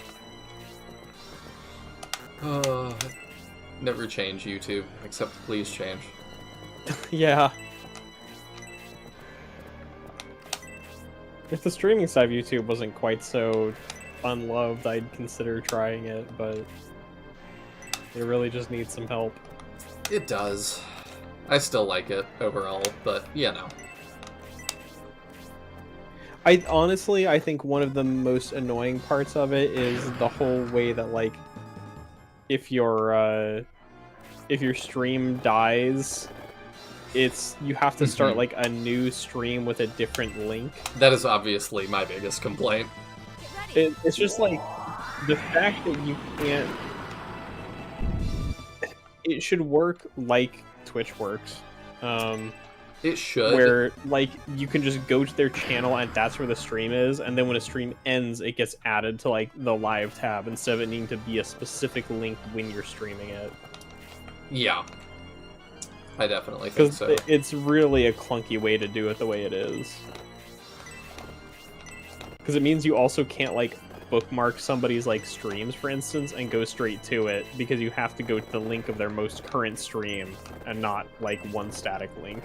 Never change YouTube, except please change. Yeah. If the streaming side of YouTube wasn't quite so unloved, I'd consider trying it, but it really just needs some help. It does. I still like it overall, but you know. I think one of the most annoying parts of it is the whole way that like if your stream dies, you have to start like a new stream with a different link. That is obviously my biggest complaint. Get ready. It's just like the fact that you can't. It should work like Twitch works. It should. Where like you can just go to their channel and that's where the stream is, and then when a stream ends, it gets added to like the live tab instead of it needing to be a specific link when you're streaming it. Yeah, I definitely think so. It's really a clunky way to do it the way it is. Because it means you also can't like bookmark somebody's like streams, for instance, and go straight to it because you have to go to the link of their most current stream and not like one static link.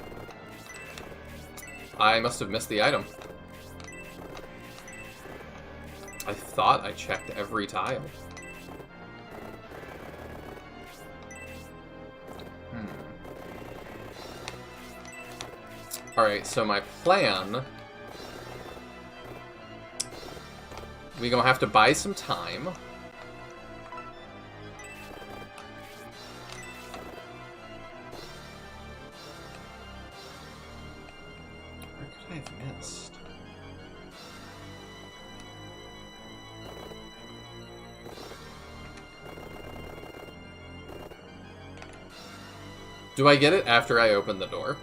I must have missed the item. I thought I checked every tile. Alright, so my plan... We gonna have to buy some time. Where could I have missed? Do I get it after I open the door?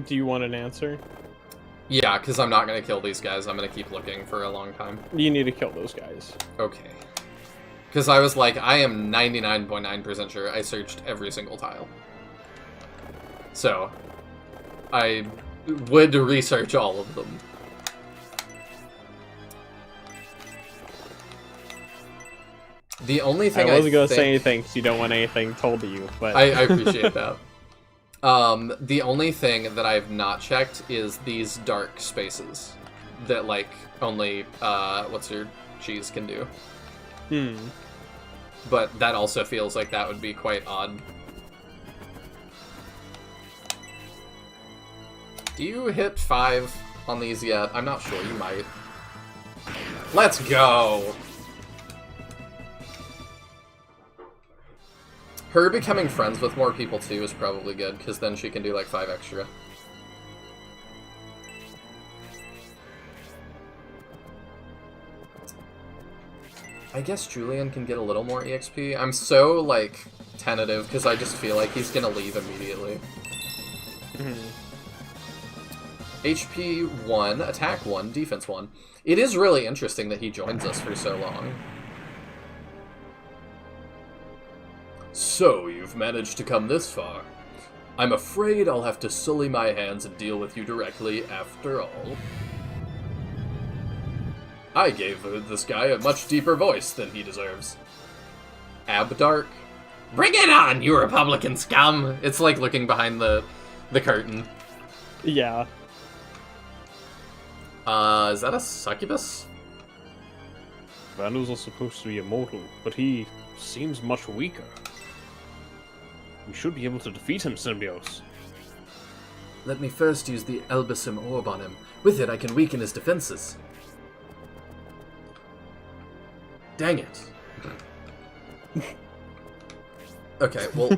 Do you want an answer? Yeah, because I'm not going to kill these guys. I'm going to keep looking for a long time. You need to kill those guys. Okay. Because I was like, I am 99.9% sure I searched every single tile. So, I would research all of them. The only thing I wasn't going to say anything because you don't want anything told to you, but... I appreciate that. The only thing that I've not checked is these dark spaces that, like, only, what's your cheese can do. But that also feels like that would be quite odd. Do you hit 5 on these yet? I'm not sure, you might. Let's go! Her becoming friends with more people, too, is probably good, because then she can do, like, 5 extra. I guess Julian can get a little more EXP. I'm so, like, tentative, because I just feel like he's gonna leave immediately. HP 1, attack 1, defense 1. It is really interesting that he joins us for so long. So, you've managed to come this far. I'm afraid I'll have to sully my hands and deal with you directly after all. I gave this guy a much deeper voice than he deserves. Abdark? Bring it on, you Republican scum! It's like looking behind the curtain. Yeah. Is that a succubus? Vandals are supposed to be immortal, but he seems much weaker. We should be able to defeat him, Symbios. Let me first use the Elbisum Orb on him. With it, I can weaken his defenses. Dang it. Okay, well...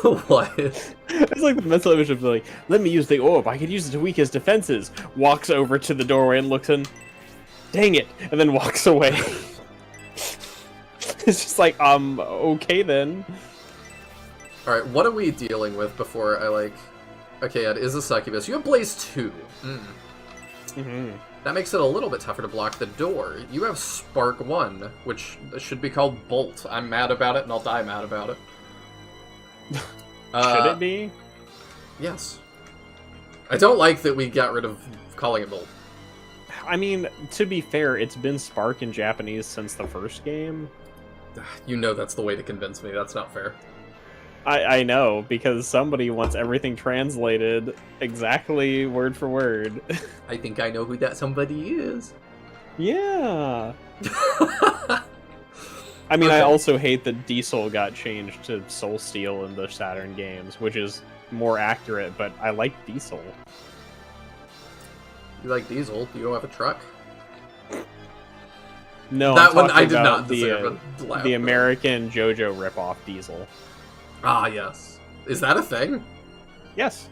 What? It's like the mental image of like, let me use the orb, I could use it to weaken his defenses. Walks over to the doorway and looks in. Dang it! And then walks away. It's just like, okay then. Alright, what are we dealing with before I, like... Okay, it is a succubus. You have Blaze 2. That makes it a little bit tougher to block the door. You have Spark 1, which should be called Bolt. I'm mad about it, and I'll die mad about it. Should it be? Yes. I don't like that we got rid of calling it Bolt. I mean, to be fair, it's been Spark in Japanese since the first game. You know that's the way to convince me. That's not fair. I know, because somebody wants everything translated exactly word for word. I think I know who that somebody is. Yeah. I mean, Okay. I also hate that Diesel got changed to Soul Steel in the Saturn games, which is more accurate, but I like Diesel. You like Diesel? You don't have a truck? No, That I'm one I talking did about not deserve a laugh. the American JoJo ripoff Diesel. Ah, yes. Is that a thing? Yes.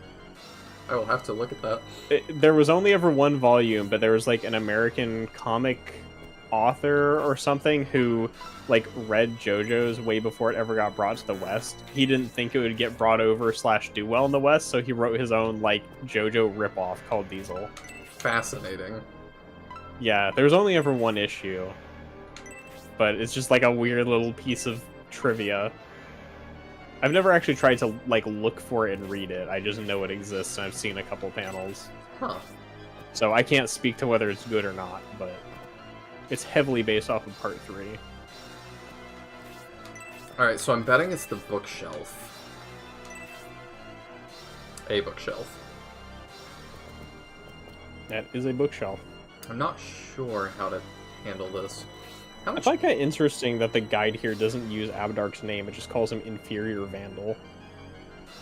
I will have to look at that. There was only ever one volume, but there was like an American comic author or something who like read JoJo's way before it ever got brought to the West. He didn't think it would get brought over / do well in the West, so he wrote his own like JoJo ripoff called Diesel. Fascinating. Yeah, there was only ever one issue, but it's just like a weird little piece of trivia. I've never actually tried to like look for it and read it. I just know it exists and I've seen a couple panels. Huh. So I can't speak to whether it's good or not, but it's heavily based off of Part 3. Alright, so I'm betting it's the bookshelf. A bookshelf. That is a bookshelf. I'm not sure how to handle this. How I much? find it interesting that the guide here doesn't use Abdark's name, it just calls him Inferior Vandal.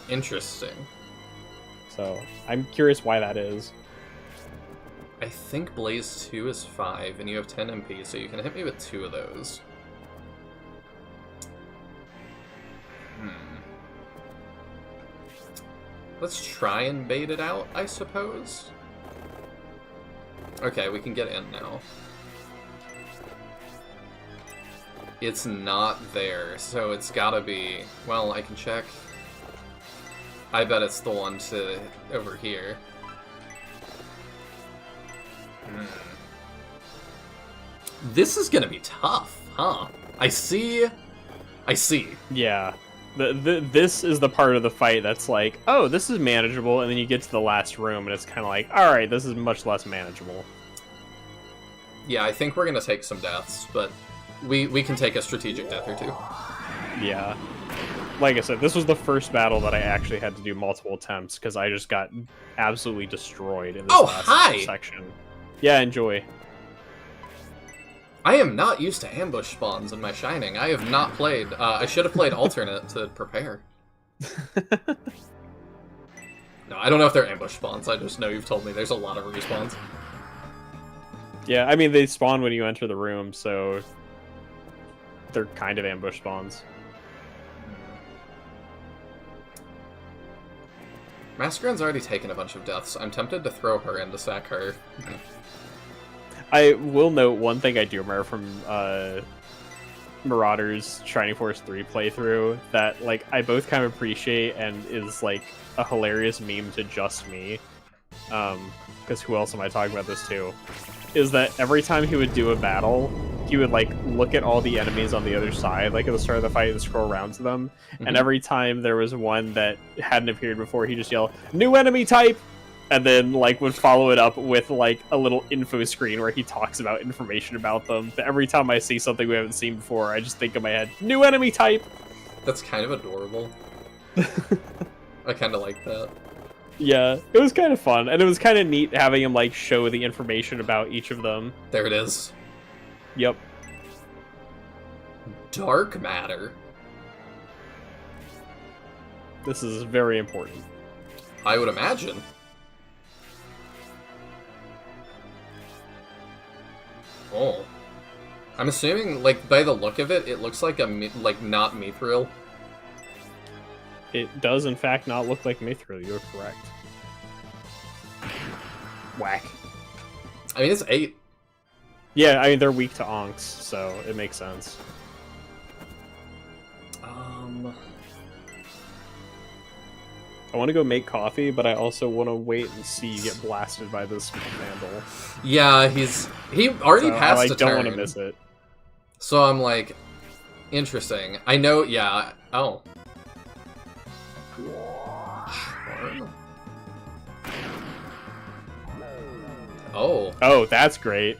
Interesting. So, I'm curious why that is. I think Blaze 2 is 5, and you have 10 MP, so you can hit me with 2 of those. Let's try and bait it out, I suppose. Okay, we can get in now. It's not there, so it's gotta be... Well, I can check. I bet it's the one to over here. This is gonna be tough, huh? I see. Yeah. This is the part of the fight that's like, oh, this is manageable, and then you get to the last room, and it's kind of like, alright, this is much less manageable. Yeah, I think we're gonna take some deaths, but we can take a strategic death or two. Yeah. Like I said, this was the first battle that I actually had to do multiple attempts, because I just got absolutely destroyed in this last section. Yeah, enjoy. I am not used to ambush spawns in my Shining. I have not played. I should have played alternate to prepare. No, I don't know if they're ambush spawns. I just know you've told me there's a lot of respawns. Yeah, I mean, they spawn when you enter the room, so they're kind of ambush spawns. Mascaron's already taken a bunch of deaths. I'm tempted to throw her in to sack her. I will note one thing I do remember from Marauder's Shining Force 3 playthrough that like I both kind of appreciate and is like a hilarious meme to just me, because who else am I talking about this to, is that every time he would do a battle, he would like look at all the enemies on the other side, like at the start of the fight, and scroll around to them, and every time there was one that hadn't appeared before, he'd just yell, "New enemy type!" and then like would follow it up with like a little info screen where he talks about information about them. But every time I see something we haven't seen before, I just think in my head, "New enemy type!" That's kind of adorable. I kind of like that. Yeah, it was kind of fun, and it was kind of neat having him like show the information about each of them. There it is. Yep. Dark matter. This is very important. I would imagine. Oh. I'm assuming, like, by the look of it, it looks like not mithril. It does, in fact, not look like mithril. You're correct. Whack. I mean, it's 8. Yeah, I mean, they're weak to onks, so it makes sense. I want to go make coffee, but I also want to wait and see you get blasted by this vandal. Yeah, he already passed a turn. I don't want to miss it. So I'm like, interesting. I know, yeah. Oh. Charm. Oh. Oh, that's great.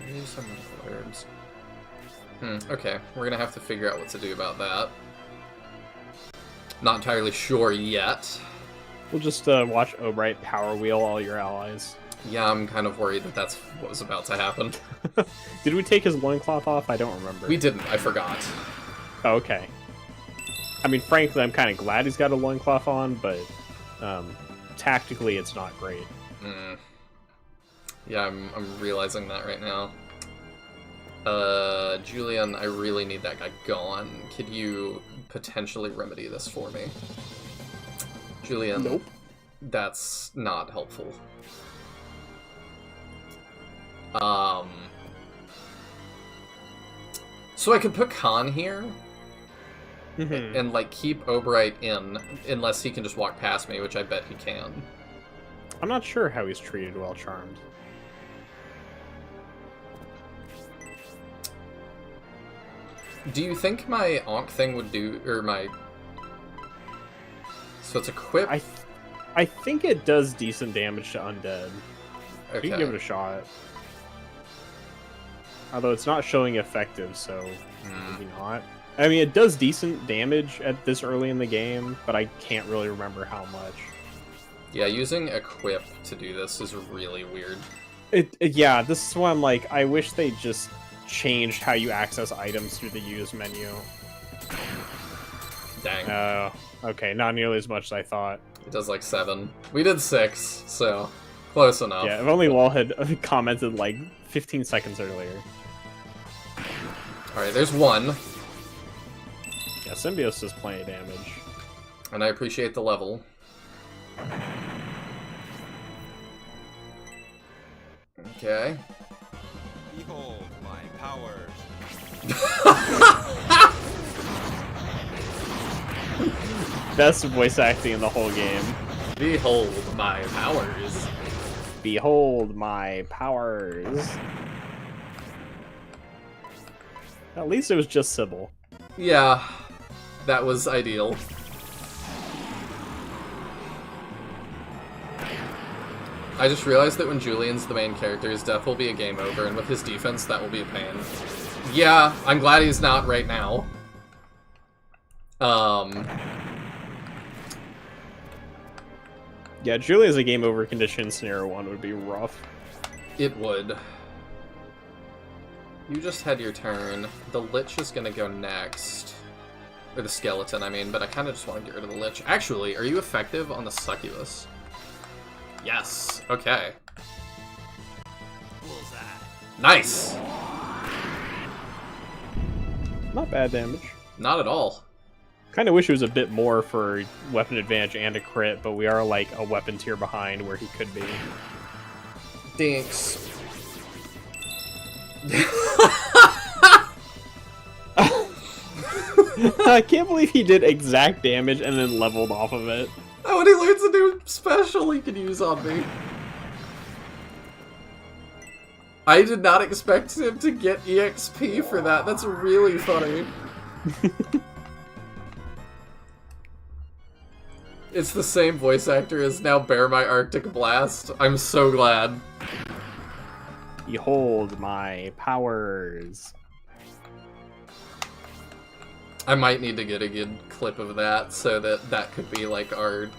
Maybe some medical herbs. Okay, we're gonna have to figure out what to do about that. Not entirely sure yet. We'll just watch Obright power wheel all your allies. Yeah, I'm kind of worried that that's what was about to happen. Did we take his loincloth off? I don't remember. We didn't, I forgot. Oh, okay. I mean, frankly, I'm kind of glad he's got a loincloth on, but tactically it's not great. Yeah, I'm realizing that right now. Julian, I really need that guy gone. Could you potentially remedy this for me? Julian, Nope. That's not helpful. So I could put Khan here, and like keep Obright in, unless he can just walk past me, which I bet he can. I'm not sure how he's treated while charmed. Do you think my Ankh thing would do, or my... So it's equipped? I think it does decent damage to undead. Okay. You can give it a shot. Although it's not showing effective, so maybe not. I mean, it does decent damage at this early in the game, but I can't really remember how much. Yeah, using equip to do this is really weird. Yeah, this is why I'm like, I wish they just changed how you access items through the use menu. Dang. Okay, not nearly as much as I thought. It does like 7. We did 6, so close enough. Yeah, if only Wall had commented like 15 seconds earlier. Alright, there's 1. Yeah, Symbiosis does plenty of damage. And I appreciate the level. Okay. Behold my powers. Best voice acting in the whole game. Behold my powers. Behold my powers. At least it was just Sybil. Yeah, that was ideal. I just realized that when Julian's the main character, his death will be a game over, and with his defense, that will be a pain. Yeah, I'm glad he's not right now. Yeah, Julia's a game over condition scenario 1 would be rough. It would. You just had your turn. The Lich is gonna go next. Or the Skeleton, I mean, but I kind of just want to get rid of the Lich. Actually, are you effective on the Succubus? Yes. Okay. Nice! Not bad damage. Not at all. Kind of wish it was a bit more for weapon advantage and a crit, but we are like a weapon tier behind where he could be. Dinks. I can't believe he did exact damage and then leveled off of it. Oh, and he learns a new special he can use on me. I did not expect him to get EXP for that. That's really funny. It's the same voice actor as now Bear My Arctic Blast. I'm so glad. Behold my powers. I might need to get a good clip of that so that that could be like our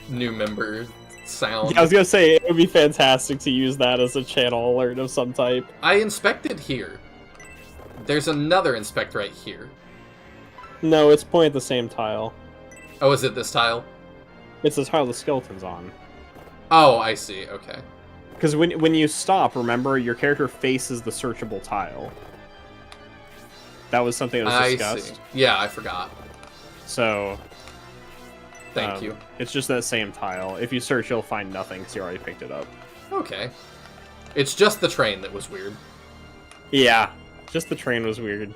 new member sound. Yeah, I was gonna say, it would be fantastic to use that as a channel alert of some type. I inspected here. There's another inspect right here. No, it's pointing at the same tile. Oh, is it this tile? It's the tile the skeleton's on. Oh, I see. Okay. Because when you stop, remember, your character faces the searchable tile. That was something that was discussed. See. Yeah, I forgot. So... Thank you. It's just that same tile. If you search, you'll find nothing, because you already picked it up. Okay. It's just the train that was weird. Yeah, just the train was weird. Do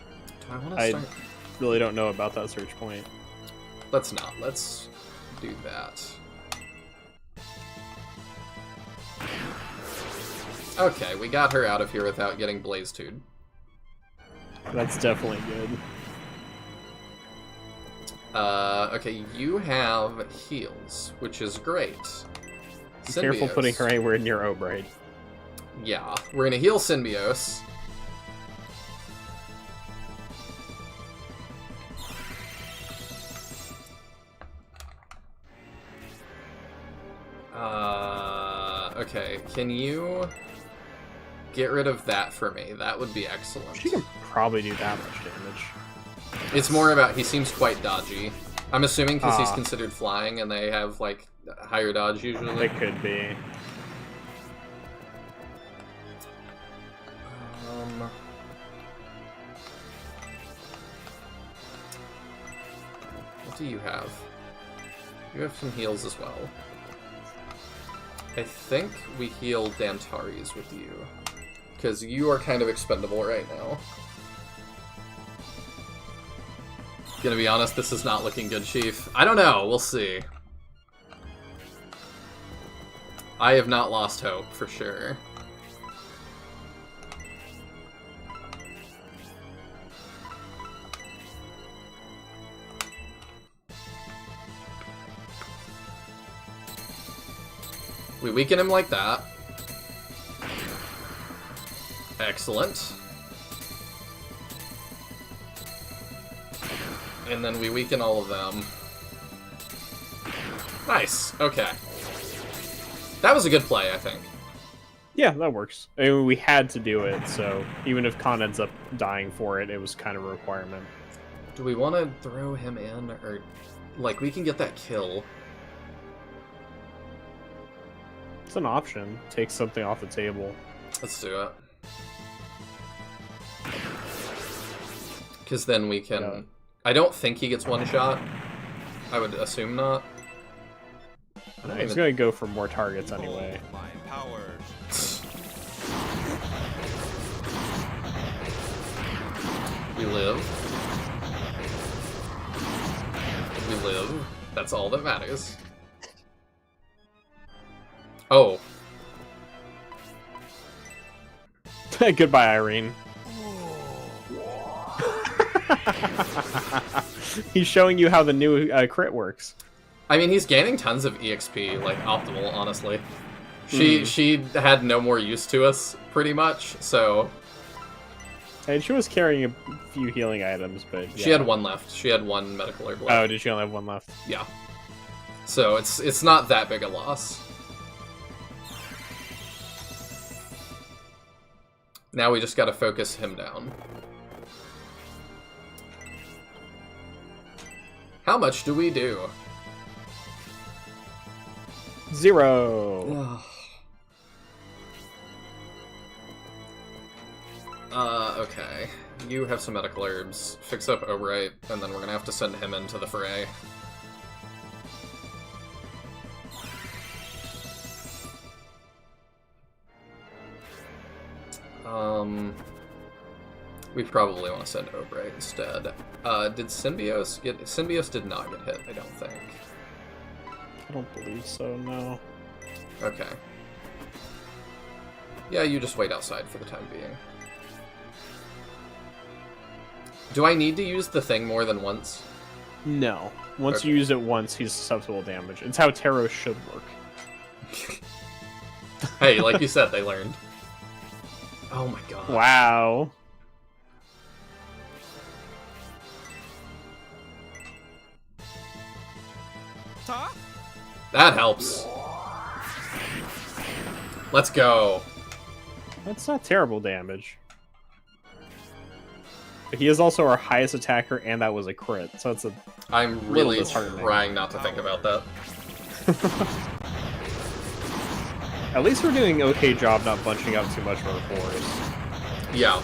I want to I start? really don't know about that search point. Let's not. Let's do that. Okay, we got her out of here without getting blazed-toed. That's definitely good. Okay, you have heals, which is great. Be careful putting her anywhere near Obright. Yeah, we're gonna heal Symbiosis. Okay, can you get rid of that for me? That would be excellent. She can probably do that much damage. It's more about he seems quite dodgy. I'm assuming because he's Ah. considered flying and they have, like, higher dodge usually. It could be. What do you have? You have some heals as well. I think we heal Dantares with you. Because you are kind of expendable right now. Gonna be honest, this is not looking good, Chief. I don't know, we'll see. I have not lost hope, for sure. We weaken him like that. Excellent. And then we weaken all of them. Nice. Okay. That was a good play, I think. Yeah, that works. I mean, we had to do it, so even if Khan ends up dying for it, it was kind of a requirement. Do we want to throw him in, or... Like, we can get that kill. It's an option. Take something off the table. Let's do it. Because then we can... Yeah. I don't think he gets one shot. I would assume not. I don't He's even... gonna go for more targets anyway. My powers. We live. We live. That's all that matters. Oh. Goodbye, Irene. He's showing you how the new crit works. I mean, he's gaining tons of EXP, like, optimal, honestly. She had no more use to us, pretty much, so... And she was carrying a few healing items, but yeah. She had one left. She had one medical herb left. Oh, did she only have one left? Yeah. So it's not that big a loss. Now we just gotta focus him down. How much do we do? 0. Okay. You have some medical herbs. Fix up Obright, and then we're gonna have to send him into the fray. We probably want to send Obright instead. Did Symbios get... Symbios did not get hit, I don't think. I don't believe so, no. Okay. Yeah, you just wait outside for the time being. Do I need to use the thing more than once? No. Once Okay. you use it once, he's susceptible to damage. It's how Tarot should work. Hey, like you said, they learned. Oh my god. Wow. Huh? That helps. Let's go. That's not terrible damage. But he is also our highest attacker, and that was a crit, so it's a... I'm really disheartening. trying not to think about that. At least we're doing an okay job not bunching up too much for our force. Yeah.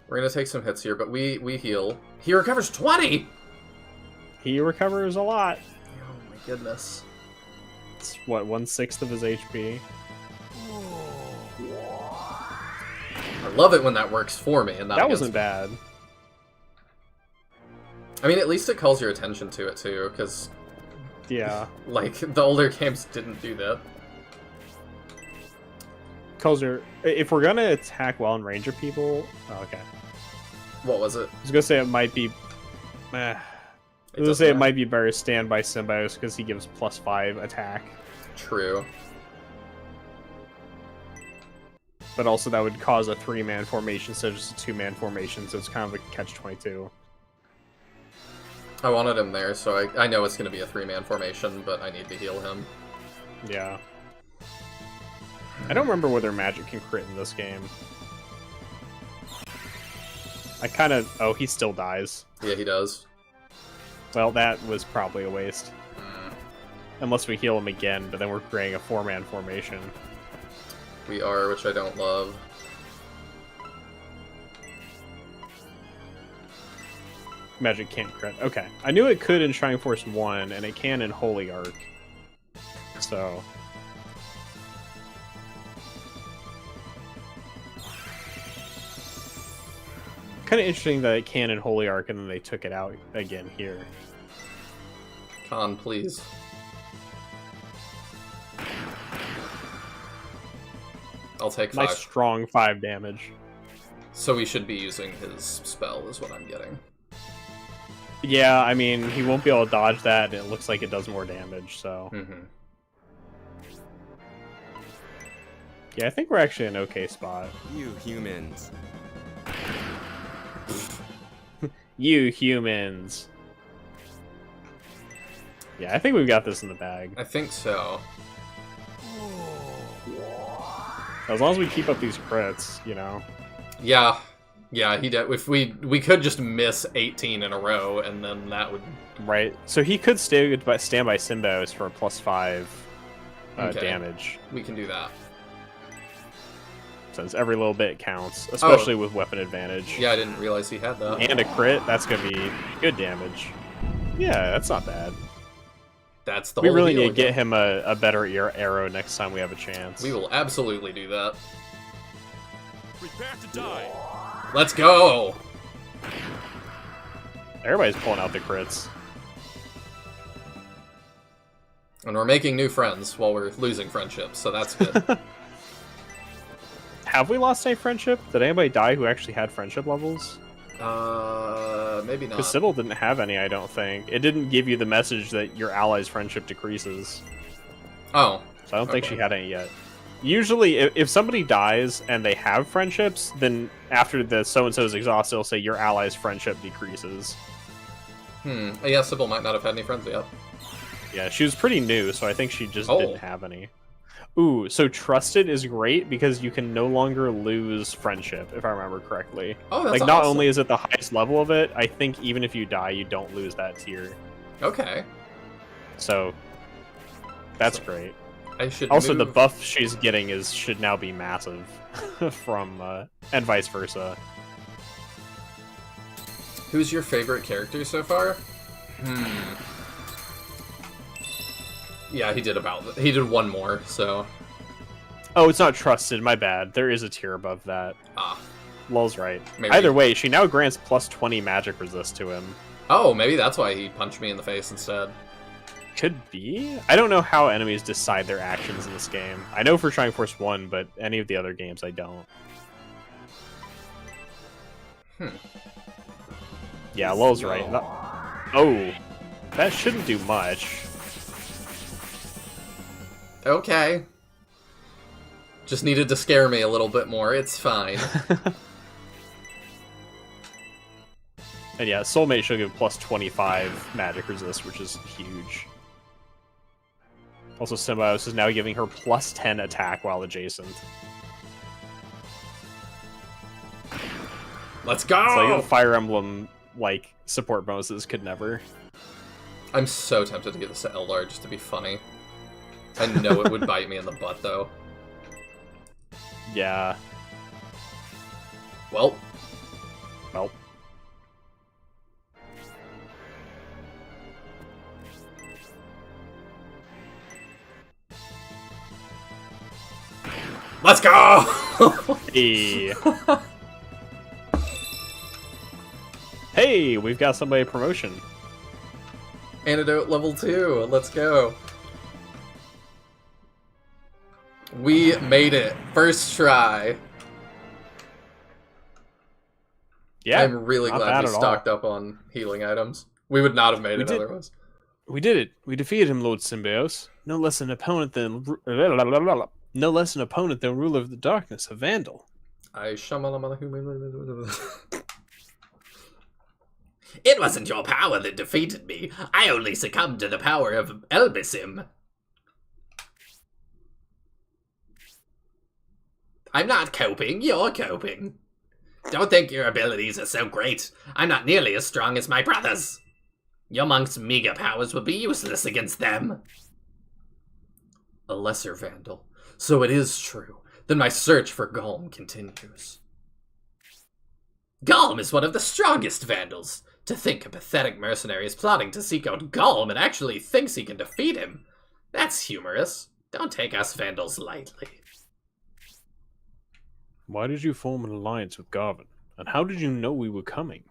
We're gonna take some hits here, but we heal. He recovers 20! He recovers a lot. Oh my goodness. It's, what, 1/6 of his HP? I love it when that works for me, and not That against wasn't me. bad. I mean, at least it calls your attention to it, too, because, Yeah. like, the older games didn't do that. Calls your... If we're gonna attack while in range of people... Oh, okay. What was it? I was gonna say it might be... I was gonna say it might be better to stand by Symbios because he gives +5 attack. True. But also that would cause a 3-man formation instead of just a 2-man formation, so it's kind of a catch-22. I wanted him there, so I know it's going to be a 3-man formation, but I need to heal him. Yeah. I don't remember whether magic can crit in this game. I kind of... Oh, he still dies. Yeah, he does. Well, that was probably a waste. Unless we heal him again, but then we're creating a 4-man formation. We are, which I don't love. Magic can't crit. Okay. I knew it could in Shining Force 1, and it can in Holy Arc. So... Kind of interesting that it can in Holy Arc, and then they took it out again here. Con, please. I'll take 5. Nice strong 5 damage. So we should be using his spell, is what I'm getting. Yeah, I mean, he won't be able to dodge that, and it looks like it does more damage, so... Yeah, I think we're actually in an okay spot. You humans. You humans. Yeah, I think we've got this in the bag. I think so. As long as we keep up these crits, you know. Yeah. Yeah, he did. If we could just miss 18 in a row, and then that would... Right. So he could stand by Symbiotes for a +5 Okay. damage. We can do that. Since every little bit counts, especially with weapon advantage. Yeah, I didn't realize he had that. And a crit, that's going to be good damage. Yeah, that's not bad. That's the We whole really deal need to get again. him a better arrow next time we have a chance. We will absolutely do that. Prepare to die. Let's go! Everybody's pulling out the crits. And we're making new friends while we're losing friendships, so that's good. Have we lost any friendship? Did anybody die who actually had friendship levels? Maybe not. Because Sybil didn't have any, I don't think. It didn't give you the message that your ally's friendship decreases. Oh. So I don't think Okay. she had any yet. Usually, if somebody dies and they have friendships, then after the so-and-so's exhausted, it'll say your ally's friendship decreases. Yeah, Sybil might not have had any friends yet. Yeah, she was pretty new, so I think she just Oh. didn't have any. Ooh, so Trusted is great because you can no longer lose friendship, if I remember correctly. Oh, that's Like, not awesome. only is it the highest level of it, I think even if you die, you don't lose that tier. Okay. So, that's So- great. I should Also, the move- buff she's getting should now be massive from, and vice versa. Who's your favorite character so far? Yeah, he did one more, so... Oh, it's not Trusted, my bad. There is a tier above that. Ah. Lol's right. Maybe. Either way, she now grants +20 magic resist to him. Oh, maybe that's why he punched me in the face instead. Could be. I don't know how enemies decide their actions in this game. I know for Shining Force 1, but any of the other games I don't. Yeah, Lol's right. Oh, that shouldn't do much. Okay. Just needed to scare me a little bit more. It's fine. And yeah, Soulmate should give +25 magic resist, which is huge. Also, Symbiosis is now giving her +10 attack while adjacent. Let's go! It's like Fire Emblem, like, support bonuses could never. I'm so tempted to get this to Eldar just to be funny. I know it would bite me in the butt, though. Yeah. Well. Well. Let's go! Hey. Hey, we've got somebody promotion. Antidote level 2. Let's go. We made it. First try. Yeah, I'm really not glad bad we at all. stocked up on healing items. We would not have made it did. otherwise. We did it. We defeated him, Lord Symbios. No less an opponent than ruler of the darkness, a vandal. It wasn't your power that defeated me. I only succumbed to the power of Elbisim. I'm not coping, you're coping. Don't think your abilities are so great. I'm not nearly as strong as my brothers. Your monk's mega powers would be useless against them. A lesser vandal. So it is true. Then my search for Golem continues. Golem is one of the strongest vandals. To think a pathetic mercenary is plotting to seek out Golem and actually thinks he can defeat him. That's humorous. Don't take us vandals lightly. Why did you form an alliance with Garvin? And how did you know we were coming?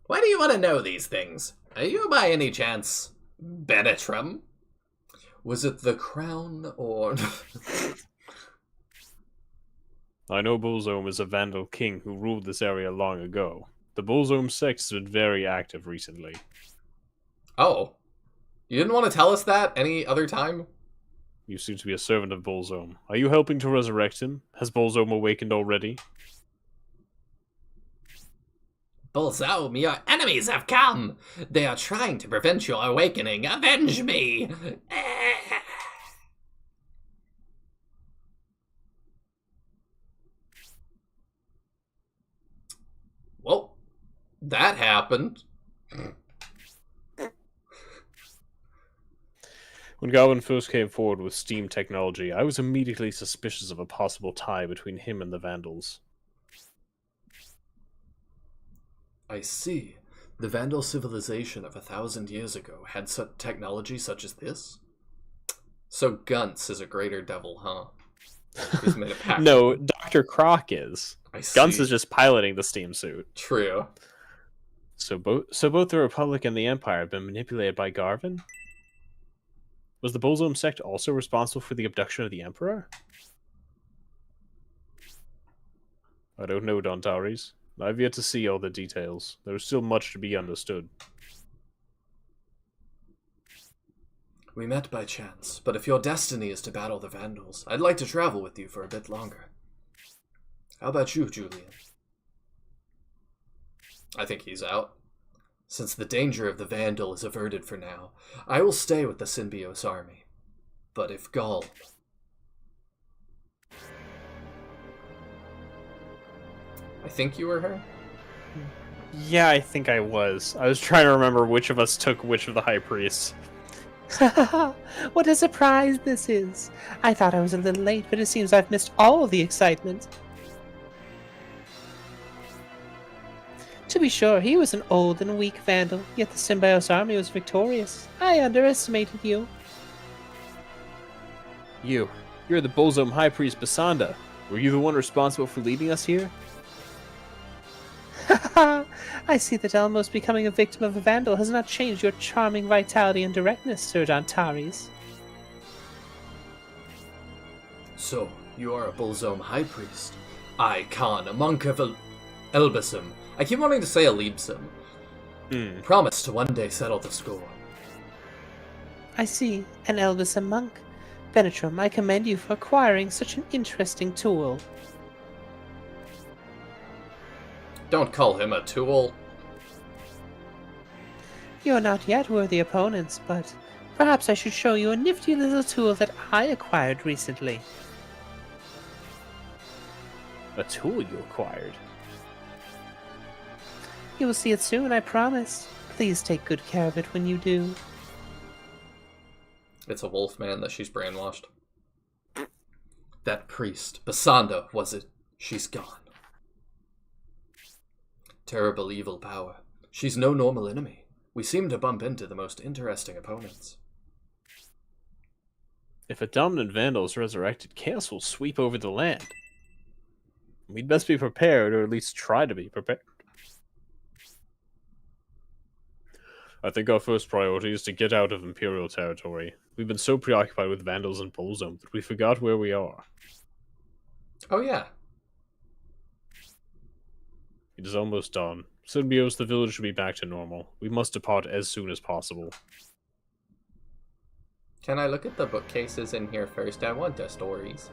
Why do you want to know these things? Are you by any chance Benetram? Was it the crown or... I know Bullzome is a Vandal king who ruled this area long ago. The Bullzome sect has been very active recently. Oh. You didn't want to tell us that any other time? You seem to be a servant of Bullzome. Are you helping to resurrect him? Has Bullzome awakened already? Bullzome, your enemies have come! They are trying to prevent your awakening. Avenge me! Well, that happened. When Garvin first came forward with steam technology, I was immediately suspicious of a possible tie between him and the Vandals. I see. The Vandal civilization of 1,000 years ago had such technology such as this? So Gunts is a greater devil, huh? He's made a pact. No, Dr. Croc is. I see. Gunts is just piloting the steam suit. True. So both the Republic and the Empire have been manipulated by Garvin? Was the Bullzome sect also responsible for the abduction of the Emperor? I don't know, Dontaris. I've yet to see all the details. There is still much to be understood. We met by chance, but if your destiny is to battle the Vandals, I'd like to travel with you for a bit longer. How about you, Julian? I think he's out. Since the danger of the Vandal is averted for now, I will stay with the Symbiote army. But if Golem... I think you were her? Yeah, I think I was. I was trying to remember which of us took which of the High Priests. What a surprise this is! I thought I was a little late, but it seems I've missed all of the excitement. To be sure, he was an old and weak vandal, yet the Symbiote's army was victorious. I underestimated you. You're the Bullzome High Priest Basanda. Were you the one responsible for leading us here? I see that almost becoming a victim of a vandal has not changed your charming vitality and directness, Sir Dontaris. So, you are a Bullzome High Priest. I, Khan, a monk of Elbasum. I keep wanting to say Elibsum. Promise to one day settle the score. I see, an Elbasum monk. Benetram, I commend you for acquiring such an interesting tool. Don't call him a tool. You're not yet worthy opponents, but perhaps I should show you a nifty little tool that I acquired recently. A tool you acquired? You will see it soon, I promise. Please take good care of it when you do. It's a wolf man that she's brainwashed. That priest, Basanda, was it? She's gone. Terrible evil power. She's no normal enemy. We seem to bump into the most interesting opponents. If a dominant Vandal is resurrected, chaos will sweep over the land. We'd best be prepared, or at least try to be prepared. I think our first priority is to get out of Imperial territory. We've been so preoccupied with Vandals and Bullzome that we forgot where we are. Oh yeah. It is almost dawn. Symbios, the village should be back to normal. We must depart as soon as possible. Can I look at the bookcases in here first? I want the stories.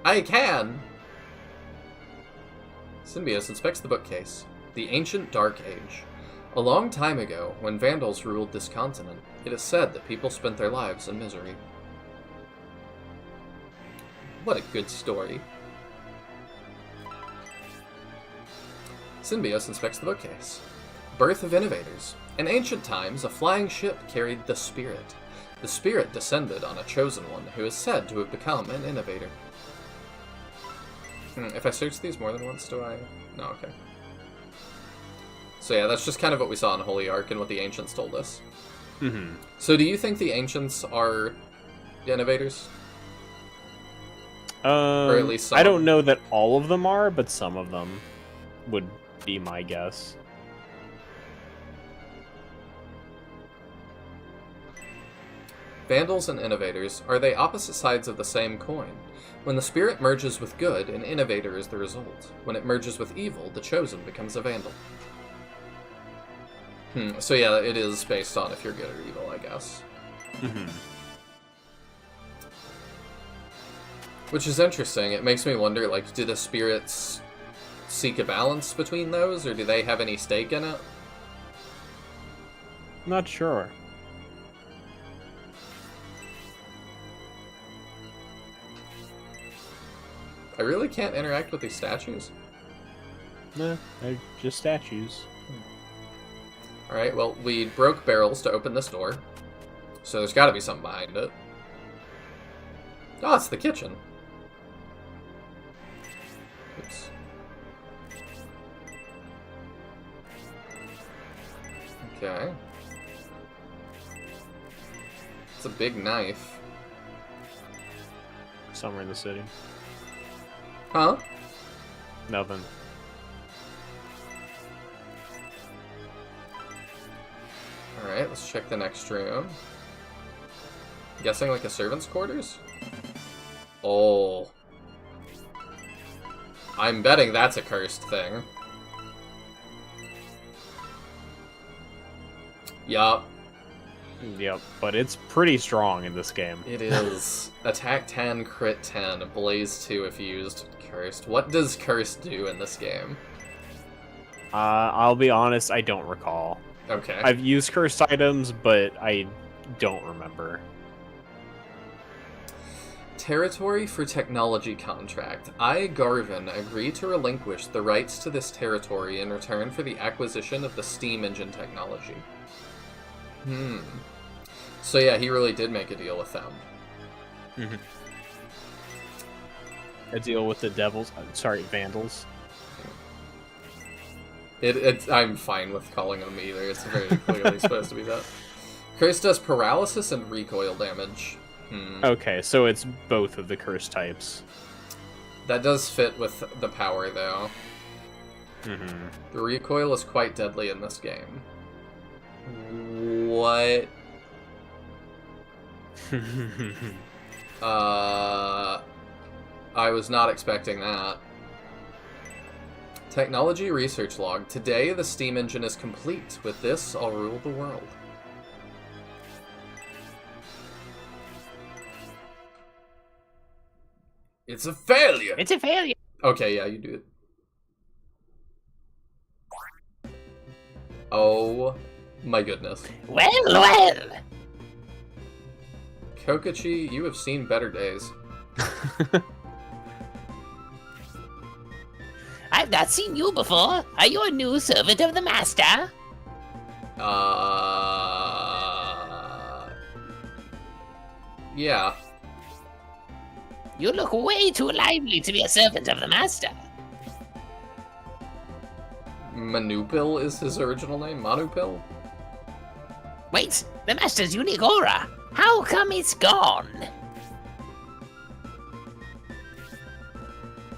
I can! Symbios inspects the bookcase. The Ancient Dark Age. A long time ago, when Vandals ruled this continent, it is said that people spent their lives in misery. What a good story. Symbios inspects the bookcase. Birth of Innovators. In ancient times, a flying ship carried the Spirit. The Spirit descended on a chosen one who is said to have become an innovator. If I search these more than once, do I? No, okay. So yeah, that's just kind of what we saw in Holy Ark and what the Ancients told us. Mm-hmm. So do you think the Ancients are innovators? Or at least some I of don't them? know that all of them are, but some of them would be my guess. Vandals and innovators, are they opposite sides of the same coin? When the spirit merges with good, an innovator is the result. When it merges with evil, the chosen becomes a vandal. So yeah, it is based on if you're good or evil, I guess. Mm-hmm. Which is interesting. It makes me wonder, like, do the spirits seek a balance between those, or do they have any stake in it? Not sure. I really can't interact with these statues. No, they're just statues. Alright, well, we broke barrels to open this door. So there's gotta be something behind it. Oh, it's the kitchen. Oops. Okay. It's a big knife. Somewhere in the city. Huh? Nothing. Alright, let's check the next room. Guessing like a servant's quarters? Oh. I'm betting that's a cursed thing. Yup. Yep, but it's pretty strong in this game. It is. Attack 10, crit 10, blaze 2 if used. Cursed. What does cursed do in this game? I'll be honest, I don't recall. Okay. I've used cursed items, but I don't remember. Territory for technology contract. I, Garvin, agree to relinquish the rights to this territory in return for the acquisition of the steam engine technology. So yeah, he really did make a deal with them. Mm-hmm. A deal with the devils. Vandals. I'm fine with calling them either. It's very clearly supposed to be that. Curse does paralysis and recoil damage. Okay, so it's both of the curse types. That does fit with the power, though. Mm-hmm. The recoil is quite deadly in this game. What? I was not expecting that. Technology research log. Today, the steam engine is complete. With this, I'll rule the world. It's a failure! It's a failure. Okay, yeah, you do it. Oh my goodness. Well, well. Kokichi, you have seen better days. I've not seen you before. Are you a new servant of the master? Yeah. You look way too lively to be a servant of the master. Manupil is his original name? Manupil? Wait, the master's unique aura. How come it's gone?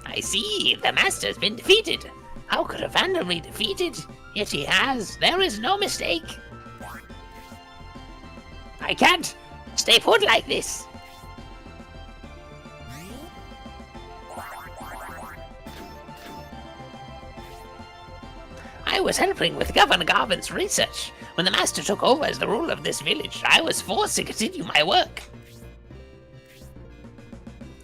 I see, the master's been defeated. How could a vandal be defeated? Yet he has. There is no mistake. I can't stay put like this. I was helping with Governor Garvin's research. When the master took over as the ruler of this village, I was forced to continue my work.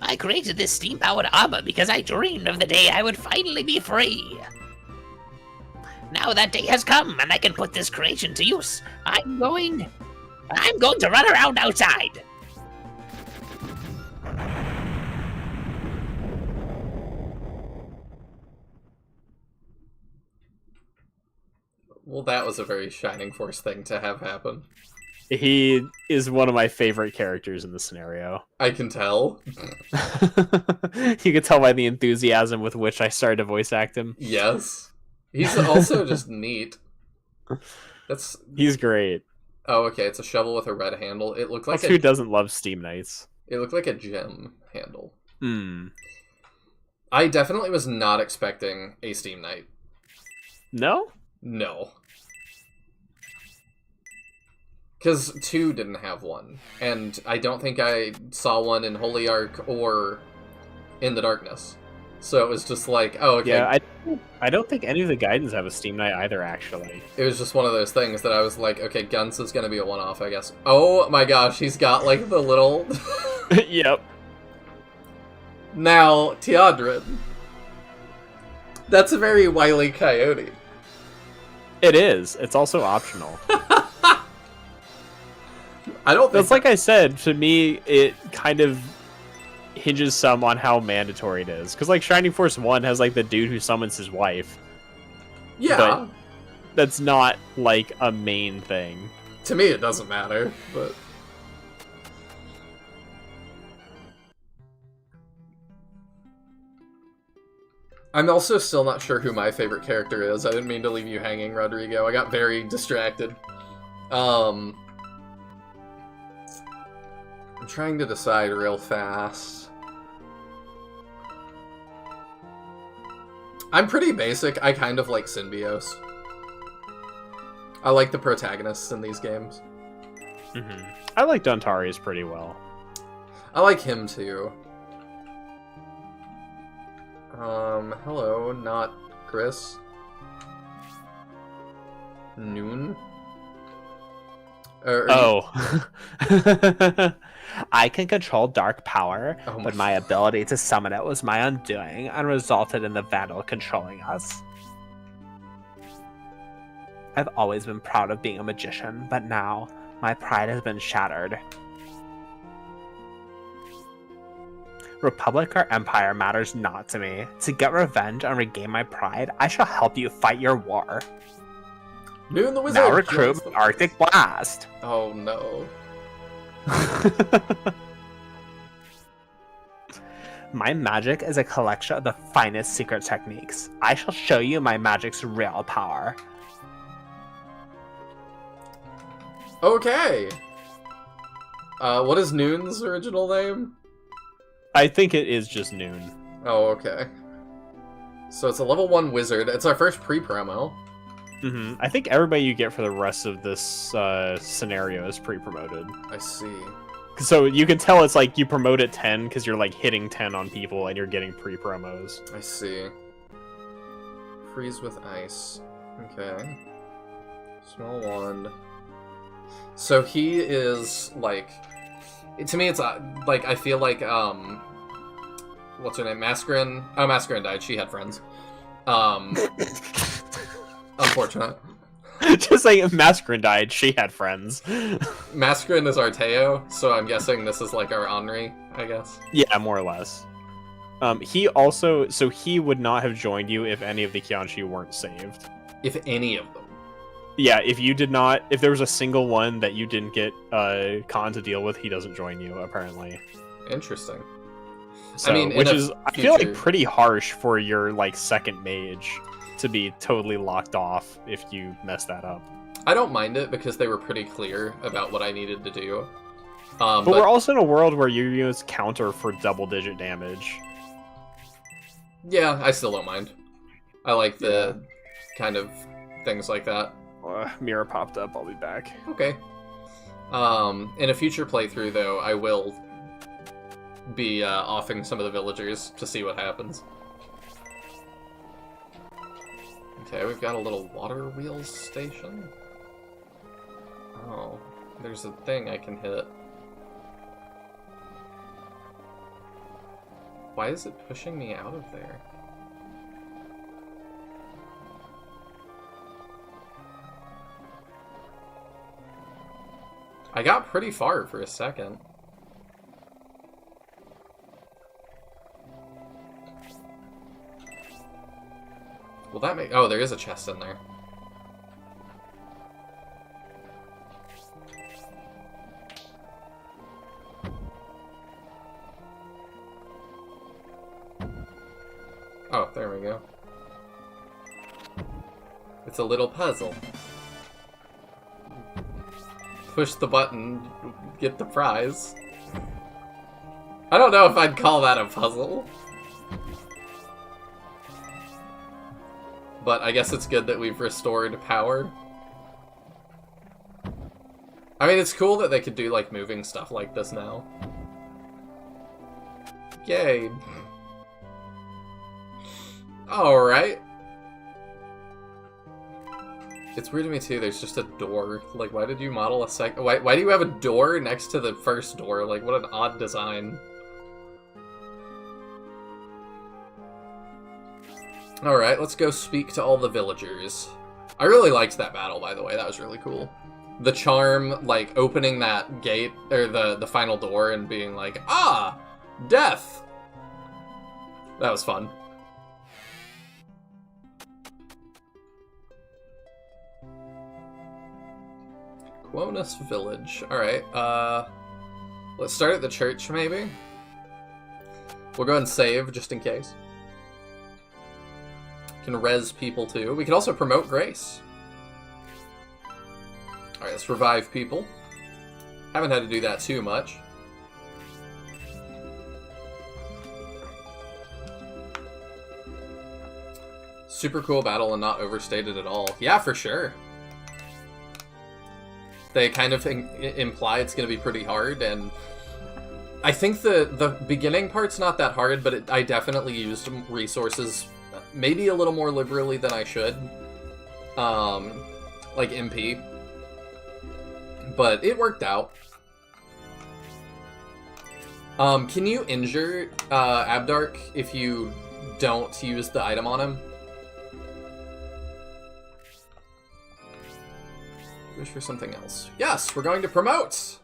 I created this steam-powered armor because I dreamed of the day I would finally be free. Now that day has come, and I can put this creation to use. I'm going to run around outside. Well, that was a very Shining Force thing to have happen. He is one of my favorite characters in the scenario. I can tell. You can tell by the enthusiasm with which I started to voice act him. Yes. He's also just neat. He's great. Oh, okay, it's a shovel with a red handle. It looked like Who doesn't love Steam Knights? It looked like a gem handle. Hmm. I definitely was not expecting a Steam Knight. No? No. Because 2 didn't have one. And I don't think I saw one in Holy Ark or in the Darkness. So it was just like, oh, okay. Yeah, I don't think any of the Guidance have a Steam Knight either, actually. It was just one of those things that I was like, okay, Guns is going to be a one-off, I guess. Oh my gosh, he's got like the little... Yep. Now, Teodrin. That's a very Wile E. Coyote. It is. It's also optional. I don't think... That's like I said, to me, it kind of hinges some on how mandatory it is. Because, like, Shining Force 1 has, like, the dude who summons his wife. Yeah. But that's not, like, a main thing. To me, it doesn't matter, but... I'm also still not sure who my favorite character is. I didn't mean to leave you hanging, Rodrigo. I got very distracted. I'm trying to decide real fast. I'm pretty basic. I kind of like Symbios. I like the protagonists in these games. Mm-hmm. I like Duntarius pretty well. I like him too. Hello, not Chris. Noon? Oh. I can control dark power, but my ability to summon it was my undoing and resulted in the Vandal controlling us. I've always been proud of being a magician, but now my pride has been shattered. Republic or Empire matters not to me. To get revenge and regain my pride, I shall help you fight your war. Noon the Wizard! Now recruit Arctic Blast! Oh no. My magic is a collection of the finest secret techniques. I shall show you my magic's real power. Okay. What is Noon's original name? I think it is just Noon. Oh, okay. So it's a level 1 wizard. It's our first pre-promo. Mm-hmm. I think everybody you get for the rest of this scenario is pre-promoted. I see. So you can tell it's like you promote at 10 because you're like hitting 10 on people and you're getting pre-promos. I see. Freeze with ice. Okay. Small wand. So he is like... To me, it's like, I feel like, what's her name? Mascarin? Oh, Mascarin died. She had friends. Unfortunate. Just like if Mascarin died, she had friends. Mascarin is Arteo, so I'm guessing this is like our Henri, I guess. Yeah, more or less. He also, so he would not have joined you if any of the Kianchi weren't saved. If any of them. Yeah, if you did not, if there was a single one that you didn't get Khan to deal with, he doesn't join you, apparently. Interesting. So, I mean, which is, I feel like pretty harsh for your, like, second mage to be totally locked off if you mess that up. I don't mind it because they were pretty clear about what I needed to do. But we're also in a world where you use counter for double-digit damage. Yeah, I still don't mind. I like the kind of things like that. Mirror popped up, I'll be back. Okay. In a future playthrough, though, I will be offing some of the villagers to see what happens. Okay, we've got a little water wheel station. Oh, there's a thing I can hit. Why is it pushing me out of there? I got pretty far for a second. Will that make... Oh, there is a chest in there. there we go. It's a little puzzle. Push the button, get the prize. I don't know if I'd call that a puzzle. But I guess it's good that we've restored power. I mean, it's cool that they could do, like, moving stuff like this now. Yay. Alright. It's weird to me, too, there's just a door. Like, why did you model a why do you have a door next to the first door? Like, what an odd design. Alright, let's go speak to all the villagers. I really liked that battle, by the way. That was really cool. The charm, like, opening that gate, or the final door and being like, ah! Death! That was fun. Quonus Village. Alright, let's start at the church, maybe? We'll go and save, just in case. Can res people, too. We can also promote grace. Alright, let's revive people. Haven't had to do that too much. Super cool battle and not overstated at all. Yeah, for sure. They kind of imply it's going to be pretty hard, and I think the beginning part's not that hard, but I definitely used resources maybe a little more liberally than I should. Like MP. But it worked out. Can you injure Abdark if you don't use the item on him? Wish for something else. Yes, we're going to promote!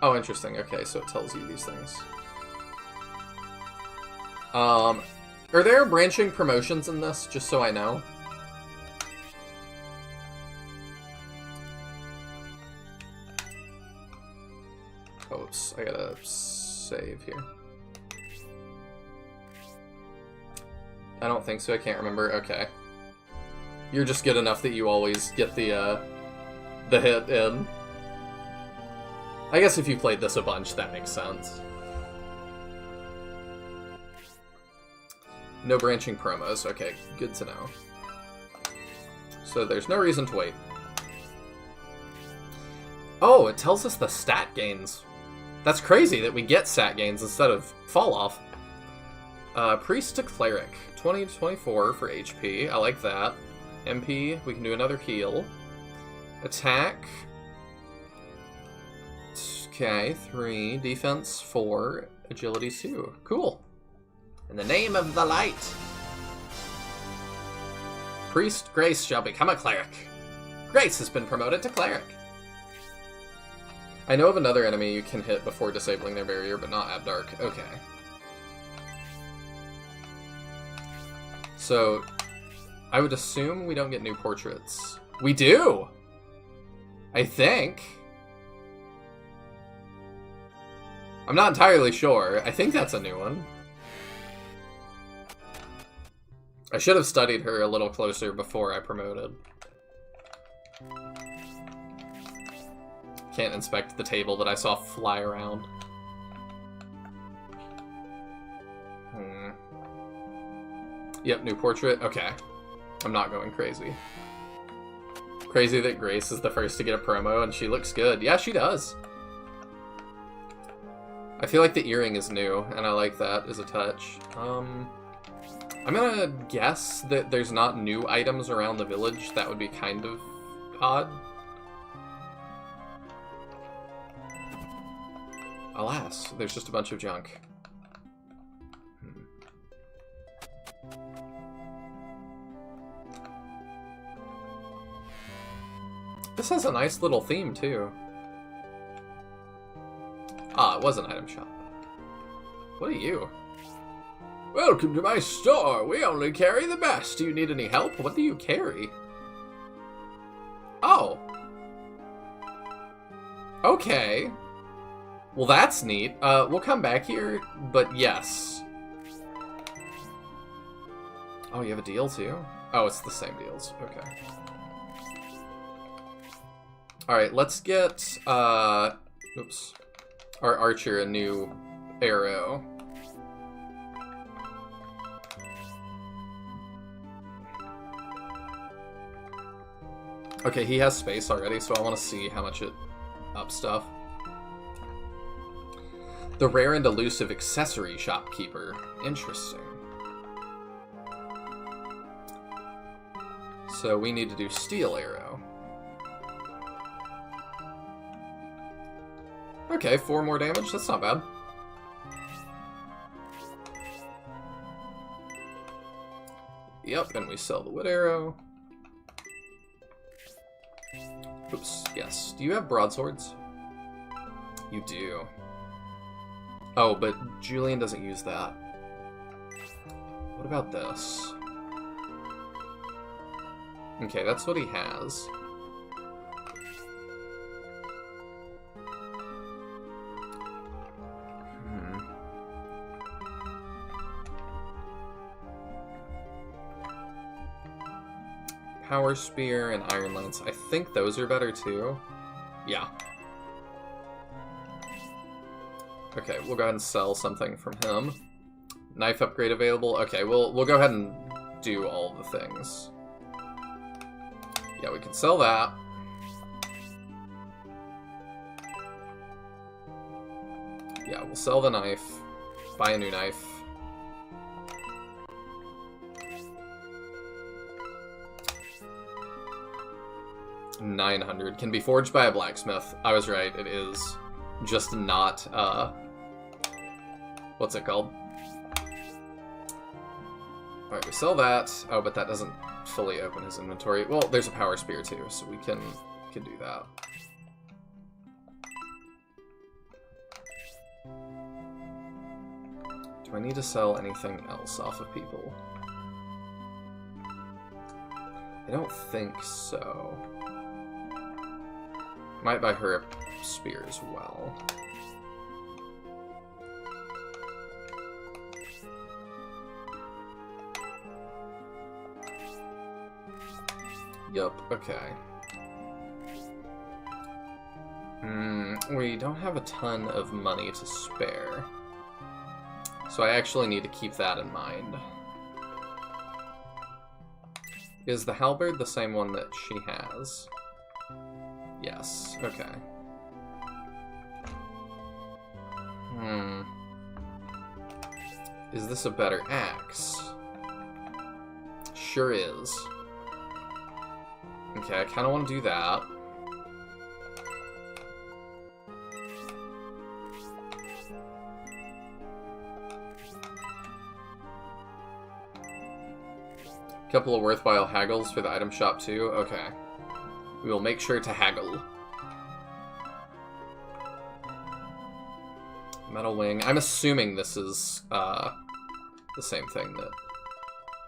Oh, interesting. Okay, so it tells you these things. Are there branching promotions in this, just so I know? Oops, I gotta save here. I don't think so, I can't remember. Okay. You're just good enough that you always get the hit in. I guess if you played this a bunch, that makes sense. No branching promos. Okay, good to know. So there's no reason to wait. Oh, it tells us the stat gains. That's crazy that we get stat gains instead of fall off. Priest to Cleric. 20 to 24 for HP. I like that. MP, we can do another heal. Attack. Okay, 3. Defense, 4. Agility, 2. Cool. In the name of the light. Priest Grace shall become a cleric. Grace has been promoted to cleric. I know of another enemy you can hit before disabling their barrier, but not Abdark. Okay. So, I would assume we don't get new portraits. We do! I think. I'm not entirely sure. I think that's a new one. I should have studied her a little closer before I promoted. Can't inspect the table that I saw fly around. Yep, new portrait. Okay. I'm not going crazy. Crazy that Grace is the first to get a promo and she looks good. Yeah, she does. I feel like the earring is new, and I like that as a touch. I'm gonna guess that there's not new items around the village. That would be kind of odd. Alas, there's just a bunch of junk. This has a nice little theme, too. Ah, it was an item shop. What are you? Welcome to my store. We only carry the best. Do you need any help? What do you carry? Oh. Okay. Well, that's neat. We'll come back here, but yes. Oh, you have a deal too? Oh, it's the same deals. Okay. Alright, let's get, oops. Our archer a new arrow. Okay, he has space already, so I want to see how much it ups stuff. The rare and elusive accessory shopkeeper. Interesting. So we need to do steel arrow. Okay, 4 more damage. That's not bad. Yep, and we sell the wood arrow. Oops, yes. Do you have broadswords? You do. Oh, but Julian doesn't use that. What about this? Okay, that's what he has. Power Spear and Iron Lance. I think those are better too. Yeah. Okay, we'll go ahead and sell something from him. Knife upgrade available. Okay, we'll go ahead and do all the things. Yeah, we can sell that. Yeah, we'll sell the knife. Buy a new knife. $900. Can be forged by a blacksmith. I was right, it is. Just not, what's it called? Alright, we sell that. Oh, but that doesn't fully open his inventory. Well, there's a power spear too, so we can do that. Do I need to sell anything else off of people? I don't think so. Might buy her a spear as well. Yup, okay. We don't have a ton of money to spare. So I actually need to keep that in mind. Is the halberd the same one that she has? Yes, okay. Is this a better axe? Sure is. Okay, I kind of want to do that. Couple of worthwhile haggles for the item shop too. Okay. We will make sure to haggle. Metal wing. I'm assuming this is the same thing that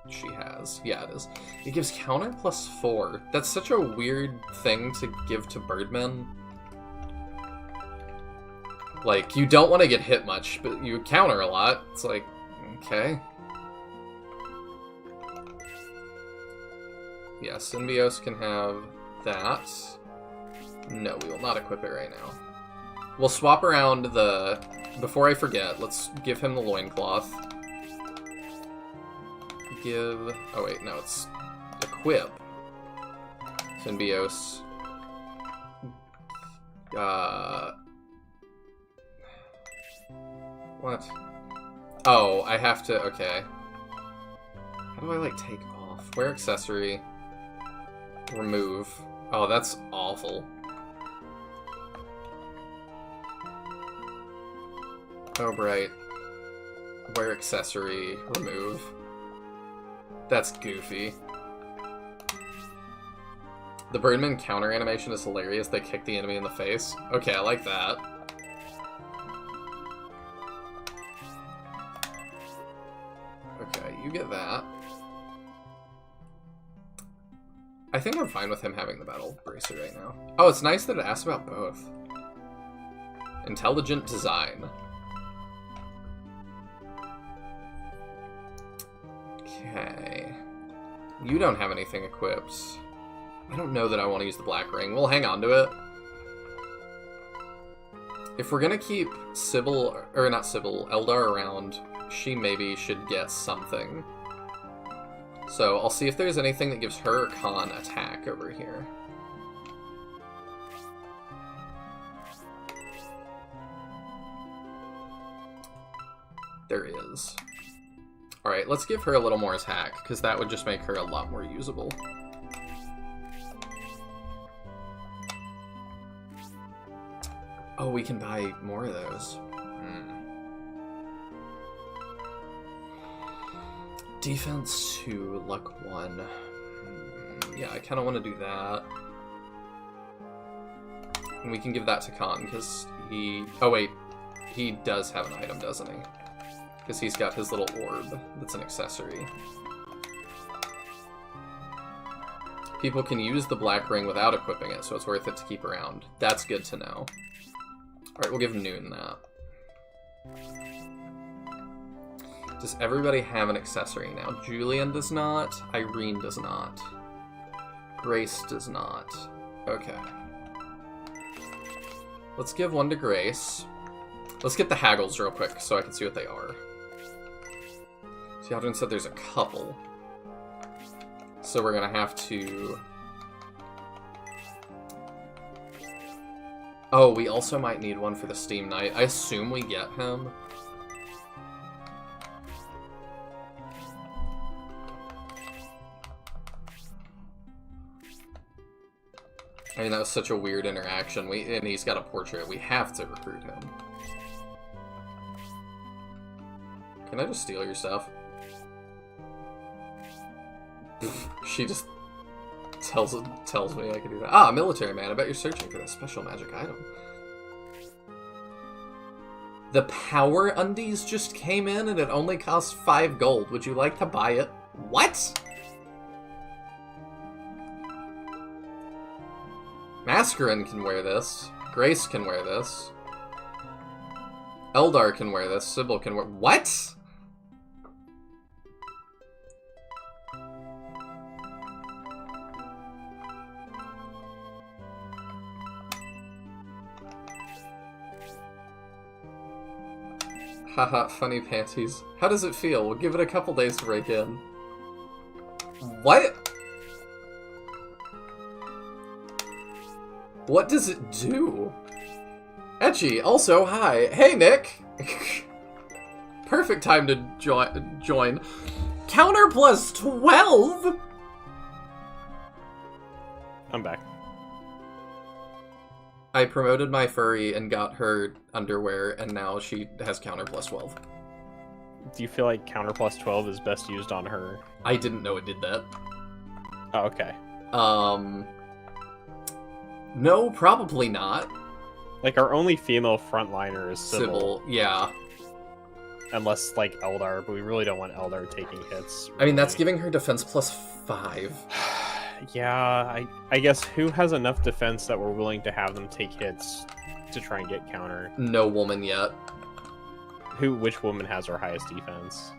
she has. Yeah, it is. It gives counter +4. That's such a weird thing to give to birdmen. Like, you don't want to get hit much, but you counter a lot. It's like, okay. Yeah, Symbios can have that. No, we will not equip it right now. We'll swap around the... Before I forget, let's give him the loincloth. Give... Oh wait, no, it's... Equip. Symbios. What? Oh, I have to... Okay. How do I, like, take off? Wear accessory. Remove. Oh, that's awful. Oh, right. Wear accessory. Remove. That's goofy. The Birdman counter animation is hilarious. They kick the enemy in the face. Okay, I like that. Okay, you get that. I think I'm fine with him having the battle bracer right now. Oh, it's nice that it asks about both. Intelligent design. Okay. You don't have anything equipped. I don't know that I want to use the black ring. We'll hang on to it. If we're gonna keep Sybil, or not Sybil, Eldar around, she maybe should get something. So I'll see if there's anything that gives her con attack over here. There is. Alright, let's give her a little more attack, because that would just make her a lot more usable. Oh, we can buy more of those. Defense 2, luck 1. Yeah, I kind of want to do that. And we can give that to Khan, because he... Oh, wait. He does have an item, doesn't he? Because he's got his little orb that's an accessory. People can use the black ring without equipping it, so it's worth it to keep around. That's good to know. Alright, we'll give Noon that. Does everybody have an accessory now? Julian does not. Irene does not. Grace does not. Okay. Let's give one to Grace. Let's get the haggles real quick so I can see what they are. See, Aldrin said there's a couple. So we're gonna have to... Oh, we also might need one for the Steam Knight. I assume we get him. I mean, that was such a weird interaction. And he's got a portrait. We have to recruit him. Can I just steal your stuff? She just tells me I can do that. Ah, military man. I bet you're searching for that special magic item. The Power Undies just came in and it only costs 5 gold. Would you like to buy it? What? Mascarin can wear this. Grace can wear this. Eldar can wear this. Sybil can wear... What? Haha, funny panties. How does it feel? We'll give it a couple days to break in. What? What does it do? Etchy, also, hi. Hey, Nick! Perfect time to join. Counter plus 12? I'm back. I promoted my furry and got her underwear, and now she has counter plus 12. Do you feel like counter plus 12 is best used on her? I didn't know it did that. Oh, okay. No, probably not. Like, our only female frontliner is Sybil. Yeah. Unless, like, Eldar, but we really don't want Eldar taking hits. I mean, that's giving her defense plus 5. Yeah, I guess who has enough defense that we're willing to have them take hits to try and get counter? No woman yet. Which woman has our highest defense?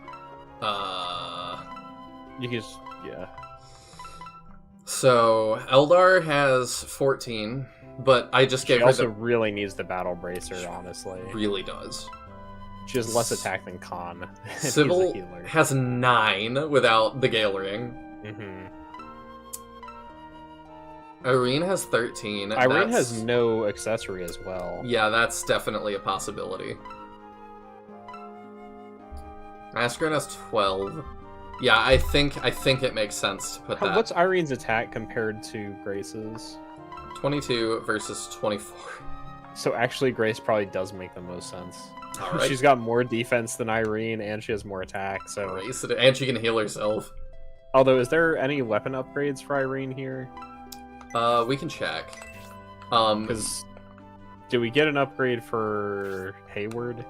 You can just, yeah. So, Eldar has 14, but I just gave she her also really needs the battle bracer, honestly. Really does. She has less attack than Khan. Sybil has 9 without the Gale Ring. Mm-hmm. Irene has 13. Irene has no accessory as well. Yeah, that's definitely a possibility. Mascarin has 12. Yeah, I think it makes sense to put that. What's Irene's attack compared to Grace's? 22 versus 24. So actually, Grace probably does make the most sense. All right. She's got more defense than Irene, and she has more attack. So Grace, and she can heal herself. Although, is there any weapon upgrades for Irene here? We can check. Because did we get an upgrade for Hayward?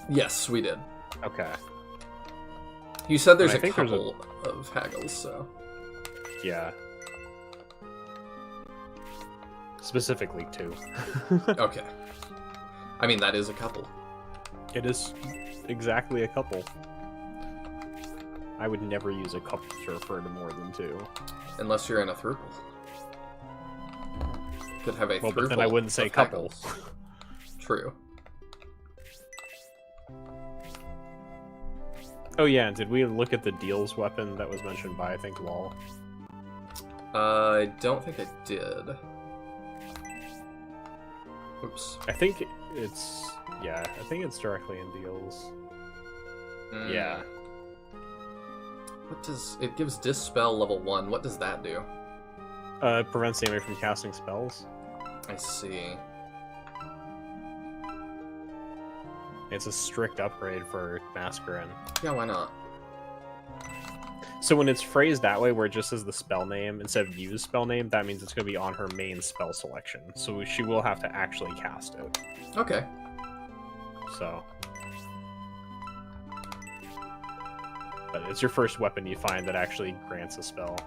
Yes, we did. Okay. You said there's a couple of haggles, so... Yeah. Specifically 2. Okay. I mean, that is a couple. It is exactly a couple. I would never use a couple to refer to more than two. Unless you're in a throuple. Could have a Well, throuple but then I wouldn't say of couple. haggles. True. Oh yeah, did we look at the deals weapon that was mentioned by, I think, Lol? I don't think I did. Oops. I think it's... yeah, I think it's directly in deals. Yeah. What does... it gives Dispel level 1. What does that do? Prevents the enemy from casting spells. I see. It's a strict upgrade for Mascarin. Yeah, why not? So when it's phrased that way, where it just says the spell name instead of use spell name, that means it's going to be on her main spell selection. So she will have to actually cast it. Okay. So... but it's your first weapon you find that actually grants a spell.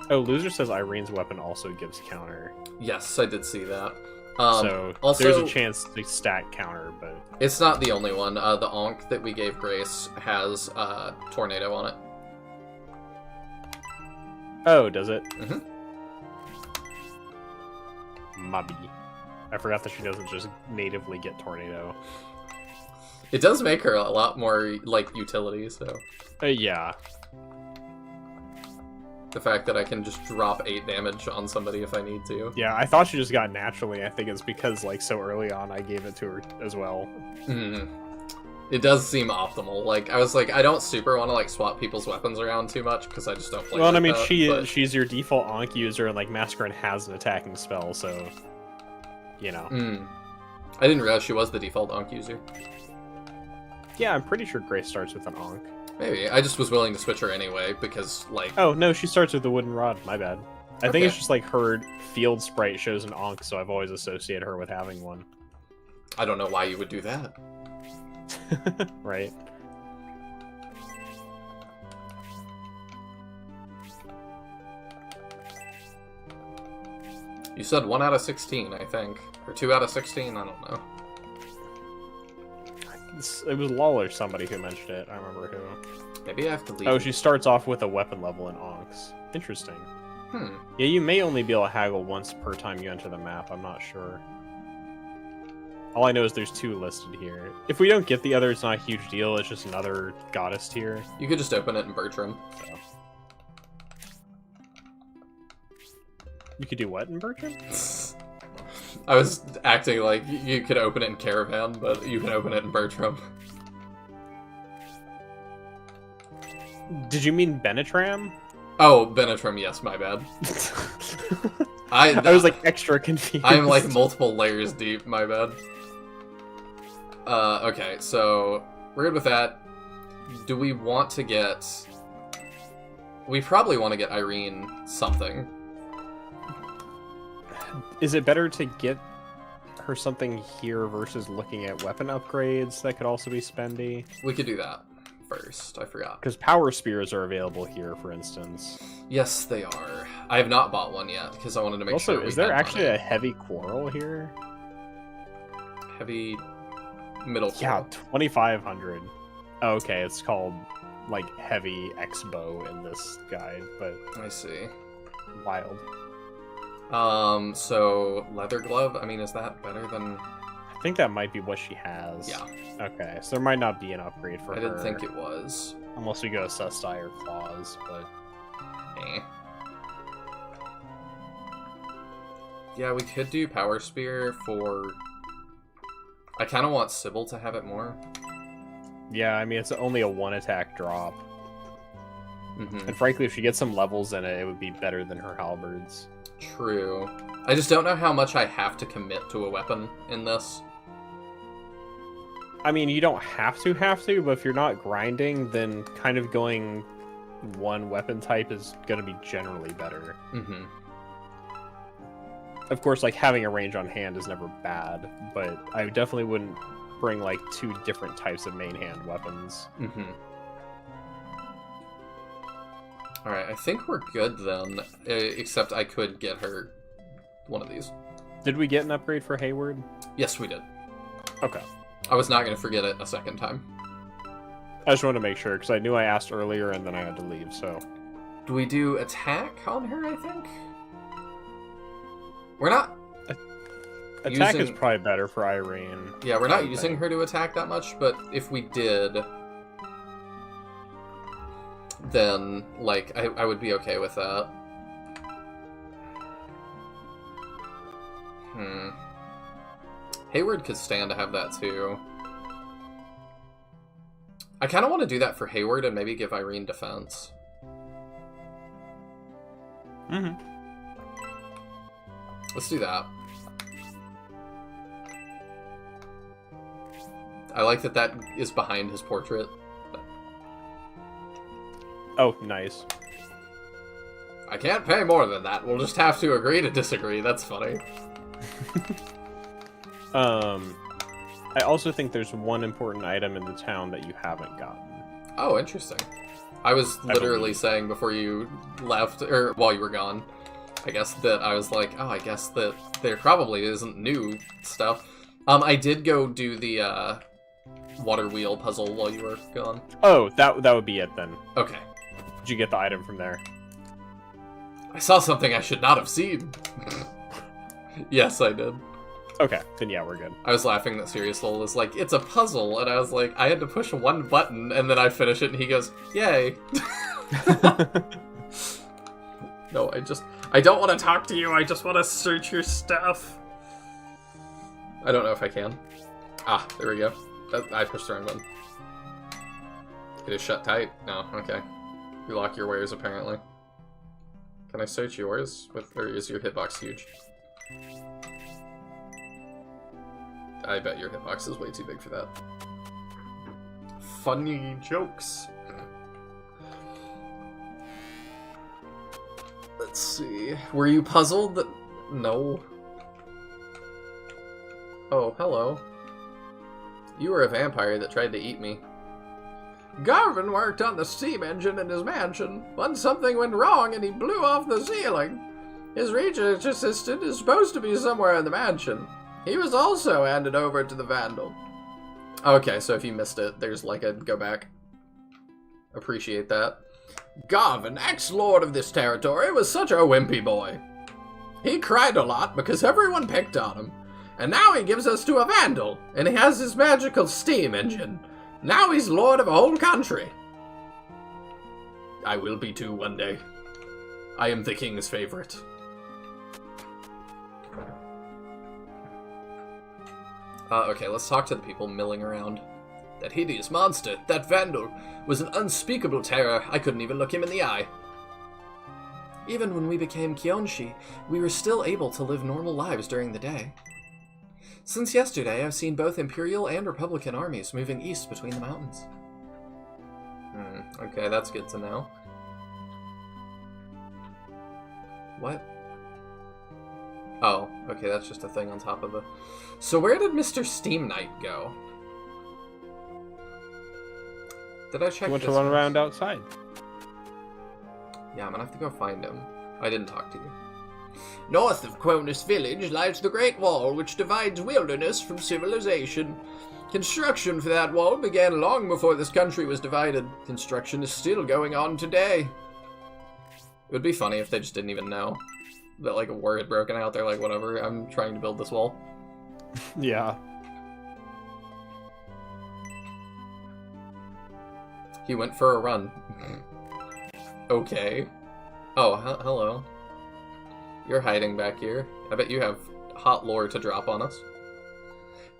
Oh, Loser says Irene's weapon also gives counter. Yes, I did see that. So also, there's a chance to stack counter, but... it's not the only one. The Ankh that we gave Grace has Tornado on it. oh, does it? Mhm. Mubby. I forgot that she doesn't just natively get Tornado. It does make her a lot more, like, utility, so... Yeah. the fact that I can just drop 8 damage on somebody if I need to. Yeah, I thought she just got naturally. I think it's because, like, so early on I gave it to her as well. It does seem optimal. Like, I was like, I don't super want to, like, swap people's weapons around too much, because I just don't play Well, like I mean, that, she's your default Ankh user, and, like, Mascarin has an attacking spell, so... you know. I didn't realize she was the default Ankh user. Yeah, I'm pretty sure Grace starts with an Ankh. Maybe. I just was willing to switch her anyway, because, like... Oh, no, she starts with the Wooden Rod. My bad. I think Okay. it's just, like, her field sprite shows an Ankh, so I've always associated her with having one. I don't know why you would do that. Right. You said 1 out of 16, I think. Or 2 out of 16? I don't know. It was Lol or somebody who mentioned it. I remember who. Maybe I have to leave. Oh, she starts off with a weapon level in Ankhs. Interesting. Yeah, you may only be able to haggle once per time you enter the map. I'm not sure. All I know is there's 2 listed here. If we don't get the other, it's not a huge deal. It's just another goddess tier. You could just open it in Bertram. So. You could do what in Bertram? I was acting like you could open it in Caravan, but you can open it in Bertram. Did you mean Benetram? Oh, Benetram, yes, my bad. I was like extra confused. I'm like multiple layers deep, my bad. Okay, so we're good with that. Do we want to get... We probably want to get Irene something. Is it better to get her something here versus looking at weapon upgrades that could also be spendy? We could do that first, I forgot. Because power spears are available here, for instance. Yes, they are. I have not bought one yet, because I wanted to make also, sure we is there had actually money. a heavy quarrel here? Heavy middle Yeah, quarrel. 2,500. Oh, okay, it's called, like, heavy X-bow in this guide, but I see. wild. So leather glove, I mean, is that better than... I think that might be what she has. Yeah. Okay, so there might not be an upgrade for I her. didn't think it was. Unless we go Sustai or Claws, but... Eh. Yeah, we could do Power Spear for... I kind of want Sybil to have it more. Yeah, I mean, it's only a 1-attack drop. Mm-hmm. And frankly, if she gets some levels in it, it would be better than her halberds. True. I just don't know how much I have to commit to a weapon in this. I mean, you don't have to, but if you're not grinding, then kind of going one weapon type is going to be generally better. Mm-hmm. Of course, like, having a range on hand is never bad, but I definitely wouldn't bring, like, 2 different types of main hand weapons. Mm-hmm. Alright, I think we're good then, except I could get her one of these. Did we get an upgrade for Hayward? Yes, we did. Okay. I was not going to forget it a second time. I just wanted to make sure, because I knew I asked earlier and then I had to leave, so... Do we do attack on her, I think? We're not... Attack is using... probably better for Irene. Yeah, we're not using her to attack that much, but if we did... Then, like, I would be okay with that. Hayward could stand to have that, too. I kind of want to do that for Hayward and maybe give Irene defense. Let's do that. I like that that is behind his portrait. Oh, nice. I can't pay more than that. We'll just have to agree to disagree. That's funny. I also think there's one important item in the town that you haven't gotten. Oh, interesting. I was literally saying before you left, or while you were gone, I guess that I was like, oh, I guess that there probably isn't new stuff. I did go do the water wheel puzzle while you were gone. Oh, that would be it then. Okay. Did you get the item from there? I saw something I should not have seen. Yes, I did. Okay, then yeah, we're good. I was laughing that Serious Soul was like, it's a puzzle, and I was like, I had to push one button, and then I finish it, and he goes, yay. No, I don't want to talk to you, I just want to search your stuff. I don't know if I can. Ah, there we go. I pushed the wrong button. It is shut tight? No, okay. You lock your wares, apparently. Can I search yours? Or is your hitbox huge? I bet your hitbox is way too big for that. Funny jokes. Let's see. Were you puzzled that... No. Oh, hello. You were a vampire that tried to eat me. Garvin worked on the steam engine in his mansion, but something went wrong and he blew off the ceiling. His research assistant is supposed to be somewhere in the mansion. He was also handed over to the Vandal. Okay, so if you missed it, there's like a go back. Appreciate that. Garvin, ex-lord of this territory, was such a wimpy boy. He cried a lot because everyone picked on him. And now he gives us to a Vandal, and he has his magical steam engine. Now he's lord of a whole country. I will be too one day. I am the king's favorite. Okay, let's talk to the people milling around. That hideous monster, that Vandal, was an unspeakable terror. I couldn't even look him in the eye. Even when we became Kyonshi, we were still able to live normal lives during the day. Since yesterday, I've seen both Imperial and Republican armies moving east between the mountains. Okay, that's good to know. What? Oh, okay, that's just a thing on top of the... So where did Mr. Steam Knight go? Did I check He went this to run one? around outside. Yeah, I'm gonna have to go find him. I didn't talk to you. North of Cronus Village lies the Great Wall, which divides wilderness from civilization. Construction for that wall began long before this country was divided. Construction is still going on today. It would be funny if they just didn't even know that, like, a war had broken out. They're like, whatever, I'm trying to build this wall. Yeah. He went for a run. Okay. Oh, hello. You're hiding back here. I bet you have hot lore to drop on us.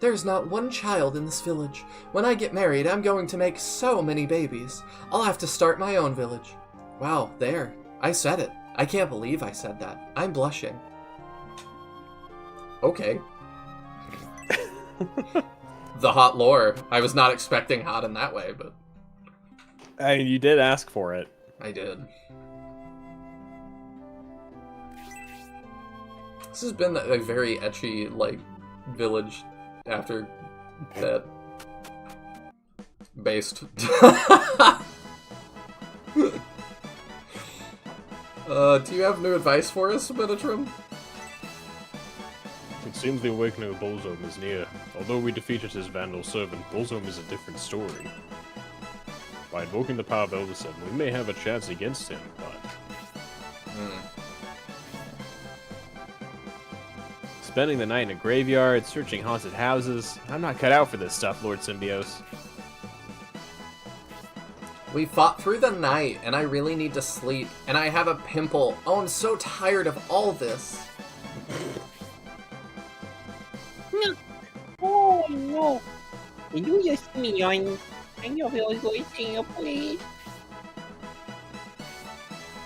There's not one child in this village. When I get married, I'm going to make so many babies. I'll have to start my own village. Wow, there. I said it. I can't believe I said that. I'm blushing. Okay. The hot lore. I was not expecting hot in that way, but... I mean, you did ask for it. I did. This has been a very ecchi, like, village after that. Based. Do you have new advice for us, Benatrim? It seems the awakening of Bolzome is near. Although we defeated his Vandal servant, Bolzome is a different story. By invoking the power of Elderson, we may have a chance against him, but... Spending the night in a graveyard, searching haunted houses. I'm not cut out for this stuff, Lord Symbios. We fought through the night, and I really need to sleep, and I have a pimple. Oh, I'm so tired of all this. No. Oh no. Can you just me on? I know we always going to please.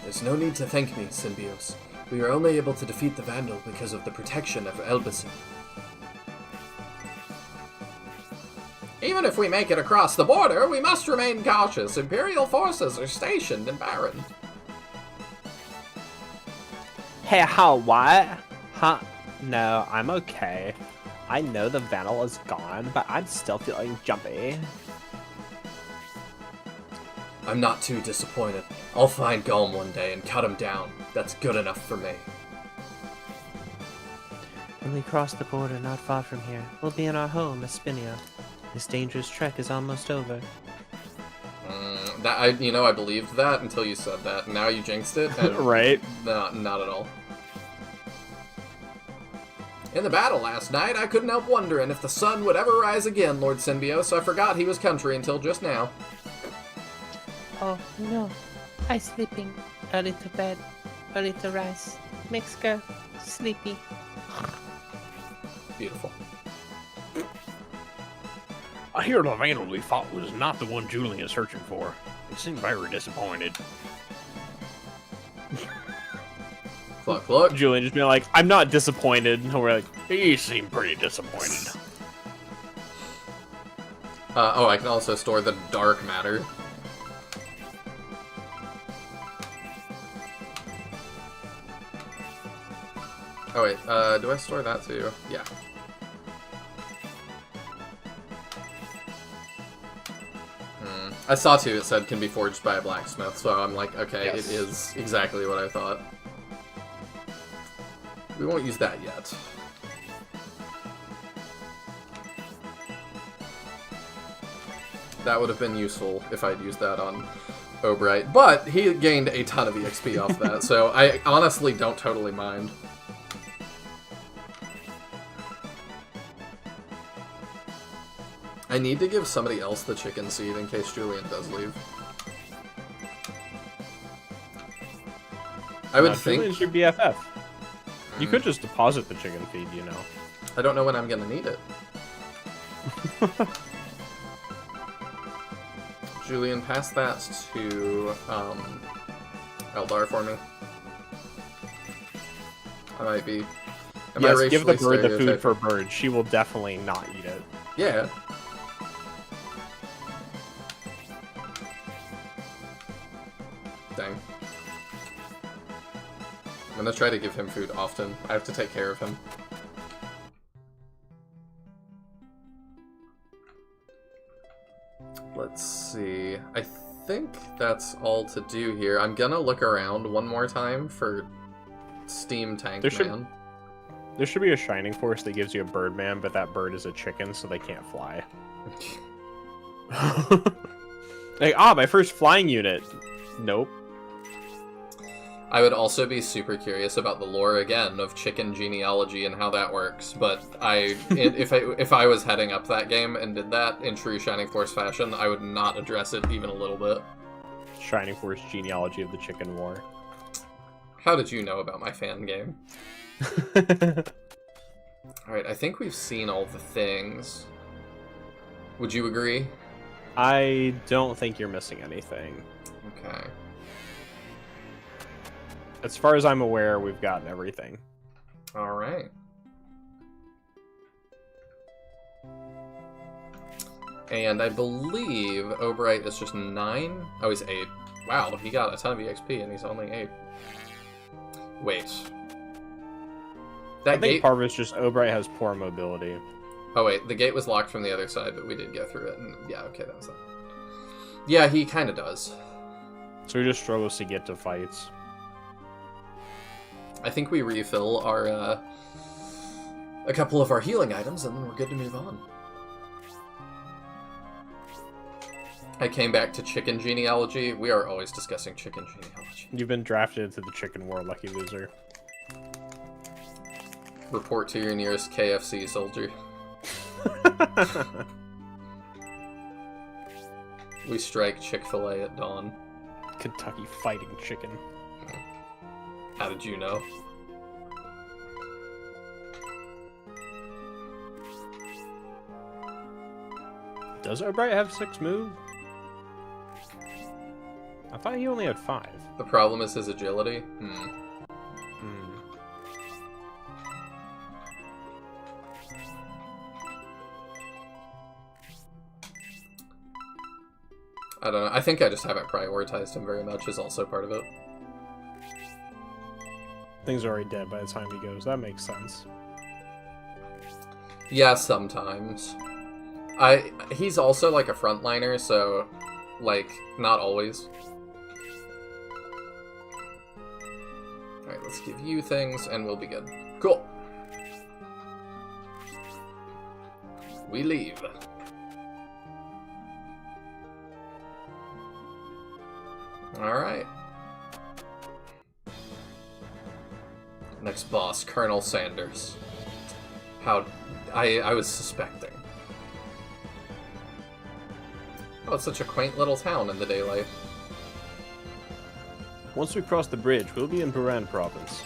There's no need to thank me, Symbios. We were only able to defeat the Vandal because of the protection of Elbison. Even if we make it across the border, we must remain cautious. Imperial forces are stationed in Baron. Hey, how, what? Huh? No, I'm okay. I know the Vandal is gone, but I'm still feeling jumpy. I'm not too disappointed. I'll find Golem one day and cut him down. That's good enough for me. When we cross the border not far from here, we'll be in our home, Espinia. This dangerous trek is almost over. I believed that until you said that. Now you jinxed it. And Right? No, not at all. In the battle last night, I couldn't help wondering if the sun would ever rise again, Lord Symbios. I forgot he was country until just now. Oh no, I sleeping. Early to bed, early to rise. Makes girl sleepy. Beautiful. I hear the Vandal we fought was not the one Julian is searching for. He seemed very disappointed. Cluck, cluck. Julian just being like, I'm not disappointed. And we're like, He seemed pretty disappointed. I can also store the dark matter. Oh wait, do I store that too? Yeah. I saw too, it said can be forged by a blacksmith, so I'm like, okay, Yes. It is exactly what I thought. We won't use that yet. That would have been useful if I'd used that on Obright, but he gained a ton of EXP off that, so I honestly don't totally mind. I need to give somebody else the chicken seed in case Julian does leave. I would think... Julian's your BFF. You could just deposit the chicken feed, you know. I don't know when I'm gonna need it. Julian, pass that to Eldar for me. I might be. Yes, give the racially bird the food stereotyping? for bird. She will definitely not eat it. Yeah. Dang. I'm gonna try to give him food often. I have to take care of him. Let's see. I think that's all to do here. I'm gonna look around one more time for Steam Tank Man. There should be a Shining Force that gives you a Birdman, but that bird is a chicken, so they can't fly. Like, my first flying unit. Nope. I would also be super curious about the lore again of chicken genealogy and how that works. But if I was heading up that game and did that in true Shining Force fashion, I would not address it even a little bit. Shining Force genealogy of the Chicken War. How did you know about my fan game? Alright, I think we've seen all the things. Would you agree? I don't think you're missing anything. Okay. As far as I'm aware, we've gotten everything. Alright. And I believe Obright is just 9? Oh, he's 8. Wow, he got a ton of EXP and he's only 8. Wait. I think part of it's just Obright has poor mobility. Oh wait, the gate was locked from the other side, but we did get through it. And yeah, okay, that was that. Yeah, he kind of does. So he just struggles to get to fights. I think we refill our a couple of our healing items, and then we're good to move on. I came back to chicken genealogy. We are always discussing chicken genealogy. You've been drafted into the chicken war, lucky loser. Report to your nearest KFC soldier. We strike Chick-fil-A at dawn. Kentucky Fighting Chicken. How did you know? Does Abdark have 6 moves? I thought he only had 5. The problem is his agility. I don't know. I think I just haven't prioritized him very much is also part of it. Things are already dead by the time he goes. That makes sense. Yeah, sometimes. He's also like a frontliner, so like not always. Alright, let's give you things and we'll be good. Cool. We leave. Alright. Next boss, Colonel Sanders. How... I was suspecting. Oh, it's such a quaint little town in the daylight. Once we cross the bridge, we'll be in Buran province.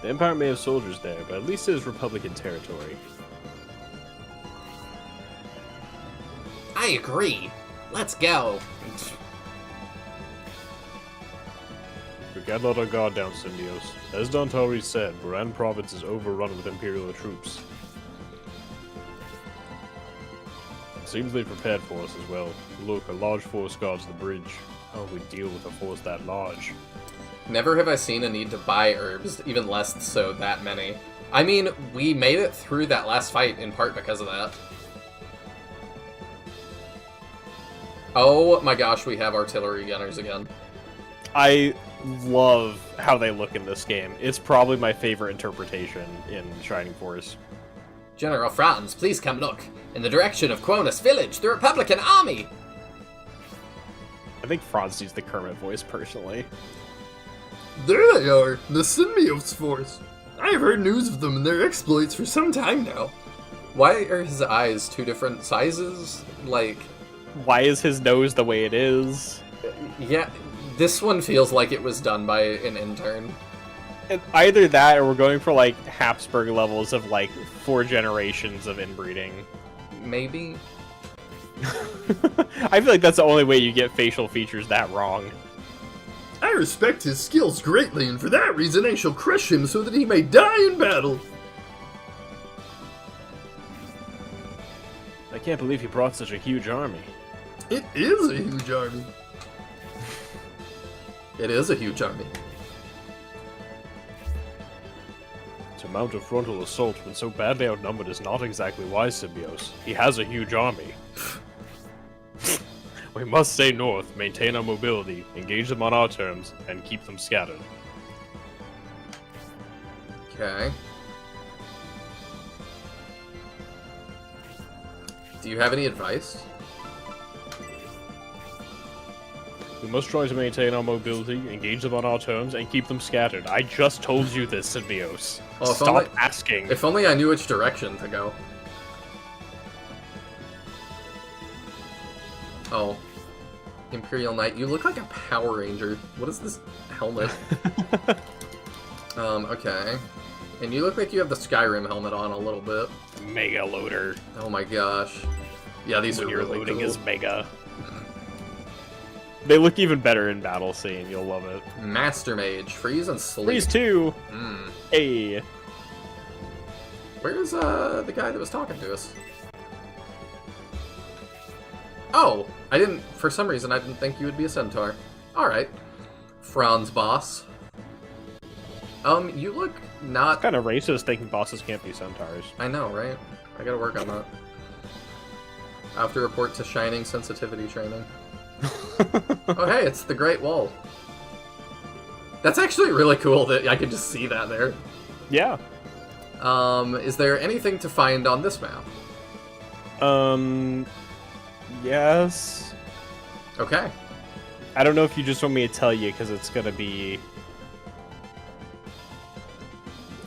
The Empire may have soldiers there, but at least it is Republican territory. I agree. Let's go. We can't let our guard down, Symbios. As Dontori said, Buran province is overrun with Imperial troops. It seems they prepared for us as well. Look, a large force guards the bridge. How will we deal with a force that large? Never have I seen a need to buy herbs, even less so that many. I mean, we made it through that last fight in part because of that. Oh my gosh, we have artillery gunners again. I love how they look in this game. It's probably my favorite interpretation in Shining Force. General Franz, please come look. In the direction of Quonus village, the Republican army! I think Franz used the Kermit voice personally. There they are, the Symbiotes Force. I have heard news of them and their exploits for some time now. Why are his eyes two different sizes? Like... Why is his nose the way it is? Yeah, this one feels like it was done by an intern. Either that, or we're going for, like, Habsburg levels of, like, 4 generations of inbreeding. Maybe? I feel like that's the only way you get facial features that wrong. I respect his skills greatly, and for that reason I shall crush him so that he may die in battle. I can't believe he brought such a huge army. It is a huge army. It is a huge army. To mount a frontal assault when so badly outnumbered is not exactly wise, Symbios. He has a huge army. We must stay north, maintain our mobility, engage them on our terms, and keep them scattered. Okay. Do you have any advice? We must try to maintain our mobility, engage them on our terms, and keep them scattered. I just told you this, Symbios. Oh, if Stop only- asking. If only I knew which direction to go. Oh. Imperial Knight, you look like a Power Ranger. What is this helmet? Okay. And you look like you have the Skyrim helmet on a little bit. Mega loader. Oh my gosh. Yeah, these When are you're really loading cool. is mega. They look even better in battle scene. You'll love it. Master Mage, freeze and sleep. Freeze 2! Mm. Hey! Where's the guy that was talking to us? Oh, I didn't, for some reason, I didn't think you would be a centaur. Alright. Franz boss. You look not... Kind of racist thinking bosses can't be centaurs. I know, right? I gotta work on that. I have to report to Shining sensitivity training. Oh hey, it's the Great Wall. That's actually really cool that I could just see that there. Yeah. Is there anything to find on this map? Yes. Okay. I don't know if you just want me to tell you because it's gonna be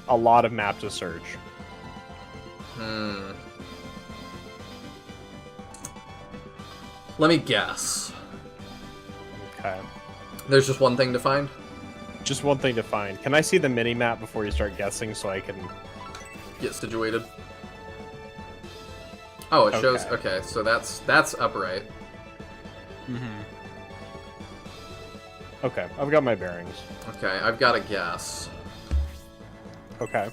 a lot of map to search. Let me guess. Okay. There's just one thing to find? Just one thing to find. Can I see the mini map before you start guessing so I can Get situated. Oh, it shows. Okay. Okay, so that's upright. Okay, I've got my bearings. Okay, I've got a guess. Okay.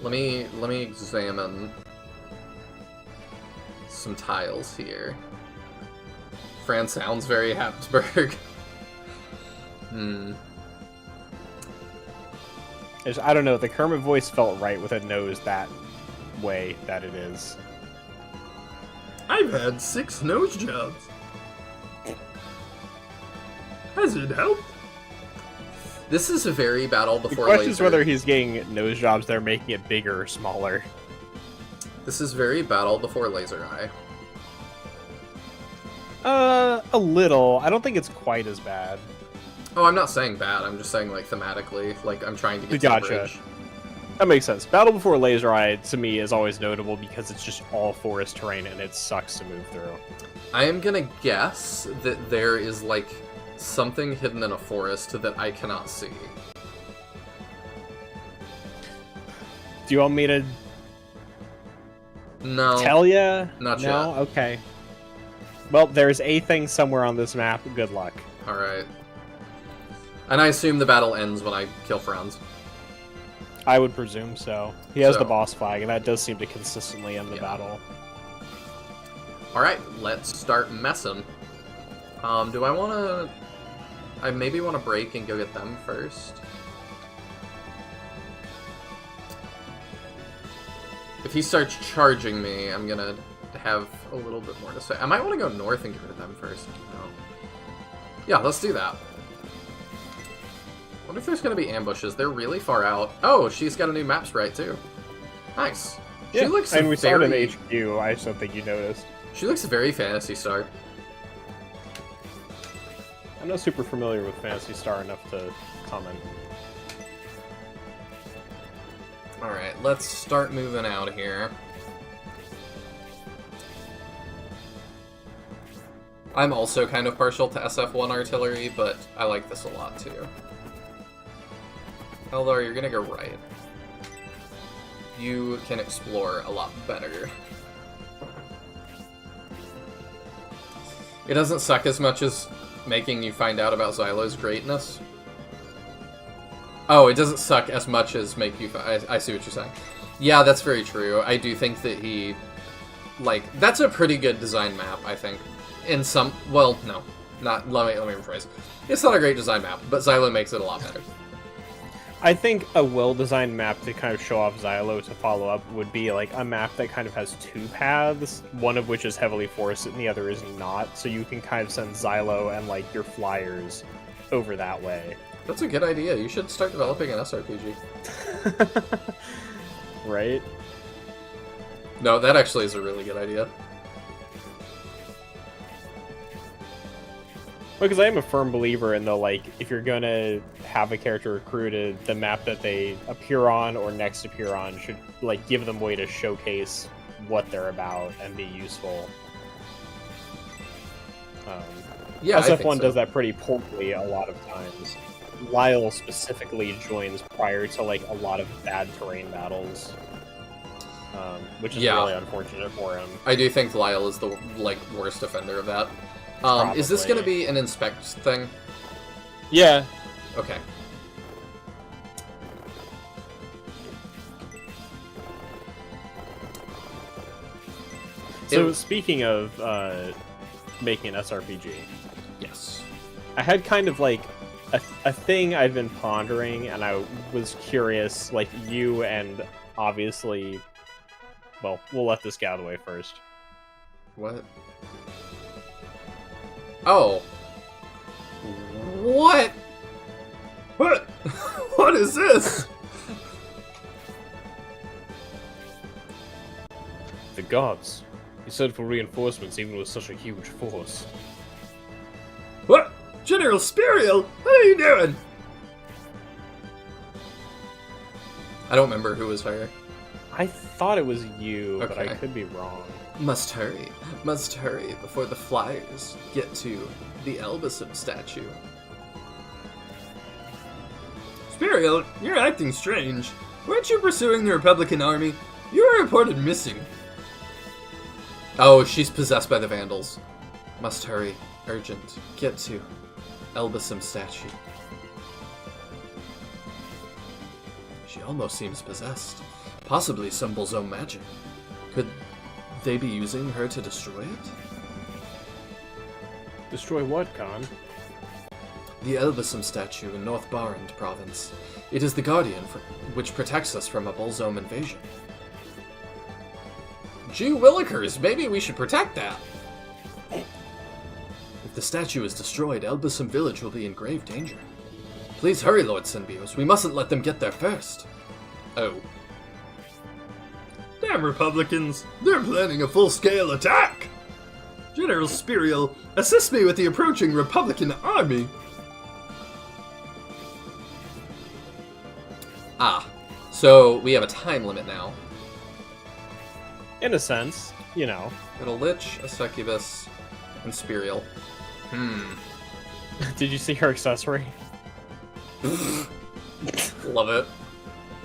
Let me examine some tiles here. Fran sounds very Habsburg. I don't know, the Kermit voice felt right with a nose that way that it is. I've had 6 nose jobs. Has it helped? This is a very battle The before question is laser. whether he's getting nose jobs that are making it bigger or smaller. This is very battle before laser eye. A little. I don't think it's quite as bad. Oh, I'm not saying bad. I'm just saying like thematically, like I'm trying to get to the Gotcha. bridge. That makes sense. Battle Before Laser Eye, to me, is always notable because it's just all forest terrain and it sucks to move through. I am gonna guess that there is like something hidden in a forest that I cannot see. Do you want me to No. tell ya? Not no? yet. Okay. Well, there's a thing somewhere on this map. Good luck. Alright. And I assume the battle ends when I kill Franz. I would presume so. He has So- the boss flag, and that does seem to consistently end the Yeah. battle. Alright, let's start messing. Do I wanna... I maybe wanna break and go get them first. If he starts charging me, I'm gonna have a little bit more to say. I might want to go north and get rid of them first. No. Yeah, let's do that. Wonder if there's gonna be ambushes. They're really far out. Oh, she's got a new map sprite too. Nice. She looks and we saw it very... in HQ. I just don't think you noticed. She looks very Phantasy Star. I'm not super familiar with Phantasy Star enough to comment. Alright, let's start moving out here. I'm also kind of partial to SF-1 artillery, but I like this a lot too. Eldar, you're gonna go right. You can explore a lot better. It doesn't suck as much as making you find out about Xylo's greatness. Oh, it doesn't suck as much as make you... I see what you're saying. Yeah, that's very true. I do think that he... Like, that's a pretty good design map, I think. In some... Well, no. Not... Let me rephrase. It's not a great design map, but Xylo makes it a lot better. I think a well-designed map to kind of show off Xylo to follow up would be like a map that kind of has 2 paths, one of which is heavily forested and the other is not, so you can kind of send Xylo and like your flyers over that way. That's a good idea. You should start developing an SRPG. Right? No, that actually is a really good idea. Because I am a firm believer in the, like, if you're gonna have a character recruited, the map that they appear on or next appear on should, like, give them way to showcase what they're about and be useful. Yeah, I think SF1 so. does that pretty poorly a lot of times. Lyle specifically joins prior to, like, a lot of bad terrain battles. Which is Yeah. really unfortunate for him. I do think Lyle is the, like, worst offender of that. Is this gonna be an inspect thing? Yeah. Okay. So, It- speaking of making an SRPG, Yes. I had kind of like a thing I've been pondering, and I was curious, like you and obviously, well, we'll let this get out of the way first. What? Oh. What? What? What is this? The gods He said for reinforcements even with such a huge force. What? General Spiriel? What are you doing? I don't remember who was her. I thought it was you, but I Okay. could be wrong. Must hurry before the flyers get to the Elbasum statue. Spiriel, you're acting strange. Weren't you pursuing the Republican army? You were reported missing. Oh, she's possessed by the Vandals. Must hurry, urgent, get to Elbasum statue. She almost seems possessed. Possibly some Bolzone magic. Could they be using her to destroy it? Destroy what, Khan? The Elbasum statue in North Barend province. It is the guardian which protects us from a Bolzone invasion. Gee willikers, maybe we should protect that. If the statue is destroyed, Elbasum village will be in grave danger. Please hurry, Lord Synbios. We mustn't let them get there first. Oh. Damn Republicans! They're planning a full-scale attack! General Spiriel, assist me with the approaching Republican army! Ah. So, we have a time limit now. In a sense, you know. Got a Lich, a Succubus, and Spiriel. Did you see her accessory? Love it.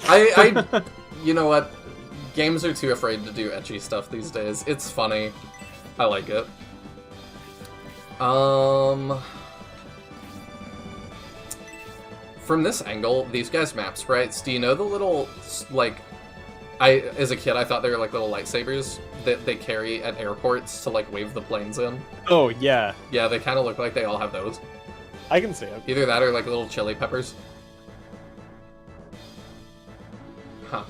I you know what? Games are too afraid to do ecchi stuff these days. It's funny. I like it. From this angle, these guys' map sprites, do you know the little, like, as a kid, I thought they were like little lightsabers that they carry at airports to, like, wave the planes in? Oh, yeah. Yeah, they kind of look like they all have those. I can see it. Either that or, like, little chili peppers. Huh.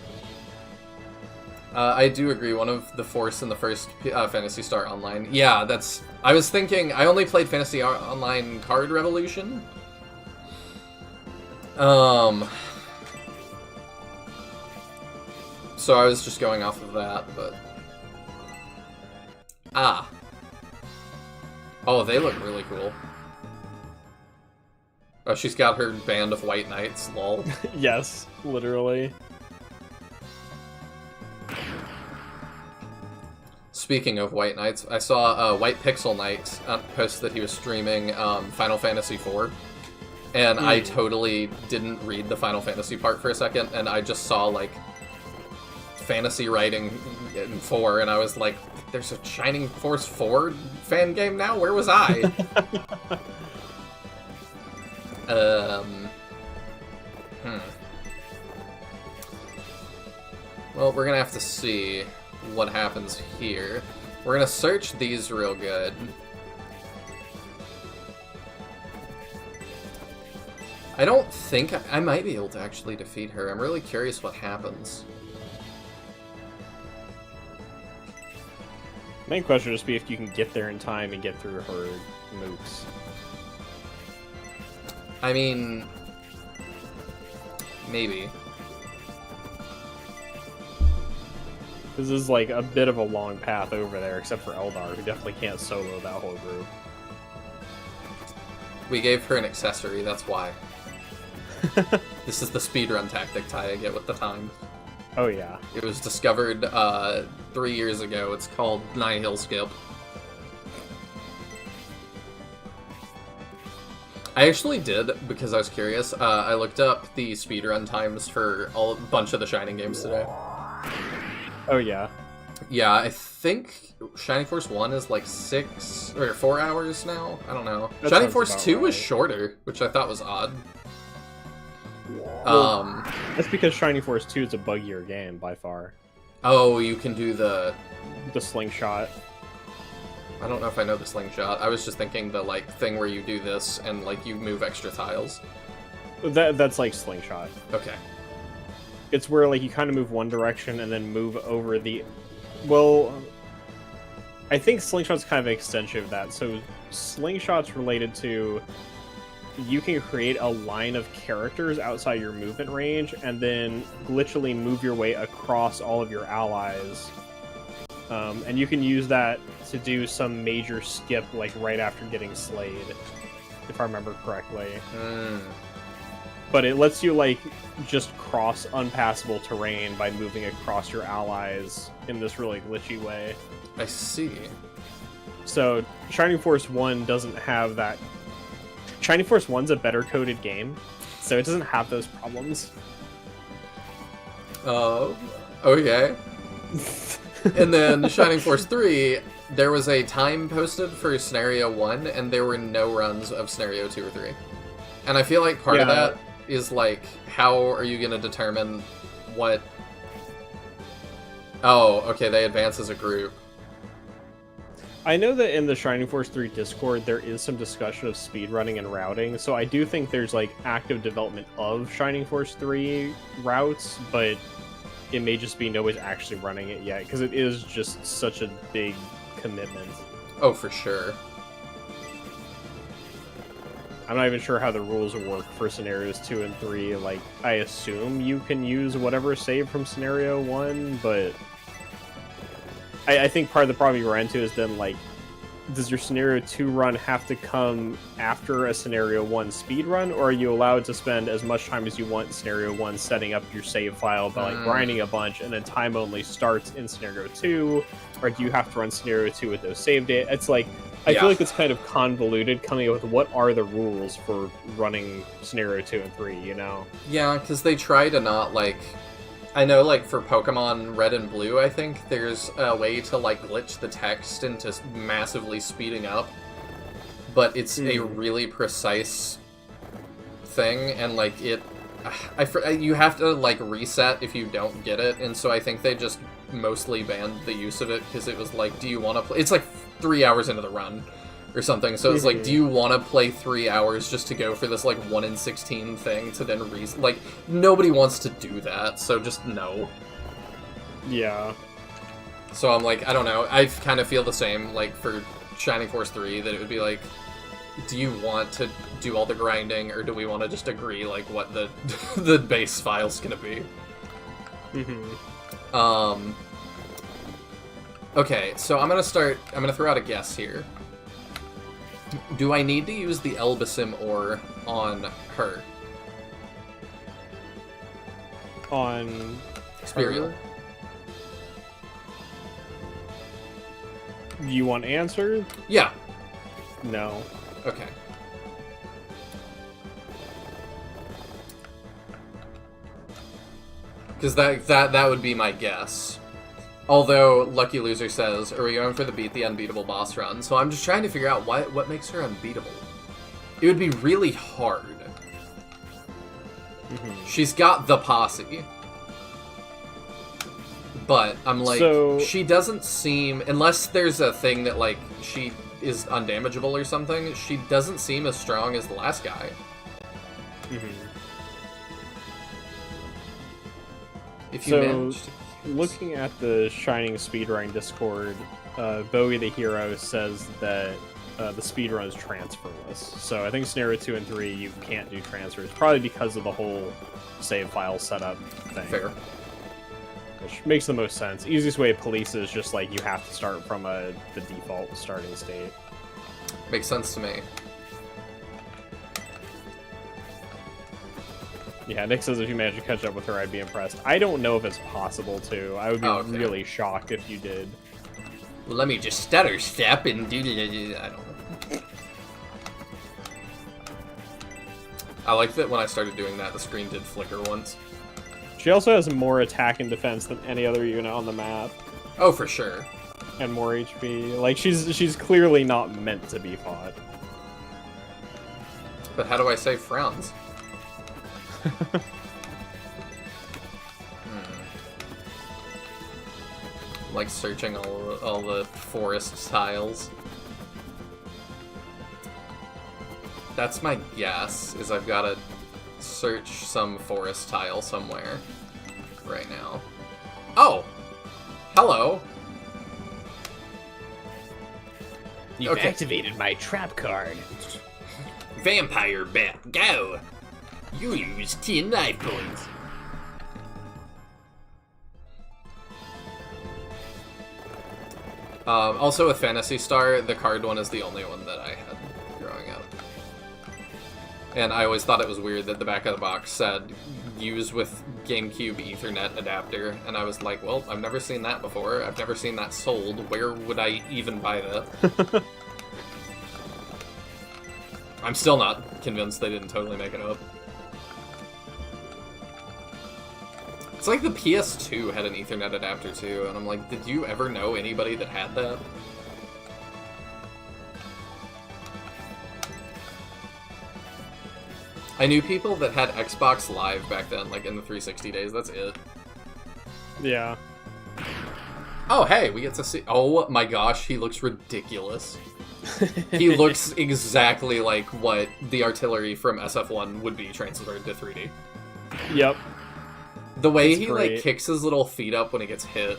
I do agree, one of the Force in the first Phantasy Star Online. Yeah, that's... I was thinking... I only played Phantasy Online Card Revolution. So I was just going off of that, but... Ah. Oh, they look really cool. Oh, she's got her band of white knights, lol. Yes, literally. Speaking of White Knights, I saw White Pixel Knight post that he was streaming Final Fantasy IV, and I totally didn't read the Final Fantasy part for a second, and I just saw, like, fantasy writing in 4, and I was like, there's a Shining Force 4 fan game now? Where was I? Well, we're gonna have to see what happens here. We're gonna search these real good. I don't think I might be able to actually defeat her. I'm really curious what happens. Main question would just be if you can get there in time and get through her mooks. I mean, maybe. This is like a bit of a long path over there, except for Eldar, who definitely can't solo that whole group. We gave her an accessory, that's why. This is the speedrun tactic tie I get with the time. Oh yeah. It was discovered 3 years ago. It's called Nihil Skip. I actually did, because I was curious, I looked up the speedrun times for a bunch of the Shining games today. Oh yeah. Yeah, I think Shining Force 1 is like 6 or 4 hours now. I don't know. That Shining sounds Force about 2 was right. shorter, which I thought was odd. That's because Shining Force 2 is a buggier game by far. Oh, you can do the... The slingshot. I don't know if I know the slingshot. I was just thinking the, like, thing where you do this and, like, you move extra tiles. That's like slingshot. Okay. It's where like you kind of move one direction and then move over the... Well, I think slingshot's kind of an extension of that. So slingshot's related to you can create a line of characters outside your movement range and then glitchily move your way across all of your allies and you can use that to do some major skip, like right after getting slayed, if I remember correctly. But it lets you like just cross unpassable terrain by moving across your allies in this really glitchy way. I see. So Shining Force 1 doesn't have that. Shining Force 1's a better coded game, so it doesn't have those problems. Oh, okay. And then Shining Force 3, there was a time posted for Scenario 1, and there were no runs of Scenario 2 or 3. And I feel like part of that is, like, how are you going to determine what... Oh, okay, they advance as a group. I know that in the Shining Force 3 Discord, there is some discussion of speedrunning and routing, so I do think there's, like, active development of Shining Force 3 routes, but it may just be nobody's actually running it yet, because it is just such a big commitment. Oh, for sure. I'm not even sure how the rules work for Scenarios 2 and 3. Like, I assume you can use whatever saved from Scenario 1, but... I think part of the problem you run into is then, like, does your Scenario 2 run have to come after a Scenario 1 speed run, or are you allowed to spend as much time as you want in Scenario 1 setting up your save file by, like, grinding a bunch, and then time only starts in Scenario 2, or do you have to run Scenario 2 with those save data? It's like, I feel like it's kind of convoluted coming up with what are the rules for running Scenario 2 and 3, you know? Yeah, because they try to not, like... I know, like, for Pokemon Red and Blue, I think, there's a way to, like, glitch the text into massively speeding up. But it's a really precise thing, and, like, it... you have to, like, reset if you don't get it, and so I think they just mostly banned the use of it, because it was like, do you want to play... It's, like, 3 hours into the run, or something, so it's like, do you want to play 3 hours just to go for this, like, 1 in 16 thing to then like, nobody wants to do that, so just no. Yeah. So I'm like, I don't know, I kind of feel the same, like, for Shining Force 3, that it would be like, do you want to do all the grinding, or do we want to just agree, like, what the the base file's gonna be? Okay, so I'm gonna throw out a guess here. Do I need to use the Elbasim ore on her? On... Spirial? You want answers? Yeah. No. Okay. Because that would be my guess. Although, Lucky Loser says, are we going for the beat the unbeatable boss run? So I'm just trying to figure out what makes her unbeatable. It would be really hard. She's got the posse. But I'm like, she doesn't seem, unless there's a thing that, like, she is undamageable or something, she doesn't seem as strong as the last guy. If you managed to... Looking at the Shining Speedrun Discord, Bogey the Hero says that the speedrun is transferless. So I think Scenario 2 and 3 you can't do transfers, probably because of the whole save file setup thing. Fair. Which makes the most sense. Easiest way to police is just like you have to start from the default starting state. Makes sense to me. Yeah, Nick says if you manage to catch up with her, I'd be impressed. I don't know if it's possible to. I would be really shocked if you did. Well, let me just stutter step and do... I don't know. I like that when I started doing that, the screen did flicker once. She also has more attack and defense than any other unit on the map. Oh, for sure. And more HP. Like, she's clearly not meant to be fought. But how do I save Frowns? Like searching all the forest tiles. That's my guess, is I've got to search some forest tile somewhere right now. Oh! Hello! You've activated my trap card. Vampire Bat, go! You lose 10 life points. Also with Phantasy Star, the card one is the only one that I had growing up. And I always thought it was weird that the back of the box said, use with GameCube Ethernet adapter. And I was like, well, I've never seen that before. I've never seen that sold. Where would I even buy that? I'm still not convinced they didn't totally make it up. It's like the PS2 had an Ethernet adapter too, and I'm like, did you ever know anybody that had that? I knew people that had Xbox Live back then, like in the 360 days, that's it. Yeah. Oh, hey, we get to see... Oh my gosh, he looks ridiculous. He looks exactly like what the artillery from SF1 would be transferred to 3D. Yep. The way That's he great. like kicks his little feet up when he gets hit.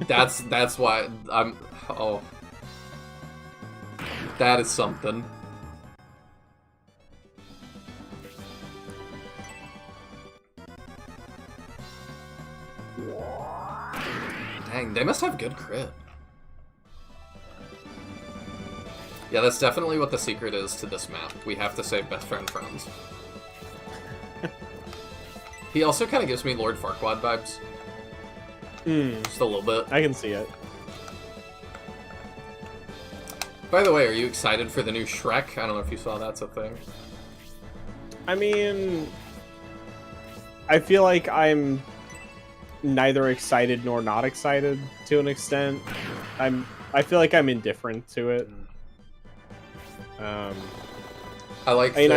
That's why I'm... Oh. That is something. Dang, they must have good crit. Yeah, that's definitely what the secret is to this map. We have to save best friend friends. He also kind of gives me Lord Farquaad vibes. Just a little bit. I can see it. By the way, are you excited for the new Shrek? I don't know if you saw that's a thing. I mean, I feel like I'm neither excited nor not excited to an extent. I feel like I'm indifferent to it. I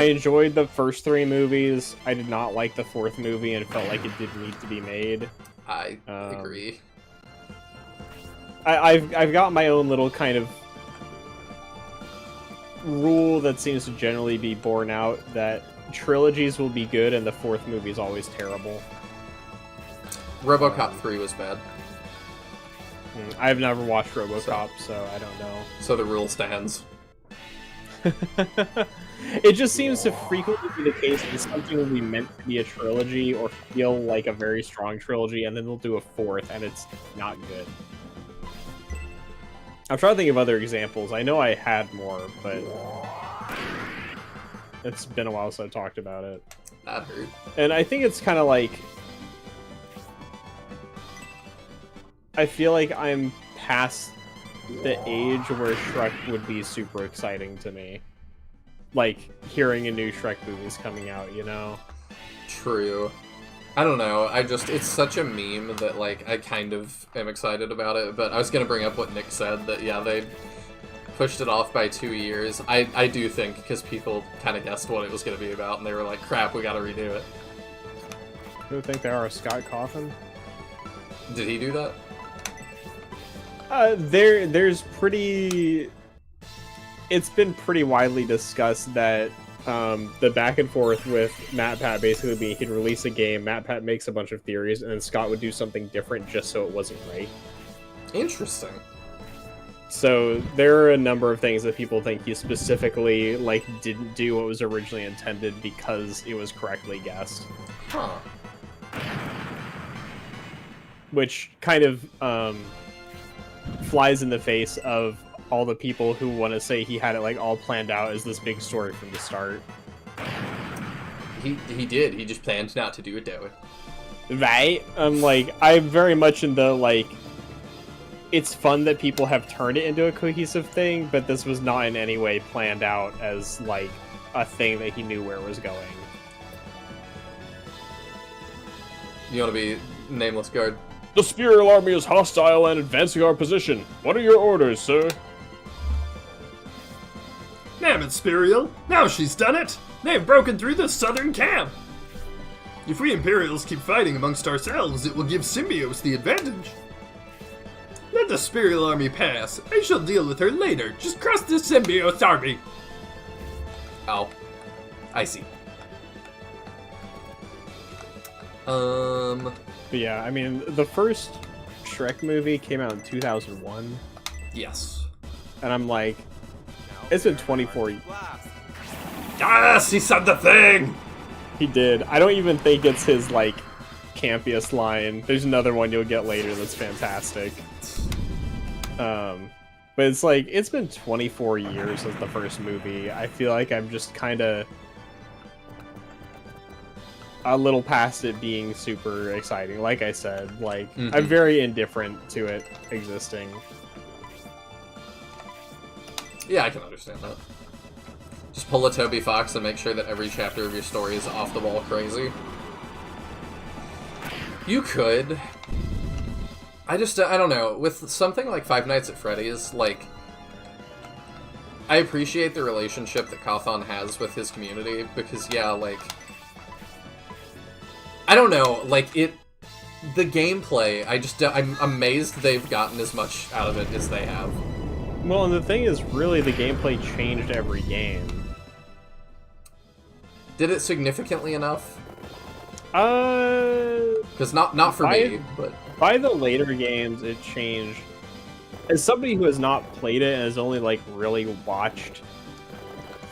enjoyed the first 3 movies. I did not like the 4th movie and felt like it did need to be made. I agree. I've got my own little kind of rule that seems to generally be borne out that trilogies will be good and the 4th movie is always terrible. RoboCop 3 was bad. I've never watched RoboCop, so I don't know. So the rule stands. It just seems to frequently be the case that something will be meant to be a trilogy or feel like a very strong trilogy, and then they'll do a 4th, and it's not good. I'm trying to think of other examples. I know I had more, but it's been a while since I talked about it. That hurt. And I think it's kind of like... I feel like I'm past the age where Shrek would be super exciting to me. Like, hearing a new Shrek movie is coming out, you know? True. I don't know, it's such a meme that, like, I kind of am excited about it, but I was gonna bring up what Nick said, that, yeah, they pushed it off by 2 years. I do think, because people kind of guessed what it was gonna be about, and they were like, crap, we gotta redo it. Who do think they are, Scott Cawthon? Did he do that? There's pretty... It's been pretty widely discussed that the back and forth with MatPat basically being he'd release a game, MatPat makes a bunch of theories, and then Scott would do something different just so it wasn't right. Interesting. So there are a number of things that people think he specifically like didn't do what was originally intended because it was correctly guessed. Huh. Which kind of flies in the face of all the people who want to say he had it like all planned out as this big story from the start. He did. He just planned not to do it that way. Right? I'm very much in the, like, it's fun that people have turned it into a cohesive thing, but this was not in any way planned out as, like, a thing that he knew where it was going. You want to be nameless guard? The Spurial army is hostile and advancing our position. What are your orders, sir? Damn it, Spurial! Now she's done it! They've broken through the southern camp! If we Imperials keep fighting amongst ourselves, it will give Symbios the advantage. Let the Spurial army pass. I shall deal with her later. Just cross the Symbios army. Oh. I see. But yeah, I mean, the first Shrek movie came out in 2001. Yes. And I'm like, it's been 24 years. Yes, he said the thing! He did. I don't even think it's his, like, campiest line. There's another one you'll get later that's fantastic. But it's like, it's been 24 years since the first movie. I feel like I'm just kind of a little past it being super exciting. Like I said, like, I'm very indifferent to it existing. Yeah, I can understand that. Just pull a Toby Fox and make sure that every chapter of your story is off the wall crazy. You could. I don't know. With something like Five Nights at Freddy's, like, I appreciate the relationship that Cawthon has with his community, because, yeah, like, I don't know, like, the gameplay, I'm amazed they've gotten as much out of it as they have. Well, and the thing is, really, the gameplay changed every game. Did it significantly enough? Because not for me, but... By the later games, it changed. As somebody who has not played it and has only, like, really watched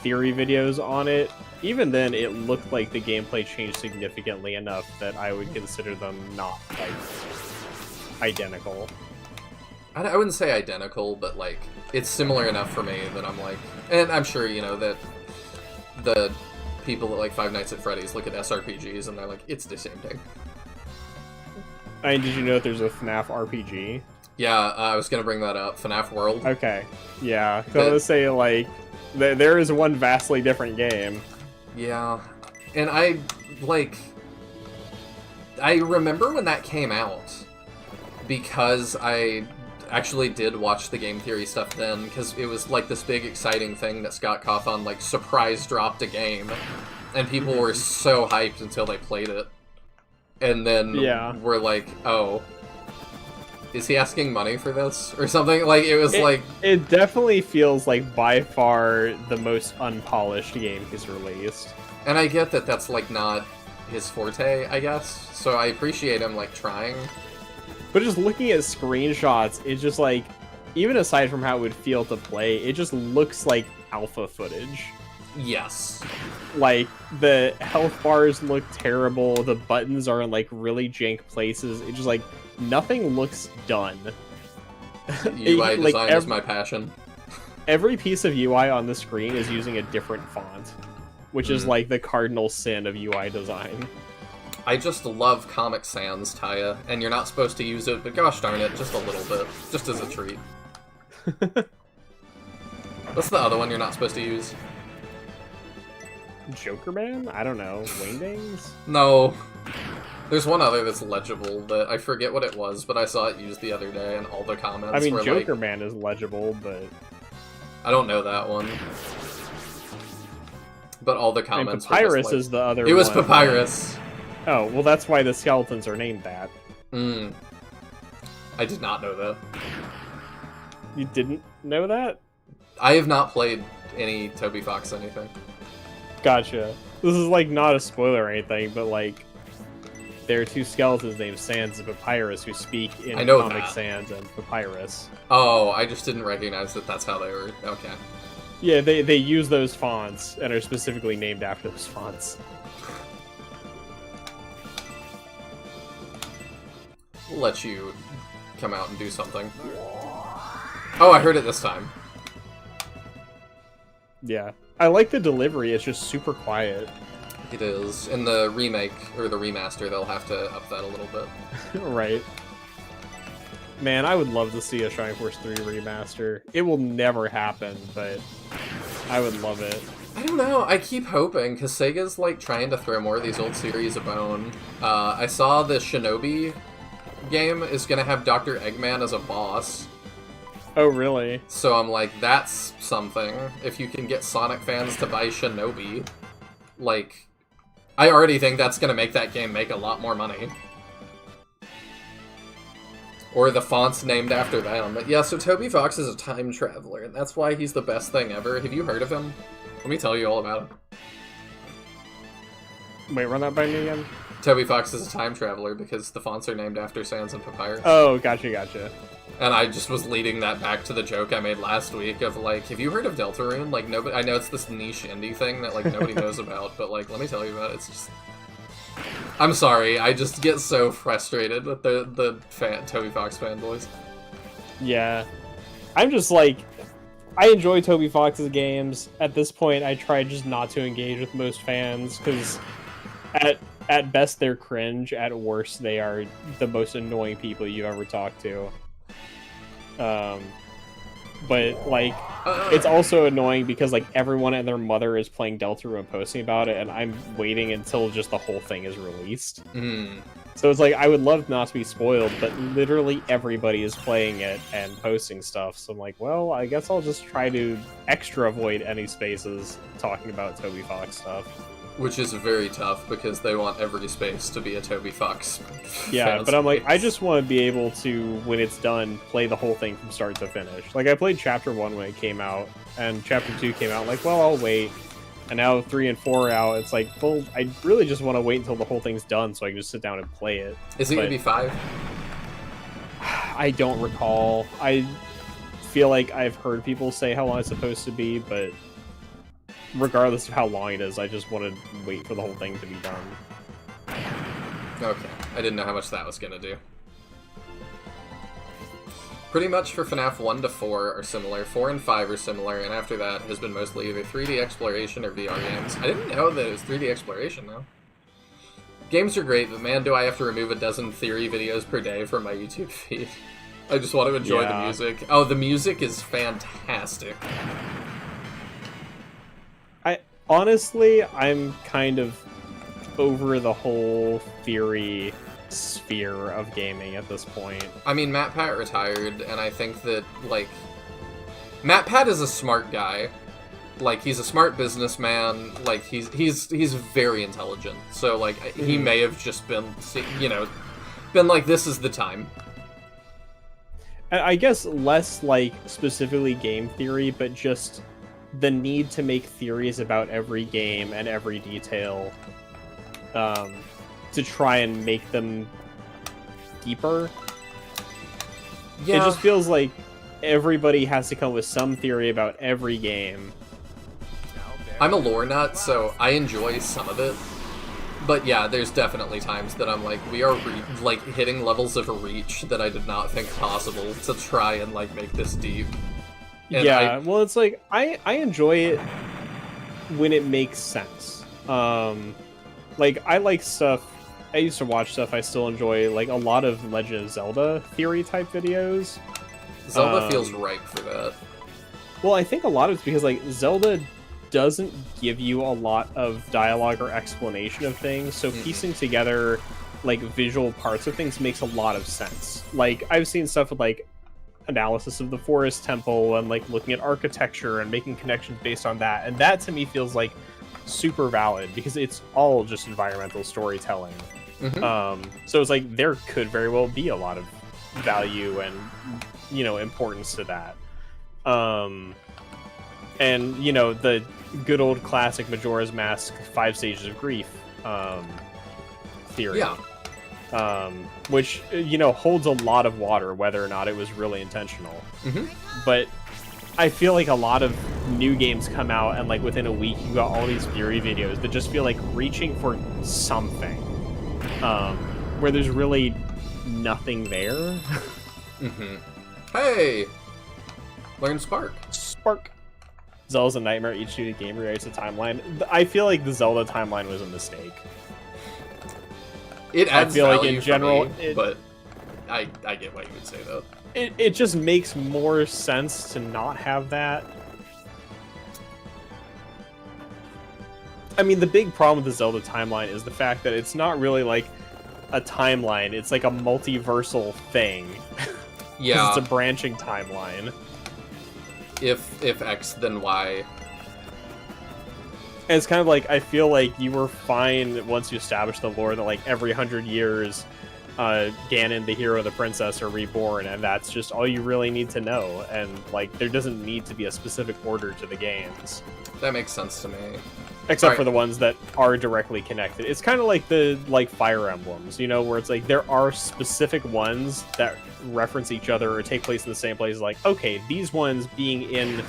theory videos on it, even then, it looked like the gameplay changed significantly enough that I would consider them not, like, identical. I wouldn't say identical, but, like, it's similar enough for me that I'm like... And I'm sure, you know, that the people at, like, Five Nights at Freddy's look at SRPGs and they're like, it's the same thing. I mean, did you know that there's a FNAF RPG? Yeah, I was gonna bring that up. FNAF World. Okay. Yeah, so I was saying, like, there is one vastly different game. Yeah. And I remember when that came out, because I actually did watch the game theory stuff then, because it was, like, this big exciting thing that Scott Cawthon, like, surprise dropped a game, and people were so hyped until they played it. And then we're like, oh, is he asking money for this? Or something? Like, it was like... It definitely feels like by far the most unpolished game he's released. And I get that that's, like, not his forte, I guess. So I appreciate him, like, trying. But just looking at screenshots, it's just like, even aside from how it would feel to play, it just looks like alpha footage. Yes. Like, the health bars look terrible, the buttons are in, like, really jank places. It just, like, nothing looks done. UI design is my passion. Every piece of UI on the screen is using a different font, which is, like, the cardinal sin of UI design. I just love Comic Sans, Taya, and you're not supposed to use it, but gosh darn it, just a little bit. Just as a treat. What's the other one you're not supposed to use? Joker Man? I don't know. Wingdings? No. There's one other that's legible that I forget what it was, but I saw it used the other day, and all the comments I mean, were Joker like... Man is legible, but... I don't know that one. But all the comments Papyrus were just like... is the other one. It was Papyrus. Oh, well that's why the skeletons are named that. I did not know that. You didn't know that? I have not played any Toby Fox anything. Gotcha. This is, like, not a spoiler or anything, but, like, there are two skeletons named Sans and Papyrus who speak in Comic Sans and Papyrus. Oh, I just didn't recognize that that's how they were. Okay. Yeah, they use those fonts and are specifically named after those fonts. We'll let you come out and do something. Oh, I heard it this time. Yeah. I like the delivery, it's just super quiet. It is. In the remake, or the remaster, they'll have to up that a little bit. Right. Man, I would love to see a Shining Force 3 remaster. It will never happen, but I would love it. I don't know, I keep hoping, because Sega's, like, trying to throw more of these old series a bone. I saw the Shinobi game is gonna have Dr. Eggman as a boss. Oh, really? So I'm like, that's something. If you can get Sonic fans to buy Shinobi, like, I already think that's gonna make that game make a lot more money. Or the fonts named after them. But yeah, so Toby Fox is a time traveler, and that's why he's the best thing ever. Have you heard of him? Let me tell you all about him. Wait, run that by me again? Toby Fox is a time traveler because the fonts are named after Sans and Papyrus. Oh, gotcha. And I just was leading that back to the joke I made last week of, like, have you heard of Deltarune? Like, nobody, I know it's this niche indie thing that, like, nobody knows about, but, like, let me tell you about it. It's just... I'm sorry, I just get so frustrated with the Toby Fox fanboys. Yeah. I'm just like, I enjoy Toby Fox's games. At this point, I try just not to engage with most fans because at best they're cringe. At worst, they are the most annoying people you ever talk to. But like, it's also annoying because like everyone and their mother is playing Deltarune and posting about it, and I'm waiting until just the whole thing is released. So it's like I would love not to be spoiled, but literally everybody is playing it and posting stuff. So I'm like, well, I guess I'll just try to extra avoid any spaces talking about Toby Fox stuff. Which is very tough because they want every space to be a Toby Fox. Yeah, but I'm like, I just want to be able to, when it's done, play the whole thing from start to finish. Like, I played Chapter 1 when it came out, and Chapter 2 came out, like, well, I'll wait. And now 3 and 4 are out, it's like, well, I really just want to wait until the whole thing's done so I can just sit down and play it. Is it going to be 5? I don't recall. I feel like I've heard people say how long it's supposed to be, but regardless of how long it is, I just want to wait for the whole thing to be done. Okay, I didn't know how much that was going to do. Pretty much for FNAF 1 to 4 are similar, 4 and 5 are similar, and after that has been mostly either 3D exploration or VR games. I didn't know that it was 3D exploration, though. Games are great, but man, do I have to remove a dozen theory videos per day from my YouTube feed. I just want to enjoy the music. Oh, the music is fantastic. Honestly, I'm kind of over the whole theory sphere of gaming at this point. I mean, MatPat retired, and I think that, like, MatPat is a smart guy. Like, he's a smart businessman. Like, he's very intelligent. So, like, he may have just been, you know, been like, this is the time. I guess less, like, specifically game theory, but just the need to make theories about every game and every detail to try and make them deeper. Yeah. It just feels like everybody has to come with some theory about every game. I'm a lore nut, so I enjoy some of it. But yeah, there's definitely times that I'm like, we are like hitting levels of reach that I did not think possible to try and like make this deep. And well, it's like I enjoy it when it makes sense. Like I like stuff. I used to watch stuff. I still enjoy like a lot of Legend of Zelda theory type videos. Zelda feels ripe for that. Well, I think a lot of it's because like Zelda doesn't give you a lot of dialogue or explanation of things, so piecing together like visual parts of things makes a lot of sense. Like I've seen stuff with like analysis of the forest temple and like looking at architecture and making connections based on that, and that to me feels like super valid because it's all just environmental storytelling. So it's like there could very well be a lot of value and, you know, importance to that. And you know, the good old classic Majora's Mask 5 stages of grief theory. Which, you know, holds a lot of water, whether or not it was really intentional. But I feel like a lot of new games come out, and like within a week, you got all these theory videos that just feel like reaching for something, where there's really nothing there. Hey, learn Spark. Spark. Zelda's a nightmare. Each new game rewrites the timeline. I feel like the Zelda timeline was a mistake. It adds I feel value like in general, for me, but I get what you would say though. It just makes more sense to not have that. I mean, the big problem with the Zelda timeline is the fact that it's not really like a timeline. It's like a multiversal thing. Yeah. It's a branching timeline. If X, then Y. And it's kind of like, I feel like you were fine once you established the lore that like every 100 years, Ganon, the hero, and the princess are reborn, and that's just all you really need to know. And like, there doesn't need to be a specific order to the games. That makes sense to me. Except for the ones that are directly connected. It's kind of like the Fire Emblems, you know, where it's like there are specific ones that reference each other or take place in the same place. Like, okay, these ones being in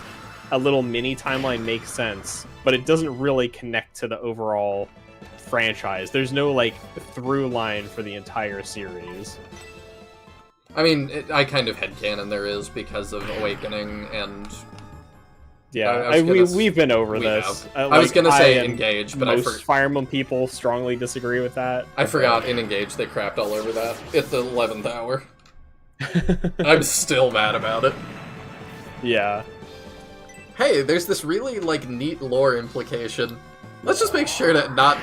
a little mini timeline makes sense, but it doesn't really connect to the overall franchise. There's no like through line for the entire series. I mean, I kind of headcanon there is because of Awakening and... Yeah, we've been over this. I was gonna say and Engage, but most Fire Emblem people strongly disagree with that. I forgot in Engage they crapped all over that at the 11th hour. I'm still mad about it. Yeah. Hey, there's this really, like, neat lore implication. Let's just make sure to not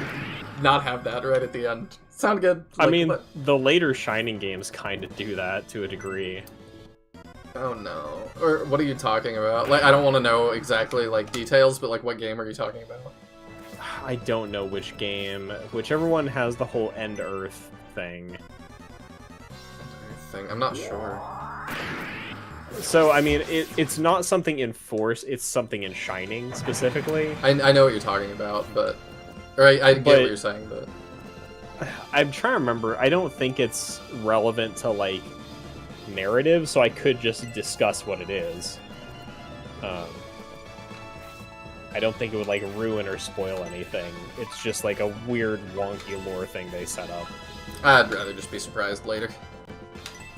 have that right at the end. Sound good? I mean, the later Shining games kind of do that to a degree. Oh no. Or what are you talking about? Like, I don't want to know exactly, like, details, but, like, what game are you talking about? I don't know which game. Whichever one has the whole End Earth thing. I'm not sure. So, I mean, it's not something in Force, it's something in Shining, specifically. I know what you're talking about, but... Or I get what you're saying, but... I'm trying to remember. I don't think it's relevant to, like, narrative, so I could just discuss what it is. I don't think it would, like, ruin or spoil anything. It's just, like, a weird, wonky lore thing they set up. I'd rather just be surprised later.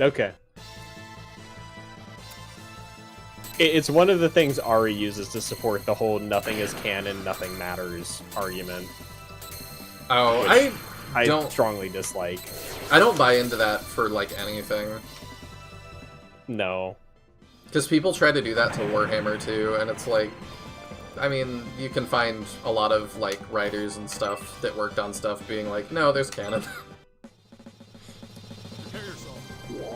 Okay. It's one of the things Ari uses to support the whole nothing is canon, nothing matters argument. Oh, I don't strongly dislike. I don't buy into that for, like, anything. No. Because people try to do that to Warhammer, too, and it's like... I mean, you can find a lot of, like, writers and stuff that worked on stuff being like, no, there's canon.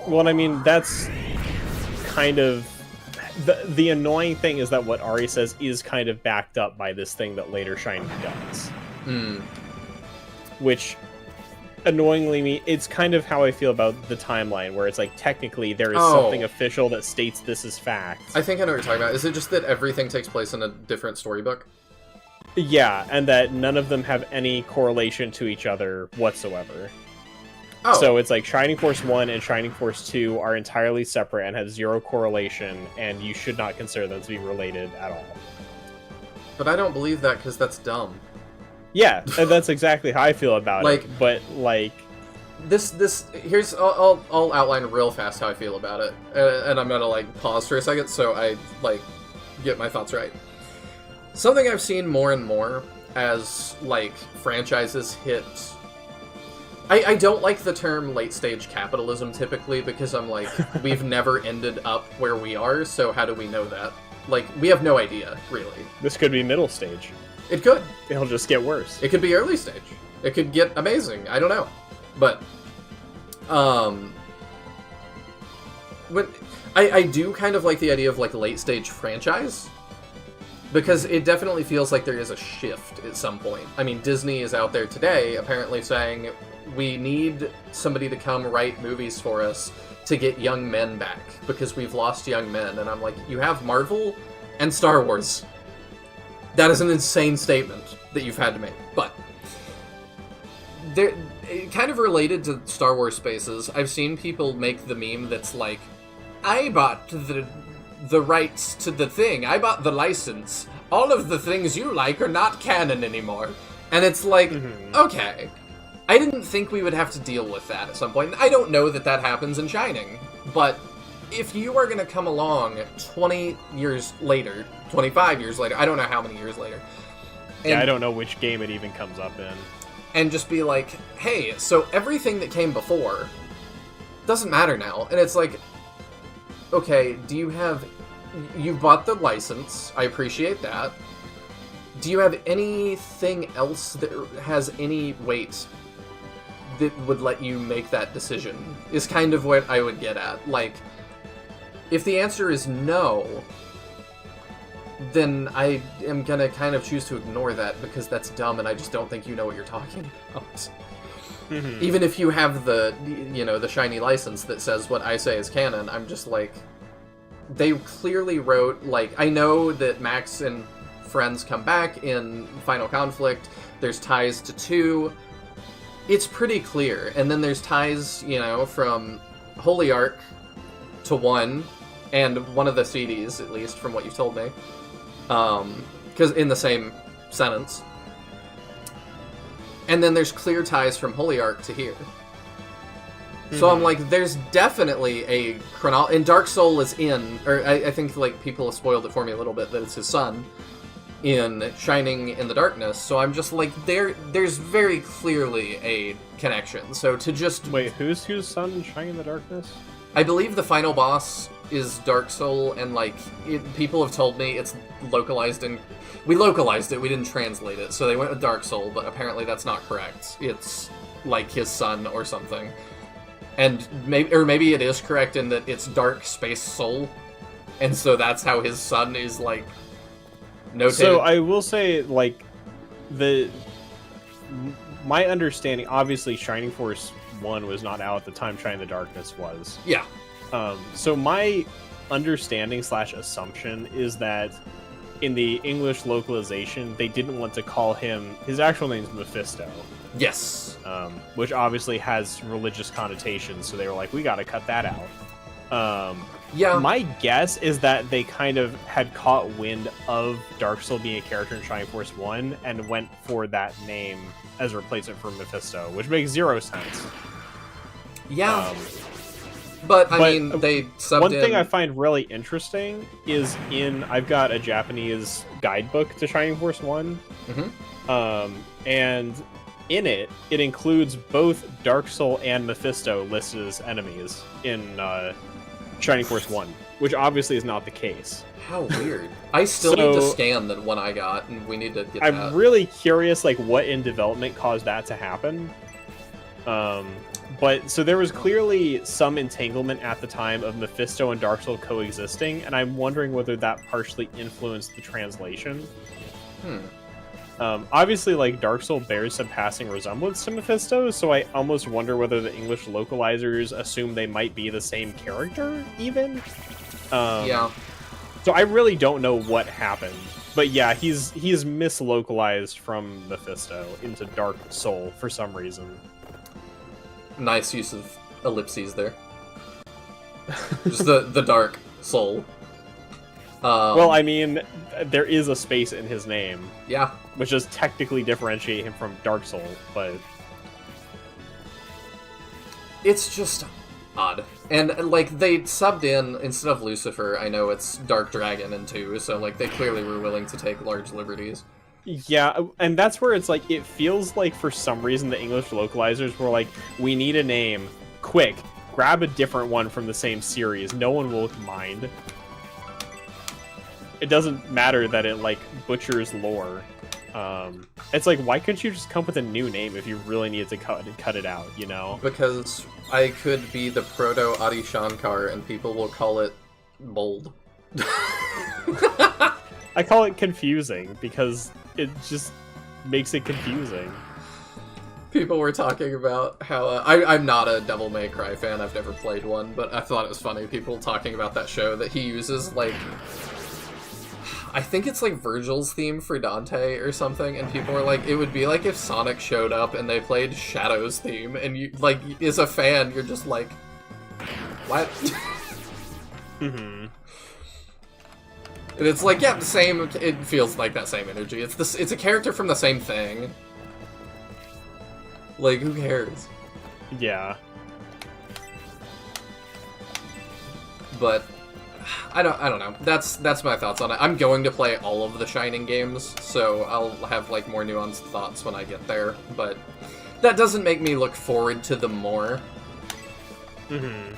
Well, I mean, that's kind of... The annoying thing is that what Ari says is kind of backed up by this thing that later Shining does. Which, annoyingly, it's kind of how I feel about the timeline, where it's like, technically, there is something official that states this is fact. I think I know what you're talking about. Is it just that everything takes place in a different storybook? Yeah, and that none of them have any correlation to each other whatsoever. Oh. So it's like Shining Force 1 and Shining Force 2 are entirely separate and have zero correlation, and you should not consider them to be related at all. But I don't believe that because that's dumb. Yeah, and that's exactly how I feel about like, it. But like, here's I'll outline real fast how I feel about it, and I'm gonna like pause for a second so I like get my thoughts right. Something I've seen more and more as like franchises hit. I don't like the term late-stage capitalism, typically, because I'm like, we've never ended up where we are, so how do we know that? Like, we have no idea, really. This could be middle stage. It could. It'll just get worse. It could be early stage. It could get amazing. I don't know. But, when I do kind of like the idea of, like, late-stage franchise, because it definitely feels like there is a shift at some point. I mean, Disney is out there today, apparently saying, we need somebody to come write movies for us to get young men back, because we've lost young men. And I'm like, you have Marvel and Star Wars. That is an insane statement that you've had to make. But, kind of related to Star Wars Spaces, I've seen people make the meme that's like, I bought the rights to the thing. I bought the license. All of the things you like are not canon anymore. And it's like, okay. I didn't think we would have to deal with that at some point. I don't know that happens in Shining. But if you are going to come along 20 years later, 25 years later, I don't know how many years later. Yeah, I don't know which game it even comes up in. And just be like, hey, so everything that came before doesn't matter now. And it's like, okay, you bought the license, I appreciate that. Do you have anything else that has any weight that would let you make that decision? Is kind of what I would get at. Like, if the answer is no, then I am gonna kind of choose to ignore that because that's dumb and I just don't think you know what you're talking about. Even if you have the shiny license that says what I say is canon, I'm just like, they clearly wrote, like, I know that Max and friends come back in Final Conflict, there's ties to 2, it's pretty clear, and then there's ties, from Holy Ark to 1, and one of the CDs, at least, from what you've told me, because in the same sentence. And then there's clear ties from Holy Ark to here. So I'm like, there's definitely a and Dark Soul is in, or I think like people have spoiled it for me a little bit that it's his son in Shining in the Darkness. So I'm just like, there's very clearly a connection. So to just Wait, who's son in Shining in the Darkness? I believe the final boss is Dark Soul, and like people have told me it's localized in. We localized it, we didn't translate it, so they went with Dark Soul, but apparently that's not correct. It's like his son or something. And maybe it is correct in that it's Dark Space Soul, and so that's how his son is like notated. So I will say, like, my understanding, obviously, Shining Force 1 was not out at the time Shining in the Darkness was. Yeah. So my understanding / assumption is that in the English localization, they didn't want to call him. His actual name's Mephisto. Yes. Which obviously has religious connotations, so they were like, we gotta cut that out. Yeah. My guess is that they kind of had caught wind of Dark Soul being a character in Shining Force 1 and went for that name as a replacement for Mephisto, which makes 0 sense. Yeah. But I mean, they subbed one in... thing I find really interesting is I've got a Japanese guidebook to Shining Force 1. Mm-hmm. And in it includes both Dark Soul and Mephisto listed as enemies in Shining Force 1, which obviously is not the case. How weird. I still need to scan the one I got, and we need to get that. I'm really curious, like, what in development caused that to happen. But, so there was clearly some entanglement at the time of Mephisto and Dark Soul coexisting, and I'm wondering whether that partially influenced the translation. Obviously, like, Dark Soul bears some passing resemblance to Mephisto, so I almost wonder whether the English localizers assume they might be the same character, even. Yeah. So I really don't know what happened. But yeah, he's mislocalized from Mephisto into Dark Soul for some reason. Nice use of ellipses there. Just the Dark Soul. Well, I mean, there is a space in his name. Yeah. Which does technically differentiate him from Dark Soul, but... It's just odd. And, like, they subbed in, instead of Lucifer, I know it's Dark Dragon in 2, so, like, they clearly were willing to take large liberties. Yeah, and that's where it's like, it feels like for some reason the English localizers were like, we need a name, quick, grab a different one from the same series, no one will mind. It doesn't matter that it, like, butchers lore. It's like, why couldn't you just come up with a new name if you really needed to cut it out, you know? Because I could be the proto Adi Shankar and people will call it bold. I call it confusing because it just makes it confusing. People were talking about how I'm not a Devil May Cry fan. I've never played one, but I thought it was funny. People talking about that show that he uses, like, I think it's like Virgil's theme for Dante or something, and people were like, it would be like if Sonic showed up and they played Shadow's theme, and you, like, as a fan, you're just like, what? Mm-hmm. And it's like, yeah, the same. It feels like that same energy. It's a character from the same thing. Like, who cares? Yeah. But I don't know. That's my thoughts on it. I'm going to play all of the Shining games, so I'll have, like, more nuanced thoughts when I get there. But that doesn't make me look forward to them more. Mm-hmm.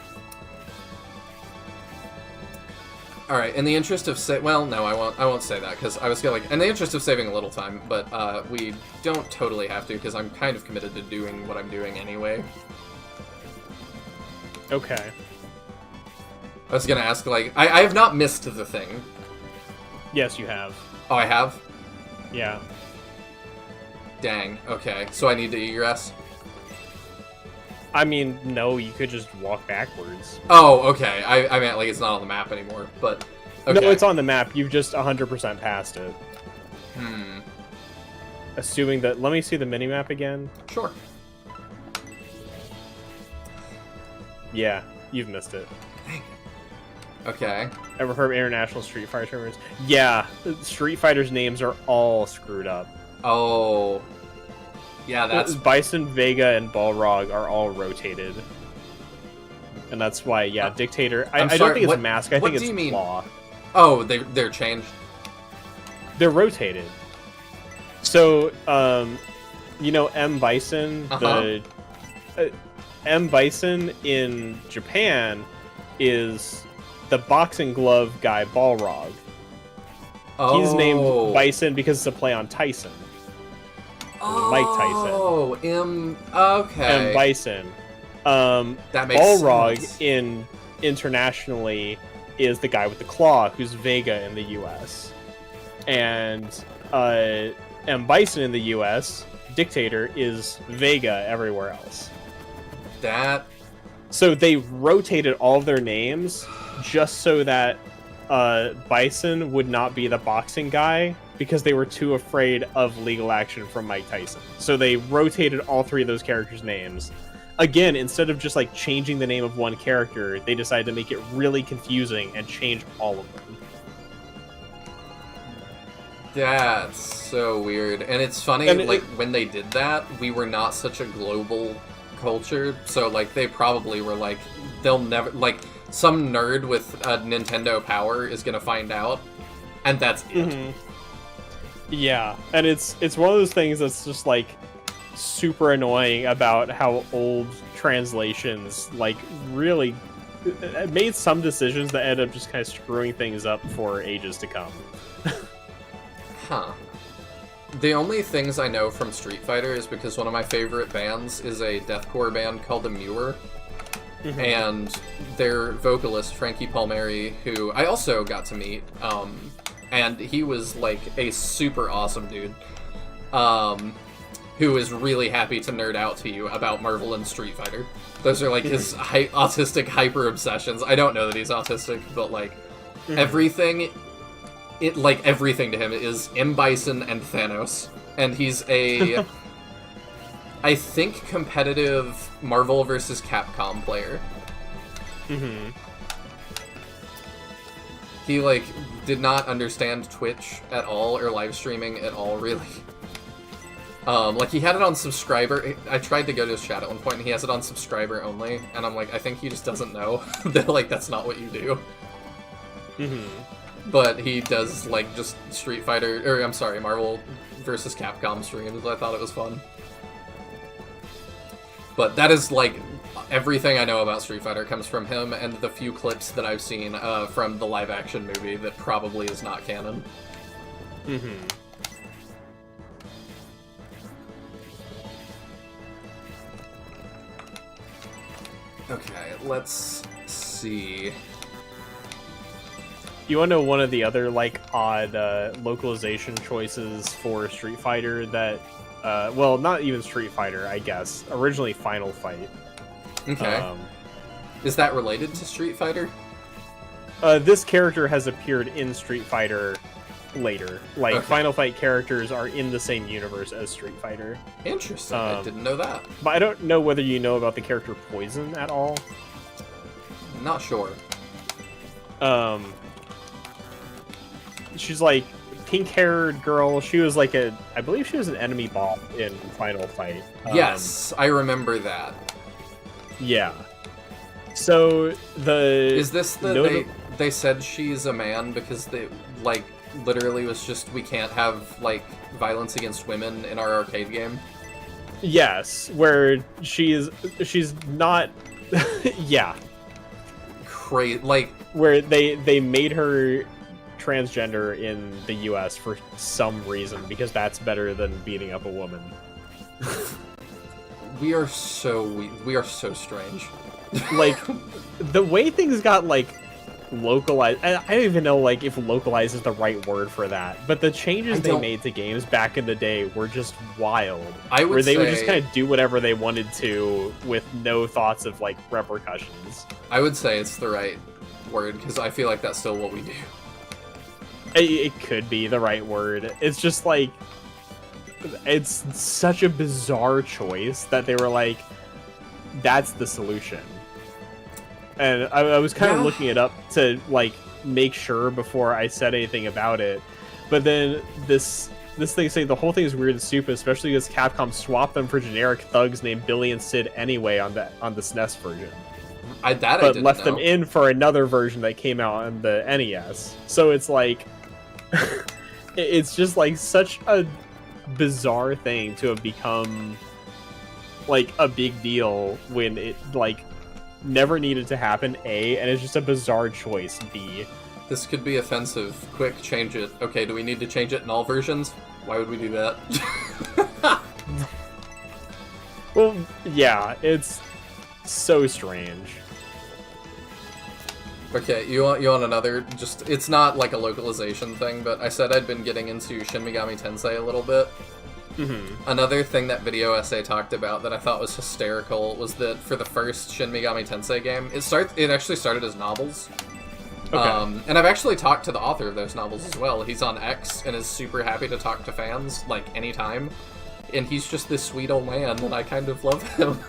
All right, in the interest of well, no, I won't say that, because I was gonna, like, in the interest of saving a little time, but we don't totally have to, because I'm kind of committed to doing what I'm doing anyway. Okay. I was gonna ask, like, I have not missed the thing. Yes, you have. Oh, I have? Yeah. Dang, okay, so I need to egress? I mean, no, you could just walk backwards. Oh, okay, I meant, like, it's not on the map anymore, but, okay. No, it's on the map, you've just 100% passed it. Assuming that... Let me see the minimap again. Sure. Yeah, you've missed it. Okay. Ever heard of International Street Fighter tournaments? Yeah, Street Fighter's names are all screwed up. Oh. Yeah, that's... Bison, Vega, and Balrog are all rotated. And that's why, yeah, Dictator. I I'm don't sorry, think it's what- Mask. I what think do it's you mean? Claw. Oh, they're changed. They're rotated. So, you know, M. Bison, M. Bison in Japan is the boxing glove guy Balrog. Oh. He's named Bison because it's a play on Tyson. Mike Tyson. Oh, okay. M. Bison. That makes Balrog sense. internationally is the guy with the claw, who's Vega in the U.S. And M. Bison in the U.S., Dictator, is Vega everywhere else. That. So they rotated all of their names just so that Bison would not be the boxing guy because they were too afraid of legal action from Mike Tyson. So they rotated all three of those characters' names. Again, instead of just like changing the name of one character, they decided to make it really confusing and change all of them. That's so weird. And it's funny, when they did that, we were not such a global culture, so, like, they probably were like, they'll never, like, some nerd with a Nintendo Power is gonna find out, and that's it. Mm-hmm. Yeah, and it's one of those things that's just, like, super annoying about how old translations, like, really made some decisions that end up just kind of screwing things up for ages to come. Huh. The only things I know from Street Fighter is because one of my favorite bands is a deathcore band called The Muir. Mm-hmm. And their vocalist, Frankie Palmieri, who I also got to meet, and he was, like, a super awesome dude, who is really happy to nerd out to you about Marvel and Street Fighter. Those are, like, his autistic hyper-obsessions. I don't know that he's autistic, but, like, everything to him is M. Bison and Thanos. And he's a, I think, competitive Marvel vs. Capcom player. Mm-hmm. He, like, did not understand Twitch at all, or live streaming at all, really. Like, he had it on subscriber. I tried to go to his chat at one point, and he has it on subscriber only, and I'm like, I think he just doesn't know that, like, that's not what you do. Mm-hmm. But he does, like, just Street Fighter, or, I'm sorry, Marvel vs. Capcom streams. I thought it was fun. But that is, like, everything I know about Street Fighter comes from him, and the few clips that I've seen from the live-action movie that probably is not canon. Mm-hmm. Okay, let's see. You want to know one of the other, like, odd localization choices for Street Fighter that, well, not even Street Fighter, I guess. Originally Final Fight. Okay. Is that related to Street Fighter? This character has appeared in Street Fighter later. Like, Okay. Final Fight characters are in the same universe as Street Fighter. Interesting, I didn't know that. But I don't know whether you know about the character Poison at all. Not sure. She's like pink-haired girl. She was like I believe she was an enemy boss in Final Fight. Yes, I remember that. Yeah. So Is this they said she's a man because they, like, literally was just, we can't have, like, violence against women in our arcade game? Yes, where she's not. Yeah. Crazy, like, where they made her transgender in the US for some reason because that's better than beating up a woman. we are so strange. Like, the way things got, like, localized, I don't even know, like, if localized is the right word for that, but the changes they made to games back in the day were just wild. Where they would just kind of do whatever they wanted to with no thoughts of, like, repercussions. I would say it's the right word, because I feel like that's still what we do. It could be the right word. It's just, like, it's such a bizarre choice that they were like, that's the solution. And I was kind of looking it up to, like, make sure before I said anything about it. But then this thing saying the whole thing is weird and stupid, especially because Capcom swapped them for generic thugs named Billy and Sid anyway on the SNES version. I but didn't left them know. in for another version that came out on the NES. So it's like, it's just like such a bizarre thing to have become like a big deal when it like never needed to happen, A, and it's just a bizarre choice, B. This could be offensive. Quick, change it. Okay, do we need to change it in all versions? Why would we do that? Well, yeah, it's so strange. Okay, you want another? Just it's not like a localization thing, but I said I'd been getting into Shin Megami Tensei a little bit. Another thing that video essay talked about that I thought was hysterical was that for the first Shin Megami Tensei game, it actually started as novels. Okay. And I've actually talked to the author of those novels as well. He's on X and is super happy to talk to fans like anytime. And he's just this sweet old man, and I kind of love him.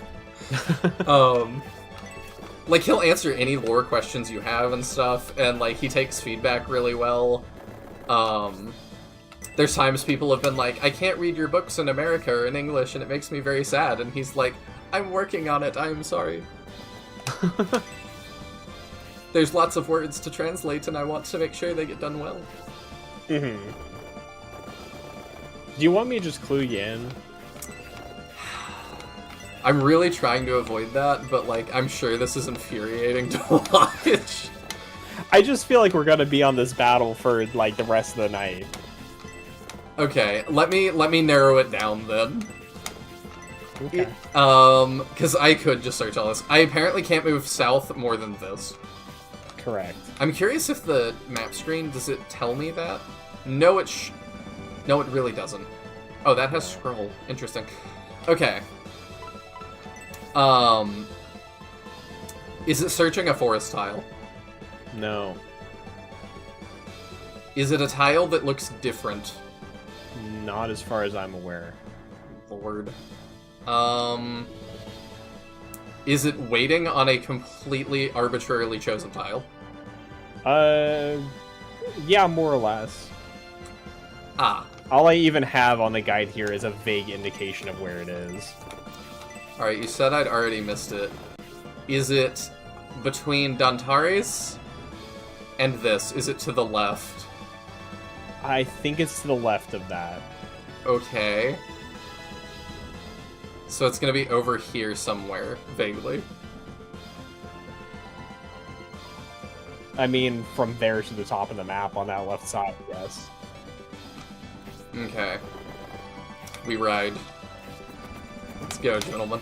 Like, he'll answer any lore questions you have and stuff, and, like, he takes feedback really well. There's times people have been like, I can't read your books in America or in English, and it makes me very sad, and he's like, I'm working on it, I'm sorry. There's lots of words to translate, and I want to make sure they get done well. Do you want me to just clue you in? I'm really trying to avoid that, but, like, I'm sure this is infuriating to watch. I just feel like we're gonna be on this battle for, like, the rest of the night. Okay, let me narrow it down, then. Okay. Because I could just search all this. I apparently can't move south more than this. Correct. I'm curious if the map screen, does it tell me that? No, it really doesn't. Oh, that has scroll. Interesting. Okay. Is it searching a forest tile? No. Is it a tile that looks different? Not as far as I'm aware. Lord. Is it waiting on a completely arbitrarily chosen tile? Yeah, more or less. Ah. All I even have on the guide here is a vague indication of where it is. Alright, you said I'd already missed it. Is it between Dantares and this? Is it to the left? I think it's to the left of that. Okay. So it's gonna be over here somewhere, vaguely. I mean, from there to the top of the map on that left side, yes. Okay. We ride. Let's go, gentlemen.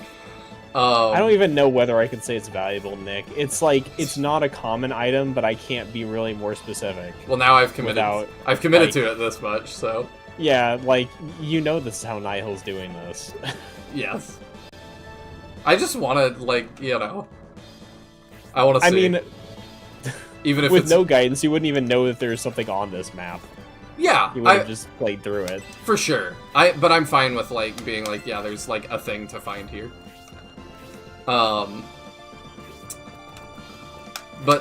I don't even know whether I can say it's valuable, Nick. It's like, it's not a common item, but I can't be really more specific. Well, now I've committed. I've committed to it this much, so. Yeah, like, you know this is how Nihil's doing this. Yes. I just want to, like, you know. I want to see. I mean, even if with it's... no guidance, you wouldn't even know that there's something on this map. Yeah, You would have just played through it. For sure. But I'm fine with, like, being like, yeah, there's, like, a thing to find here. But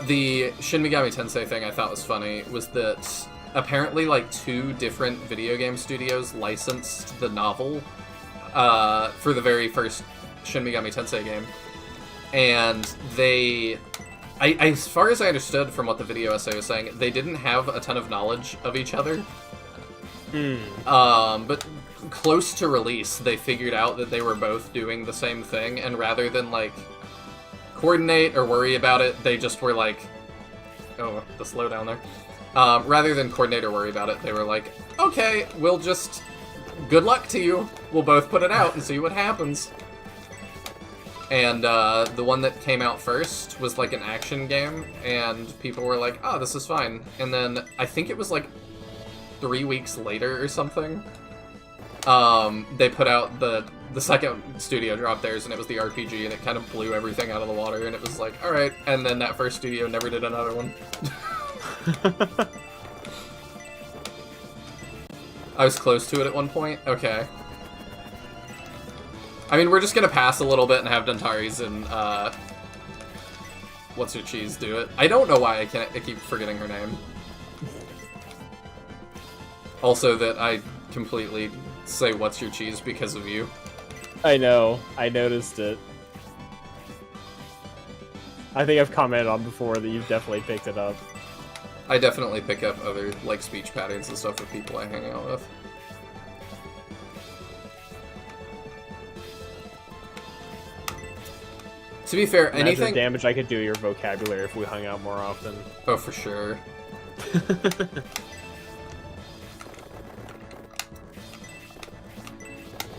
the Shin Megami Tensei thing I thought was funny was that apparently, like, 2 different video game studios licensed the novel for the very first Shin Megami Tensei game. And they... as far as I understood from what the video essay was saying, they didn't have a ton of knowledge of each other. But close to release, they figured out that they were both doing the same thing, and rather than, like, coordinate or worry about it, they just were like... Oh, the slowdown there. Rather than coordinate or worry about it, they were like, okay, we'll just... Good luck to you. We'll both put it out and see what happens. And the one that came out first was like an action game, and people were like, oh, this is fine. And then I think it was like 3 weeks later or something, they put out the second studio dropped theirs, and it was the RPG, and it kind of blew everything out of the water, and it was like, alright. And then that first studio never did another one. I was close to it at one point? Okay. I mean, we're just gonna pass a little bit and have Dantares and, What's Your Cheese do it. I don't know why I keep forgetting her name. Also that I completely say What's Your Cheese because of you. I know. I noticed it. I think I've commented on before that you've definitely picked it up. I definitely pick up other, like, speech patterns and stuff with people I hang out with. To be fair, Imagine anything... the damage I could do to your vocabulary if we hung out more often. Oh, for sure.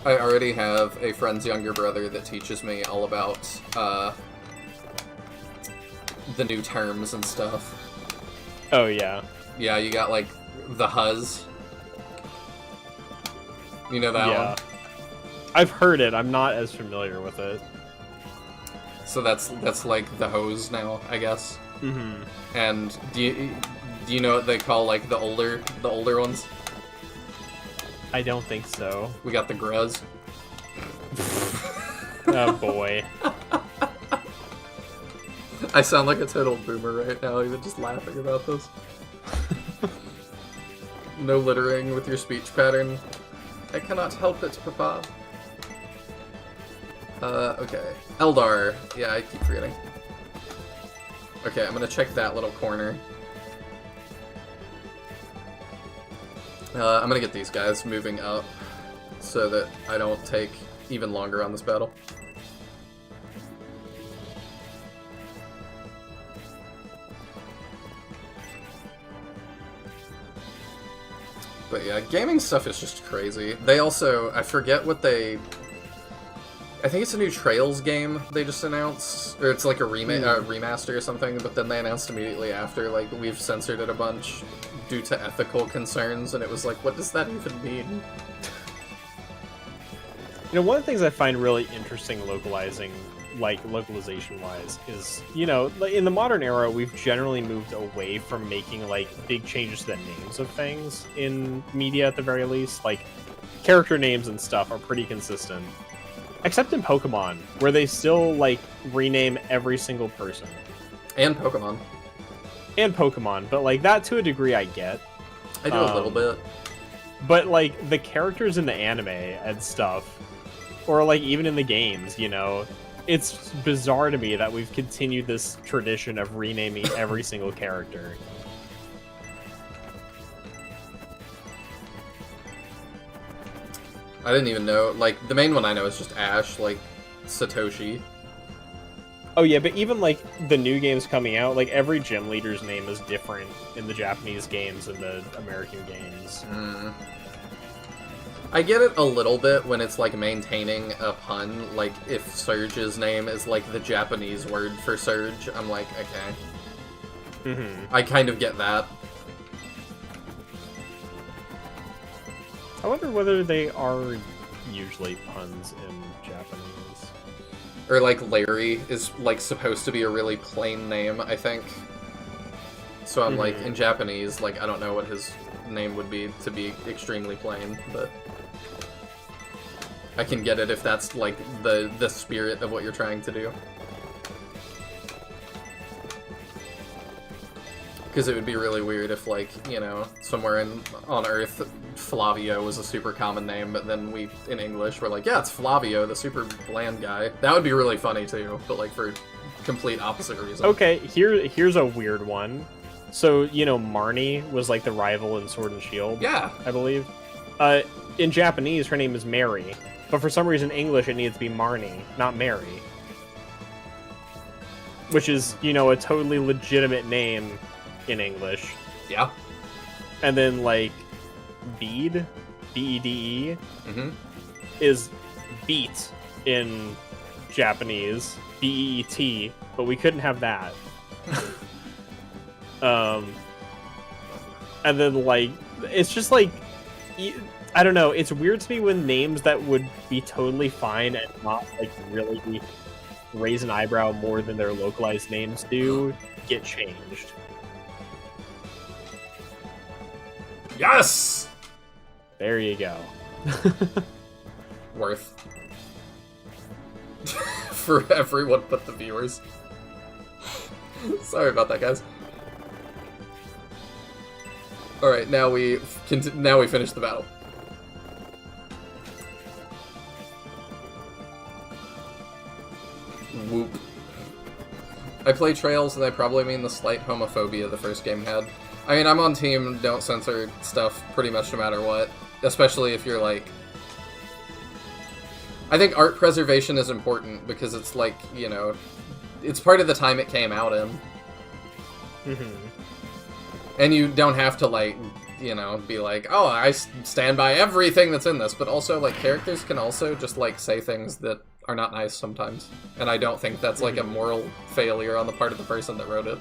I already have a friend's younger brother that teaches me all about, the new terms and stuff. Oh, yeah. Yeah, you got, like, the huzz. You know that one? I've heard it, I'm not as familiar with it. So that's like the hose now, I guess. Mm-hmm. And do you know what they call, like, the older ones? I don't think so. We got the gruz. Oh boy. I sound like a total boomer right now, even just laughing about this. No littering with your speech pattern. I cannot help it, Papa. Okay. Eldar. Yeah, I keep forgetting. Okay, I'm gonna check that little corner. I'm gonna get these guys moving up so that I don't take even longer on this battle. But yeah, gaming stuff is just crazy. They also, I forget what they... I think it's a new Trails game they just announced, or it's like a remaster or something, but then they announced immediately after, like, we've censored it a bunch due to ethical concerns, and it was like, what does that even mean? You know, one of the things I find really interesting localization-wise, is, you know, in the modern era, we've generally moved away from making, like, big changes to the names of things in media, at the very least. Like, character names and stuff are pretty consistent. Except in Pokemon, where they still, like, rename every single person. And Pokemon. And Pokemon, but, like, that to a degree I get. I do a little bit. But, like, the characters in the anime and stuff, or, like, even in the games, you know, it's bizarre to me that we've continued this tradition of renaming every single character. I didn't even know, like, the main one I know is just Ash, like, Satoshi. Oh yeah, but even, like, the new games coming out, like, every gym leader's name is different in the Japanese games and the American games. I get it a little bit when it's, like, maintaining a pun, like, if Surge's name is, like, the Japanese word for Surge, I'm like, okay. Mm-hmm. I kind of get that. I wonder whether they are usually puns in Japanese. Or, like, Larry is, like, supposed to be a really plain name, I think. So I'm like, in Japanese, like, I don't know what his name would be to be extremely plain, but... I can get it if that's, like, the spirit of what you're trying to do. Because it would be really weird if, like, you know, somewhere on Earth, Flavio was a super common name, but then we, in English, we're like, yeah, it's Flavio, the super bland guy. That would be really funny, too, but, like, for complete opposite reasons. Okay, here's a weird one. So, you know, Marnie was, like, the rival in Sword and Shield? Yeah. I believe. In Japanese, her name is Mary, but for some reason, in English, it needs to be Marnie, not Mary. Which is, you know, a totally legitimate name in English. Yeah. And then, like, Bede, B-E-D-E, is beat in Japanese, B-E-E-T, but we couldn't have that. And then, like, it's just, like, I don't know, it's weird to me when names that would be totally fine and not, like, really raise an eyebrow more than their localized names do get changed. Yes! There you go. Worth. For everyone but the viewers. Sorry about that, guys. Alright, now we finish the battle. Whoop. I play Trails, and I probably mean the slight homophobia the first game had. I mean, I'm on team don't censor stuff pretty much no matter what, especially if you're like... I think art preservation is important because it's like, you know, it's part of the time it came out in. And you don't have to, like, you know, be like, oh, I stand by everything that's in this, but also, like, characters can also just, like, say things that are not nice sometimes. And I don't think that's, like, a moral failure on the part of the person that wrote it.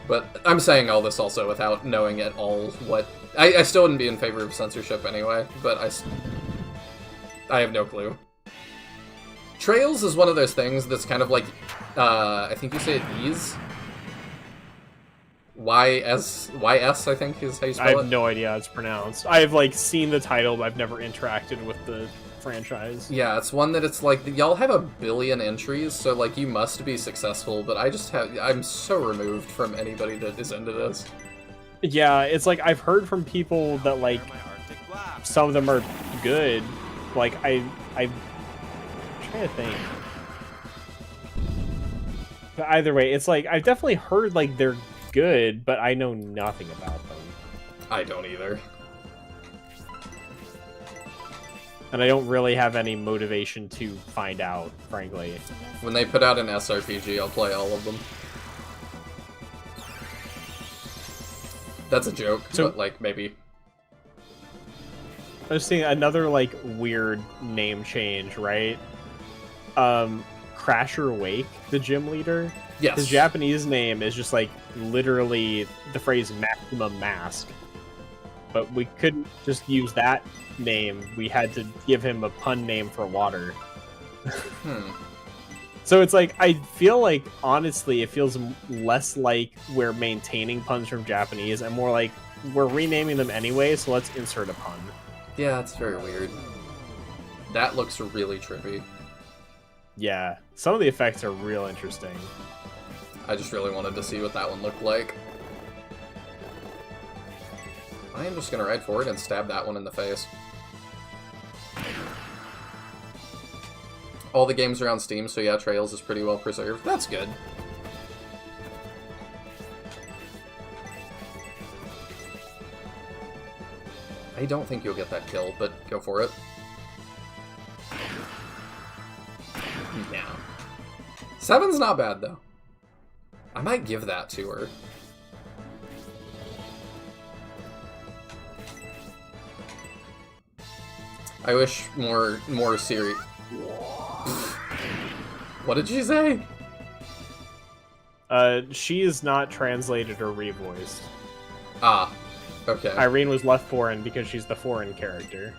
But I'm saying all this also without knowing at all what... I still wouldn't be in favor of censorship anyway, but I have no clue. Trails is one of those things that's kind of like, I think you say it Ys? YS, I think is how you spell it. I have no idea how it's pronounced. I've, like, seen the title, but I've never interacted with the franchise. Yeah, it's one that it's like, y'all have 1 billion entries, so, like, you must be successful, but I'm so removed from anybody that is into this. Yeah, it's like, I've heard from people that, like, some of them are good. Like, I'm trying to think. But either way, it's like, I've definitely heard, like, they're good, but I know nothing about them. I don't either. And I don't really have any motivation to find out, frankly. When they put out an SRPG, I'll play all of them. That's a joke, but, like, maybe. I was seeing another, like, weird name change, right? Crasher Wake, the gym leader. Yes. His Japanese name is just, like, literally the phrase Maximum Mask. But we couldn't just use that name. We had to give him a pun name for water. So it's like, I feel like, honestly, it feels less like we're maintaining puns from Japanese and more like we're renaming them anyway, so let's insert a pun. Yeah, it's very weird. That looks really trippy. Yeah, some of the effects are real interesting. I just really wanted to see what that one looked like. I am just gonna ride forward and stab that one in the face. All the games are on Steam, so yeah, Trails is pretty well preserved. That's good. I don't think you'll get that kill, but go for it. Yeah. 7's not bad, though. I might give that to her. I wish more serious. What did she say? She is not translated or revoiced. Ah, okay. Irene was left foreign because she's the foreign character.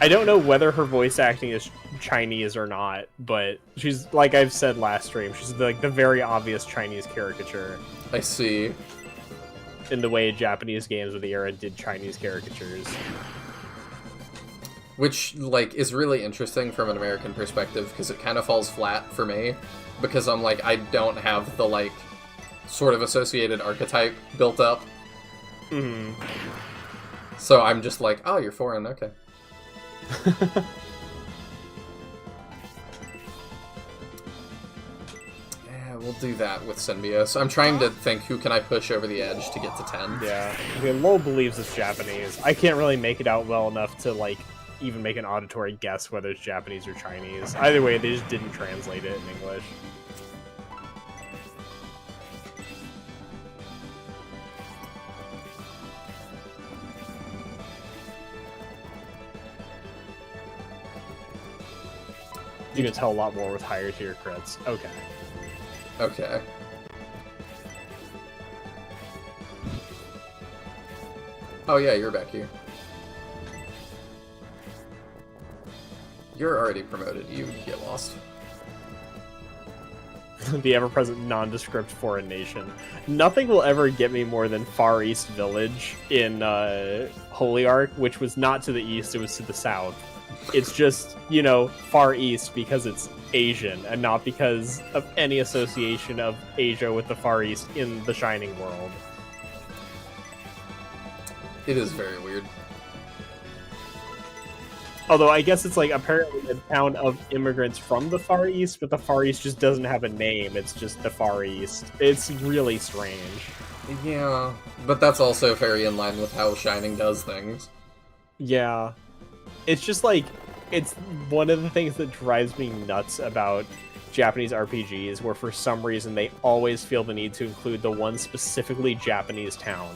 I don't know whether her voice acting is Chinese or not, but she's, like I've said last stream, she's like the very obvious Chinese caricature. I see. In the way Japanese games of the era did Chinese caricatures. Which, like, is really interesting from an American perspective, because it kind of falls flat for me. Because I'm like, I don't have the, like, sort of associated archetype built up. Mm-hmm. So I'm just like, oh, you're foreign, okay. Yeah, we'll do that with Symbiosis. I'm trying to think who can I push over the edge to get to 10. Yeah. Okay, Lowell believes it's Japanese. I can't really make it out well enough to, like, even make an auditory guess whether it's Japanese or Chinese. Either way, they just didn't translate it in English. You can tell a lot more with higher tier crits. Okay. Okay. Oh yeah, you're back here. You're already promoted, you get lost. The ever-present nondescript foreign nation. Nothing will ever get me more than Far East Village in Holy Ark, which was not to the east, it was to the south. It's just, you know, Far East because it's Asian, and not because of any association of Asia with the Far East in the Shining world. It is very weird. Although I guess it's like apparently a town of immigrants from the Far East, but the Far East just doesn't have a name. It's just the Far East. It's really strange. Yeah, but that's also very in line with how Shining does things. Yeah. It's just like, it's one of the things that drives me nuts about Japanese RPGs, where for some reason they always feel the need to include the one specifically Japanese town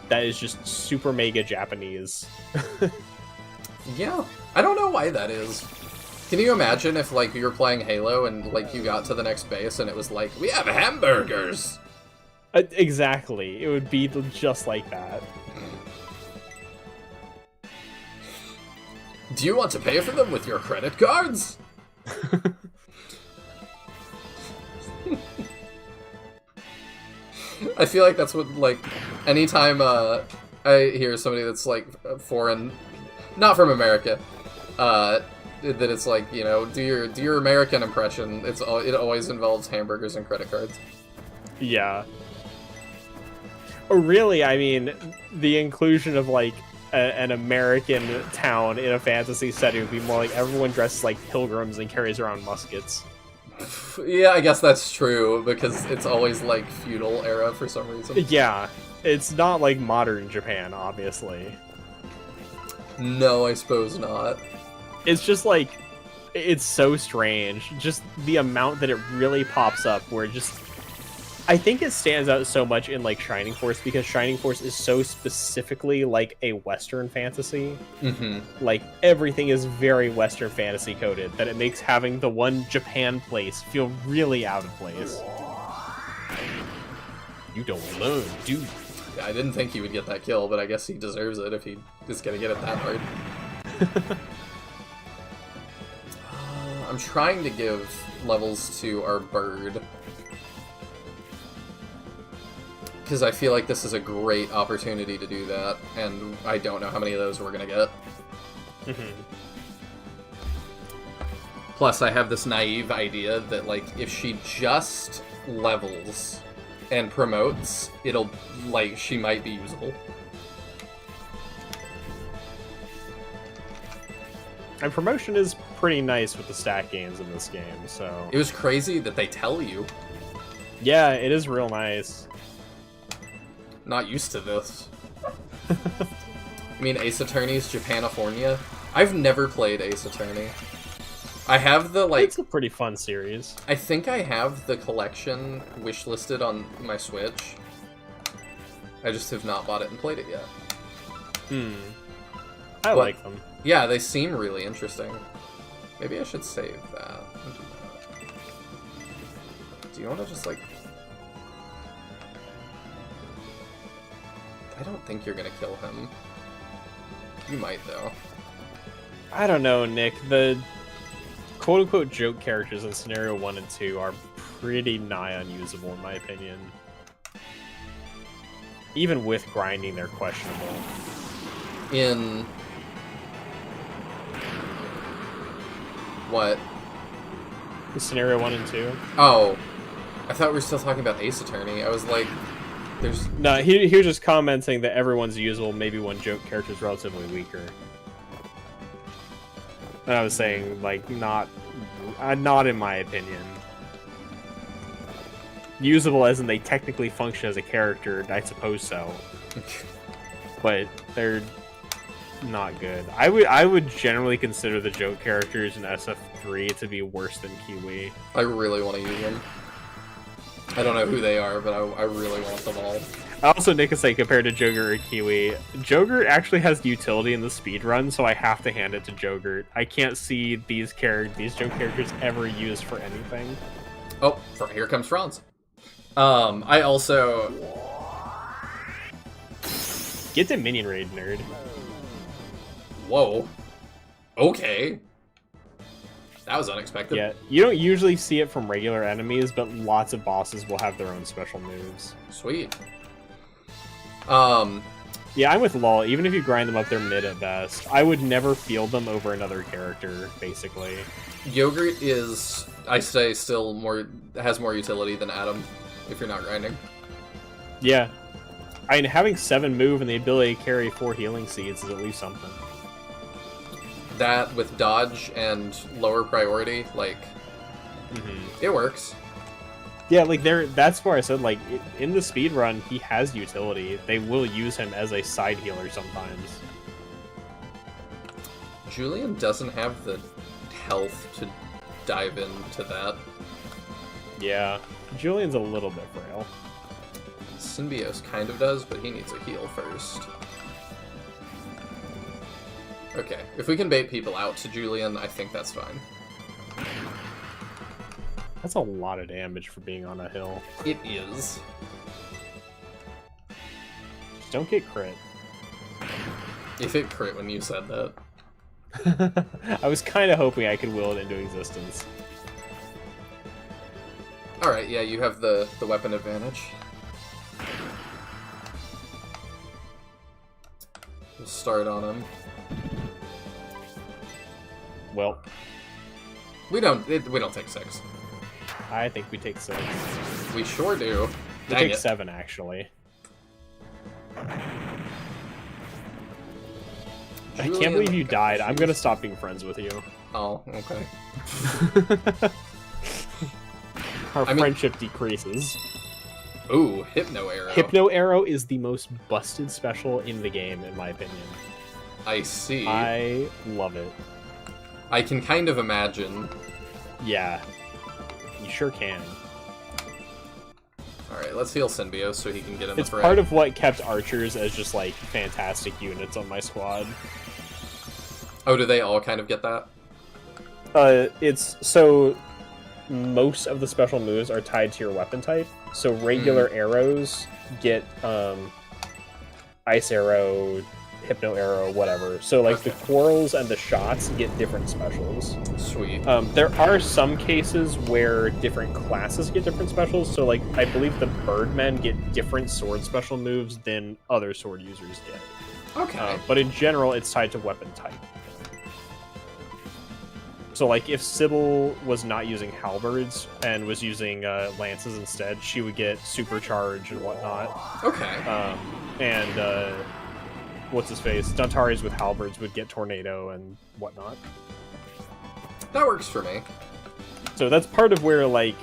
that is just super mega Japanese. Yeah, I don't know why that is. Can you imagine if, like, you were playing Halo and, like, you got to the next base and it was like, we have hamburgers! Exactly. It would be just like that. Do you want to pay for them with your credit cards? I feel like that's what, like, anytime I hear somebody that's, like, foreign, not from America, that it's like, you know, do your American impression, it always involves hamburgers and credit cards. Yeah. Or really, I mean, the inclusion of, like, an American town in a fantasy setting would be more like everyone dresses like pilgrims and carries around muskets. Yeah, I guess that's true, because it's always, like, feudal era for some reason. Yeah. It's not like modern Japan, obviously. No, I suppose not. It's just like, it's so strange. Just the amount that it really pops up, where just, I think it stands out so much in, like, Shining Force, because Shining Force is so specifically, like, a Western fantasy. Mm-hmm. Like, everything is very Western fantasy coded, that it makes having the one Japan place feel really out of place. You don't learn, do you? Yeah, I didn't think he would get that kill, but I guess he deserves it if he is gonna get it that hard. I'm trying to give levels to our bird, because I feel like this is a great opportunity to do that, and I don't know how many of those we're gonna get. Plus, I have this naive idea that, like, if she just levels and promotes, it'll, like, she might be usable. And promotion is pretty nice with the stat gains in this game, so... It was crazy that they tell you. Yeah, it is real nice. Not used to this. I mean, Ace Attorney's Japanifornia. I've never played Ace Attorney. I have the, like... It's a pretty fun series. I think I have the collection wishlisted on my Switch. I just have not bought it and played it yet. I like them. Yeah, they seem really interesting. Maybe I should save that. Do you want to just, like... I don't think you're gonna kill him. You might, though. I don't know, Nick. The quote-unquote joke characters in Scenario 1 and 2 are pretty nigh unusable, in my opinion. Even with grinding, they're questionable. In... What? Scenario 1 and 2? Oh. I thought we were still talking about Ace Attorney. I was like, there's... No, he was just commenting that everyone's usable, maybe one joke character is relatively weaker. And I was saying, like, not in my opinion. Usable as in they technically function as a character, I suppose so. But they're not good. I would generally consider the joke characters in SF3 to be worse than Kiwi. I really want to use them. I don't know who they are, but I really want them all. Also, Nick is like, compared to Jogurt or Kiwi, Jogurt actually has utility in the speedrun, so I have to hand it to Jogurt. I can't see these joke characters ever used for anything. Oh, here comes Franz. I also... Get the minion raid, nerd. Whoa. Okay. That was unexpected. Yeah, you don't usually see it from regular enemies, but lots of bosses will have their own special moves. Sweet. Yeah, I'm with Lol. Even if you grind them up, they're mid at best. I would never field them over another character, basically. Yogurt is, I say, still has more utility than Adam, if you're not grinding. Yeah. I mean, having 7 move and the ability to carry 4 healing seeds is at least something. that with dodge and lower priority, like, it works. Yeah, like that's where I said, like, in the speed run, he has utility. They will use him as a side healer sometimes. Julian doesn't have the health to dive into that. Yeah, Julian's a little bit frail. Symbios kind of does, but he needs a heal first. Okay, if we can bait people out to Julian, I think that's fine. That's a lot of damage for being on a hill. It is. Just don't get crit. If it crit when you said that. I was kind of hoping I could will it into existence. Alright, yeah, you have the weapon advantage. We'll start on him. Well, We don't take 6. I think we take 6. We sure do. We Dang take it. 7, actually. I can't Julian believe you got died. I'm confused. gonna stop being friends with you. Oh, okay. Our I mean- friendship decreases. Ooh, Hypno Arrow. Hypno Arrow is the most busted special in the game, in my opinion. I see. I love it. I can kind of imagine. Yeah. You sure can. Alright, let's heal Symbios so he can get in It's the fray. part of what kept archers as just, like, fantastic units on my squad. Oh, do they all kind of get that? It's so most of the special moves are tied to your weapon type. So regular arrows get ice arrow, hypno arrow, whatever. So like the quarrels and the shots get different specials. Sweet. There are some cases where different classes get different specials. So like I believe the birdmen get different sword special moves than other sword users get. Okay. But in general, it's tied to weapon type. So, like, if Sybil was not using halberds and was using lances instead, she would get supercharge and whatnot. Okay. And what's his face? Duntaris with halberds would get tornado and whatnot. That works for me. So that's part of where, like,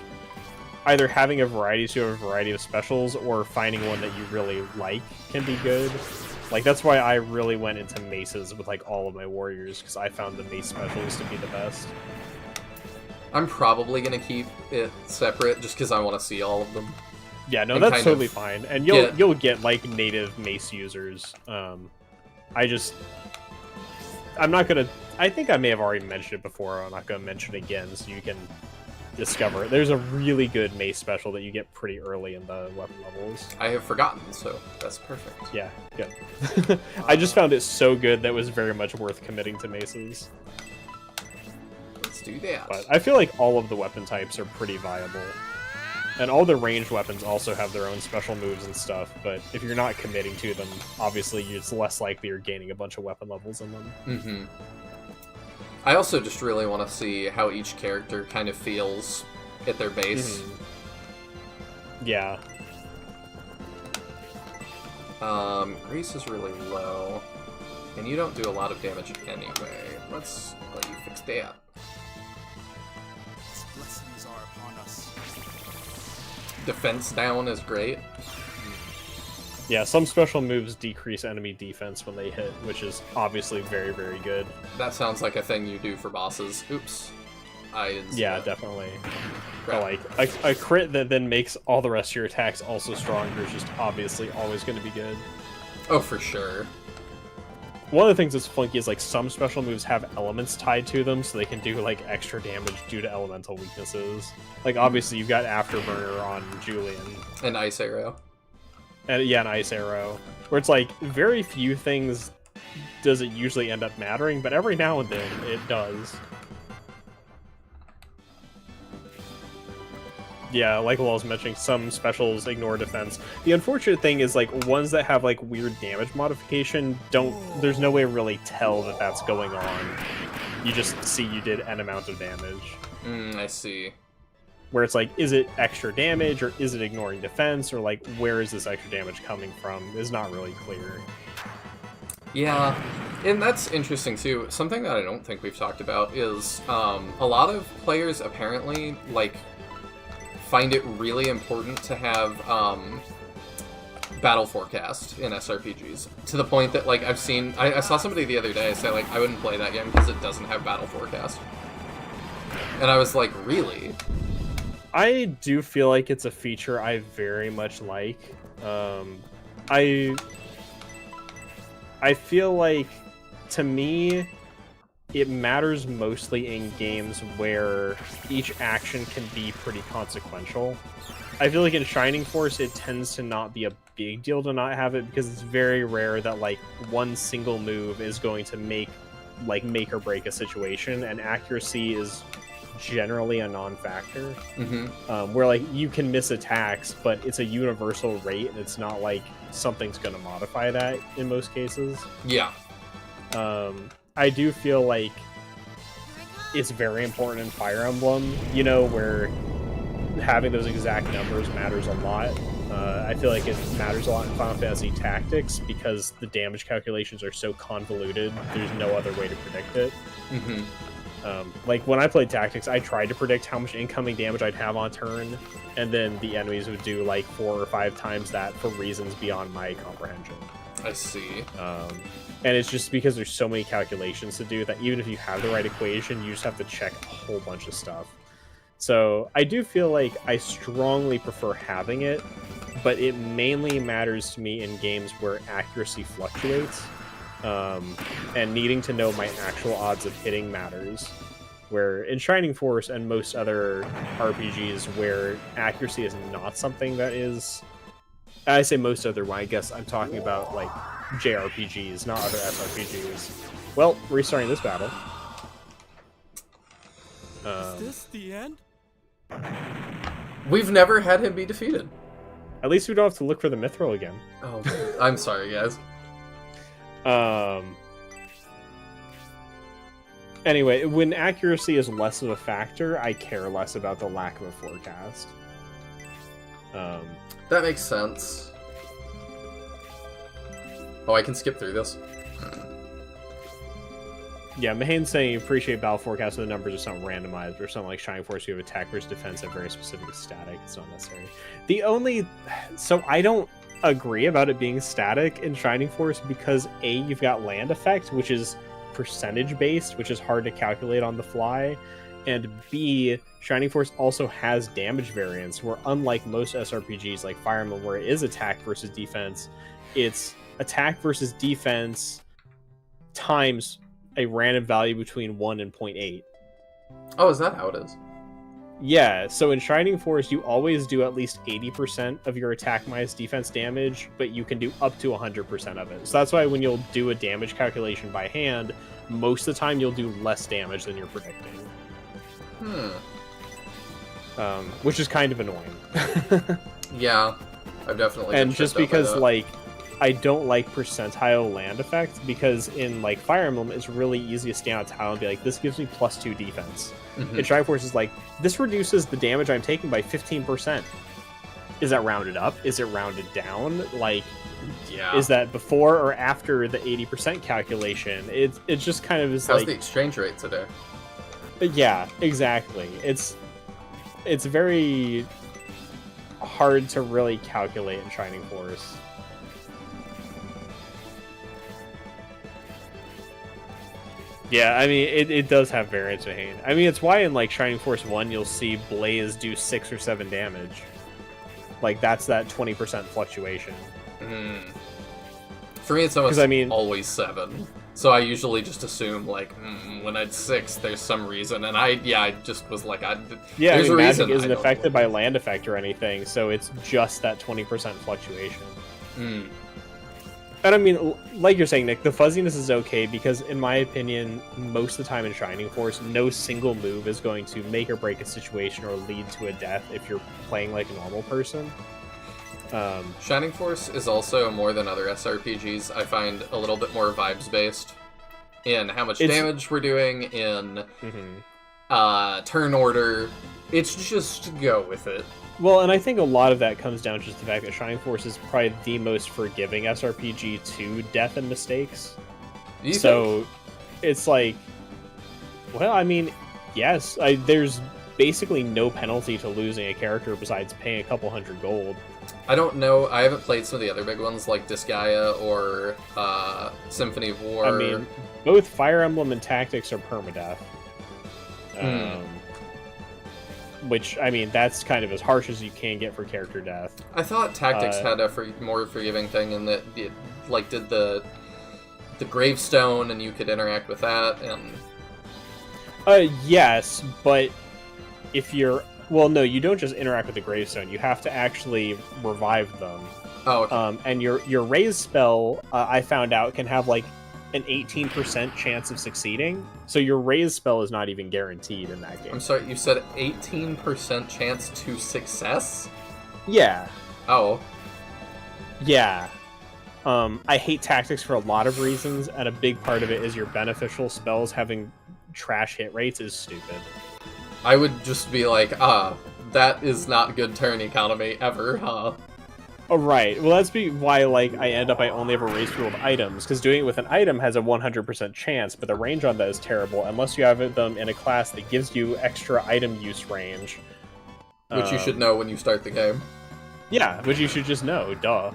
either having a variety, so you have a variety of specials, or finding one that you really like can be good. Like, that's why I really went into maces with, like, all of my warriors, because I found the mace specials to be the best. I'm probably gonna keep it separate just because I want to see all of them. Yeah, no, And that's kind totally of fine. And get- you'll get, like, native mace users. I'm not gonna... I think I may have already mentioned it before, I'm not gonna mention it again, so you can discover it. There's a really good mace special that you get pretty early in the weapon levels. I have forgotten, so that's perfect. Yeah, good. I just found it so good that it was very much worth committing to maces. Let's do that. But I feel like all of the weapon types are pretty viable. And all the ranged weapons also have their own special moves and stuff, but if you're not committing to them, obviously it's less likely you're gaining a bunch of weapon levels in them. Mm-hmm. I also just really want to see how each character kind of feels at their base. Yeah. Grease is really low, and you don't do a lot of damage anyway. Let's let you fix that. His blessings are upon us. Defense down is great. Yeah, some special moves decrease enemy defense when they hit, which is obviously very, very good. That sounds like a thing you do for bosses. Oops. I didn't see Yeah, that. definitely. Crap. But like a crit that then makes all the rest of your attacks also stronger is just obviously always going to be good. Oh, for sure. One of the things that's funky is like some special moves have elements tied to them, so they can do like extra damage due to elemental weaknesses. Like obviously you've got Afterburner on Julian, And Ice Arrow. and yeah, an Ice Arrow, where it's like very few things does it usually end up mattering, but every now and then it does. Yeah, like I was mentioning, some specials ignore defense. The unfortunate thing is, like, ones that have, like, weird damage modification there's no way to really tell that that's going on. You just see you did an amount of damage. I see. Where it's like, is it extra damage, or is it ignoring defense, or, like, where is this extra damage coming from is not really clear. Yeah, And that's interesting too. Something that I don't think we've talked about is a lot of players apparently like find it really important to have battle forecast in SRPGs, to the point that like I saw somebody the other day say like I wouldn't play that game because it doesn't have battle forecast, and I was like, really? I do feel like it's a feature I very much like. I feel like, to me, it matters mostly in games where each action can be pretty consequential. I feel like in Shining Force, it tends to not be a big deal to not have it, because it's very rare that like one single move is going to make or break a situation, and accuracy is generally a non-factor. Where like you can miss attacks, but it's a universal rate, and it's not like something's going to modify that in most cases. Yeah. I do feel like it's very important in Fire Emblem, you know, where having those exact numbers matters a lot. I feel like it matters a lot in Final Fantasy Tactics because the damage calculations are so convoluted, there's no other way to predict it. Like when I played Tactics, I tried to predict how much incoming damage I'd have on turn, and then the enemies would do like 4 or 5 times that for reasons beyond my comprehension. I see. And it's just because there's so many calculations to do that even if you have the right equation, you just have to check a whole bunch of stuff. So I do feel like I strongly prefer having it, but it mainly matters to me in games where accuracy fluctuates, and needing to know my actual odds of hitting matters. Where in Shining Force and most other RPGs where accuracy is not something that is... I say most other one, I guess I'm talking about like JRPGs, not other SRPGs. Well, restarting this battle. Is this the end? We've never had him be defeated. At least we don't have to look for the Mithril again. Oh, I'm sorry, guys. Anyway, when accuracy is less of a factor, I care less about the lack of a forecast. That makes sense. Oh, I can skip through this. Yeah, Mahane's saying you appreciate battle forecast when the numbers are something randomized, or something like Shining Force, you have attack versus defense at very specific static. It's not necessary. So I don't agree about it being static in Shining Force because A, you've got land effect, which is percentage based, which is hard to calculate on the fly, and B, Shining Force also has damage variance, where unlike most SRPGs like Fire Emblem, where it is attack versus defense, it's attack versus defense times a random value between 1 and 0.8. Oh, is that how it is? Yeah, so in Shining Force, you always do at least 80% of your attack minus defense damage, but you can do up to 100% of it. So that's why when you'll do a damage calculation by hand, most of the time you'll do less damage than you're predicting. Which is kind of annoying. Yeah, I've definitely... And just because, like, I don't like percentile land effect, because in, like, Fire Emblem, it's really easy to stand on tile and be like, this gives me +2 defense. In Shining Force is like, this reduces the damage I'm taking by 15%. Is that rounded up? Is it rounded down? Like, yeah. Is that before or after the 80% calculation? It just kind of is How's like... the exchange rate today? Yeah, exactly. It's very hard to really calculate in Shining Force. Yeah, I mean, it does have variance, Mahane. I mean, it's why in, like, Shining Force 1, you'll see Blaze do 6 or 7 damage. Like, that's that 20% fluctuation. For me, it's almost I mean, always 7. So I usually just assume, like, when it's 6, there's some reason. And I just was like, yeah, there's I mean, a reason magic isn't affected by land effect or anything, so it's just that 20% fluctuation. And I mean, like you're saying, Nick, the fuzziness is okay because, in my opinion, most of the time in Shining Force, no single move is going to make or break a situation or lead to a death if you're playing like a normal person. Shining Force is also, more than other SRPGs, I find a little bit more vibes-based in how much damage we're doing, in turn order. It's just go with it. Well, and I think a lot of that comes down to just the fact that Shining Force is probably the most forgiving SRPG to death and mistakes. You So it's like, well, I mean, yes, there's basically no penalty to losing a character besides paying a couple hundred gold. I don't know. I haven't played some of the other big ones like Disgaea or Symphony of War. I mean, both Fire Emblem and Tactics are permadeath. Which, I mean, that's kind of as harsh as you can get for character death. I thought Tactics had a more forgiving thing in that it like did the gravestone and you could interact with that and. Yes, but if you're well, no, you don't just interact with the gravestone. You have to actually revive them. Oh, okay. And your raise spell, I found out, can have like an 18% chance of succeeding. So your raise spell is not even guaranteed in that game. I'm sorry, you said 18% chance to success? Yeah. Oh. Yeah. I hate Tactics for a lot of reasons, and a big part of it is your beneficial spells having trash hit rates is stupid. I would just be like, that is not good turn economy ever, huh? Oh, right. Well, that's why, like, I only ever raise fueled items, because doing it with an item has a 100% chance, but the range on that is terrible, unless you have them in a class that gives you extra item use range. Which you should know when you start the game. Yeah, which you should just know, duh.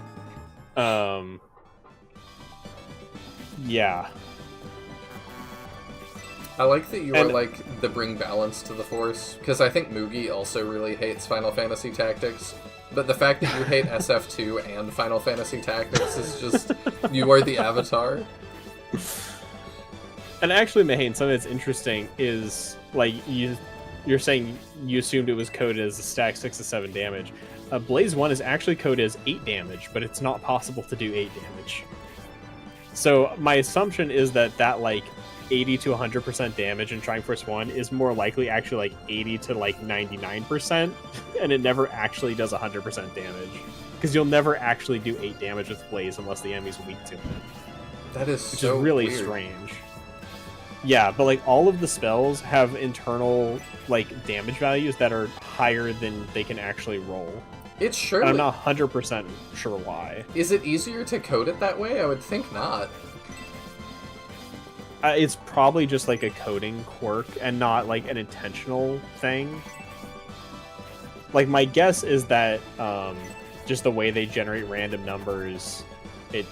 Yeah. I like that you are like the bring balance to the Force, because I think Mugi also really hates Final Fantasy Tactics. But the fact that you hate SF2 and Final Fantasy Tactics is just... you are the avatar. And actually, Mahane, something that's interesting is, like, you're saying you assumed it was coded as a stack 6 to 7 damage. Blaze 1 is actually coded as 8 damage, but it's not possible to do 8 damage. So my assumption is that, like, 80 to 100% damage in Trying Force 1 is more likely actually, like, 80 to, like, 99%, and it never actually does 100% damage. Because you'll never actually do 8 damage with Blaze unless the enemy's weak to it. That is which so is really weird. strange. Yeah, but, like, all of the spells have internal, like, damage values that are higher than they can actually roll. It's surely... I'm not 100% sure why. Is it easier to code it that way? I would think not. It's probably just, like, a coding quirk and not, like, an intentional thing. Like, my guess is that just the way they generate random numbers, it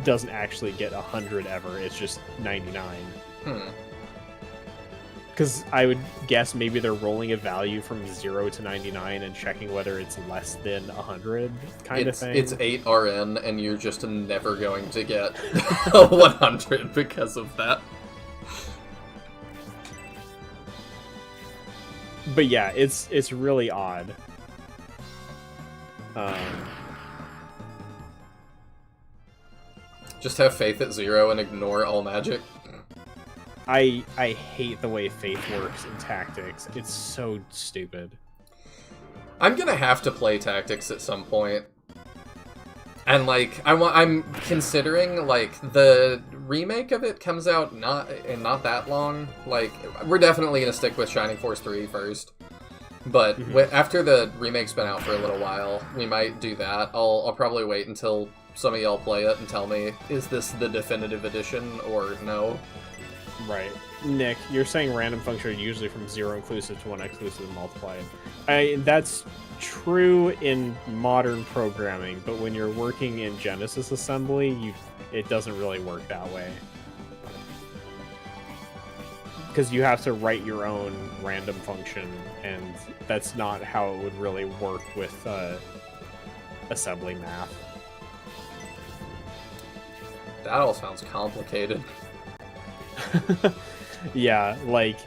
doesn't actually get 100 ever. It's just 99. Because I would guess maybe they're rolling a value from 0 to 99 and checking whether it's less than 100 kind of thing. It's 8 RN, and you're just never going to get a 100 because of that. But yeah, it's really odd. Just have faith at 0 and ignore all magic. I hate the way Faith works in Tactics. It's so stupid. I'm gonna have to play Tactics at some point. And, like, I'm considering, like, the remake of it comes out not that long. Like, we're definitely gonna stick with Shining Force 3 first. But after the remake's been out for a little while, we might do that. I'll probably wait until some of y'all play it and tell me, is this the definitive edition or no? Right. Nick, you're saying random functions are usually from 0 inclusive to 1 exclusive and multiplied. That's true in modern programming, but when you're working in Genesis assembly, it doesn't really work that way. Because you have to write your own random function, and that's not how it would really work with assembly math. That all sounds complicated. Yeah, like,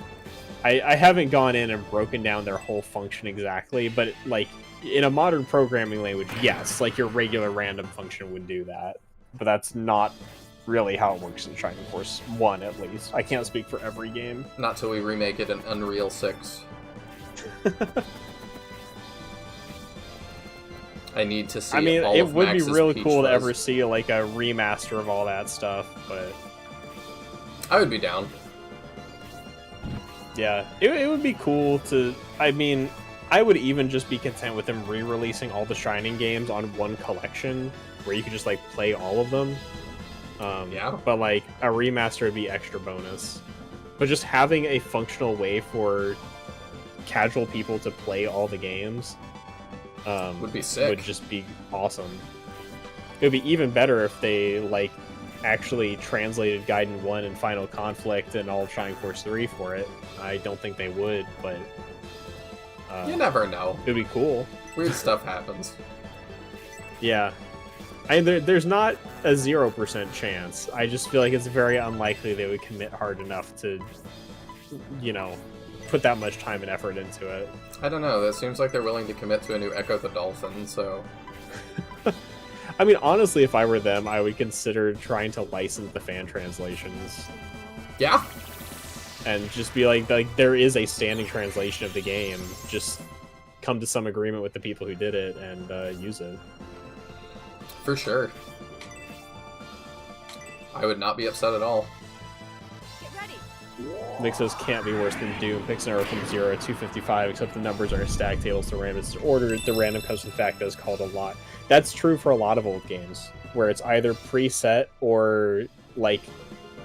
I haven't gone in and broken down their whole function exactly, but, like, in a modern programming language, yes, like, your regular random function would do that. But that's not really how it works in Shining Force 1, at least. I can't speak for every game. Not till we remake it in Unreal 6. I need to see. I mean, all it of would Max's be really Peach cool to Fuzz. ever see, like, a remaster of all that stuff, but I would be down. yeah, it would be cool to... I mean, I would even just be content with them re-releasing all the Shining games on one collection, where you could just, like, play all of them. Yeah. But like a remaster would be extra bonus. But just having a functional way for casual people to play all the games Would be sick. would just be awesome. It would be even better if they like actually translated Gaiden 1 and Final Conflict and all of Shining Force 3 for it. I don't think they would, but You never know. it'd be cool. Weird stuff happens. Yeah. There's not a 0% chance. I just feel like it's very unlikely they would commit hard enough to, you know, put that much time and effort into it. I don't know. That seems like they're willing to commit to a new Echo the Dolphin, so... I mean, honestly, if I were them, I would consider trying to license the fan translations Yeah. and just be like there is a standing translation of the game. Just come to some agreement with the people who did it and use it. For sure. I would not be upset at all. Nick says can't be worse than Doom. Picks an arrow from 0 to 255, except the numbers are stack tables to random ordered. The random custom factor is called a lot. That's true for a lot of old games, where it's either preset or, like,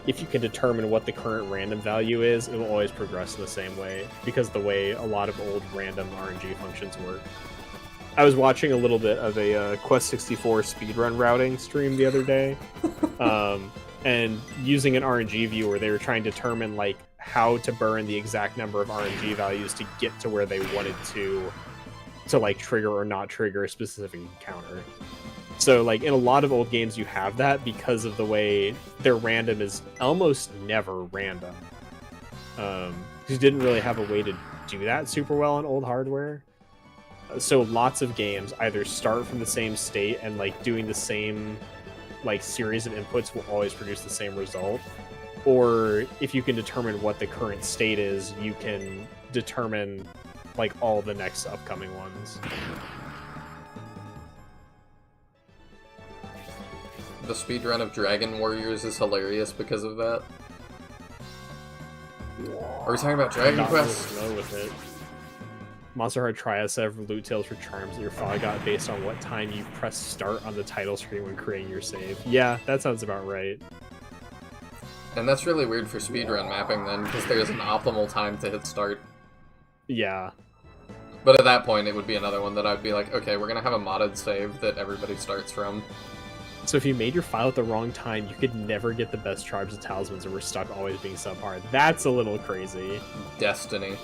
if you can determine what the current random value is, it will always progress in the same way, because the way a lot of old random RNG functions work. I was watching a little bit of a Quest 64 speedrun routing stream the other day, and using an RNG viewer, they were trying to determine like how to burn the exact number of RNG values to get to where they wanted to like trigger or not trigger a specific encounter. So like in a lot of old games you have that because of the way their random is almost never random. You didn't really have a way to do that super well on old hardware. So lots of games either start from the same state and like doing the same like series of inputs will always produce the same result, or if you can determine what the current state is, you can determine like all the next upcoming ones. The speedrun of Dragon Warriors is hilarious because of that. Are we talking about Dragon Not Quest? really familiar with it. Monster Heart Triad several loot tails for charms that your father got based on what time you press start on the title screen when creating your save. Yeah, that sounds about right. And that's really weird for speedrun mapping then, because there's an optimal time to hit start. Yeah. But at that point, it would be another one that I'd be like, okay, we're gonna have a modded save that everybody starts from. So if you made your file at the wrong time, you could never get the best tribes and talismans and were stuck always being subhard. That's a little crazy. Destiny.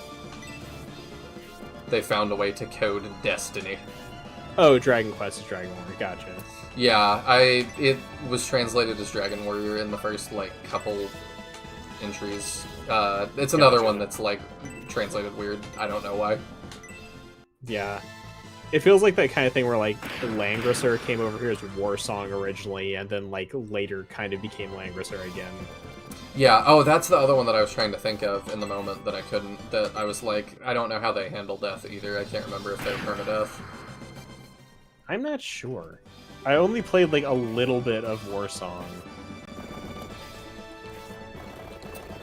They found a way to code Destiny. Oh, Dragon Quest is Dragon Warrior. Gotcha. Yeah, it was translated as Dragon Warrior in the first, like, couple entries. It's another Gotcha. one that's, like, translated weird. I don't know why. Yeah. It feels like that kind of thing where, like, Langrisser came over here as Warsong originally, and then, like, later kind of became Langrisser again. Yeah, oh, that's the other one that I was trying to think of in the moment that I couldn't. That I was like, I don't know how they handle death either. I can't remember if they're permadeath. I'm not sure. I only played, like, a little bit of Warsong.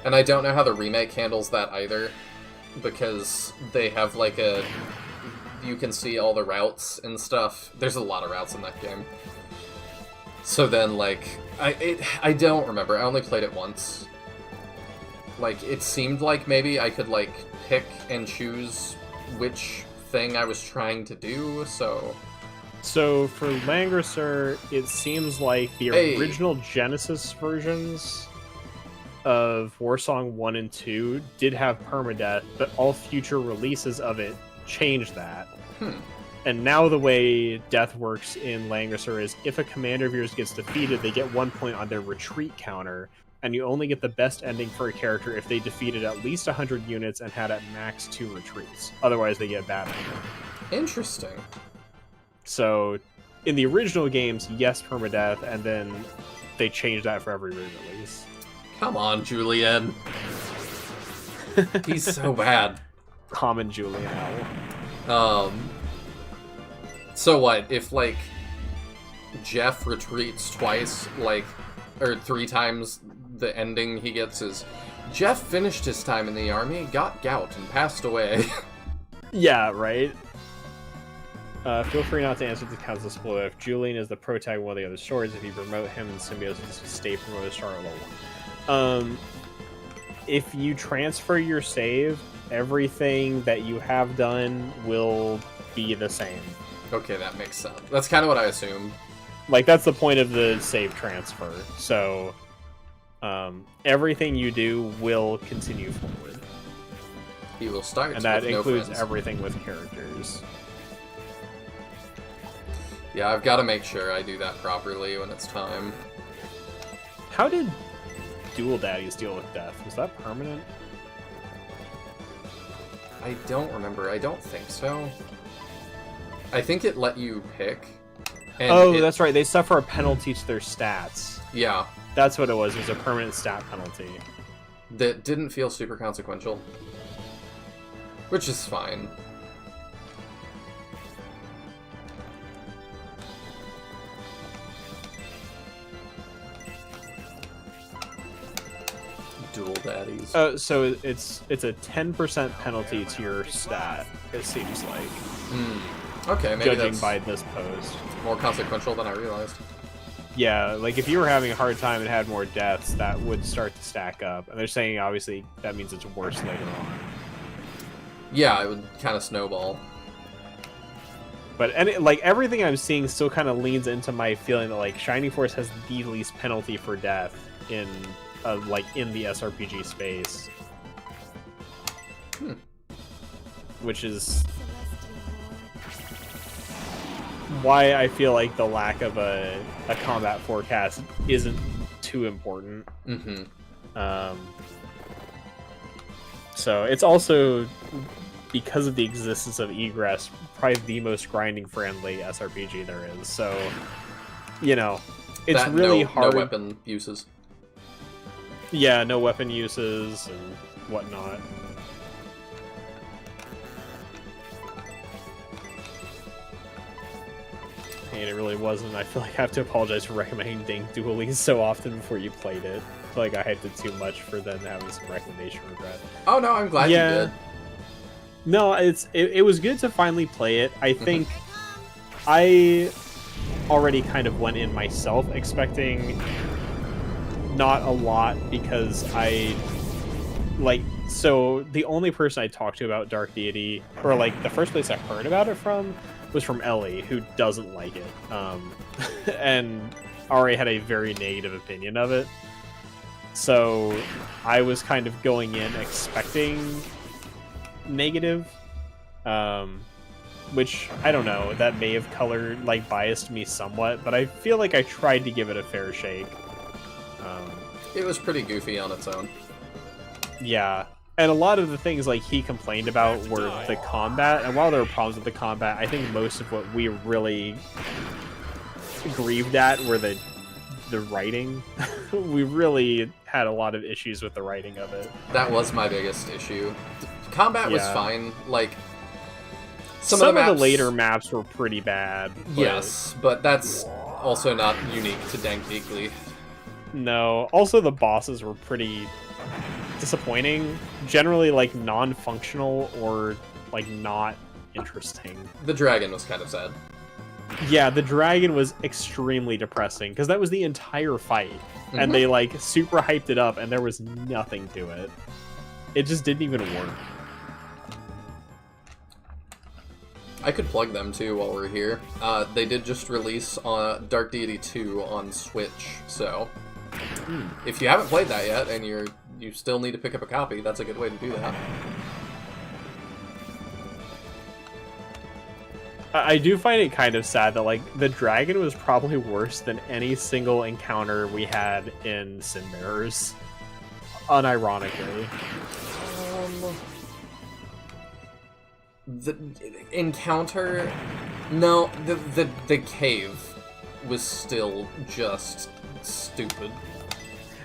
And I don't know how the remake handles that either, because they have, like, a... You can see all the routes and stuff. There's a lot of routes in that game. So then, like, I don't remember. I only played it once. Like, it seemed like maybe I could, like, pick and choose which thing I was trying to do, so... So, for Langrisser, it seems like the Hey. original Genesis versions of Warsong 1 and 2 did have permadeath, but all future releases of it changed that. And now the way death works in Langrisser is if a commander of yours gets defeated, they get 1 point on their retreat counter, and you only get the best ending for a character if they defeated at least 100 units and had at max 2 retreats. Otherwise, they get bad ending. Interesting. So, in the original games, yes, permadeath, and then they changed that for every re-release. Come on, Julian. He's so bad. Common Julian Owl. So what, if, like, Jeff retreats twice, like, or 3 times, the ending he gets is, Jeff finished his time in the army, got gout, and passed away. Yeah, right? Feel free not to answer the council spoiler. If Julian is the pro tag one of the other swords, if you promote him in Symbiosis, stay promoted star at level 1. If you transfer your save, everything that you have done will be the same. Okay, that makes sense. That's kind of what I assumed. Like, that's the point of the save transfer. So, everything you do will continue forward. He will start, and that with no includes friends. everything with characters. Yeah, I've got to make sure I do that properly when it's time. How did Dual Daddies deal with death? Was that permanent? I don't remember. I don't think so. I think it let you pick. And That's right. They suffer a penalty to their stats. Yeah. That's what it was. It was a permanent stat penalty. That didn't feel super consequential. Which is fine. Dual daddies. So it's a 10% penalty to your stat, it seems like. Okay, maybe judging that's by this post. more consequential than I realized. Yeah, like if you were having a hard time and had more deaths, that would start to stack up. And they're saying obviously that means it's worse later on. Yeah, it would kind of snowball. But like everything I'm seeing still kind of leans into my feeling that like Shining Force has the least penalty for death in like in the SRPG space. Which is why I feel like the lack of a combat forecast isn't too important. So it's also, because of the existence of Egress, probably the most grinding friendly SRPG there is. So, you know, it's that really hard. No weapon uses. Yeah, no weapon uses and whatnot. And it really wasn't. I feel like I have to apologize for recommending Dualies so often before you played it. I feel like I hyped it too much for them having some recommendation regret. Oh no, I'm glad you did. No, it was good to finally play it. I think I already kind of went in myself expecting not a lot because so the only person I talked to about Dark Deity, or like the first place I heard about it from, was from Ellie, who doesn't like it, and already had a very negative opinion of it. So I was kind of going in expecting negative, which I don't know, that may have biased me somewhat, but I feel like I tried to give it a fair shake. It was pretty goofy on its own. Yeah, and a lot of the things like he complained about were the combat, and while there were problems with the combat, I think most of what we really grieved at were the writing. We really had a lot of issues with the writing of it. That was my biggest issue. Combat was fine. Like some of of the later maps were pretty bad. Yes, but that's also not unique to Dank Deeply. No. Also, the bosses were pretty disappointing. Generally, like, non-functional or, like, not interesting. The dragon was kind of sad. Yeah, the dragon was extremely depressing, because that was the entire fight. And they, like, super hyped it up, and there was nothing to it. It just didn't even work. I could plug them, too, while we're here. They did just release Dark Deity 2 on Switch, so if you haven't played that yet, and you still need to pick up a copy, that's a good way to do that. I do find it kind of sad that, like, the dragon was probably worse than any single encounter we had in Sin Bearers. Unironically. The encounter... No, the cave was still just stupid.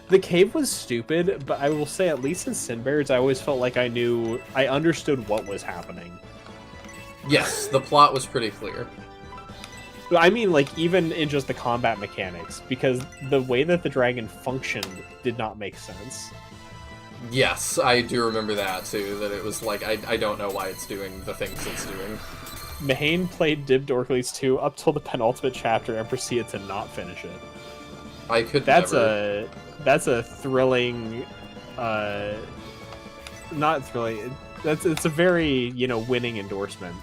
The cave was stupid, but I will say, at least in Sin Bearers, I always felt like I understood what was happening. Yes, the plot was pretty clear. I mean, like, even in just the combat mechanics, because the way that the dragon functioned did not make sense. Yes, I do remember that, too, that it was like, I don't know why it's doing the things it's doing. Mahane played Dib Dorkleys 2 up till the penultimate chapter and proceeded to not finish it. I could That's never. that's a thrilling, not thrilling. It's a very winning endorsement.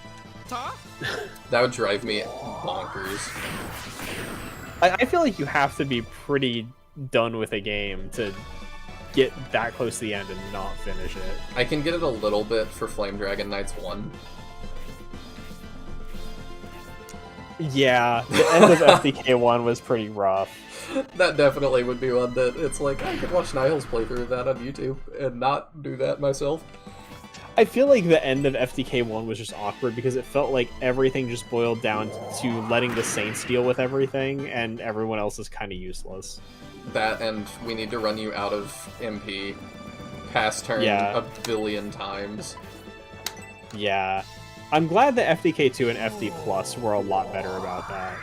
That would drive me bonkers. I feel like you have to be pretty done with a game to get that close to the end and not finish it. I can get it a little bit for Flame Dragon Knights 1. Yeah, the end of FDK 1 was pretty rough. That definitely would be one that it's like, I could watch Niall's playthrough of that on YouTube and not do that myself. I feel like the end of FDK 1 was just awkward because it felt like everything just boiled down to letting the Saints deal with everything and everyone else is kind of useless. That and we need to run you out of MP pass turn a billion times. Yeah. I'm glad that FDK2 and FD Plus were a lot better about that.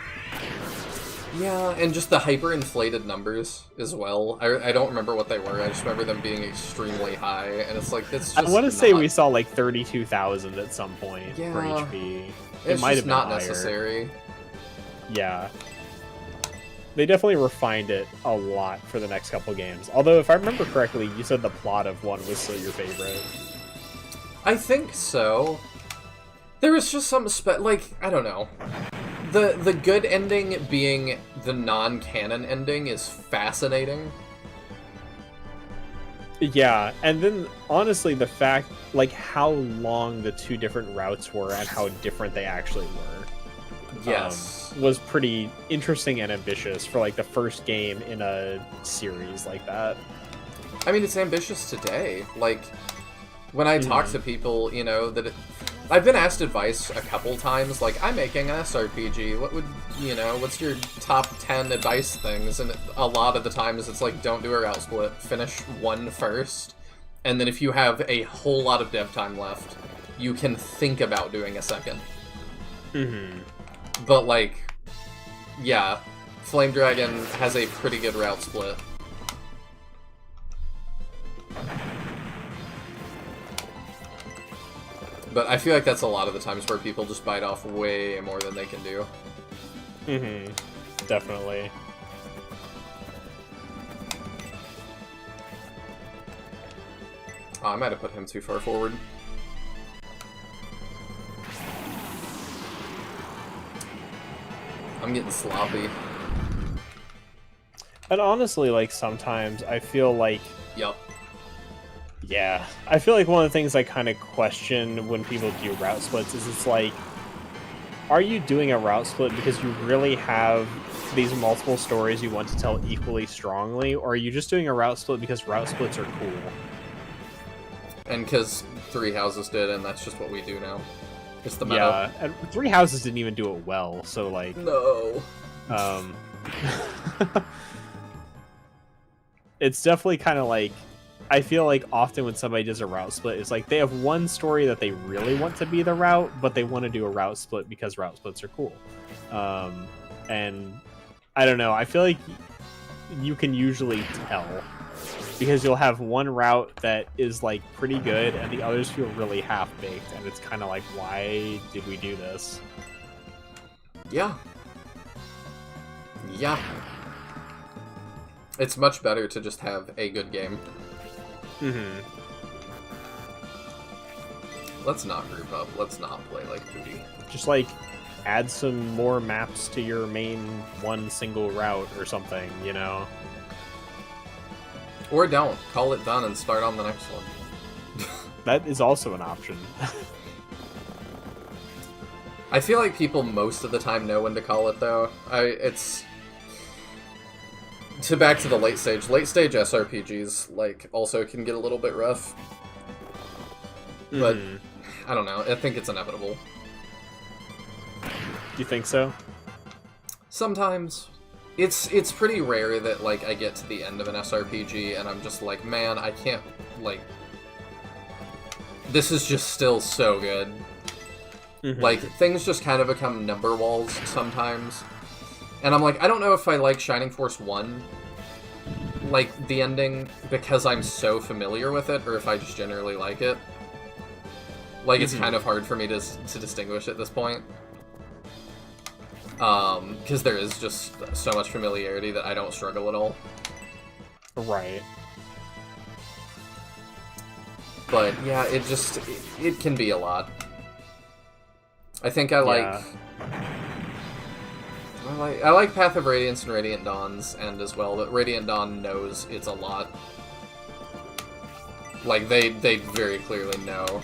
Yeah, and just the hyper-inflated numbers as well. I don't remember what they were, I just remember them being extremely high, and it's like, it's just I want to say we saw like 32,000 at some point for HP. It might just have been not higher. necessary. Yeah. They definitely refined it a lot for the next couple games. Although, if I remember correctly, you said the plot of 1 was still your favorite. I think so. There was just some I don't know. The good ending being the non-canon ending is fascinating. Yeah, and then honestly the fact how long the two different routes were and how different they actually were. Yes. Was pretty interesting and ambitious for the first game in a series like that. I mean, it's ambitious today. When I talk to people, I've been asked advice a couple times, I'm making an SRPG, what would, what's your top 10 advice things? And a lot of the times it's don't do a route split, finish 1 first, and then if you have a whole lot of dev time left, you can think about doing a second. But, yeah, Flame Dragon has a pretty good route split. But I feel like that's a lot of the times where people just bite off way more than they can do. Definitely. Oh, I might have put him too far forward. I'm getting sloppy. And honestly, sometimes I feel like... Yup. Yeah. I feel like one of the things I kind of question when people do route splits is it's are you doing a route split because you really have these multiple stories you want to tell equally strongly, or are you just doing a route split because route splits are cool? And because Three Houses did, and that's just what we do now. It's the meta. Yeah, and Three Houses didn't even do it well, so No. It's definitely kind of I feel often when somebody does a route split, it's they have one story that they really want to be the route, but they want to do a route split because route splits are cool. And I don't know, I feel like you can usually tell because you'll have one route that is pretty good and the others feel really half-baked, and it's kind of why did we do this? Yeah. Yeah. It's much better to just have a good game. Let's not group up. Let's not play like booty. Just add some more maps to your main one single route or something, Or don't. Call it done and start on the next one. That is also an option. I feel like people most of the time know when to call it, though. It's... Back to the late stage SRPGs, also can get a little bit rough. But, I don't know, I think it's inevitable. Do you think so? Sometimes. It's pretty rare that, I get to the end of an SRPG and I'm just man, I can't, this is just still so good. Things just kind of become number walls sometimes. And I'm I don't know if I like Shining Force 1, the ending, because I'm so familiar with it, or if I just generally like it. Like, it's kind of hard for me to distinguish at this point. Because there is just so much familiarity that I don't struggle at all. Right. But, yeah, it can be a lot. I think I like... I like Path of Radiance and Radiant Dawn's End as well, but Radiant Dawn knows it's a lot. Like, they very clearly know.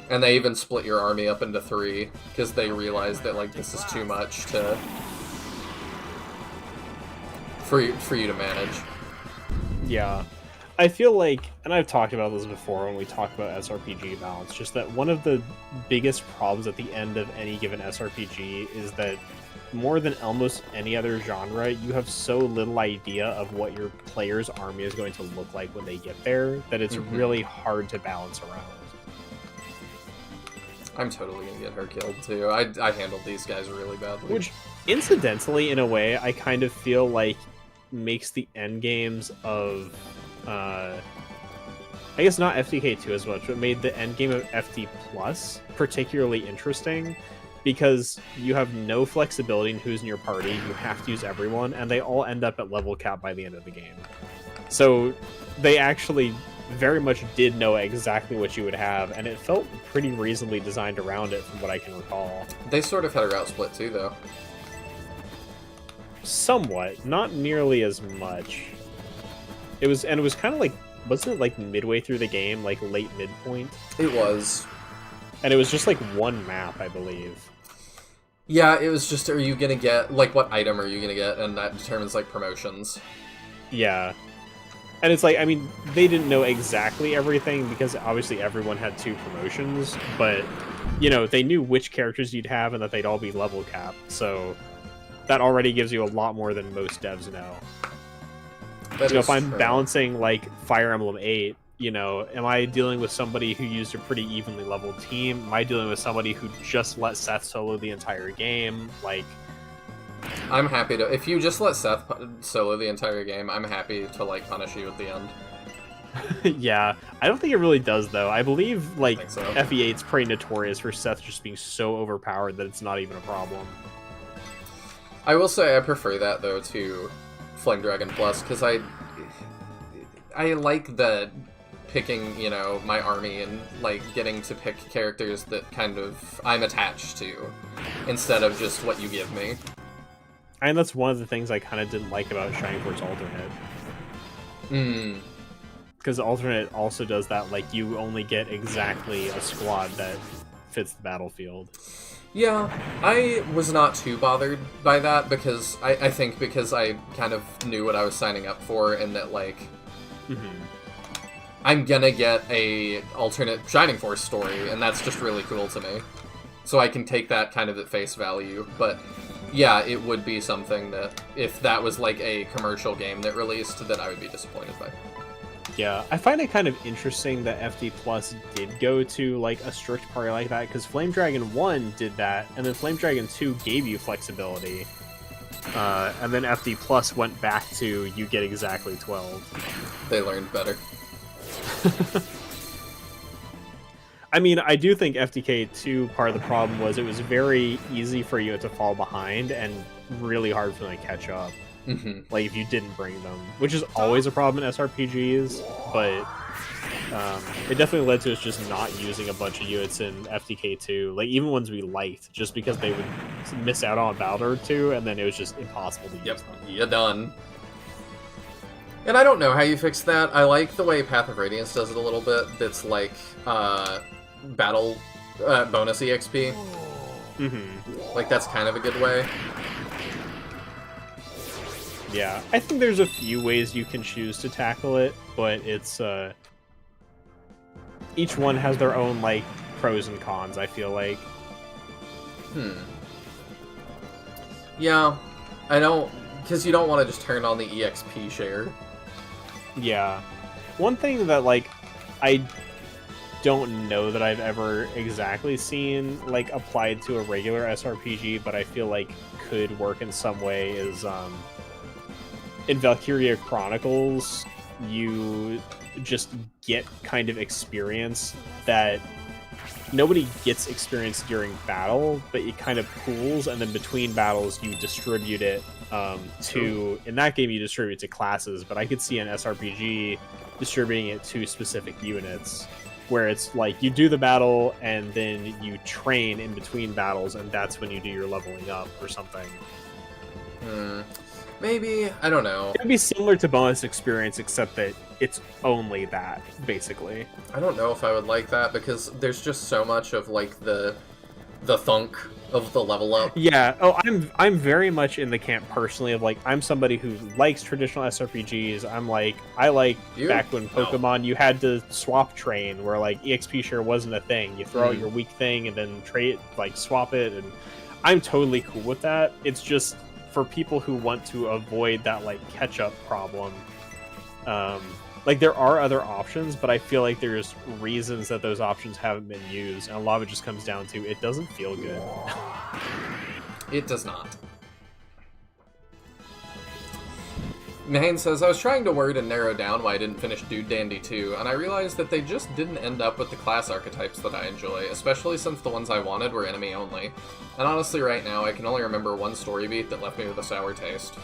And they even split your army up into 3, because they realize that, like, this is too much for you to manage. Yeah. I feel like, and I've talked about this before when we talk about SRPG balance, just that one of the biggest problems at the end of any given SRPG is that more than almost any other genre, you have so little idea of what your player's army is going to look like when they get there that it's really hard to balance around. I'm totally gonna get her killed too. I handled these guys really badly. Which, incidentally, in a way, I kind of feel like makes the end games of, I guess not FTK2 as much, but made the end game of FT Plus particularly interesting, because you have no flexibility in who's in your party, you have to use everyone, and they all end up at level cap by the end of the game. So they actually very much did know exactly what you would have, and it felt pretty reasonably designed around it from what I can recall. They sort of had a route split too, though. Somewhat, not nearly as much. It was kind of like, wasn't it like midway through the game, like late midpoint? It was. And it was just like one map, I believe. Yeah, it was just, are you gonna get, like, what item are you gonna get, and that determines, like, promotions. Yeah. And it's like, I mean, they didn't know exactly everything, because obviously everyone had 2 promotions, but, you know, they knew which characters you'd have and that they'd all be level capped, so that already gives you a lot more than most devs know. That you know, if I'm true. balancing, like, Fire Emblem 8, you know, am I dealing with somebody who used a pretty evenly leveled team? Am I dealing with somebody who just let Seth solo the entire game? Like, I'm happy to... If you just let Seth solo the entire game, I'm happy to, like, punish you at the end. yeah. I don't think it really does, though. I believe, like, so. FE8's pretty notorious for Seth just being so overpowered that it's not even a problem. I will say I prefer that, though, to Flame Dragon Plus, because I like the picking, you know, my army and, like, getting to pick characters that kind of I'm attached to, instead of just what you give me. And that's one of the things I kind of didn't like about Shining Force Alternate. Because Alternate also does that, like, you only get exactly a squad that fits the battlefield. Yeah, I was not too bothered by that, because I think because I kind of knew what I was signing up for, and that, like, I'm gonna get a alternate Shining Force story, and that's just really cool to me. So I can take that kind of at face value, but yeah, it would be something that, if that was like a commercial game that released, that I would be disappointed by. Yeah, I find it kind of interesting that FD Plus did go to, like, a strict party like that, because Flame Dragon 1 did that, and then Flame Dragon 2 gave you flexibility. And then FD Plus went back to, you get exactly 12. They learned better. I mean, I do think FTK2, part of the problem was it was very easy for you to fall behind and really hard for them to catch up. Like, if you didn't bring them, which is always a problem in SRPGs, but it definitely led to us just not using a bunch of units in FTK2, like, even ones we liked, just because they would miss out on a battle or two, and then it was just impossible to use them. You're done. And I don't know how you fix that. I like the way Path of Radiance does it a little bit. It's like, battle bonus EXP. Like, that's kind of a good way. Yeah, I think there's a few ways you can choose to tackle it, but it's, each one has their own, like, pros and cons, I feel like. Yeah, I don't... Because you don't want to just turn on the EXP share. Yeah. One thing that, like, I don't know that I've ever exactly seen, like, applied to a regular SRPG, but I feel like could work in some way is, in Valkyria Chronicles, you just get kind of experience that nobody gets experience during battle, but it kind of pools, and then between battles you distribute it to. In that game, you distribute it to classes, but I could see an SRPG distributing it to specific units, where it's like you do the battle and then you train in between battles, and that's when you do your leveling up or something. Maybe, I don't know. It'd be similar to bonus experience, except that it's only that, basically. I don't know if I would like that, because there's just so much of, like, the thunk of the level up. Yeah. Oh, I'm very much in the camp personally of, like, I'm somebody who likes traditional SRPGs. I like back when Pokemon, you had to swap train, where, like, EXP share wasn't a thing. You throw out your weak thing and then trade, like, swap it, and I'm totally cool with that. It's just for people who want to avoid that, like, catch-up problem. Like, there are other options, but I feel like there's reasons that those options haven't been used, and a lot of it just comes down to it doesn't feel good. It does not. Mahane says, I was trying to word and narrow down why I didn't finish Dude Dandy 2, and I realized that they just didn't end up with the class archetypes that I enjoy, especially since the ones I wanted were enemy only. And honestly, right now, I can only remember one story beat that left me with a sour taste.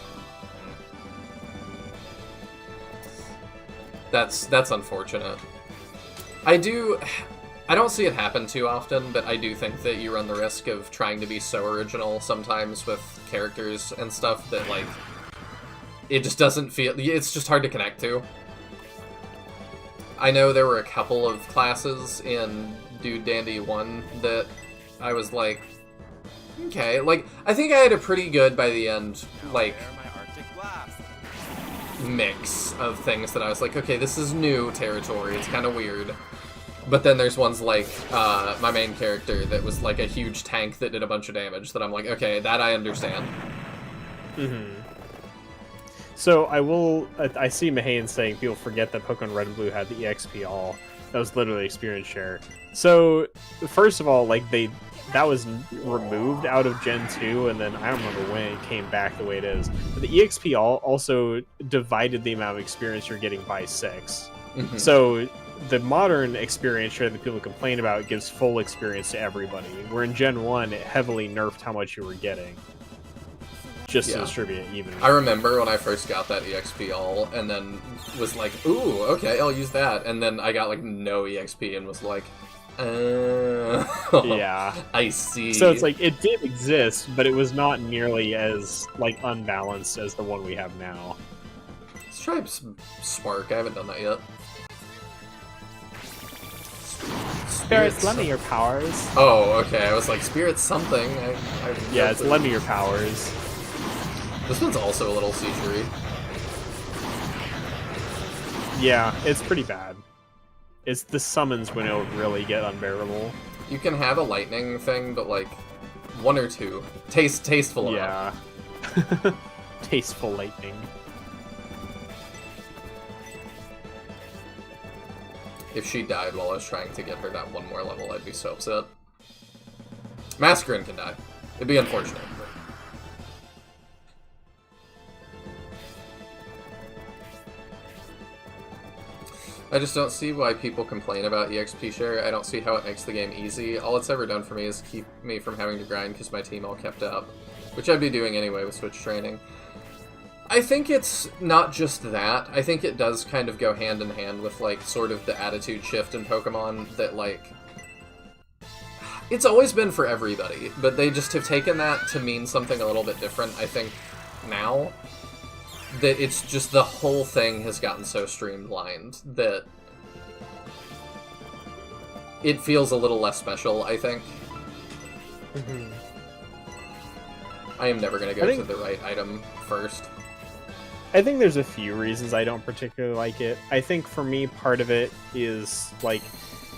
That's unfortunate. I don't see it happen too often, but I do think that you run the risk of trying to be so original sometimes with characters and stuff that, like, it just doesn't feel... It's just hard to connect to. I know there were a couple of classes in Dude Dandy 1 that I was like, okay, like, I think I had a pretty good, by the end, like, mix of things that I was like, okay, this is new territory, it's kind of weird. But then there's ones like my main character that was like a huge tank that did a bunch of damage that I'm like, okay, that I understand. So I see Mahane saying people forget that Pokemon Red and Blue had the EXP all. That was literally experience share. So first of all, like that was removed out of Gen 2, and then I don't remember when it came back the way it is. But the EXP all also divided the amount of experience you're getting by 6. So the modern experience share that people complain about gives full experience to everybody, where in Gen 1 it heavily nerfed how much you were getting. Just to distribute it evenly. I remember when I first got that EXP all, and then was like, ooh, okay, I'll use that. And then I got like no EXP and was like, yeah, I see. So it's like, it did exist, but it was not nearly as, like, unbalanced as the one we have now. Let's try Spark, I haven't done that yet. Spirits, lend me your powers. Oh, okay, I was like, Spirits something. Yeah, it's lend me your powers. This one's also a little seizure-y. Yeah, it's pretty bad. It's the summons when it'll really get unbearable. You can have a lightning thing, but like 1 or 2. Tasteful enough. Yeah. Tasteful lightning. If she died while I was trying to get her that 1 more level, I'd be so upset. Mascarin can die. It'd be unfortunate. But... I just don't see why people complain about EXP share. I don't see how it makes the game easy. All it's ever done for me is keep me from having to grind because my team all kept up. Which I'd be doing anyway with Switch training. I think it's not just that. I think it does kind of go hand in hand with, like, sort of the attitude shift in Pokemon that, like... It's always been for everybody, but they just have taken that to mean something a little bit different, I think, now. That it's just the whole thing has gotten so streamlined that it feels a little less special, I think. I am never going to go to the right item first. I think there's a few reasons I don't particularly like it. I think for me, part of it is, like,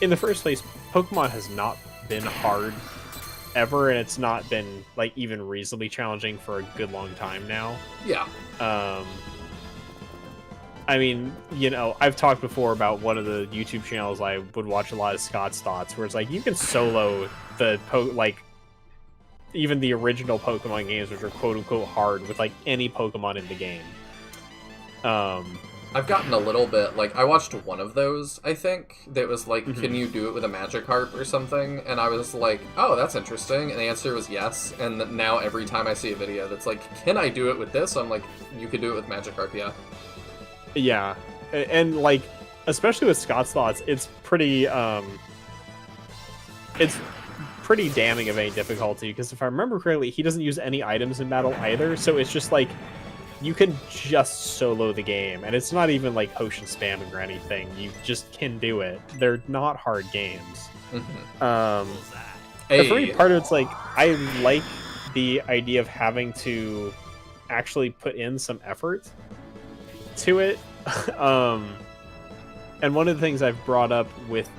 in the first place, Pokemon has not been hard ever, and it's not been, like, even reasonably challenging for a good long time now. Yeah. I mean, you know, I've talked before about one of the YouTube channels I would watch a lot of Scott's Thoughts, where it's like, you can solo the, even the original Pokemon games, which are quote-unquote hard, with, like, any Pokemon in the game. I I've gotten a little bit, like, I watched one of those, I think, that was like, can you do it with a Magikarp or something? And I was like, oh, that's interesting, and the answer was yes, and now every time I see a video that's like, can I do it with this? I'm like, you could do it with Magikarp, yeah. Yeah, and like, especially with Scott's thoughts, it's pretty damning of any difficulty, because if I remember correctly, he doesn't use any items in battle either, so it's just like, you can just solo the game, and it's not even like potion spamming or anything. You just can do it. They're not hard games. But for me, part of it's like, I like the idea of having to actually put in some effort to it. And one of the things I've brought up with,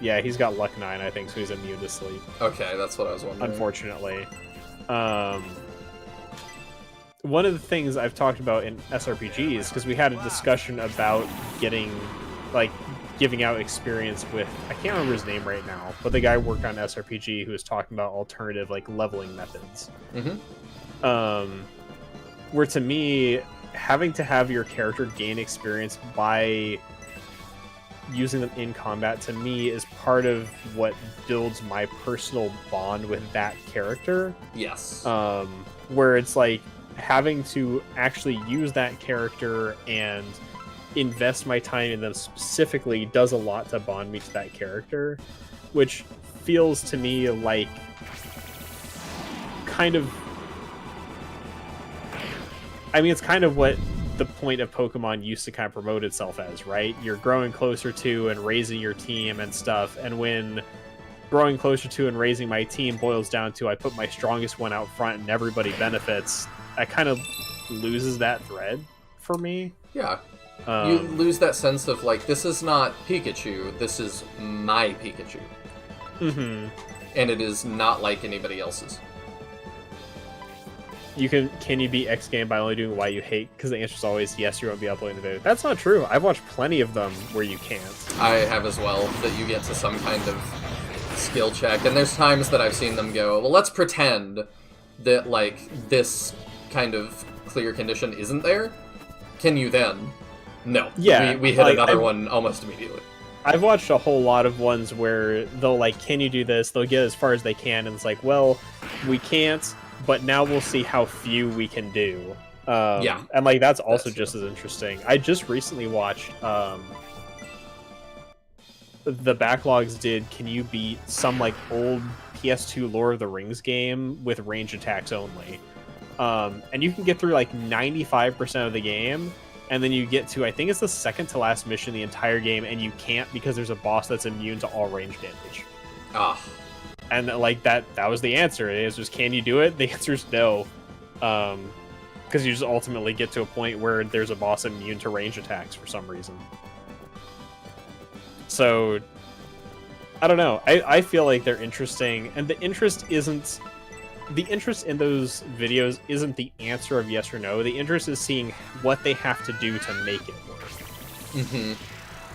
yeah, he's got luck 9, I think, so he's immune to sleep. Okay, that's what I was wondering. Unfortunately. One of the things I've talked about in SRPGs, because we had a discussion about giving out experience with, I can't remember his name right now, but the guy who worked on SRPG who was talking about alternative like leveling methods. Where to me, having to have your character gain experience by using them in combat, to me, is part of what builds my personal bond with that character. Yes. Where it's like, having to actually use that character and invest my time in them specifically does a lot to bond me to that character, which feels to me like kind of, I mean, it's kind of what the point of Pokemon used to kind of promote itself as, right? You're growing closer to and raising your team and stuff, and when growing closer to and raising my team boils down to I put my strongest one out front and everybody benefits, that kind of loses that thread for me. Yeah. You lose that sense of, like, this is not Pikachu, this is my Pikachu. And it is not like anybody else's. Can you beat X game by only doing why you hate? Because the answer is always yes, you won't be uploading the video. That's not true. I've watched plenty of them where you can't. I have as well, that you get to some kind of skill check, and there's times that I've seen them go, well, let's pretend that, like, this kind of clear condition isn't there. Can you then? No. Yeah. We hit another one almost immediately. I've watched a whole lot of ones where they'll like, can you do this? They'll get as far as they can, and it's like, well, we can't, but now we'll see how few we can do. Yeah. And like, that's also just as interesting. I just recently watched the Backlogs did, can you beat some like old PS2 Lord of the Rings game with range attacks only? And you can get through like 95% of the game, and then you get to, I think it's the second to last mission in the entire game, and you can't because there's a boss that's immune to all range damage. And like that was the answer. It is just, can you do it? The answer is no. Because you just ultimately get to a point where there's a boss immune to range attacks for some reason. So, I don't know. I feel like they're interesting, and the interest in those videos isn't the answer of yes or no. The interest is seeing what they have to do to make it work.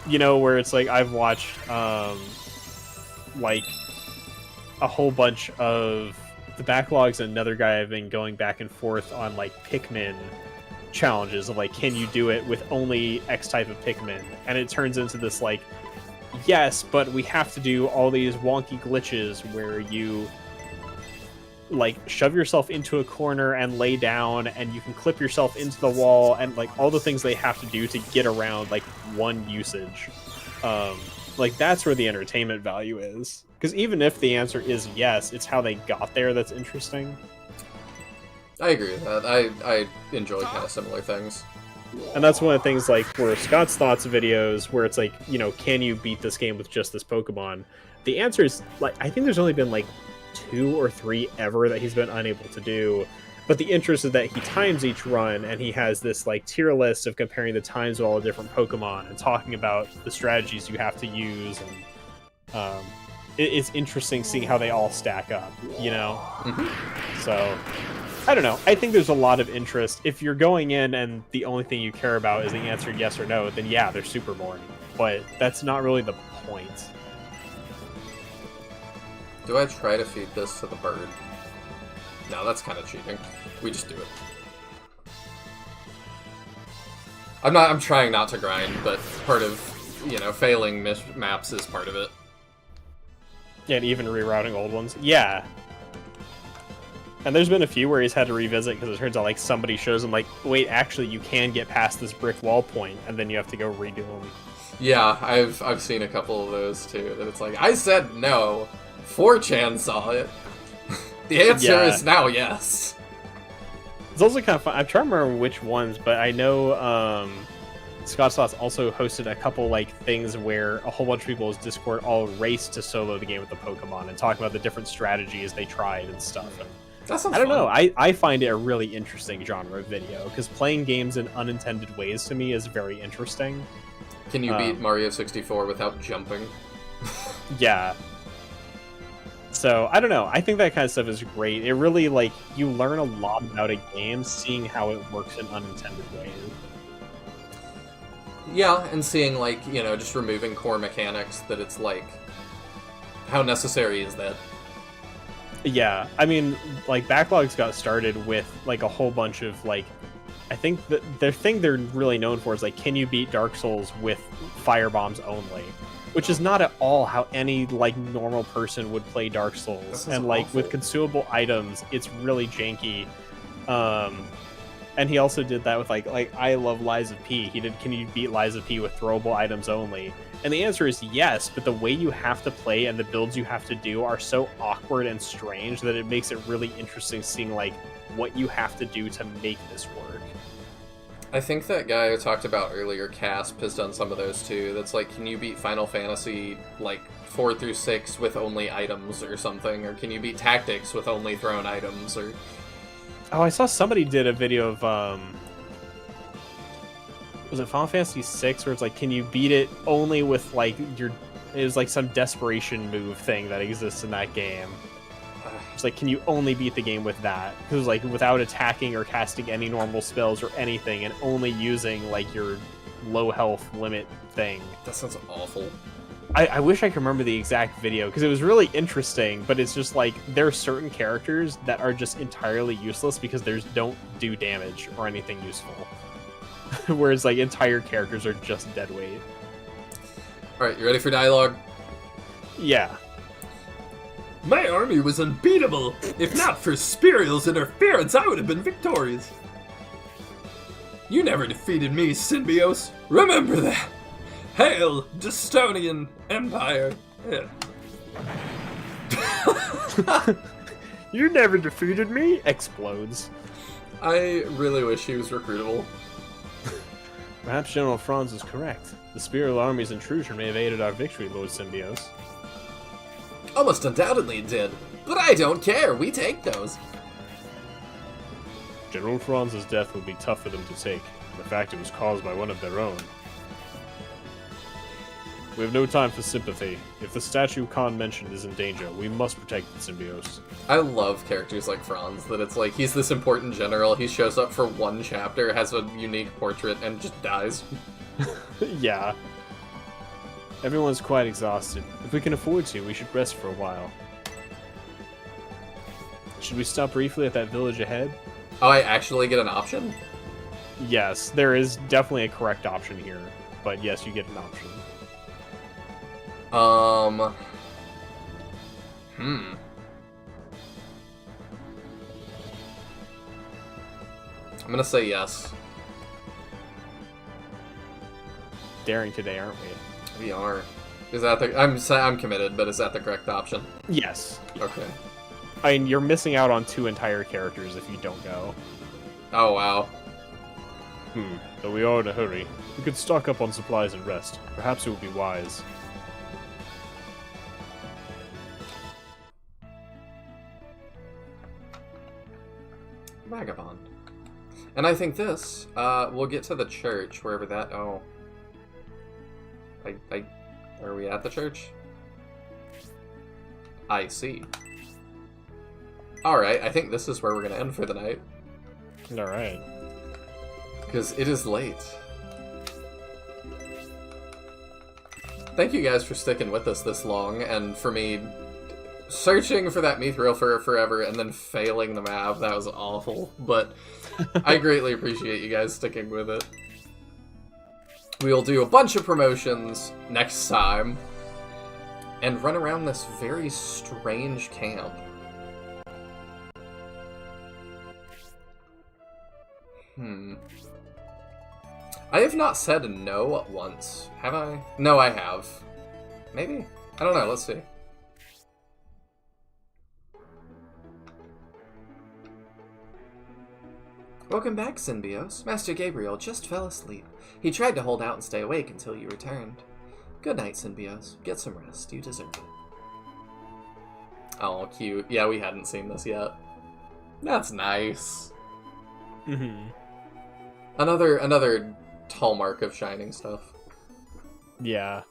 You know, where it's like, I've watched like a whole bunch of the Backlogs, and another guy I've been going back and forth on like Pikmin challenges of like, can you do it with only X type of Pikmin? And it turns into this like, yes, but we have to do all these wonky glitches where you like shove yourself into a corner and lay down, and you can clip yourself into the wall, and like all the things they have to do to get around like one usage. Like that's where the entertainment value is. Because even if the answer is yes, it's how they got there that's interesting. I agree with that. I enjoy kind of similar things. And that's one of the things, like, where Scott's Thoughts videos, where it's like, you know, can you beat this game with just this Pokemon? The answer is, like, I think there's only been, like, 2 or 3 ever that he's been unable to do. But the interest is that he times each run, and he has this, like, tier list of comparing the times of all the different Pokemon and talking about the strategies you have to use. And it's interesting seeing how they all stack up, you know? So, I don't know. I think there's a lot of interest. If you're going in and the only thing you care about is the answer yes or no, then yeah, they're super boring. But that's not really the point. Do I try to feed this to the bird? No, that's kind of cheating. We just do it. I'm trying not to grind, but part of, failing maps is part of it. Yeah, and even rerouting old ones. Yeah. And there's been a few where he's had to revisit because it turns out, like, somebody shows him, like, wait, actually, you can get past this brick wall point, and then you have to go redo them. Yeah, I've seen a couple of those, too, that it's like, I said no. 4chan saw it. The answer is now yes. It's also kind of fun. I'm trying to remember which ones, but I know Scott Slots also hosted a couple like things where a whole bunch of people in Discord all raced to solo the game with the Pokemon and talk about the different strategies they tried and stuff. And that sounds I don't fun. know. I find it a really interesting genre of video because playing games in unintended ways to me is very interesting. Can you beat Mario 64 without jumping? Yeah. So, I don't know. I think that kind of stuff is great. It really, like, you learn a lot about a game seeing how it works in unintended ways. Yeah, and seeing, like, just removing core mechanics that it's like, how necessary is that? Yeah, I mean, like, Backlogs got started with, like, a whole bunch of, like, I think the thing they're really known for is, like, can you beat Dark Souls with fire bombs only? Which is not at all how any, like, normal person would play Dark Souls. And, like, awful. with consumable items, it's really janky. And he also did that with, like, I love Lies of P. He did, can you beat Lies of P with throwable items only? And the answer is yes, but the way you have to play and the builds you have to do are so awkward and strange that it makes it really interesting seeing, like, what you have to do to make this work. I think that guy I talked about earlier, Casp, has done some of those too. That's like, can you beat Final Fantasy, like, 4 through 6 with only items or something? Or can you beat Tactics with only thrown items? Or Oh, I saw somebody did a video of, was it Final Fantasy 6 where it's like, can you beat it only with, like, it was like some desperation move thing that exists in that game. It's like, can you only beat the game with that? Because, like, without attacking or casting any normal spells or anything, and only using, like, your low health limit thing. That sounds awful. I wish I could remember the exact video, because it was really interesting, but it's just, like, there are certain characters that are just entirely useless because they don't do damage or anything useful. Whereas, like, entire characters are just dead weight. Alright, you ready for dialogue? Yeah. My army was unbeatable. If not for Spiriel's interference, I would have been victorious. You never defeated me, Symbios. Remember that. Hail, Destonian Empire. Yeah. You never defeated me! Explodes. I really wish he was recruitable. Perhaps General Franz is correct. The Spirial Army's intrusion may have aided our victory, Lord Symbios. Almost undoubtedly it did. But I don't care, we take those. General Franz's death will be tough for them to take. The fact it was caused by one of their own. We have no time for sympathy. If the statue Khan mentioned is in danger, we must protect the Symbios. I love characters like Franz, that it's like, he's this important general, he shows up for one chapter, has a unique portrait, and just dies. Yeah. Everyone's quite exhausted. If we can afford to, we should rest for a while. Should we stop briefly at that village ahead? Oh, I actually get an option? Yes, there is definitely a correct option here. But yes, you get an option. I'm gonna say yes. Daring today, aren't we? We are. Is that the... I'm committed, but is that the correct option? Yes. Okay. I mean, you're missing out on 2 entire characters if you don't go. Oh, wow. Though we are in a hurry. We could stock up on supplies and rest. Perhaps it would be wise. Vagabond. And I think this, we'll get to the church, wherever that... Oh. Are we at the church? I see. Alright, I think this is where we're gonna end for the night. Alright. Because it is late. Thank you guys for sticking with us this long, and for me searching for that Mithril for forever and then failing the map. That was awful, but I greatly appreciate you guys sticking with it. we'll do a bunch of promotions next time and run around this very strange camp. I have not said no once, have I? No, I have. Maybe? I don't know, let's see. Welcome back, Symbios. Master Gabriel just fell asleep. He tried to hold out and stay awake until you returned. Good night, Symbios. Get some rest. You deserve it. Oh, cute. Yeah, we hadn't seen this yet. That's nice. Another hallmark of Shining stuff. Yeah.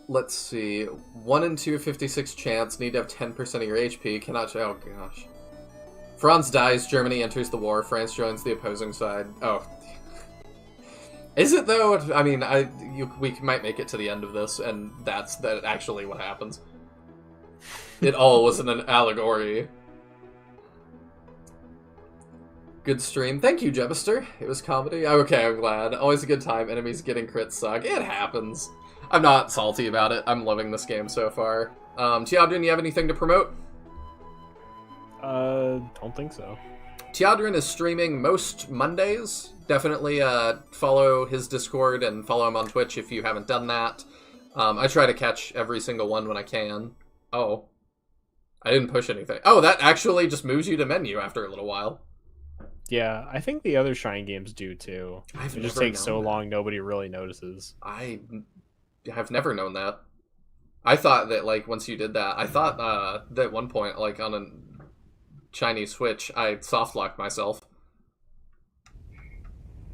Let's see. 1 in 256 chance. Need to have 10% of your HP. Cannot... Oh, gosh. Franz dies. Germany enters the war. France joins the opposing side. Oh. Is it, though? I mean, we might make it to the end of this, and that's actually what happens. It all was an allegory. Good stream. Thank you, Jebster. It was comedy. Okay, I'm glad. Always a good time. Enemies getting crits suck. It happens. I'm not salty about it. I'm loving this game so far. Tiadrin, you have anything to promote? Don't think so. Tiadrin is streaming most Mondays. Definitely follow his Discord and follow him on Twitch if you haven't done that. I try to catch every single one when I can. Oh. I didn't push anything. Oh, that actually just moves you to menu after a little while. Yeah, I think the other Shine games do too. It just takes so long, nobody really notices. I have never known that. I thought that, like, once you did that, I thought that at one point, like, on a Chinese Switch, I softlocked myself.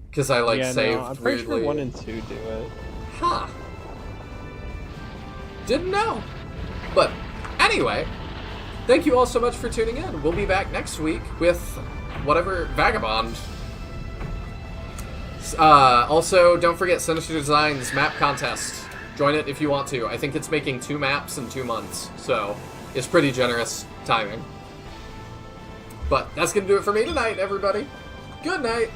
Because I, like, saved I'm pretty weirdly. sure 1 and 2 do it. Huh. Didn't know. But, anyway, thank you all so much for tuning in. We'll be back next week with whatever Vagabond. Also, don't forget Sinister Designs map contest. Join it if you want to. I think it's making 2 maps in 2 months, so it's pretty generous timing. But that's going to do it for me tonight, everybody. Good night.